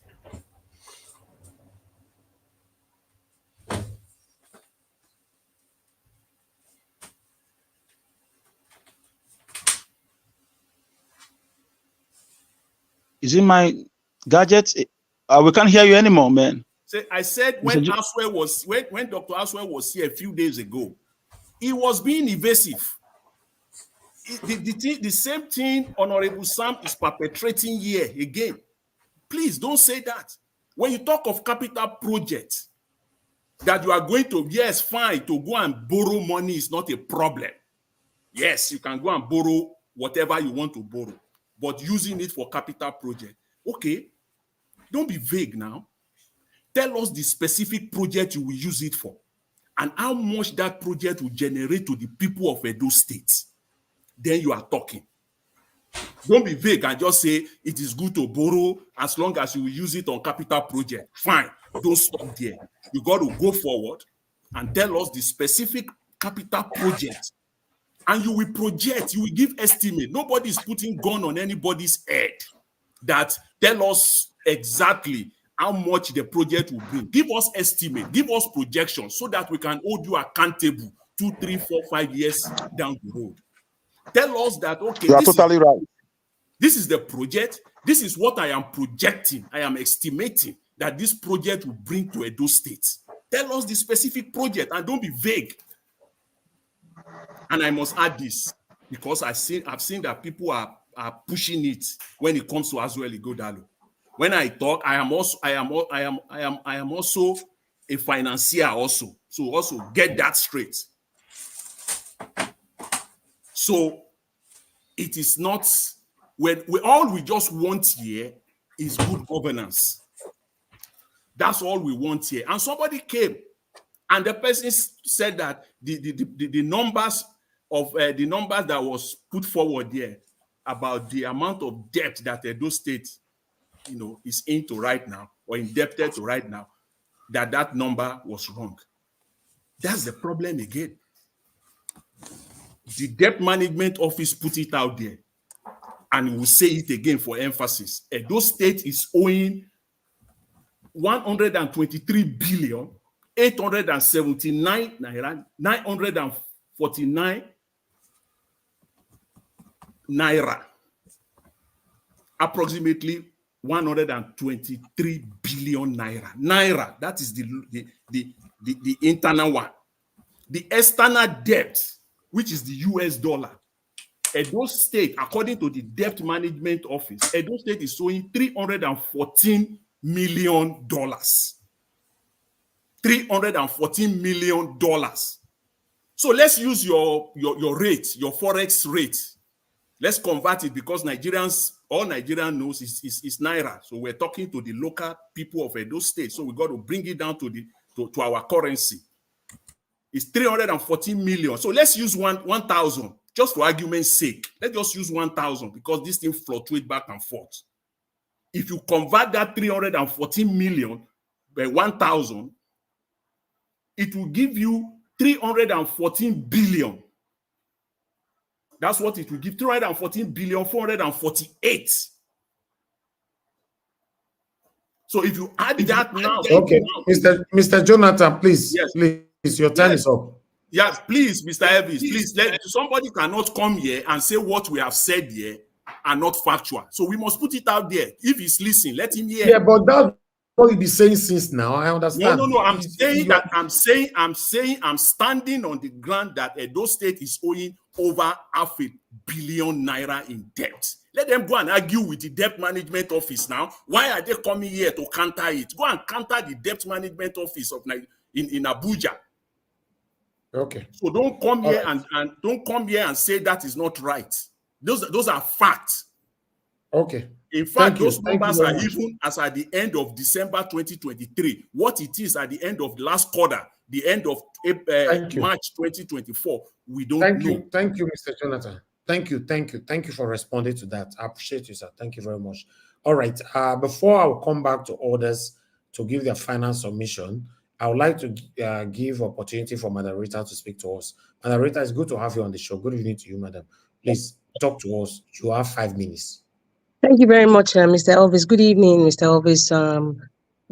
Is it my gadget? We can't hear you anymore, man. I said when Dr. Aswell was here a few days ago, he was being evasive. The same thing Honorable Sam is perpetrating here again. Please don't say that. When you talk of capital projects, that you are going to, yes, fine, to go and borrow money is not a problem. Yes, you can go and borrow whatever you want to borrow, but using it for capital project. Okay, don't be vague now. Tell us the specific project you will use it for and how much that project will generate to the people of Edo State. Then you are talking. Don't be vague and just say it is good to borrow as long as you will use it on capital project. Fine, don't stop there. You got to go forward and tell us the specific capital project. And you will project, you will give estimate. Nobody is putting gun on anybody's head that tell us exactly how much the project will bring. Give us estimate, give us projections so that we can hold you accountable 2, 3, 4, 5 years down the road. Tell us that, okay, you are totally right. This is the project. This is what I am projecting. I am estimating that this project will bring to Edo State. Tell us the specific project and don't be vague. And I must add this because I've seen that people are pushing it when it comes to Asueli Godalo. When I talk, I am also a financier also. So also get that straight. So it is not all we just want here is good governance. That's all we want here. And somebody came and the person said that the numbers of the numbers that was put forward there about the amount of debt that Edo State is into right now or indebted to right now, that number was wrong. That's the problem again. The debt management office put it out there and we'll say it again for emphasis. Edo State is owing 123 billion 879 naira 949 naira, approximately 123 billion naira. That is the internal one. The external debt, which is the US dollar, Edo State, according to the debt management office, Edo State is owing $314 million. $314 million. So let's use your rate, your forex rate. Let's convert it because all Nigerian knows is naira. So we're talking to the local people of Edo State. So we got to bring it down to our currency. It's 314 million. So let's use 1,000 just for argument's sake. Let's just use 1,000 because this thing fluctuates back and forth. If you convert that 314 million by 1,000, it will give you 314 billion. That's what it will give, 314 billion, 448. So if you add that now. Okay, Mr. Jonathan, please, yes. Please, your time is up. Yes, please, Mr. Elvis, please, somebody cannot come here and say what we have said here are not factual. So we must put it out there. If he's listening, let him hear. Yeah, but that's what you've been saying since now. I understand. No. I'm standing on the ground that Edo State is owing over 500 million naira in debt. Let them go and argue with the debt management office now. Why are they coming here to counter it? Go and counter the debt management office in Abuja. Okay. So don't come here and don't come here and say that is not right. Those are facts. Okay. In fact, those numbers are even as at the end of December 2023. What it is at the end of the last quarter, the end of March 2024, we don't know. Thank you, Mr. Jonathan. Thank you for responding to that. I appreciate you, sir. Thank you very much. All right. Before I will come back to others to give their final submission, I would like to give opportunity for Madam Rita to speak to us. Madam Rita, it's good to have you on the show. Good evening to you, madam. Please talk to us. You have 5 minutes. Thank you very much, Mr. Elvis. Good evening, Mr. Elvis.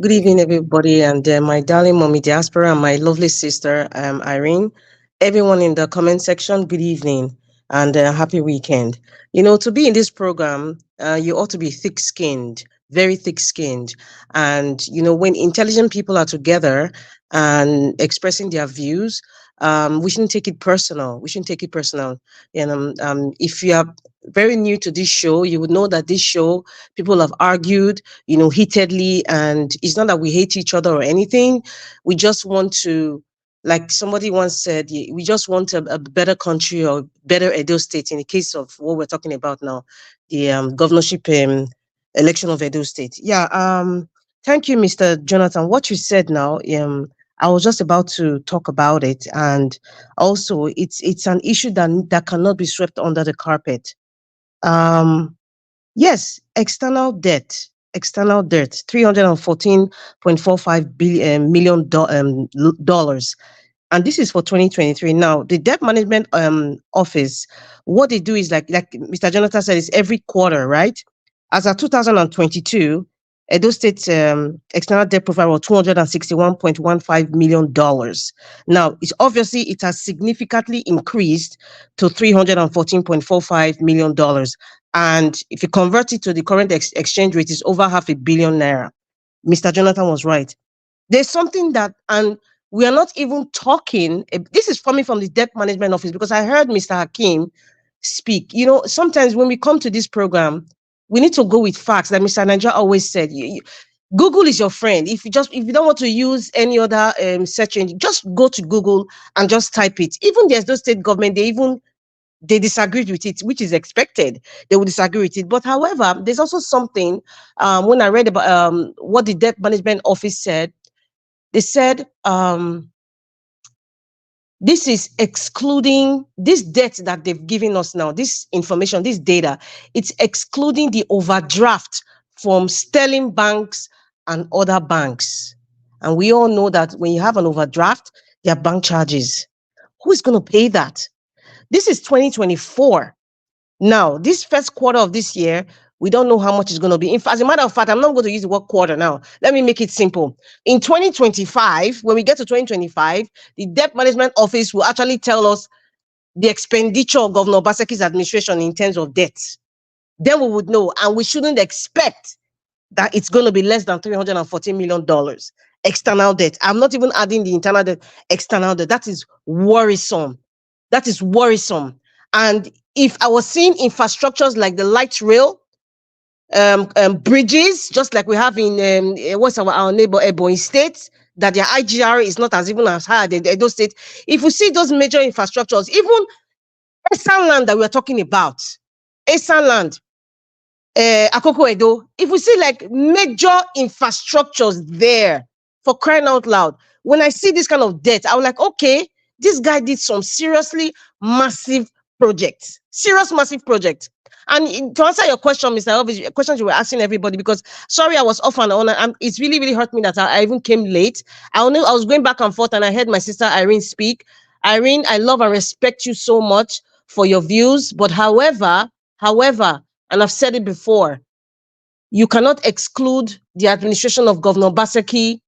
Good evening, everybody, and my darling mommy diaspora and my lovely sister, Irene. Everyone in the comment section, good evening and happy weekend. You know, to be in this program, you ought to be thick-skinned, very thick-skinned. And, you know, when intelligent people are together and expressing their views, we shouldn't take it personal. And if you are very new to this show, you would know that this show, people have argued, you know, heatedly, and it's not that we hate each other or anything. We just want to, like somebody once said, we just want a better country or better Edo State in the case of what we're talking about now, the governorship election of Edo State. Yeah, thank you, Mr. Jonathan. What you said now, I was just about to talk about it, and also it's an issue that cannot be swept under the carpet. Yes, external debt, $314.45 million dollars. And this is for 2023. Now, the debt management office, what they do is like Mr. Jonathan said, it's every quarter, right? As of 2022, Edo State's external debt profile was $261.15 million. Now, it has significantly increased to $314.45 million. And if you convert it to the current exchange rate, it's over 500 million naira. Mr. Jonathan was right. There's something that, and we are not even talking, this is coming from the debt management office, because I heard Mr. Hakim speak. You know, sometimes when we come to this program, we need to go with facts. Like Mr. Niger always said, Google is your friend. If you don't want to use any other search engine, just go to Google and just type it. Even the Edo State government, they disagreed with it, which is expected. They will disagree with it. But however, there's also something, when I read about what the debt management office said, they said, this is excluding this debt that they've given us now, this information, this data, it's excluding the overdraft from sterling banks and other banks. And we all know that when you have an overdraft, there are bank charges. Who is going to pay that? This is 2024. Now, this first quarter of this year, we don't know how much it's going to be. As a matter of fact, I'm not going to use the word quarter now. Let me make it simple. In 2025, when we get to 2025, the debt management office will actually tell us the expenditure of Governor Obaseki's administration in terms of debt. Then we would know, and we shouldn't expect that it's going to be less than $314 million external debt. I'm not even adding the internal debt, external debt. That is worrisome. And if I was seeing infrastructures like the light rail, bridges, just like we have in what's our neighbor Ebonyi State, that their IGR is not as even as high in Edo State. If we see those major infrastructures, even Esan land that we are talking about, Esan land, Akoko Edo, if we see like major infrastructures there, for crying out loud, when I see this kind of debt, I'm like, okay, this guy did some seriously massive projects, serious massive projects. And to answer your question, Mr. Elvis, questions you were asking everybody, because sorry, I was off and on. It's really, really hurt me that I even came late. I was going back and forth and I heard my sister Irene speak. Irene, I love and respect you so much for your views. But however, and I've said it before, you cannot exclude the administration of Governor Baseki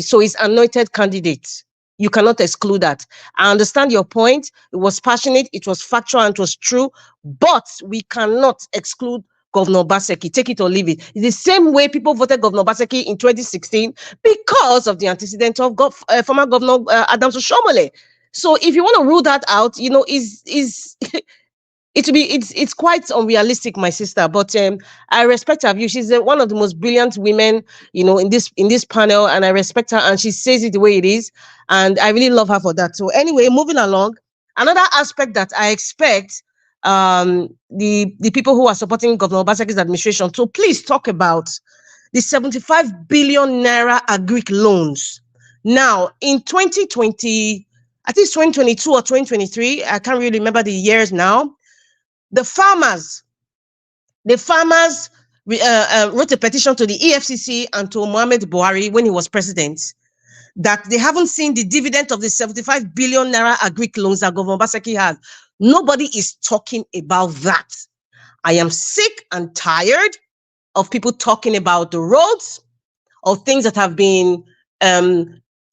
so he's anointed candidate. You cannot exclude that. I understand your point. It was passionate, it was factual, and it was true, but we cannot exclude Governor Baseki. Take it or leave it. It's the same way people voted Governor Baseki in 2016 because of the antecedent of former Governor Adams Oshomole. So if you want to rule that out, it's quite unrealistic, my sister, but I respect her view. She's one of the most brilliant women, in this panel, and I respect her, and she says it the way it is, and I really love her for that. So anyway, moving along, another aspect that I expect the people who are supporting Governor Obaseki's administration to please talk about the 75 billion naira agric loans. Now, in 2020, I think it's 2022 or 2023, I can't really remember the years now, the farmers wrote a petition to the EFCC and to Mohamed Buhari when he was president that they haven't seen the dividend of the 75 billion naira agric loans that Governor Obaseki has. Nobody is talking about that. I am sick and tired of people talking about the roads, of things that have been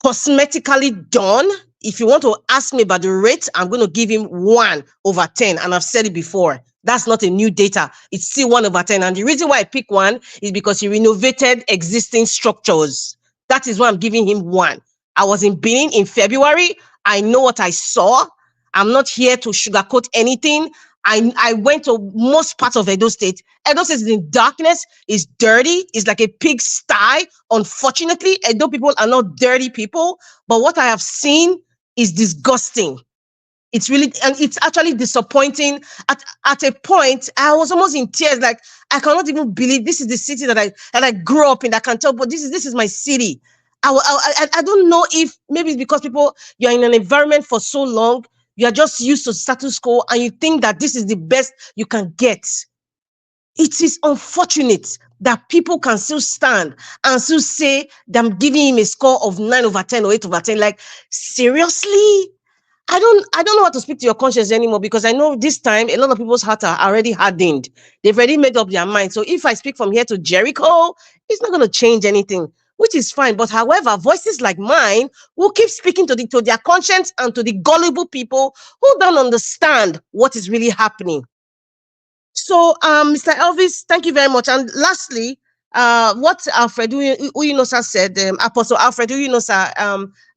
cosmetically done. If you want to ask me about the rate, I'm going to give him 1/10. And I've said it before. That's not a new data. It's still 1/10. And the reason why I pick 1 is because he renovated existing structures. That is why I'm giving him 1. I was in Benin in February. I know what I saw. I'm not here to sugarcoat anything. I went to most parts of Edo State. Edo State is in darkness, it's dirty, it's like a pigsty. Unfortunately, Edo people are not dirty people, but what I have seen is disgusting. It's really, and it's actually disappointing. At a point, I was almost in tears, like, I cannot even believe this is the city that I grew up in. I can tell, but this is my city. I don't know if maybe it's because you're in an environment for so long, you are just used to status quo and you think that this is the best you can get. It is unfortunate that people can still stand and still say that I'm giving him a score of 9/10 or 8/10. Like, seriously? I don't know how to speak to your conscience anymore, because I know this time a lot of people's hearts are already hardened. They've already made up their mind. So if I speak from here to Jericho, it's not going to change anything, which is fine. But however, voices like mine will keep speaking to their conscience and to the gullible people who don't understand what is really happening. So, Mr. Elvis, thank you very much. And lastly, what Alfred Uyinosa said, Apostle Alfred Uyinosa,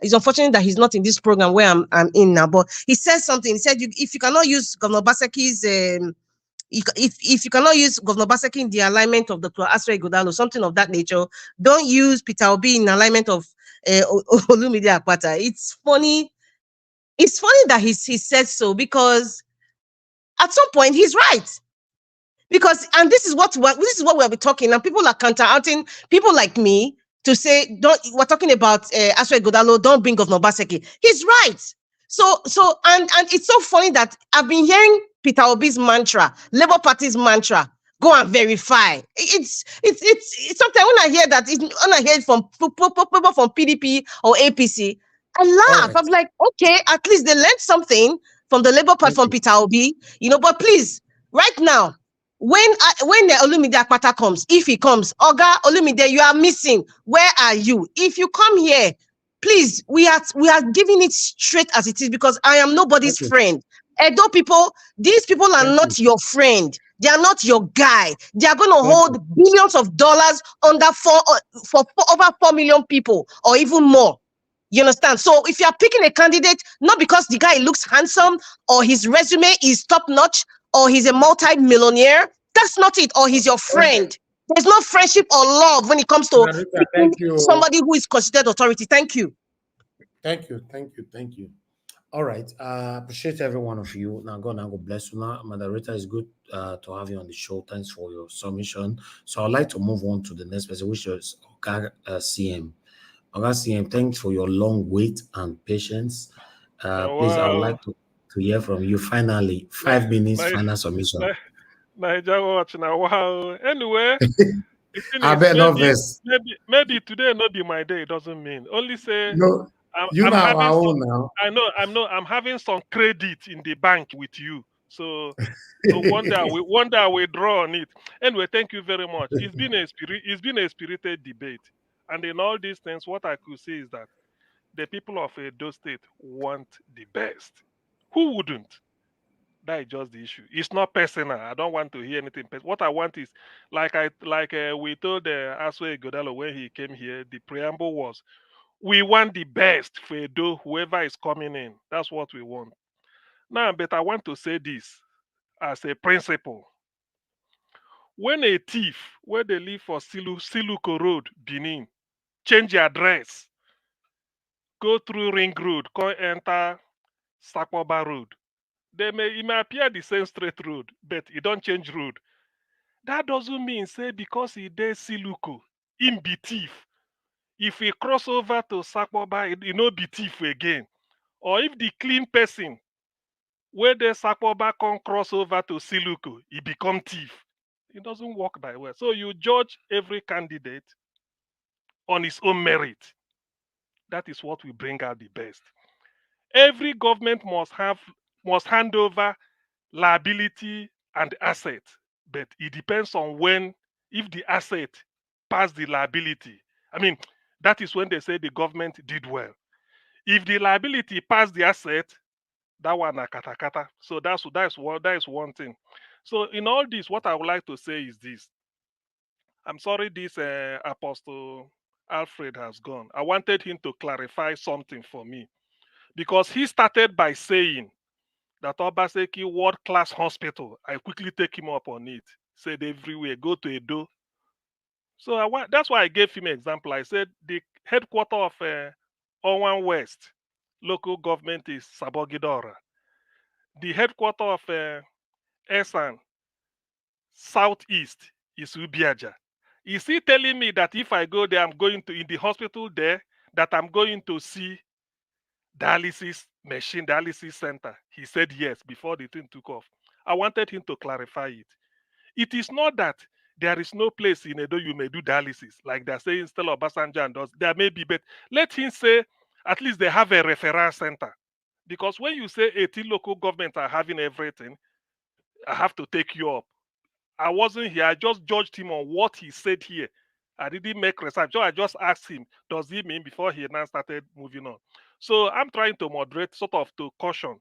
it's unfortunate that he's not in this program where I'm in now, but he said something. He said, if you cannot use Governor Baseki's, if you cannot use Governor Baseki in the alignment of Dr. Asra Ighodalo, something of that nature, don't use Peter Obi in alignment of Olumide Akpata. It's funny. It's funny that he said so, because at some point he's right. Because, and this is what we'll be talking, and people are counter-outing people like me to say, we're talking about Asra Ighodalo, don't bring Governor Baseki. He's right. So and it's so funny that I've been hearing Peter Obi's mantra, Labour Party's mantra, go and verify. It's something when I hear that, when I hear it from people from PDP or APC, I laugh. Right. I'm like, okay, at least they learned something from the Labour Party, from Peter Obi, but please, right now, when the Olumide Akpata comes, if he comes, Oga Olumide, you are missing. Where are you? If you come here, please, we are giving it straight as it is, because I am nobody's friend. Edo people, these people are not your friend. They are not your guy. They are going to hold billions of dollars under for over 4 million people or even more. You understand? So if you are picking a candidate, not because the guy looks handsome or his resume is top notch or he's a multi-millionaire, that's not it, or he's your friend. There's no friendship or love when it comes to Marita, thank you. somebody who is considered authority. Thank you. Thank you. All right. Appreciate every one of you. Now go bless you. Now, moderator, is good to have you on the show. Thanks for your submission. So I'd like to move on to the next person, which is Oga CM. Oga CM, thanks for your long wait and patience. Please, I would like to hear from you finally. 5 minutes, final submission. Niger watch now. Wow. Anyway, the thing I is, bet no verse. maybe today not be my day. It doesn't mean. Only say No, you I'm know having our some, own now. I know. I'm having some credit in the bank with you. So one day I will draw on it. Anyway, thank you very much. It's been a spirited debate, and in all these things, what I could say is that the people of Edo State want the best. Who wouldn't? That is just the issue. It's not personal. I don't want to hear anything. What I want is, we told Aswe Godalo when he came here, the preamble was, we want the best for Edo, whoever is coming in. That's what we want. Now, but I want to say this as a principle. When a thief, where they live for Siluko Road, Benin, change your address, go through Ring Road, come enter Sakwoba Road, it may appear the same straight road, but it don't change road. That doesn't mean, say, because he did Siluko, him be thief. If he cross over to Sakwoba, he no be thief again. Or if the clean person, where the Sakwoba can cross over to Siluko, he become thief. It doesn't work that way. So you judge every candidate on his own merit. That is what will bring out the best. Every government must hand over liability and asset, but it depends on if the asset pass the liability. I mean, that is when they say the government did well. If the liability pass the asset, that one na kata kata. So that is one thing. So in all this, what I would like to say is this. I'm sorry this Apostle Alfred has gone. I wanted him to clarify something for me, because he started by saying that Obaseki World Class Hospital, I quickly take him up on it. Said everywhere, go to Edo. So that's why I gave him an example. I said the headquarters of Owan West local government is Sabogidora. The headquarters of Esan Southeast is Ubiaja. Is he telling me that if I go there, I'm going to, in the hospital there, that I'm going to see dialysis center? He said yes before the thing took off. I wanted him to clarify it. It is not that there is no place in Edo you may do dialysis, like they're saying Stella Obasanjo does. There may be, but let him say at least they have a referral center. Because when you say 18 local governments are having everything, I have to take you up. I wasn't here. I just judged him on what he said here. I didn't make research. So I just asked him, does he mean, before he now started moving on. So I'm trying to moderate, sort of to caution.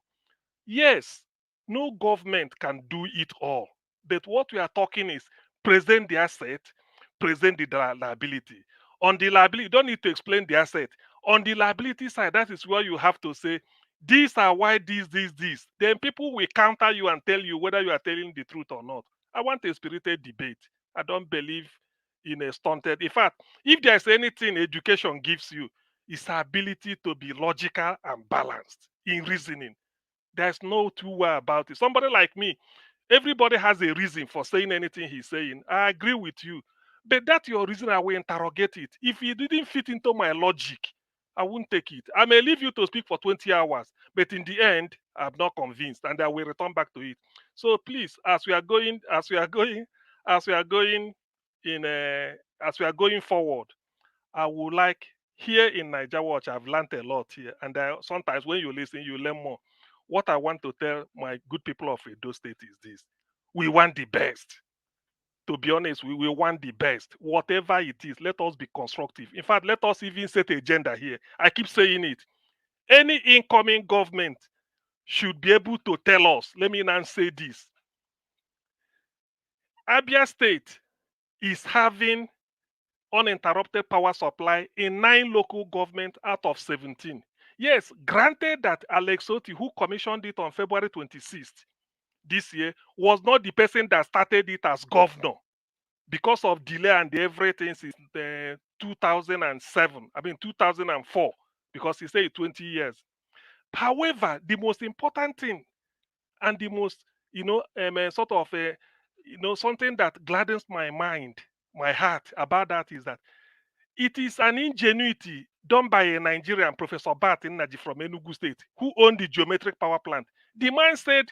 Yes, no government can do it all. But what we are talking is present the asset, present the liability. On the liability, you don't need to explain the asset. On the liability side, that is where you have to say, these are why this. Then people will counter you and tell you whether you are telling the truth or not. I want a spirited debate. I don't believe in a stunted. In fact, if there's anything education gives you, it's ability to be logical and balanced in reasoning. There's no two way about it. Somebody like me, everybody has a reason for saying anything he's saying. I agree with you. But that's your reason, I will interrogate it. If it didn't fit into my logic, I won't take it. I may leave you to speak for 20 hours, but in the end, I'm not convinced, and I will return back to it. So please, as we are going forward, I would like, here in Niger Watch, I've learned a lot here, and sometimes when you listen, you learn more. What I want to tell my good people of Edo State is this: we want the best. To be honest, we want the best. Whatever it is, let us be constructive. In fact, let us even set a agenda here. I keep saying it. Any incoming government should be able to tell us, let me now say this. Abia State is having uninterrupted power supply in 9 local governments out of 17. Yes, granted that Alex Oti, who commissioned it on February 26th this year, was not the person that started it as governor. because of delay and everything since 2007. 2004, because he said 20 years. However, the most important thing and the most, something that gladdens my mind, my heart about that is that it is an ingenuity done by a Nigerian, Professor Bat Nnaji from Enugu State, who owned the geometric power plant. The man said,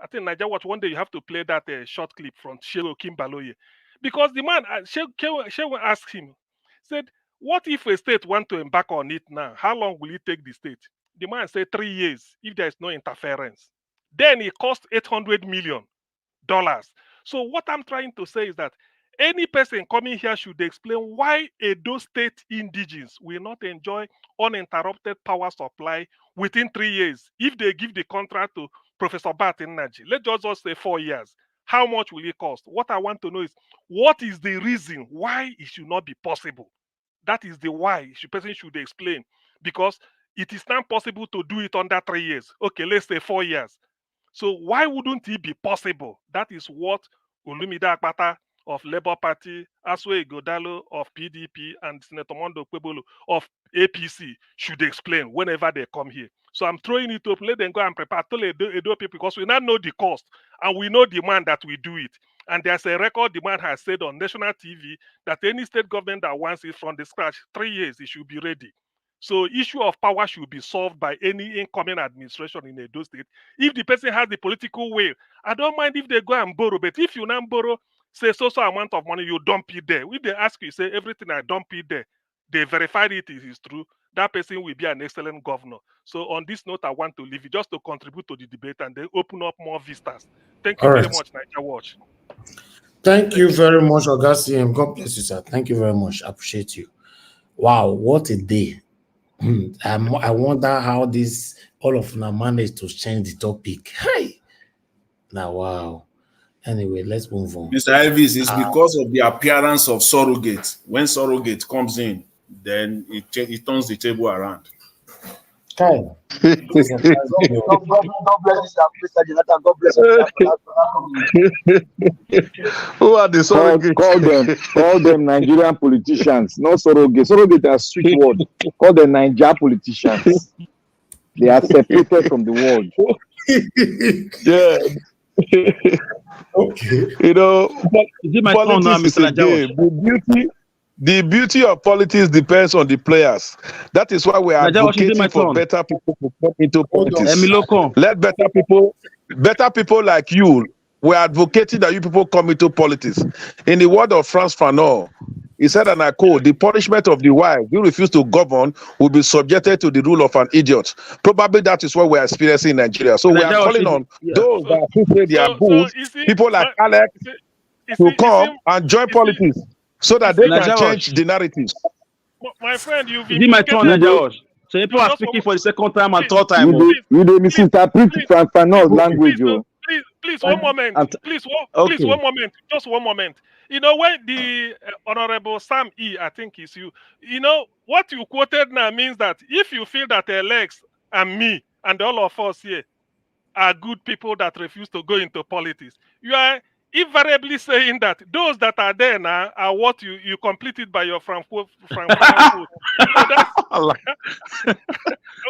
I think Nigeria Watch, one day you have to play that short clip from Shehu Kimbaloye. Because the man, Shehu asked him, said, what if a state want to embark on it now? How long will it take the state? The man said 3 years if there is no interference. Then it cost $800 million. So what I'm trying to say is that any person coming here should explain why Edo State indigenes will not enjoy uninterrupted power supply within 3 years if they give the contract to Professor Bat Nnaji. Let's just say 4 years. How much will it cost? What I want to know is, what is the reason why it should not be possible? That is the why the person should explain. Because it is not possible to do it under 3 years. Okay, let's say 4 years. So why wouldn't it be possible? That is what Olumide Akpata of Labour Party, Asue Godalo of PDP, and Senator Mondo Kwebolo of APC should explain whenever they come here. So I'm throwing it up. Let them go and prepare. Tell Edo people, because we now know the cost and we know the man that we do it. And there's a record the man has said on national TV that any state government that wants it from the scratch, 3 years, it should be ready. So issue of power should be solved by any incoming administration in Edo State. If the person has the political will, I don't mind if they go and borrow, but if you now borrow, say so amount of money, you dump it there. If they ask you, say everything I dump it there, they verified it is true, that person will be an excellent governor. So on this note, I want to leave it just to contribute to the debate and then open up more vistas. Thank you very much, Nigeria Watch. Thank you very much, Augustine. God bless you, sir. Thank you very much. I appreciate you. Wow, what a day. I wonder how this all of them managed to change the topic. Hey, now wow. Anyway, let's move on. Mr. Elvis, it's because of the appearance of surrogate. When surrogate comes in, then it turns the table around. Okay. God bless Mr. Jonathan. God bless you. Who are the surrogates? Call them Nigerian politicians, not surrogate. Surrogate are sweet word. Call them Niger politicians. They are separated from the world. Yeah. Okay. You know, politics is a game. The beauty of politics depends on the players. That is why we are advocating for better people to come into politics. Let better people like you, we are advocating that you people come into politics. In the word of Frantz Fanon, he said, and I quote, the punishment of the wise who refuse to govern will be subjected to the rule of an idiot. Probably that is what we are experiencing in Nigeria. So we are calling on those that say they are good, people like Alex, to come and join politics so that they can change the narratives. My friend, you've been my turn, Nigeria. So people are speaking for the second time and third time. You don't misinterpret Fanon's language. Please, one moment. Please, one moment. Just one moment. You know, when the Honorable Sam E, I think is you, what you quoted now means that if you feel that Alex and me and all of us here are good people that refuse to go into politics, you are invariably saying that those that are there now are what you completed by your Franco.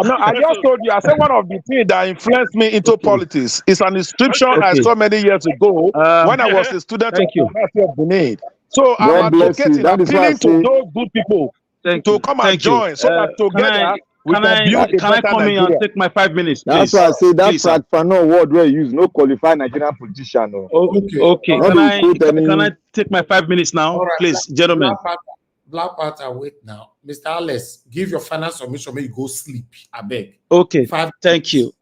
No, I just told you, I said one of the things that influenced me into politics is an inscription I saw many years ago when I was a student at the University of Benin. So I'm advocating, appealing to those good people to come and join so that together we can build a better Can I come in and take my 5 minutes, please? That's why I say that Fanon word where you use no qualified Nigerian politician. Okay. Can I take my 5 minutes now, please, gentlemen? Black Panther, wait now. Mr. Alex, give your final submission when you go sleep. I beg. Okay, thank you.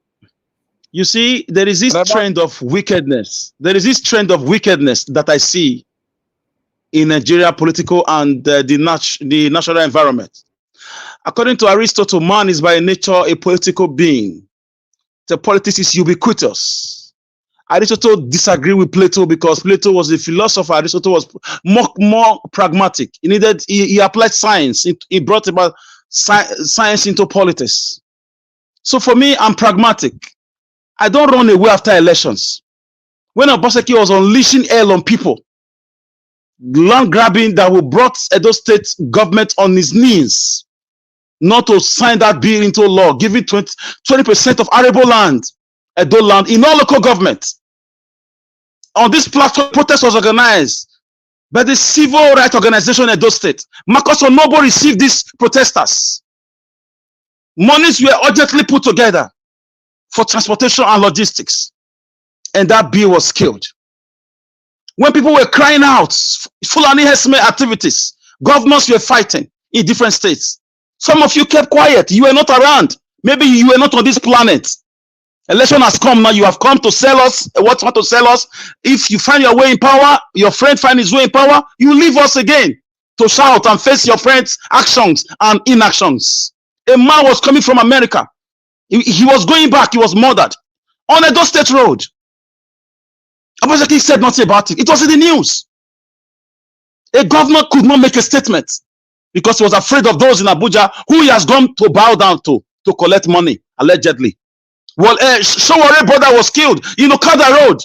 You see, there is this trend of wickedness. There is this trend of wickedness that I see in Nigeria political and the national environment. According to Aristotle, man is by nature a political being. The politics is ubiquitous. Aristotle disagreed with Plato because Plato was a philosopher. Aristotle was more pragmatic. He applied science. He brought about science into politics. So for me, I'm pragmatic. I don't run away after elections. When Obaseki was unleashing hell on people, land grabbing that will brought Edo State government on its knees not to sign that bill into law, giving 20% of arable land, Edo land, in all local government. On this platform, protest was organized by the civil rights organization in Edo State. Marcus Onobo received these protesters. Monies were urgently put together for transportation and logistics, and that bill was killed. When people were crying out, Fulani Hesme activities, governors were fighting in different states. Some of you kept quiet. You were not around. Maybe you were not on this planet. Election has come now. You have come to sell us what you want to sell us. If you find your way in power, your friend find his way in power, you leave us again to shout and face your friends' actions and inactions. A man was coming from America. He was going back. He was murdered on Edo State Road. Obaseki said nothing about it. It was in the news. A governor could not make a statement because he was afraid of those in Abuja who he has gone to bow down to collect money, allegedly. Well, Showore brother was killed in Okada Road.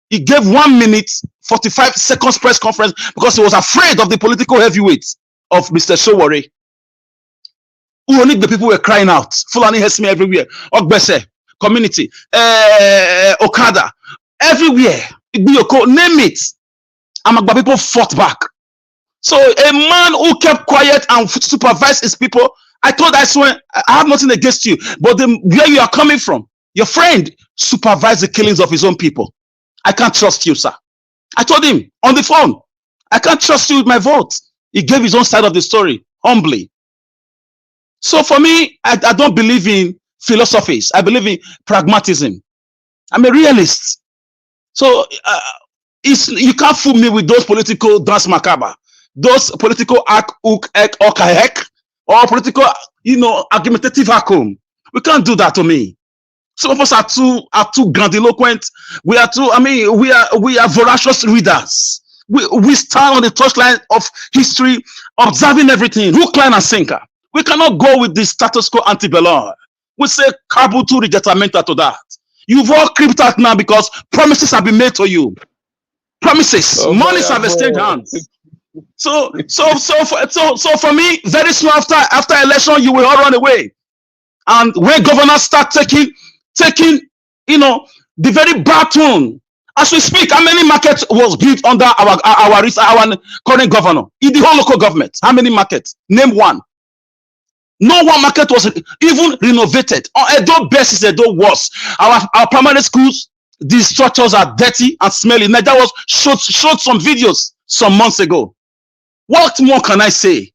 He gave 1 minute, 45 seconds press conference because he was afraid of the political heavyweights of Mr. Showore. The people were crying out. Fulani Hesme everywhere. Ogbese, community, Okada, everywhere. Name it. Amagba people fought back. So a man who kept quiet and supervised his people, I told I swear, I have nothing against you, but where you are coming from, your friend supervised the killings of his own people. I can't trust you, sir. I told him on the phone, I can't trust you with my vote. He gave his own side of the story, humbly. So for me, I don't believe in philosophies. I believe in pragmatism. I'm a realist. So you can't fool me with those political dance macabre, those political or political, argumentative vacuum. We can't do that to me. Some of us are too grandiloquent. We are voracious readers. We stand on the touchline of history, observing everything, hook, line, and sinker. We cannot go with the status quo antebellum. We say kabutu rejetamenta to that. You've all creeped out now because promises have been made to you. Promises, monies have exchanged hands. So for me, very soon after election, you will all run away. And when governors start taking, the very bad tone. As we speak, how many markets was built under our current governor in the whole local government? How many markets? Name one. No one market was even renovated. Edo best is Edo worse. Our primary schools, these structures are dirty and smelly. Naija was showed some videos some months ago. What more can I say?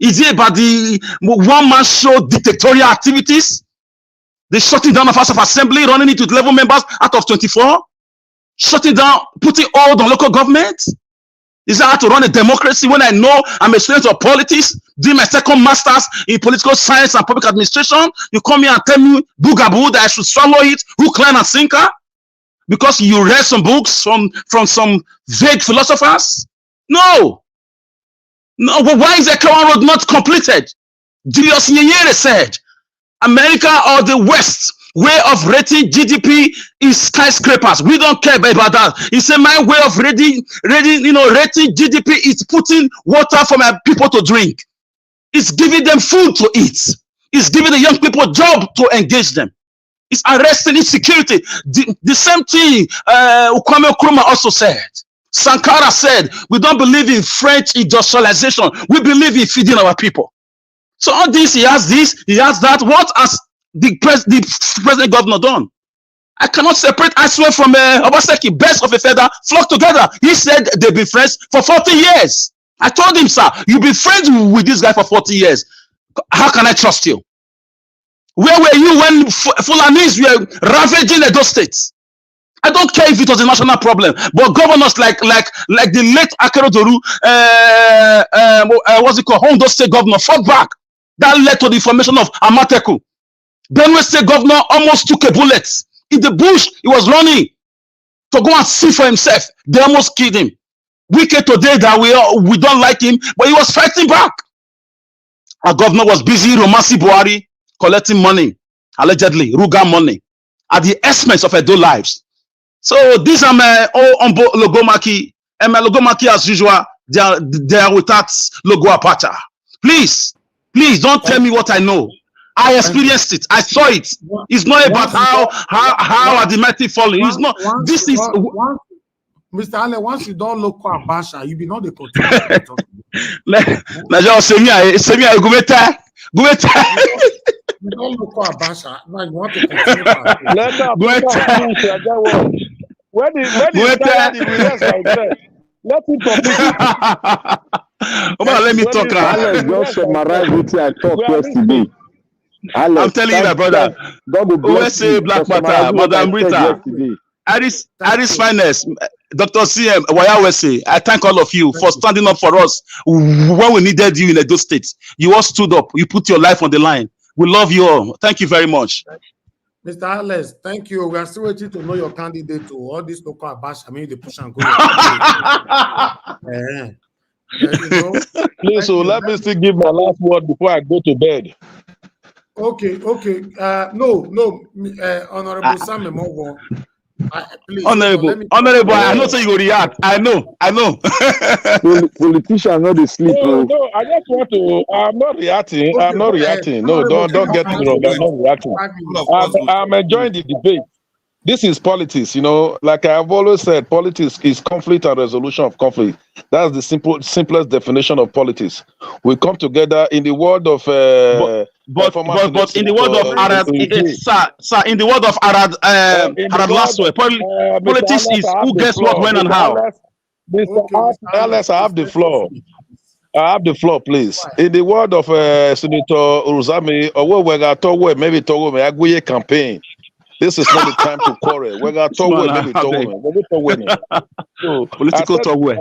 Is it about the one-man show dictatorial activities? The shutting down of House of Assembly, running it with 11 members out of 24? Shutting down, putting all on local government? Is that how to run a democracy when I know I'm a student of politics, doing my second master's in political science and public administration? You come here and tell me, boogaboo, that I should swallow it, hook, line, and sinker? Because you read some books from some vague philosophers? No. But why is the Kawan Road not completed? Julius Nyerere said, America or the West way of rating GDP is skyscrapers. We don't care about that. He said, my way of rating GDP is putting water for my people to drink. It's giving them food to eat. It's giving the young people job to engage them. It's arresting insecurity. The same thing Kwame Nkrumah also said. Sankara said, we don't believe in French industrialization. We believe in feeding our people. So all this, he has that. What has the president governor done? I cannot separate Aswe from Obaseki. Best of a feather flock together. He said they've been friends for 40 years. I told him, sir, you've been friends with this guy for 40 years. How can I trust you? Where were you when Fulanis were ravaging Edo State? I don't care if it was a national problem, but governors like the late Akeredolu, what's it called, Hondo State governor, fought back. That led to the formation of Amateku. Benue State governor almost took a bullet. In the bush, he was running to go and see for himself. They almost killed him. Wicked today that we don't like him, but he was fighting back. Our governor was busy romancing Buhari, collecting money, allegedly, Ruga money, at the expense of Edo lives. So these are my Logomaki, and my Logomaki as usual. They are without logo apacha. Please don't tell me what I know. I experienced it. I saw it. It's not about how are the mighty falling. It's not. This is. Mr. Allen, once you don't look for Abasha, you be not the continue. You don't look for Abasha. Now you want to continue. Let him let me talk. Alex just summarize what I talked yesterday. Alex, I'm telling you, my brother. God will bless you. Black Panther, Madam Rita, Addis Finest, Dr. CM, Wayawese, I thank all of you for standing up for us when we needed you in Edo State. You all stood up. You put your life on the line. We love you all. Thank you very much. Mr. Alex, thank you. We are still waiting to know your candidate to all this local bash. I mean, the push and go. Please, so let me still give my last word before I go to bed. Okay. No, Honorable Sam Emogo. Honorable, I know so you will react. I know. Politicians know they sleep. No, I just want to. I'm not reacting. Okay, I'm not reacting. No, don't get me wrong. I'm not reacting. I'm enjoying the debate. This is politics, like I've always said, politics is conflict and resolution of conflict. That's the simplest definition of politics. We come together in the word of but in the word of Arad, sir, in the word of Arad, Arad Laswe, politics is who gets what, when, and how. Mr. Alex, I have the floor. I have the floor, please. In the word of Senator Uruzami, or maybe Togo campaign. This is not the time to quarrel. We're going to talk with maybe political talk with.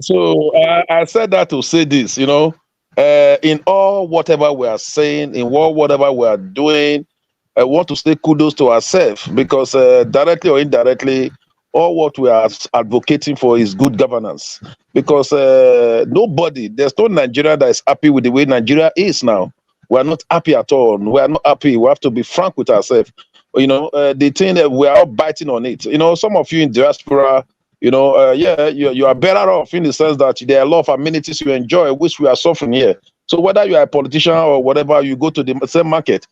So I said that to say this, in all whatever we are saying, in whatever we are doing, I want to say kudos to ourselves because directly or indirectly, all what we are advocating for is good governance. Because there's no Nigeria that is happy with the way Nigeria is now. We are not happy at all. We are not happy. We have to be frank with ourselves. The thing that we are all biting on it. Some of you in diaspora, you are better off in the sense that there are a lot of amenities you enjoy, which we are suffering here. So whether you are a politician or whatever, you go to the same market.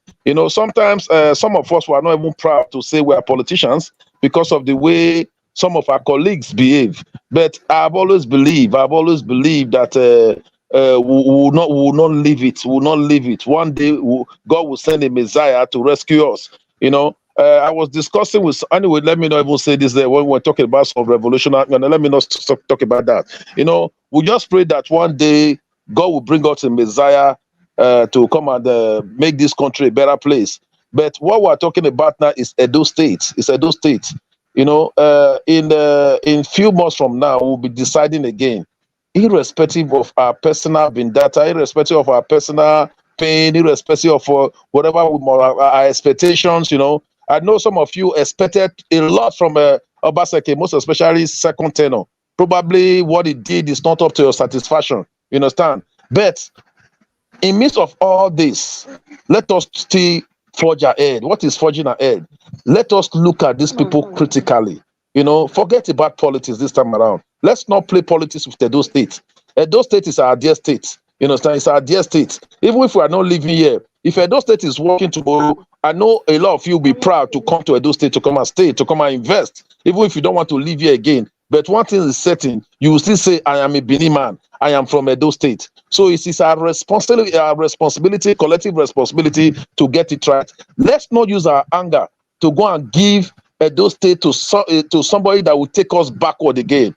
Sometimes some of us were not even proud to say we are politicians because of the way some of our colleagues behave. But I've always believed that we will not leave it. We will not leave it. One day, God will send a Messiah to rescue us. I was discussing with. Anyway, let me not even say this there when we're talking about some revolutionary. Let me not talk about that. We just pray that one day God will bring us a Messiah to come and make this country a better place. But what we're talking about now is Edo State. It's Edo State. In few months from now, we'll be deciding again. Irrespective of our personal vendetta, irrespective of our personal pain, irrespective of whatever our expectations, I know some of you expected a lot from Obaseki, most especially second tenor. Probably what he did is not up to your satisfaction, you understand? But in midst of all this, let us still forge ahead. What is forging ahead? Let us look at these people critically. Forget about politics this time around. Let's not play politics with Edo State. Edo State is our dear state. It's our dear state. Even if we are not living here, if Edo State is working tomorrow, I know a lot of you will be proud to come to Edo State, to come and stay, to come and invest, even if you don't want to live here again. But one thing is certain, you will still say, I am a Benin man. I am from Edo State. So it is our responsibility, collective responsibility to get it right. Let's not use our anger to go and give Edo State to somebody that will take us backward again.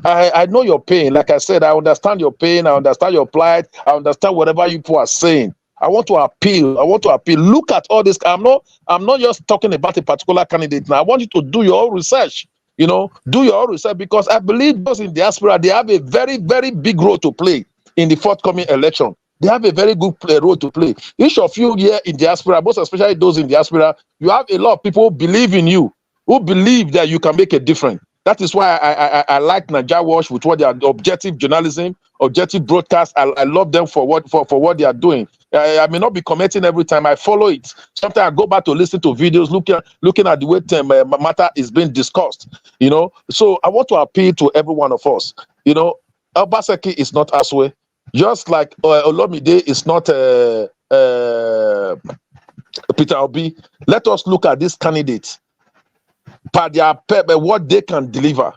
I know your pain. Like I said, I understand your pain. I understand your plight. I understand whatever you people are saying. I want to appeal. Look at all this. I'm not just talking about a particular candidate now. I want you to do your own research. Do your own research because I believe those in diaspora, they have a very, very big role to play in the forthcoming election. They have a very good role to play. Each of you here in diaspora, most especially those in diaspora, you have a lot of people who believe in you, who believe that you can make a difference. That is why I like Naija Watch with what they are, objective journalism, objective broadcast. I love them for what they are doing. I may not be commenting every time. I follow it. Sometimes I go back to listen to videos, looking at the way matter is being discussed. You know, so I want to appeal to every one of us. You know, Obaseki is not Aswe, just like Olomide is not Peter Obi. Let us look at these candidates. What they can deliver,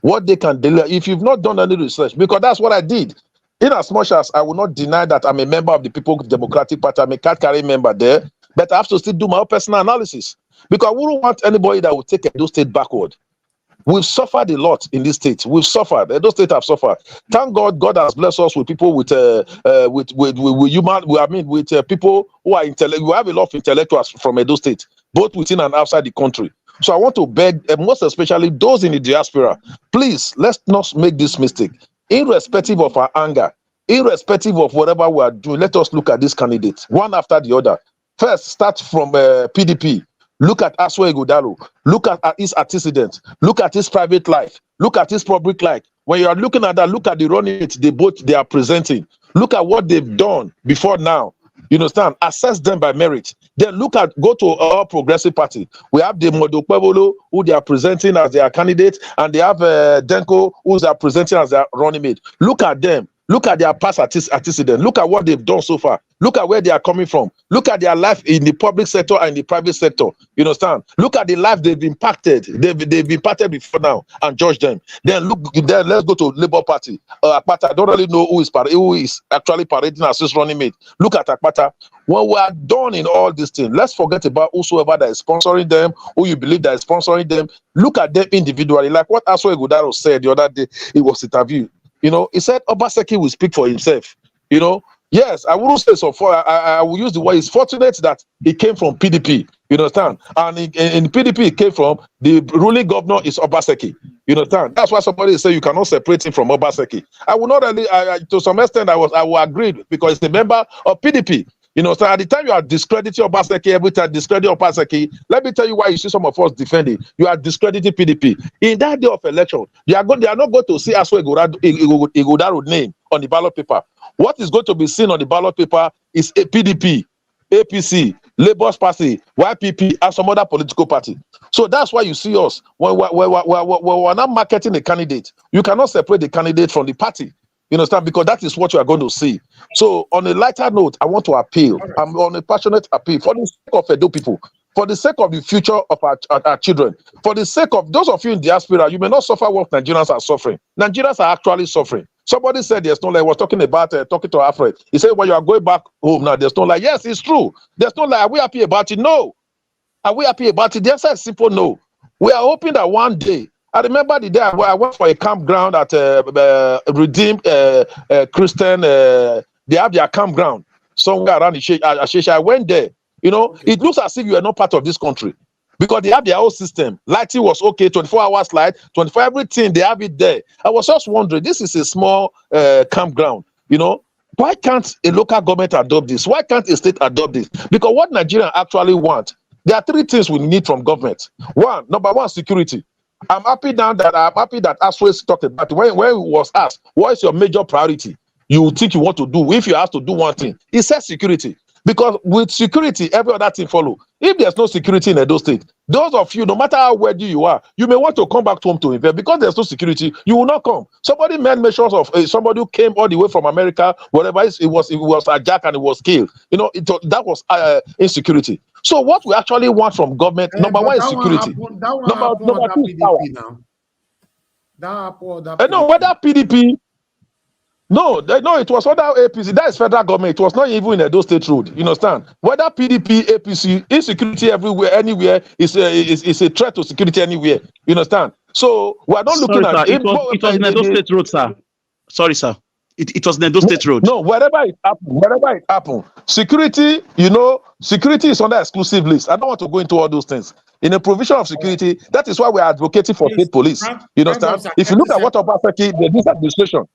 if you've not done any research, because that's what I did. In as much as I will not deny that I'm a member of the People's Democratic Party, I'm a card-carrying member there, but I have to still do my own personal analysis, because I wouldn't want anybody that would take Edo State backward. We've suffered a lot in this state. We've suffered. Edo State have suffered. Thank God, God has blessed us with people with people who are intellectual. We have a lot of intellectuals from Edo State, both within and outside the country. So I want to beg, most especially those in the diaspora, please, let's not make this mistake. Irrespective of our anger, irrespective of whatever we are doing, let us look at these candidates, one after the other. First, start from PDP. Look at Aswa Ighodalo. Look at his antecedents. Look at his private life. Look at his public life. When you are looking at that, look at the running mates they are presenting. Look at what they've done before now. You understand? Assess them by merit. Then go to our Progressive Party. We have the Modokpebolo, who they are presenting as their candidate, and they have Denko, who they are presenting as their running mate. Look at them. Look at their past antecedents. Look at what they've done so far. Look at where they are coming from. Look at their life in the public sector and the private sector. You understand? Look at the life they've impacted. They've impacted before now, and judge them. Then let's go to Labour Party. Akpata, I don't really know who is actually parading as his running mate. Look at Akpata. When we are done in all these things, let's forget about whosoever that is sponsoring them, who you believe that is sponsoring them. Look at them individually. Like what Aswa Ighodalo said the other day, it was interviewed. You know, he said Obaseki will speak for himself. You know, yes, I wouldn't say so far. I will use the word. It's fortunate that he came from PDP. You understand? And in PDP, he came from the ruling governor is Obaseki. You understand? That's why somebody say you cannot separate him from Obaseki. I will not really. To some extent, I will agree because he's a member of PDP. You know, so at the time you are discrediting Obaseki, every time discrediting Obaseki, let me tell you why you see some of us defending. You are discrediting PDP. In that day of election, they are not going to see Aswa Ighodalo name on the ballot paper. What is going to be seen on the ballot paper is a PDP, APC, Labour's Party, YPP, and some other political party. So that's why you see us when we're not marketing a candidate. You cannot separate the candidate from the party. You understand? Because that is what you are going to see. So on a lighter note, I want to appeal. I'm on a passionate appeal for the sake of Edo people, for the sake of the future of our children, for the sake of those of you in diaspora. You may not suffer what Nigerians are suffering. Nigerians are actually suffering. Somebody said there's no lie. I was talking about talking to Alfred. He said, when you are going back home now, there's no lie. Yes, it's true. There's no lie. Are we happy about it? No. Are we happy about it? The answer is simple no. We are hoping that one day. I remember the day I went for a campground at Redeemed Christian. They have their campground somewhere around Ashesha. I went there. You know, it looks as if you are not part of this country because they have their own system. Lighting was okay, 24 hours light, 24 everything. They have it there. I was just wondering, this is a small campground. You know, why can't a local government adopt this? Why can't a state adopt this? Because what Nigerians actually want, there are three things we need from government. Number one, security. I'm happy that Aswa talked about it. When he was asked, what is your major priority? You think you want to do if you have to do one thing. He said security. Because with security, every other thing follow. If there's no security in Edo State, those of you, no matter how wealthy you are, you may want to come back home to invest. Because there's no security, you will not come. Somebody made mentions of somebody who came all the way from America, whatever it was hijacked and it was killed. You know, that was insecurity. So what we actually want from government, number one is security. Number two is power. No, whether PDP. No, it was other APC. That is federal government. It was not even in Edo State Road. You understand? Whether PDP, APC, insecurity everywhere, anywhere is a threat to security anywhere. You understand? So we are not looking at it. It was in Edo State Road, sir. Sorry, sir. It was in Edo State Road. No, wherever it happened, security. You know, security is on the exclusive list. I don't want to go into all those things. In a provision of security, that is why we are advocating for state police. You understand? If you look at what Obaseki, this administration.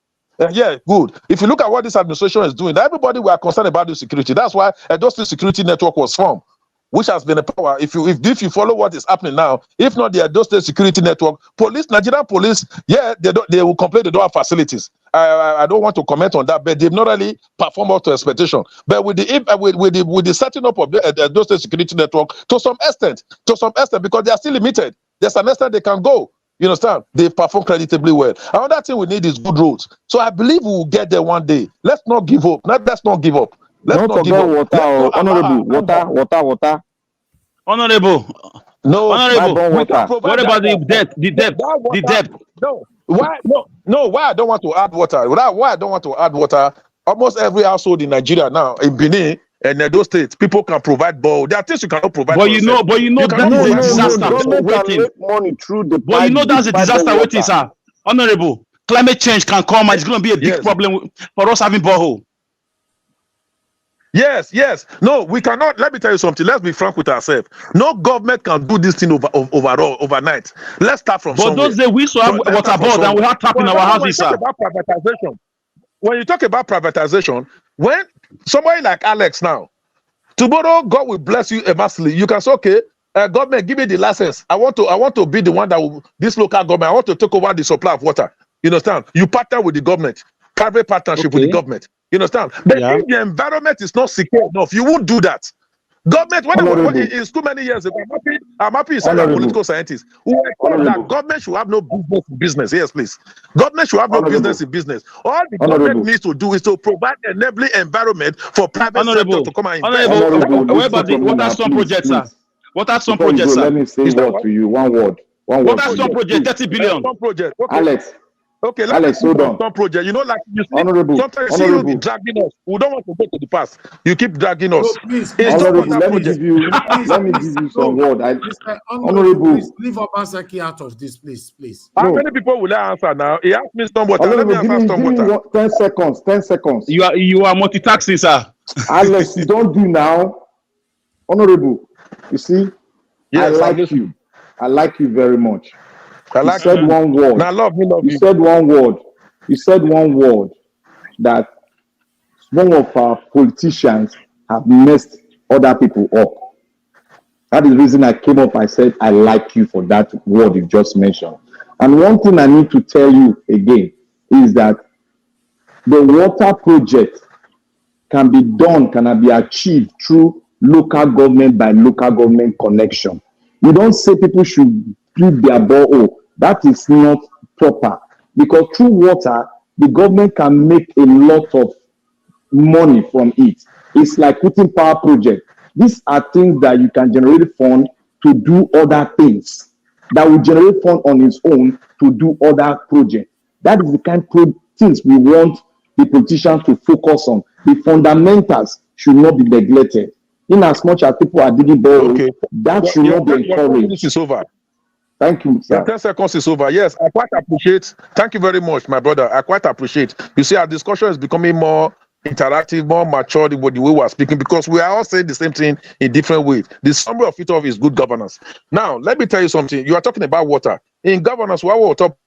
Yeah, good. If you look at what this administration is doing, everybody were concerned about the security. That's why Edo State Security Network was formed. which has been a power. If you follow what is happening now, if not the Edo State Security Network, Nigerian police, yeah, they will complain they don't have facilities. I don't want to comment on that, but they've not really performed up to expectation. But with the setting up of the Edo State Security Network, to some extent, because they are still limited. There's an extent they can go. You understand? They perform creditably well. Another thing we need is good roads. So I believe we will get there one day. Let's not give up. Let's not give up. Let's Don't not give forget up. water, honorable. Water. Honorable. No, Honorable. we can provide. What about the debt? The debt. No. Why? No. Why I don't want to add water? Why I don't want to add water? Almost every household in Nigeria now, in Benin and Edo State, people can provide bowl. There are things you cannot provide. But you know that is a disaster waiting. Money through the but you know that's a disaster waiting, sir. Honorable. Climate change can come and it's going to be a big problem for us having borehole. Yes. No, we cannot. Let me tell you something. Let's be frank with ourselves. No government can do this thing overnight. Let's start from somewhere. But those days we used to have water board and we have tap in our houses, sir. When you talk about privatization, when somebody like Alex now, tomorrow God will bless you immensely. You can say, okay, government, give me the license. I want to be the one that will, this local government. I want to take over the supply of water. You understand? You partner with the government, private partnership with the government. You understand? But if the environment is not secure enough, you won't do that. Government, it's too many years ago. I'm happy you said that political scientists who were told that government should have no business in business. Yes, please. Government should have no business in business. All the government needs to do is to provide an enabling environment for private sector to come and invest. Where about the water storm project, sir? Water storm project, sir. Let me say what to you. One word. Water storm project, 30 billion. Project. Okay. Alex. Okay, Alex, hold on. Some project, you know, like you see, Honorable, sometimes you see dragging us. We don't want to go to the past. You keep dragging us. No, please, Honorable, let me give you some word. Honorable, please leave Obaseki out of this, please. How many people will I answer now? He asked me Stormwater. Let me answer Stormwater. 10 seconds. You are multitasking, sir. Alex, you don't do now. Honorable, you see, yes, I like you very much. You said one word. Now, love you. You said one word. You said one word that one of our politicians have messed other people up. That is the reason I came up. I said I like you for that word you just mentioned. And one thing I need to tell you again is that the water project can be achieved through local government by local government connection. You don't say people should build their borehole. That is not proper, because through water, the government can make a lot of money from it. It's like putting power project. These are things that you can generate fund to do other things, that will generate fund on its own to do other projects. That is the kind of things we want the politicians to focus on. The fundamentals should not be neglected. In as much as people are digging boreholes, that should not be encouraged. This is over. Thank you, sir. 10 seconds is over. Yes, I quite appreciate. Thank you very much, my brother. I quite appreciate. You see, our discussion is becoming more interactive, more mature the way we are speaking, because we are all saying the same thing in different ways. The summary of it all is good governance. Now, let me tell you something. You are talking about water. In governance, we are top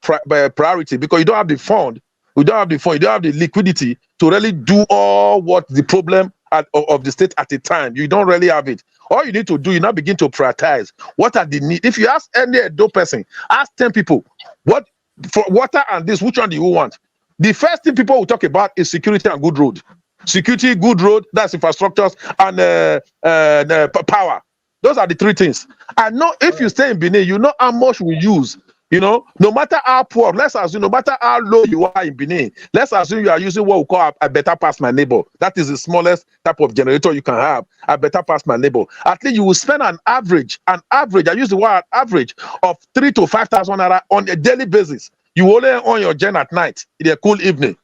priority, because you don't have the fund. You don't have the liquidity to really do all what the problem of the state at a time. You don't really have it. All you need to do, you now begin to prioritize. What are the needs? If you ask any adult person, ask 10 people, what for water and this, which one do you want? The first thing people will talk about is security and good road. Security, good road, that's infrastructures, and power. Those are the three things. I know if you stay in Benin, you know how much we use. You know, no matter how poor, let's assume, no matter how low you are in Benin, let's assume you are using what we call a better pass my neighbor. That is the smallest type of generator you can have, a better pass my neighbor. At least you will spend an average, I use the word average, of 3,000 to 5,000 naira on a daily basis. You only on your gen at night in a cool evening.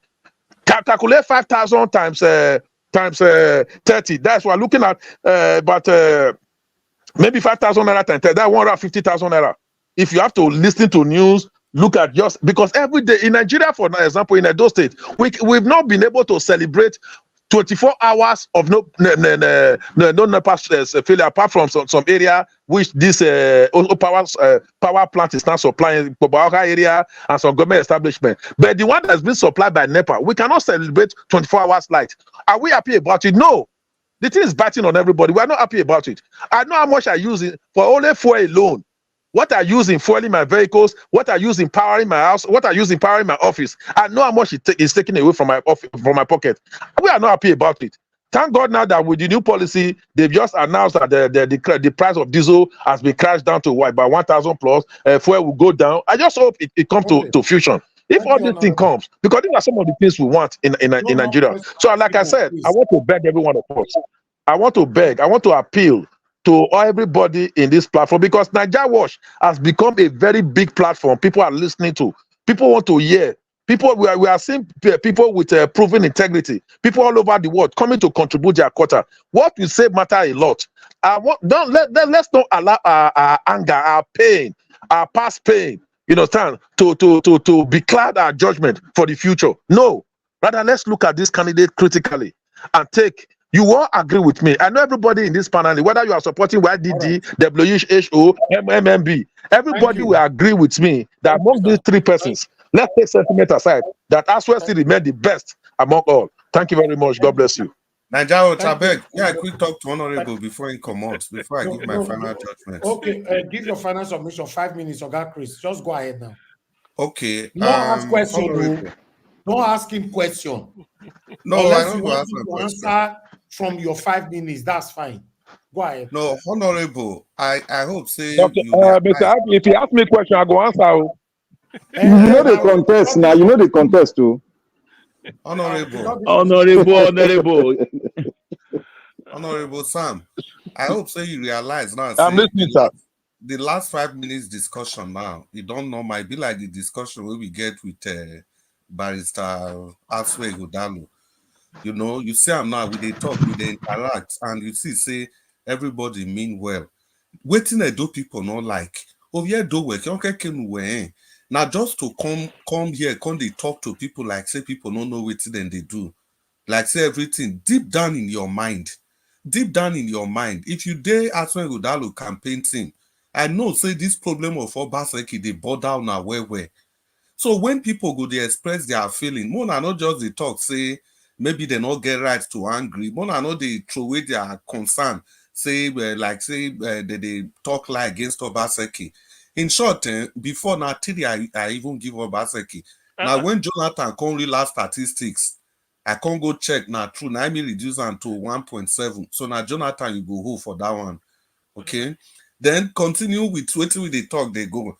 Calculate 5,000 times 30. That's what we're looking at, maybe 5,000 naira times 30. That's 150,000 naira. If you have to listen to news, look at just because every day in Nigeria, for example, in Edo State, we've not been able to celebrate 24 hours of no failure, apart from some area which this power plant is now supplying, Bobaoka area and some government establishment. But the one that's been supplied by NEPA, we cannot celebrate 24 hours light. Are we happy about it? No. The thing is biting on everybody. We are not happy about it. I know how much I use it for only fuel alone. What I use in fueling my vehicles, what I use in powering my house, what I use in powering my office. I know how much it is taken away from my pocket. We are not happy about it. Thank God now that with the new policy, they've just announced that the price of diesel has been crashed down to what, by 1,000 plus. Fuel will go down. I just hope it comes to fusion. If all this thing comes, because these are some of the things we want in Nigeria. So, like I said, I want to beg every one of us. I want to appeal to everybody in this platform, because Nigeria Watch has become a very big platform. People are listening to. People want to hear. People, we are seeing people with proven integrity. People all over the world coming to contribute their quota. What we say matter a lot. Let's not allow our anger, our pain, our past pain, to becloud our judgment for the future. No, rather let's look at this candidate critically and take. You all agree with me. I know everybody in this panel, whether you are supporting YDD, WHO, MMB, everybody will agree with me that among these three persons, let's take sentiment aside, that Aswell still remain the best among all. Thank you very much. God bless you. Nigeria, Chabeg, I quick talk to Honorable before he comes, before I give my final judgment. Okay, give your final submission, 5 minutes, Oga Chris. Just go ahead now. Okay. No ask question. Don't ask him question. No, unless I don't you go want to answer from your 5 minutes, that's fine. Go ahead. No, Honorable, I hope say Mr. if you ask me a question, I go answer. You know the contest now. You know the contest too. Honorable. Honorable Sam, I hope so you realize now. I'm listening, sir. The last 5 minutes discussion now, you don't know, might be like the discussion where we get with Barrister Aswe Godalo. You know, you see I'm now with they talk, with they interact, and you see say everybody mean well. Waiting I do people not like. Oh yeah, do work. Now just to come here, come they talk to people like say people don't know what then they do. Like say everything deep down in your mind. Deep down in your mind. If you dare Aswe Godalo campaign team, I know say this problem of Obaseki they bore down now where. So when people go they express their feeling, more not just they talk, say maybe they not get right to angry, more not they throw away their concern, say they talk like against Obaseki. In short, before now till I even give Obaseki. Now when Jonathan can't read last statistics, I can't go check now true. Now I may reduce them to 1.7. So now Jonathan you go hold for that one. Okay. Then continue with waiting with the talk they go.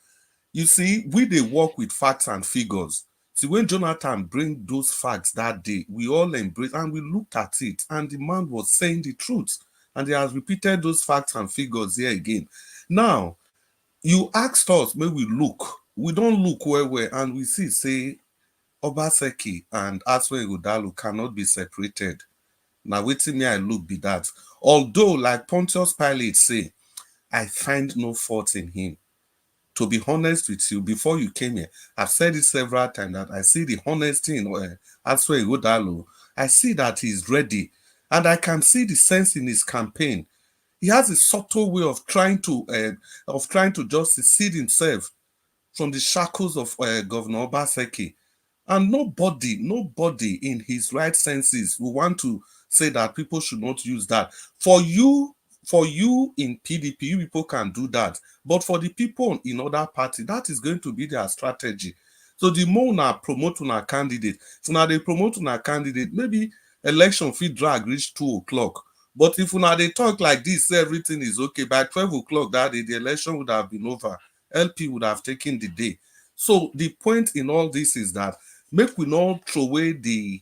You see, we they work with facts and figures. See, when Jonathan bring those facts that day, we all embrace and we looked at it, and the man was saying the truth. And he has repeated those facts and figures here again. Now, you asked us, may we look. We don't look where and we see, say, Obaseki and Aswe Godalo cannot be separated. Now, waiting me, I look be that. Although, like Pontius Pilate say, I find no fault in him. To be honest with you, before you came here, I've said it several times that I see the honesty in Aswe Godalo. I see that he's ready, and I can see the sense in his campaign. He has a subtle way of trying to just secede himself from the shackles of Governor Obaseki. And nobody in his right senses will want to say that people should not use that. For you in PDP, you people can do that. But for the people in other parties, that is going to be their strategy. So the more now promote on a candidate, so now they promote on a candidate, maybe election fee drag reach 2 o'clock. But if now they talk like this, everything is okay. By 12 o'clock that day, the election would have been over. LP would have taken the day. So the point in all this is that make we not throw away the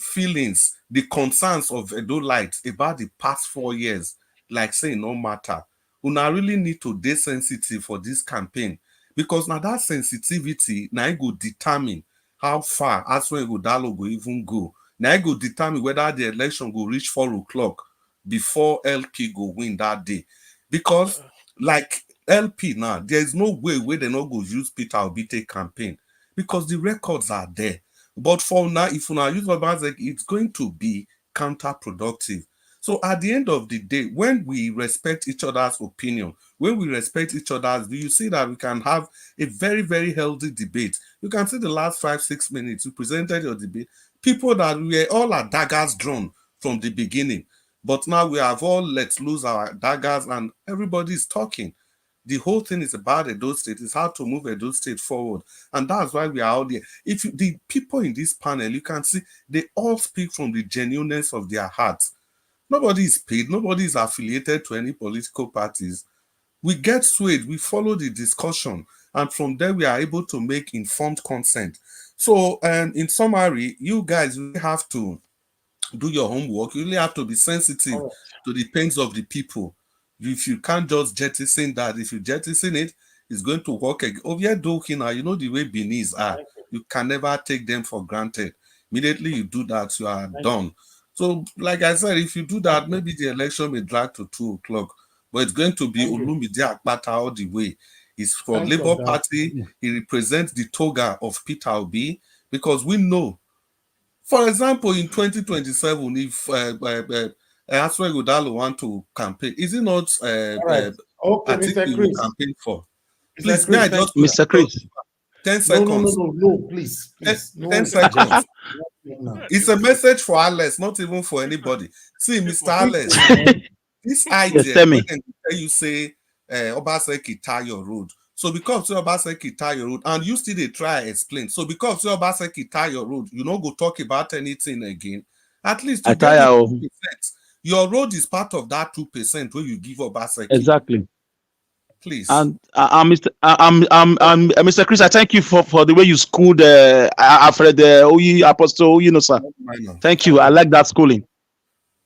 feelings, the concerns of Edolites about the past 4 years, like say no matter. Una really need to be sensitive for this campaign, because now that sensitivity now it go determine how far Aswe Godalo go even go. Now it go determine whether the election go reach 4 o'clock before LP go win that day. Because like LP now, there is no way where they not go use Peter Obi take campaign, because the records are there. But for now, if you now use Obaseki, it's going to be counterproductive. So at the end of the day, when we respect each other's opinion, when we respect each other's view, you see that we can have a very, very healthy debate. You can see the last 5-6 minutes, you presented your debate. People that were all at daggers drawn from the beginning. But now we have all let loose our daggers and everybody's talking. The whole thing is about Edo State. It's how to move Edo State forward. And that's why we are out there. If you, the people in this panel, you can see they all speak from the genuineness of their hearts. Nobody is paid. Nobody is affiliated to any political parties. We get swayed. We follow the discussion. And from there, we are able to make informed consent. So, in summary, you guys really have to do your homework. You really have to be sensitive to the pains of the people. If you can't just jettison that, if you jettison it, it's going to work again. You know the way Beninese are. You can never take them for granted. Immediately you do that, you are done. So, like I said, if you do that, maybe the election may drag to 2 o'clock. But it's going to be Olumide Akpata all the way. He's for Labour Party. He represents the toga of Peter Obi, because we know, for example, in 2027, if Aswe Godalo want to campaign, is it not Okay, I think Mr. he Chris. will campaign for? Mr. Please, Chris, may I just Mr. Chris. 10 seconds. No, please. 10 seconds. It's a message for Alex, not even for anybody. See, Mr. Alex, this idea, Yes, tell me. when you say Obaseki Tayo Road. So because you Obaseki Tayo Road, and you still they try explain. So because you Obaseki Tayo Road, you don't go talk about anything again. At least you get the 2%. Your road is part of that 2% where you give Obaseki. Exactly. Please. And Mr. Chris, I thank you for the way you schooled Alfred Oyi Apostle, sir. Thank you. I like that schooling.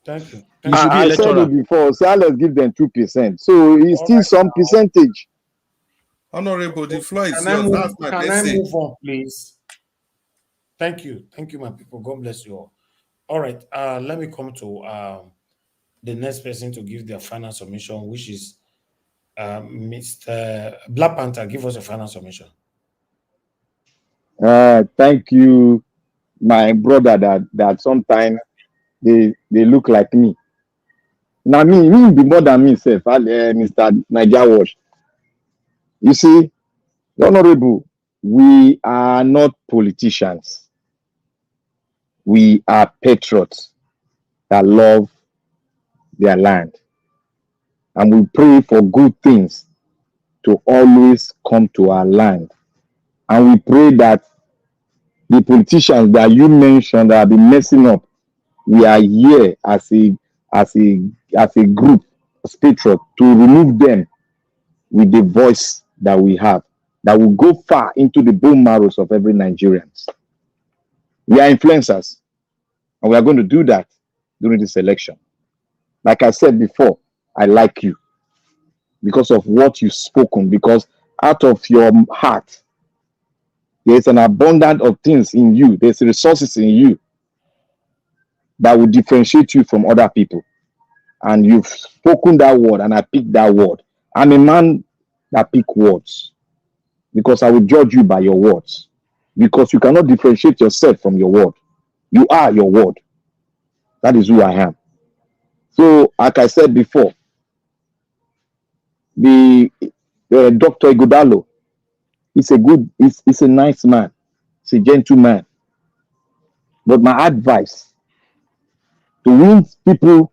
Thank you. You should be a I said lecturer. it before, so let's give them 2%. So it's still some percentage. Honorable, the floor is Can yours. That's my I message. move on, please? Thank you. Thank you, my people. God bless you all. All right. Let me come to the next person to give their final submission, which is Mr. Black Panther. Give us a final submission. Thank you, my brother, that sometimes they look like me. Now me be more than me, self, Mr. Niger Wash. You see, Honorable, we are not politicians. We are patriots that love their land. And we pray for good things to always come to our land. And we pray that the politicians that you mentioned that have been messing up, we are here as a group, as patriots, to remove them with the voice that we have, that will go far into the bone marrows of every Nigerian. We are influencers, and we are going to do that during this election. Like I said before, I like you because of what you've spoken, because out of your heart, there's an abundance of things in you, there's resources in you that will differentiate you from other people. And you've spoken that word, and I picked that word. I'm a man that pick words, because I will judge you by your words, because you cannot differentiate yourself from your word. You are your word. That is who I am. So, like I said before, the Dr. Ighodalo is a nice man. He's a gentleman. But my advice to win people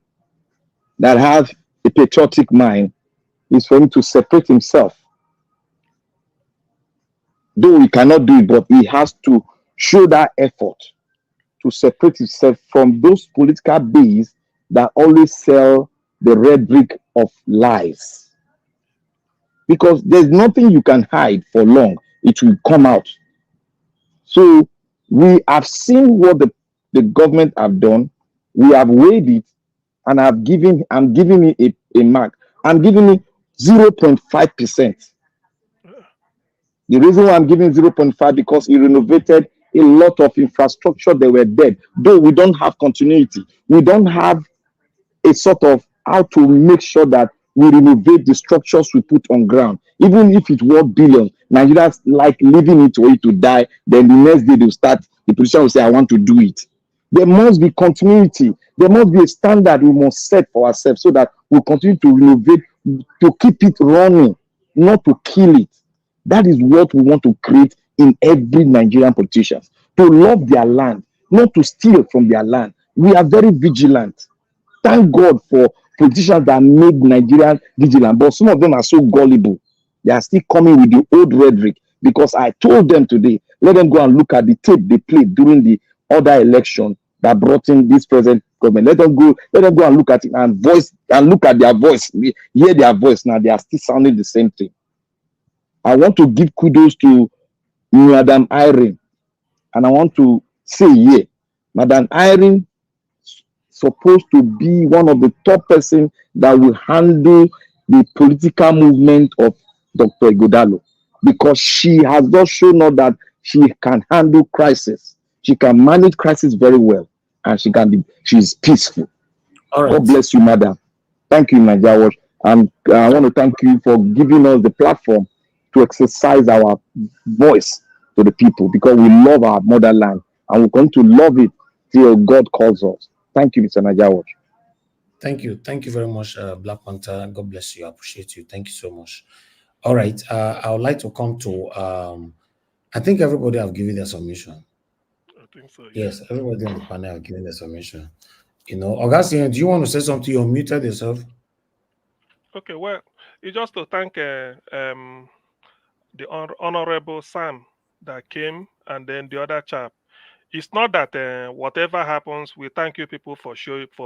that have a patriotic mind is for him to separate himself. Though he cannot do it, but he has to show that effort to separate himself from those political bees that always sell the rhetoric of lies. Because there's nothing you can hide for long. It will come out. So we have seen what the government have done. We have weighed it, and I'm giving it a mark. I'm giving it 0.5%. The reason why I'm giving 0.5 because he renovated a lot of infrastructure that were dead. Though we don't have continuity, we don't have a sort of how to make sure that we renovate the structures we put on ground. Even if it worth billions, Nigerians like leaving it for it to die. Then the next day the politician will say, I want to do it. There must be continuity. There must be a standard we must set for ourselves so that we continue to renovate, to keep it running, not to kill it. That is what we want to create in every Nigerian politician. To love their land, not to steal from their land, We are very vigilant. Thank God for politicians that made Nigerians vigilant, but some of them are so gullible. They are still coming with the old rhetoric because I told them today, let them go and look at the tape they played during the other election that brought in this present government. Let them go and look at it and look at their voice, hear their voice. Now they are still sounding the same thing. I want to give kudos to Madam Irene, and I want to say here, Madam Irene supposed to be one of the top person that will handle the political movement of Dr. Ighodalo, because she has just shown us that she can handle crisis. She can manage crisis very well, and she's peaceful. All right. God bless you, madam. Thank you, Najawash. And I want to thank you for giving us the platform to exercise our voice to the people, because we love our motherland and we're going to love it till God calls us. Thank you, Mr. Najawash. Thank you. Thank you very much, Black Panther. God bless you. I appreciate you. Thank you so much. All right. I would like to come to, I think everybody have given their submission. I think so, yeah. Yes, everybody on the panel have given their submission. You know, Augustine, do you want to say something? You muted yourself. Okay, well, it's just to thank the Honorable Sam that came, and then the other chap. It's not that whatever happens, we thank you people for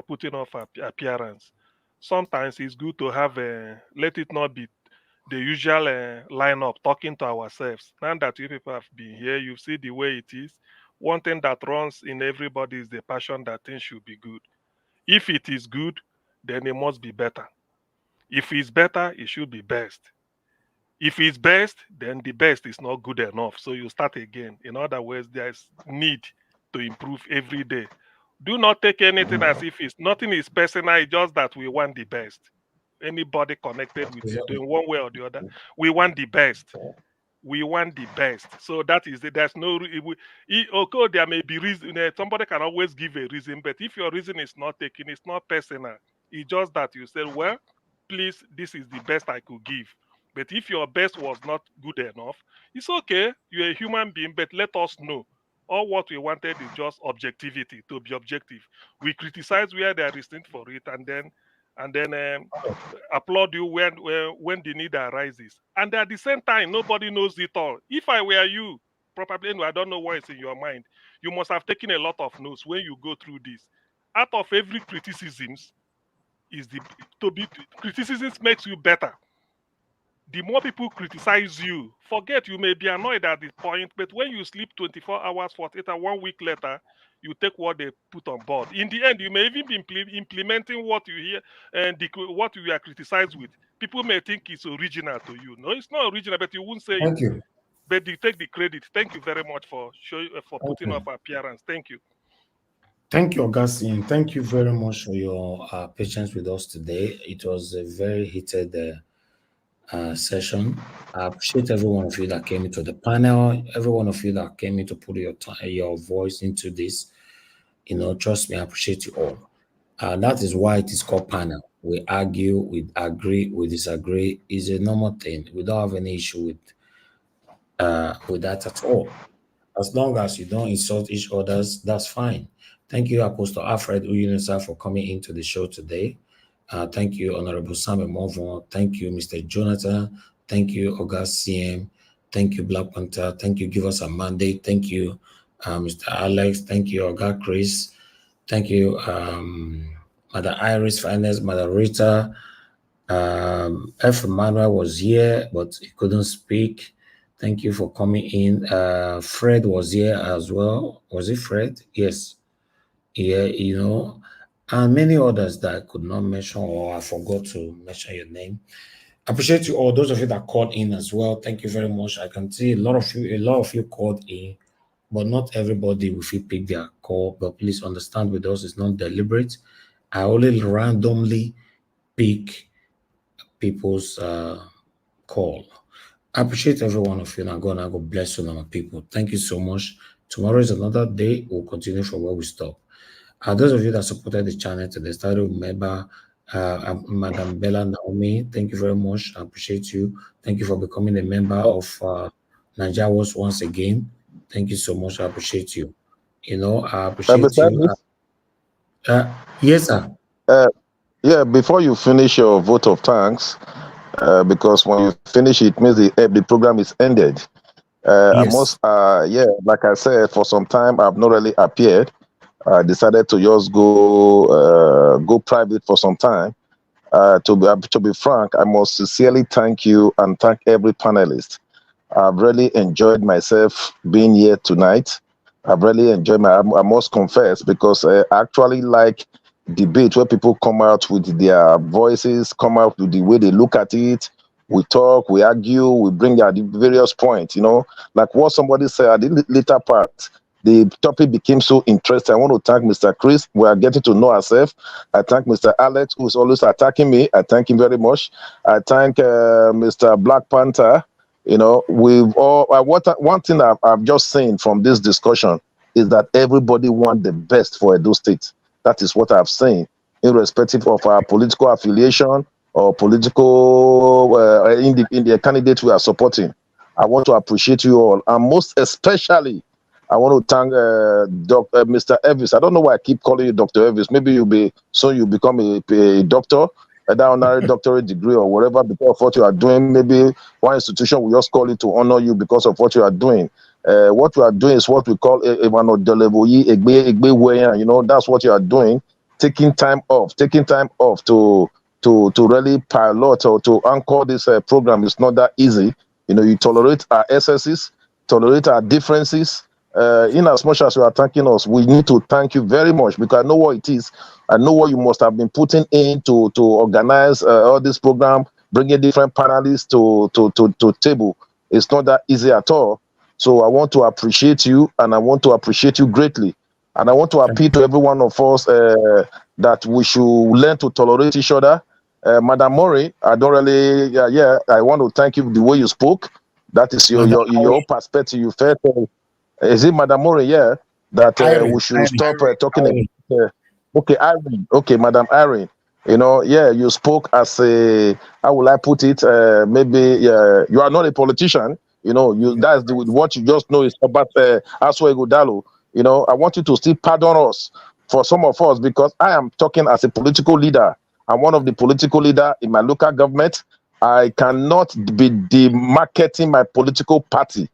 putting off appearance. Sometimes it's good to have let it not be the usual lineup talking to ourselves. Now that you people have been here, you see the way it is. One thing that runs in everybody is the passion that things should be good. If it is good, then it must be better. If it's better, it should be best. If it's best, then the best is not good enough. So you start again. In other words, there's need to improve every day. Do not take anything as if nothing is personal, it's just that we want the best. Anybody connected with you doing one way or the other, we want the best. We want the best. So that is it. There's no okay, there may be reason. Somebody can always give a reason, but if your reason is not taken, it's not personal. It's just that you say, well, please, this is the best I could give. But if your best was not good enough, it's okay. You're a human being, but let us know. All what we wanted is just objectivity, to be objective. We criticize where there is need for it, and then applaud you when the need arises. And at the same time, nobody knows it all. If I were you, probably, I don't know what is in your mind. You must have taken a lot of notes when you go through this. Out of every criticisms, criticisms makes you better. The more people criticize you, forget you may be annoyed at the point, but when you sleep 24 hours, 48 hours, 1 week later, you take what they put on board. In the end, you may even be implementing what you hear and what you are criticized with. People may think it's original to you. No, it's not original, but you won't say Thank it. you. But you take the credit. Thank you very much for putting off appearance. Thank you. Thank you, Augustine. Thank you very much for your patience with us today. It was a very heated session. I appreciate every one of you that came into the panel, every one of you that came in to put your voice into this. You know, trust me, I appreciate you all. That is why it is called panel. We argue, we agree, we disagree. It's a normal thing. We don't have any issue with that at all. As long as you don't insult each other, that's fine. Thank you, Apostle Alfred Uyunisa, for coming into the show today. Thank you, Honorable Samuel Morvon. Thank you, Mr. Jonathan. Thank you, August CM. Thank you, Black Panther. Thank you, Give Us a Mandate. Thank you, Mr. Alex. Thank you, Oga Chris. Thank you, Mother Iris Finance, Mother Rita. F. Emmanuel was here, but he couldn't speak. Thank you for coming in. Fred was here as well. Was it Fred? Yes. Yeah, you know, and many others that I could not mention or I forgot to mention your name. I appreciate you all, those of you that called in as well. Thank you very much. I can see a lot of you called in, but not everybody will pick their call. But please understand with us, it's not deliberate. I only randomly pick people's call. I appreciate every one of you. Now God bless you, my people. Thank you so much. Tomorrow is another day. We'll continue from where we stop. Those of you that supported the channel today, started with member Madam Bella Naomi. Thank you very much. I appreciate you. Thank you for becoming a member of Najawas once again. Thank you so much. I appreciate you. You know, I appreciate you. Yes, sir. Yeah, before you finish your vote of thanks, because when you finish it means the program is ended. I Yes. must, yeah, like I said, for some time I've not really appeared. I decided to just go private for some time. To be frank, I must sincerely thank you and thank every panelist. I've really enjoyed myself being here tonight. I've really enjoyed I must confess, because I actually like debate where people come out with their voices, come out with the way they look at it. We talk, we argue, we bring out the various points, like what somebody said at the later part. The topic became so interesting. I want to thank Mr. Chris. We are getting to know ourselves. I thank Mr. Alex, who's always attacking me. I thank him very much. I thank Mr. Black Panther. We've all one thing I've just seen from this discussion is that everybody wants the best for Edo State. That is what I've seen, irrespective of our political affiliation or political in the candidate we are supporting. I want to appreciate you all, and most especially, I want to thank Mr. Elvis. I don't know why I keep calling you Dr. Elvis. Maybe you become a doctor, a honorary doctorate degree or whatever, because of what you are doing. Maybe one institution will just call it to honor you because of what you are doing. What you are doing is what we call that's what you are doing. Taking time off to really pilot or to anchor this program is not that easy. You tolerate our excesses, tolerate our differences. In as much as you are thanking us, we need to thank you very much, because I know what it is. I know what you must have been putting in to organize all this program, bringing different panelists to table. It's not that easy at all. So I want to appreciate you, and I want to appreciate you greatly. And I want to appeal to every one of us that we should learn to tolerate each other. Madam Mori, I don't really, I want to thank you the way you spoke. That is your perspective. You felt, is it Madam Mori? Yeah, that we should stop talking. Okay, Irene. Okay, Madam Irene. You spoke as a, how will I put it? Maybe you are not a politician. That's what you just know is about Aswa Godalo. I want you to still pardon us for some of us, because I am talking as a political leader. I'm one of the political leader in my local government. I cannot be demarketing my political party.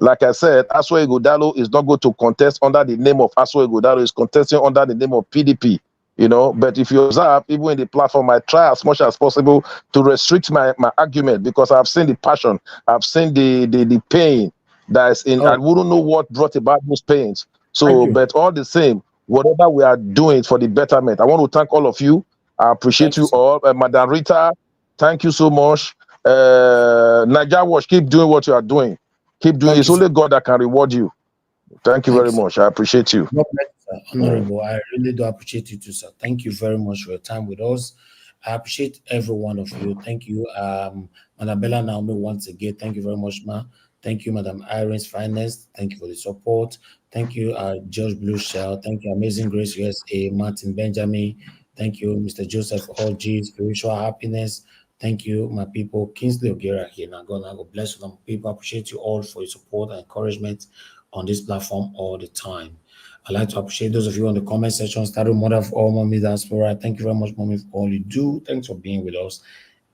Like I said, Aswa Godalo is not going to contest under the name of Aswa Godalo. Is contesting under the name of PDP. But if you observe, even in the platform, I try as much as possible to restrict my argument, because I've seen the passion, I've seen the pain that is in. I wouldn't know what brought about those pains. So, but all the same, whatever we are doing for the betterment, I want to thank all of you. I appreciate you all. Madam Rita, thank you so much. Naija Watch, keep doing what you are doing. Keep doing. It's only God that can reward you. Thank you very much. I appreciate you. God bless you, sir. Honorable, I really do appreciate you too, sir. Thank you very much for your time with us. I appreciate every one of you. Thank you, Madam Bella Naomi, once again. Thank you very much, ma. Thank you, Madam Irene's Finest. Thank you for the support. Thank you, George Blue Shell. Thank you, Amazing Grace USA, Martin Benjamin. Thank you, Mr. Joseph Orji, Spiritual Happiness. Thank you, my people. Kingsley Ogera here. Now, God bless you, my people. I appreciate you all for your support and encouragement on this platform all the time. I'd like to appreciate those of you on the comment section. Started Mother of all Mommy Diaspora. Thank you very much, Mommy, for all you do. Thanks for being with us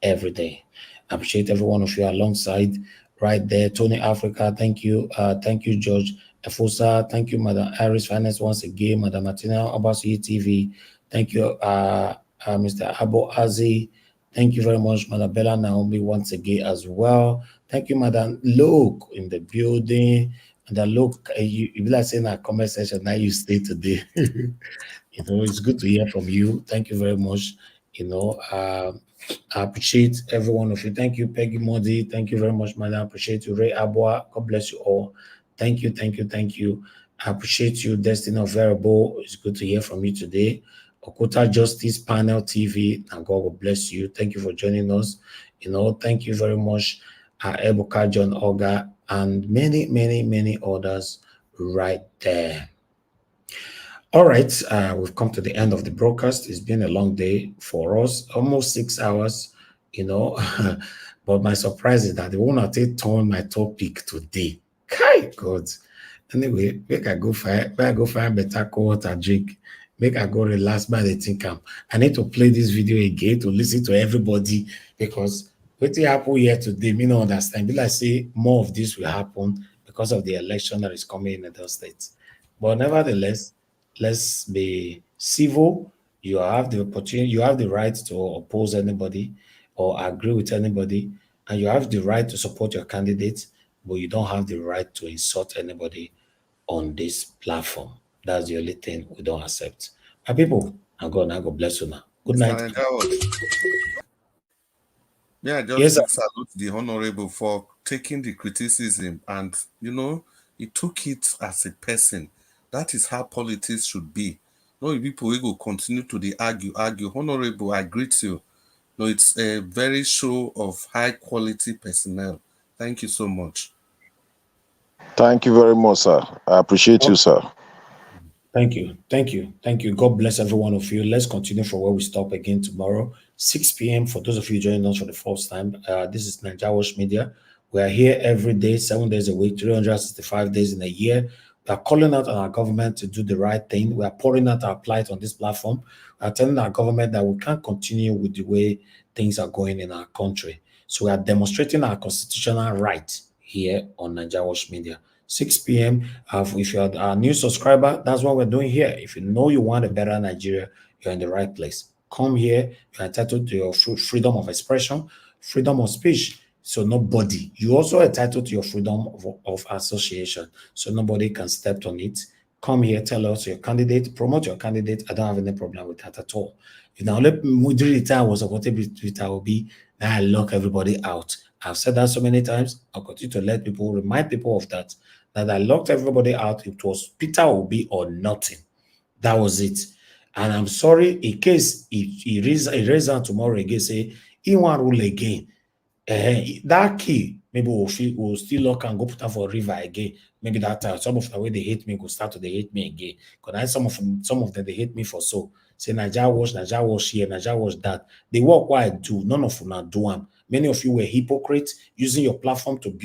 every day. I appreciate every one of you alongside right there. Tony Africa, thank you. Thank you, George Efosa. Thank you, Madam Iris Finance once again. Madam Martina Abasi TV. Thank you, Mr. Abo Azi. Thank you very much, Madam Bella Naomi, once again as well. Thank you, Madam Luke in the building. And then look, you be like saying that comment section, now you stay today. It's good to hear from you. Thank you very much. I appreciate every one of you. Thank you, Peggy Modi. Thank you very much, man. I appreciate you, Ray Abua. God bless you all. Thank you, thank you, thank you. I appreciate you, Destiny of Variable. It's good to hear from you today. Okuta Justice Panel TV, and God will bless you. Thank you for joining us. Thank you very much, Ebuka John Oga, and many, many, many others right there. All right, we've come to the end of the broadcast. It's been a long day for us, almost 6 hours, but my surprise is that they won't take turn my topic today. Kai God. Anyway, make I go find better cold water drink. Make I go relax by the think I need to play this video again to listen to everybody because what happen here today, me no understand. Be like say more of this will happen because of the election that is coming in those states. But nevertheless, let's be civil. You have the opportunity, you have the right to oppose anybody or agree with anybody, and you have the right to support your candidate, but you don't have the right to insult anybody on this platform. That's the only thing we don't accept. My people, I'm God bless you now. Good night. Yeah, just Yes, big salute the honorable for taking the criticism and he took it as a person. That is how politics should be. No, people will continue to argue. Honorable, I greet you. No, it's a very show of high quality personnel. Thank you so much. Thank you very much, sir. I appreciate you, sir. Thank you. God bless every one of you. Let's continue from where we stop again tomorrow, 6 p.m. For those of you joining us for the first time, this is Naija Watch Media. We are here every day, 7 days a week, 365 days in a year. We are calling out on our government to do the right thing. We are pouring out our plight on this platform. We are telling our government that we can't continue with the way things are going in our country. So we are demonstrating our constitutional right here on Naija Watch Media. 6 p.m. If you're a new subscriber, that's what we're doing here. If you know you want a better Nigeria, you're in the right place. Come here. You're entitled to your freedom of expression, freedom of speech. So nobody, you also entitled to your freedom of association. So nobody can step on it. Come here, tell us your candidate, promote your candidate. I don't have any problem with that at all. If now let me during the time was supported with Obi, now I lock everybody out. I've said that so many times. I'll continue to let people remind people of that I locked everybody out. It was Peter Obi or nothing. That was it. And I'm sorry, in case he raise out tomorrow again, say he want rule again. That key, maybe we'll still lock and go put her for river again. Maybe that time some of the way they hate me go start to they hate me again. Because some of them they hate me for so. Say Naija Watch here, Naija Watch that. The work what I do, none of them not do them. Many of you were hypocrites using your platform to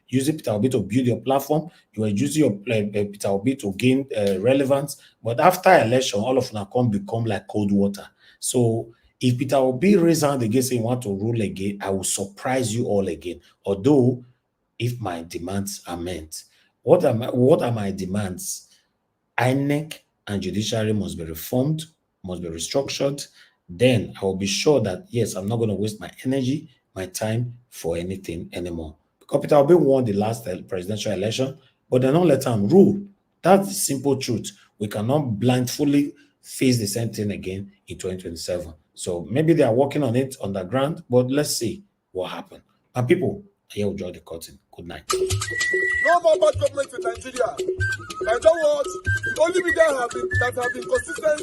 use Peter Obi to build your platform. You were using your Peter Obi to gain relevance. But after election, all of them come become like cold water. So if Peter Obi raise hand again saying want to rule again, I will surprise you all again. Although, if my demands are met, what are my demands? INEC and judiciary must be reformed, must be restructured. Then I will be sure that, yes, I'm not going to waste my energy, my time for anything anymore. Because Peter Obi won the last presidential election, but they don't let him rule. That's the simple truth. We cannot blindly face the same thing again in 2027. So maybe they are working on it underground, but let's see what happens. And people, here will draw the curtain. Good night. No more bad government in Nigeria. Naija Watch, the only media that have been consistent.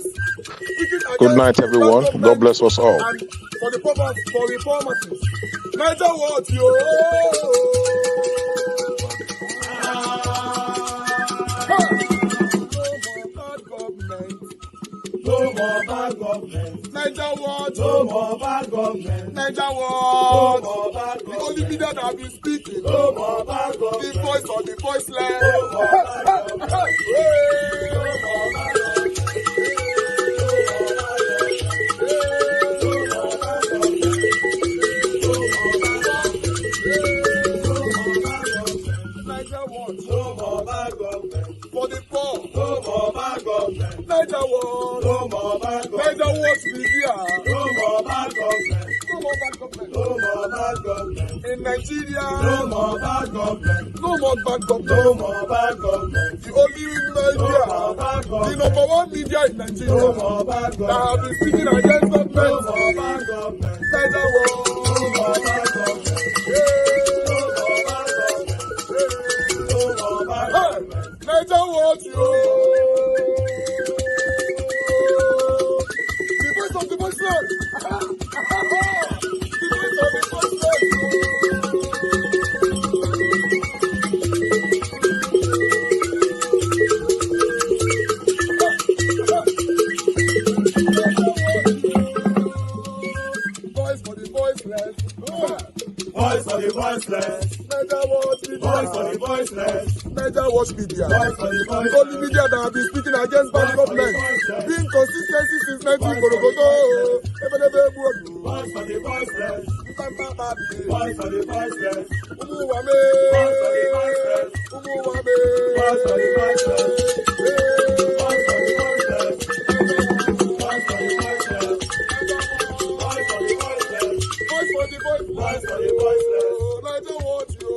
Good night, everyone. God bless us all. And for the purpose for reformers. Naija Watch, yo. No more bad government. Naija Watch. No more bad government. Naija Watch. No more bad government. The only media that have been speaking. No more bad government. The voice of the voiceless. No more bad government. No more bad government. Naija Watch. No more bad government. For the poor. No more bad government. Naija Watch. No more bad government. Naija Watch media. No more bad government. No more bad government. No more bad government. In Nigeria. No more bad government. No more bad government. No more bad government. The only media. No more bad government. The number one media in Nigeria. No more bad government. That have been speaking against government. No more bad government. Naija Watch. No more bad government. Naija Watch, yo. The voice of the voiceless. The voice of the voiceless, Voice for the voiceless. Voice for the voiceless. Naija Watch, voice for the voiceless. Naija Watch. watch media. The only media that have been speaking against bad government. Being consistency since 1944. Voice for the voiceless. Voice for the voiceless. Umuwame. Voice for the voiceless. Umuwame. Voice for the voiceless. Voice for the voiceless. Voice for the voiceless. Voice for the voiceless. Voice for the voiceless. Voice for the voiceless. I don't want you.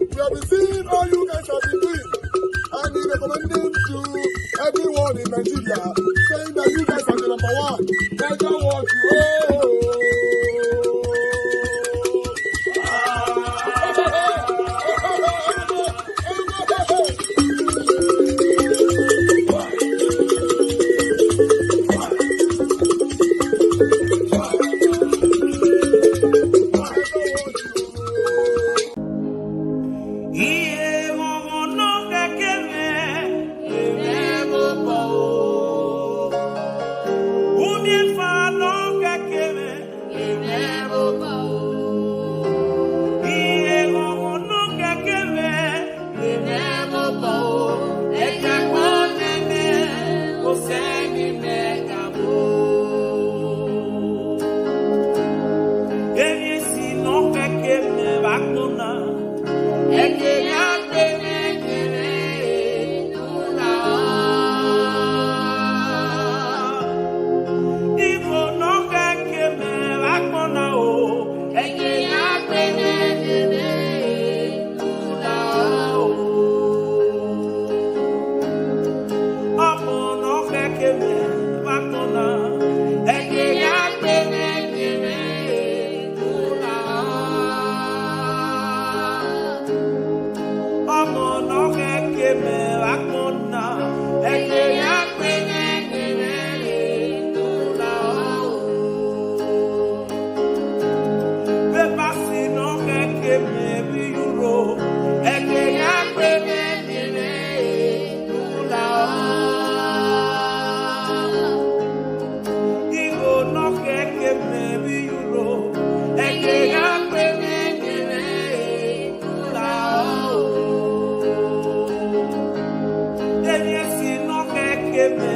We have been seeing all you guys have been doing. And he recommending to everyone in Nigeria, saying that you guys are the number one. I don't want you. Give me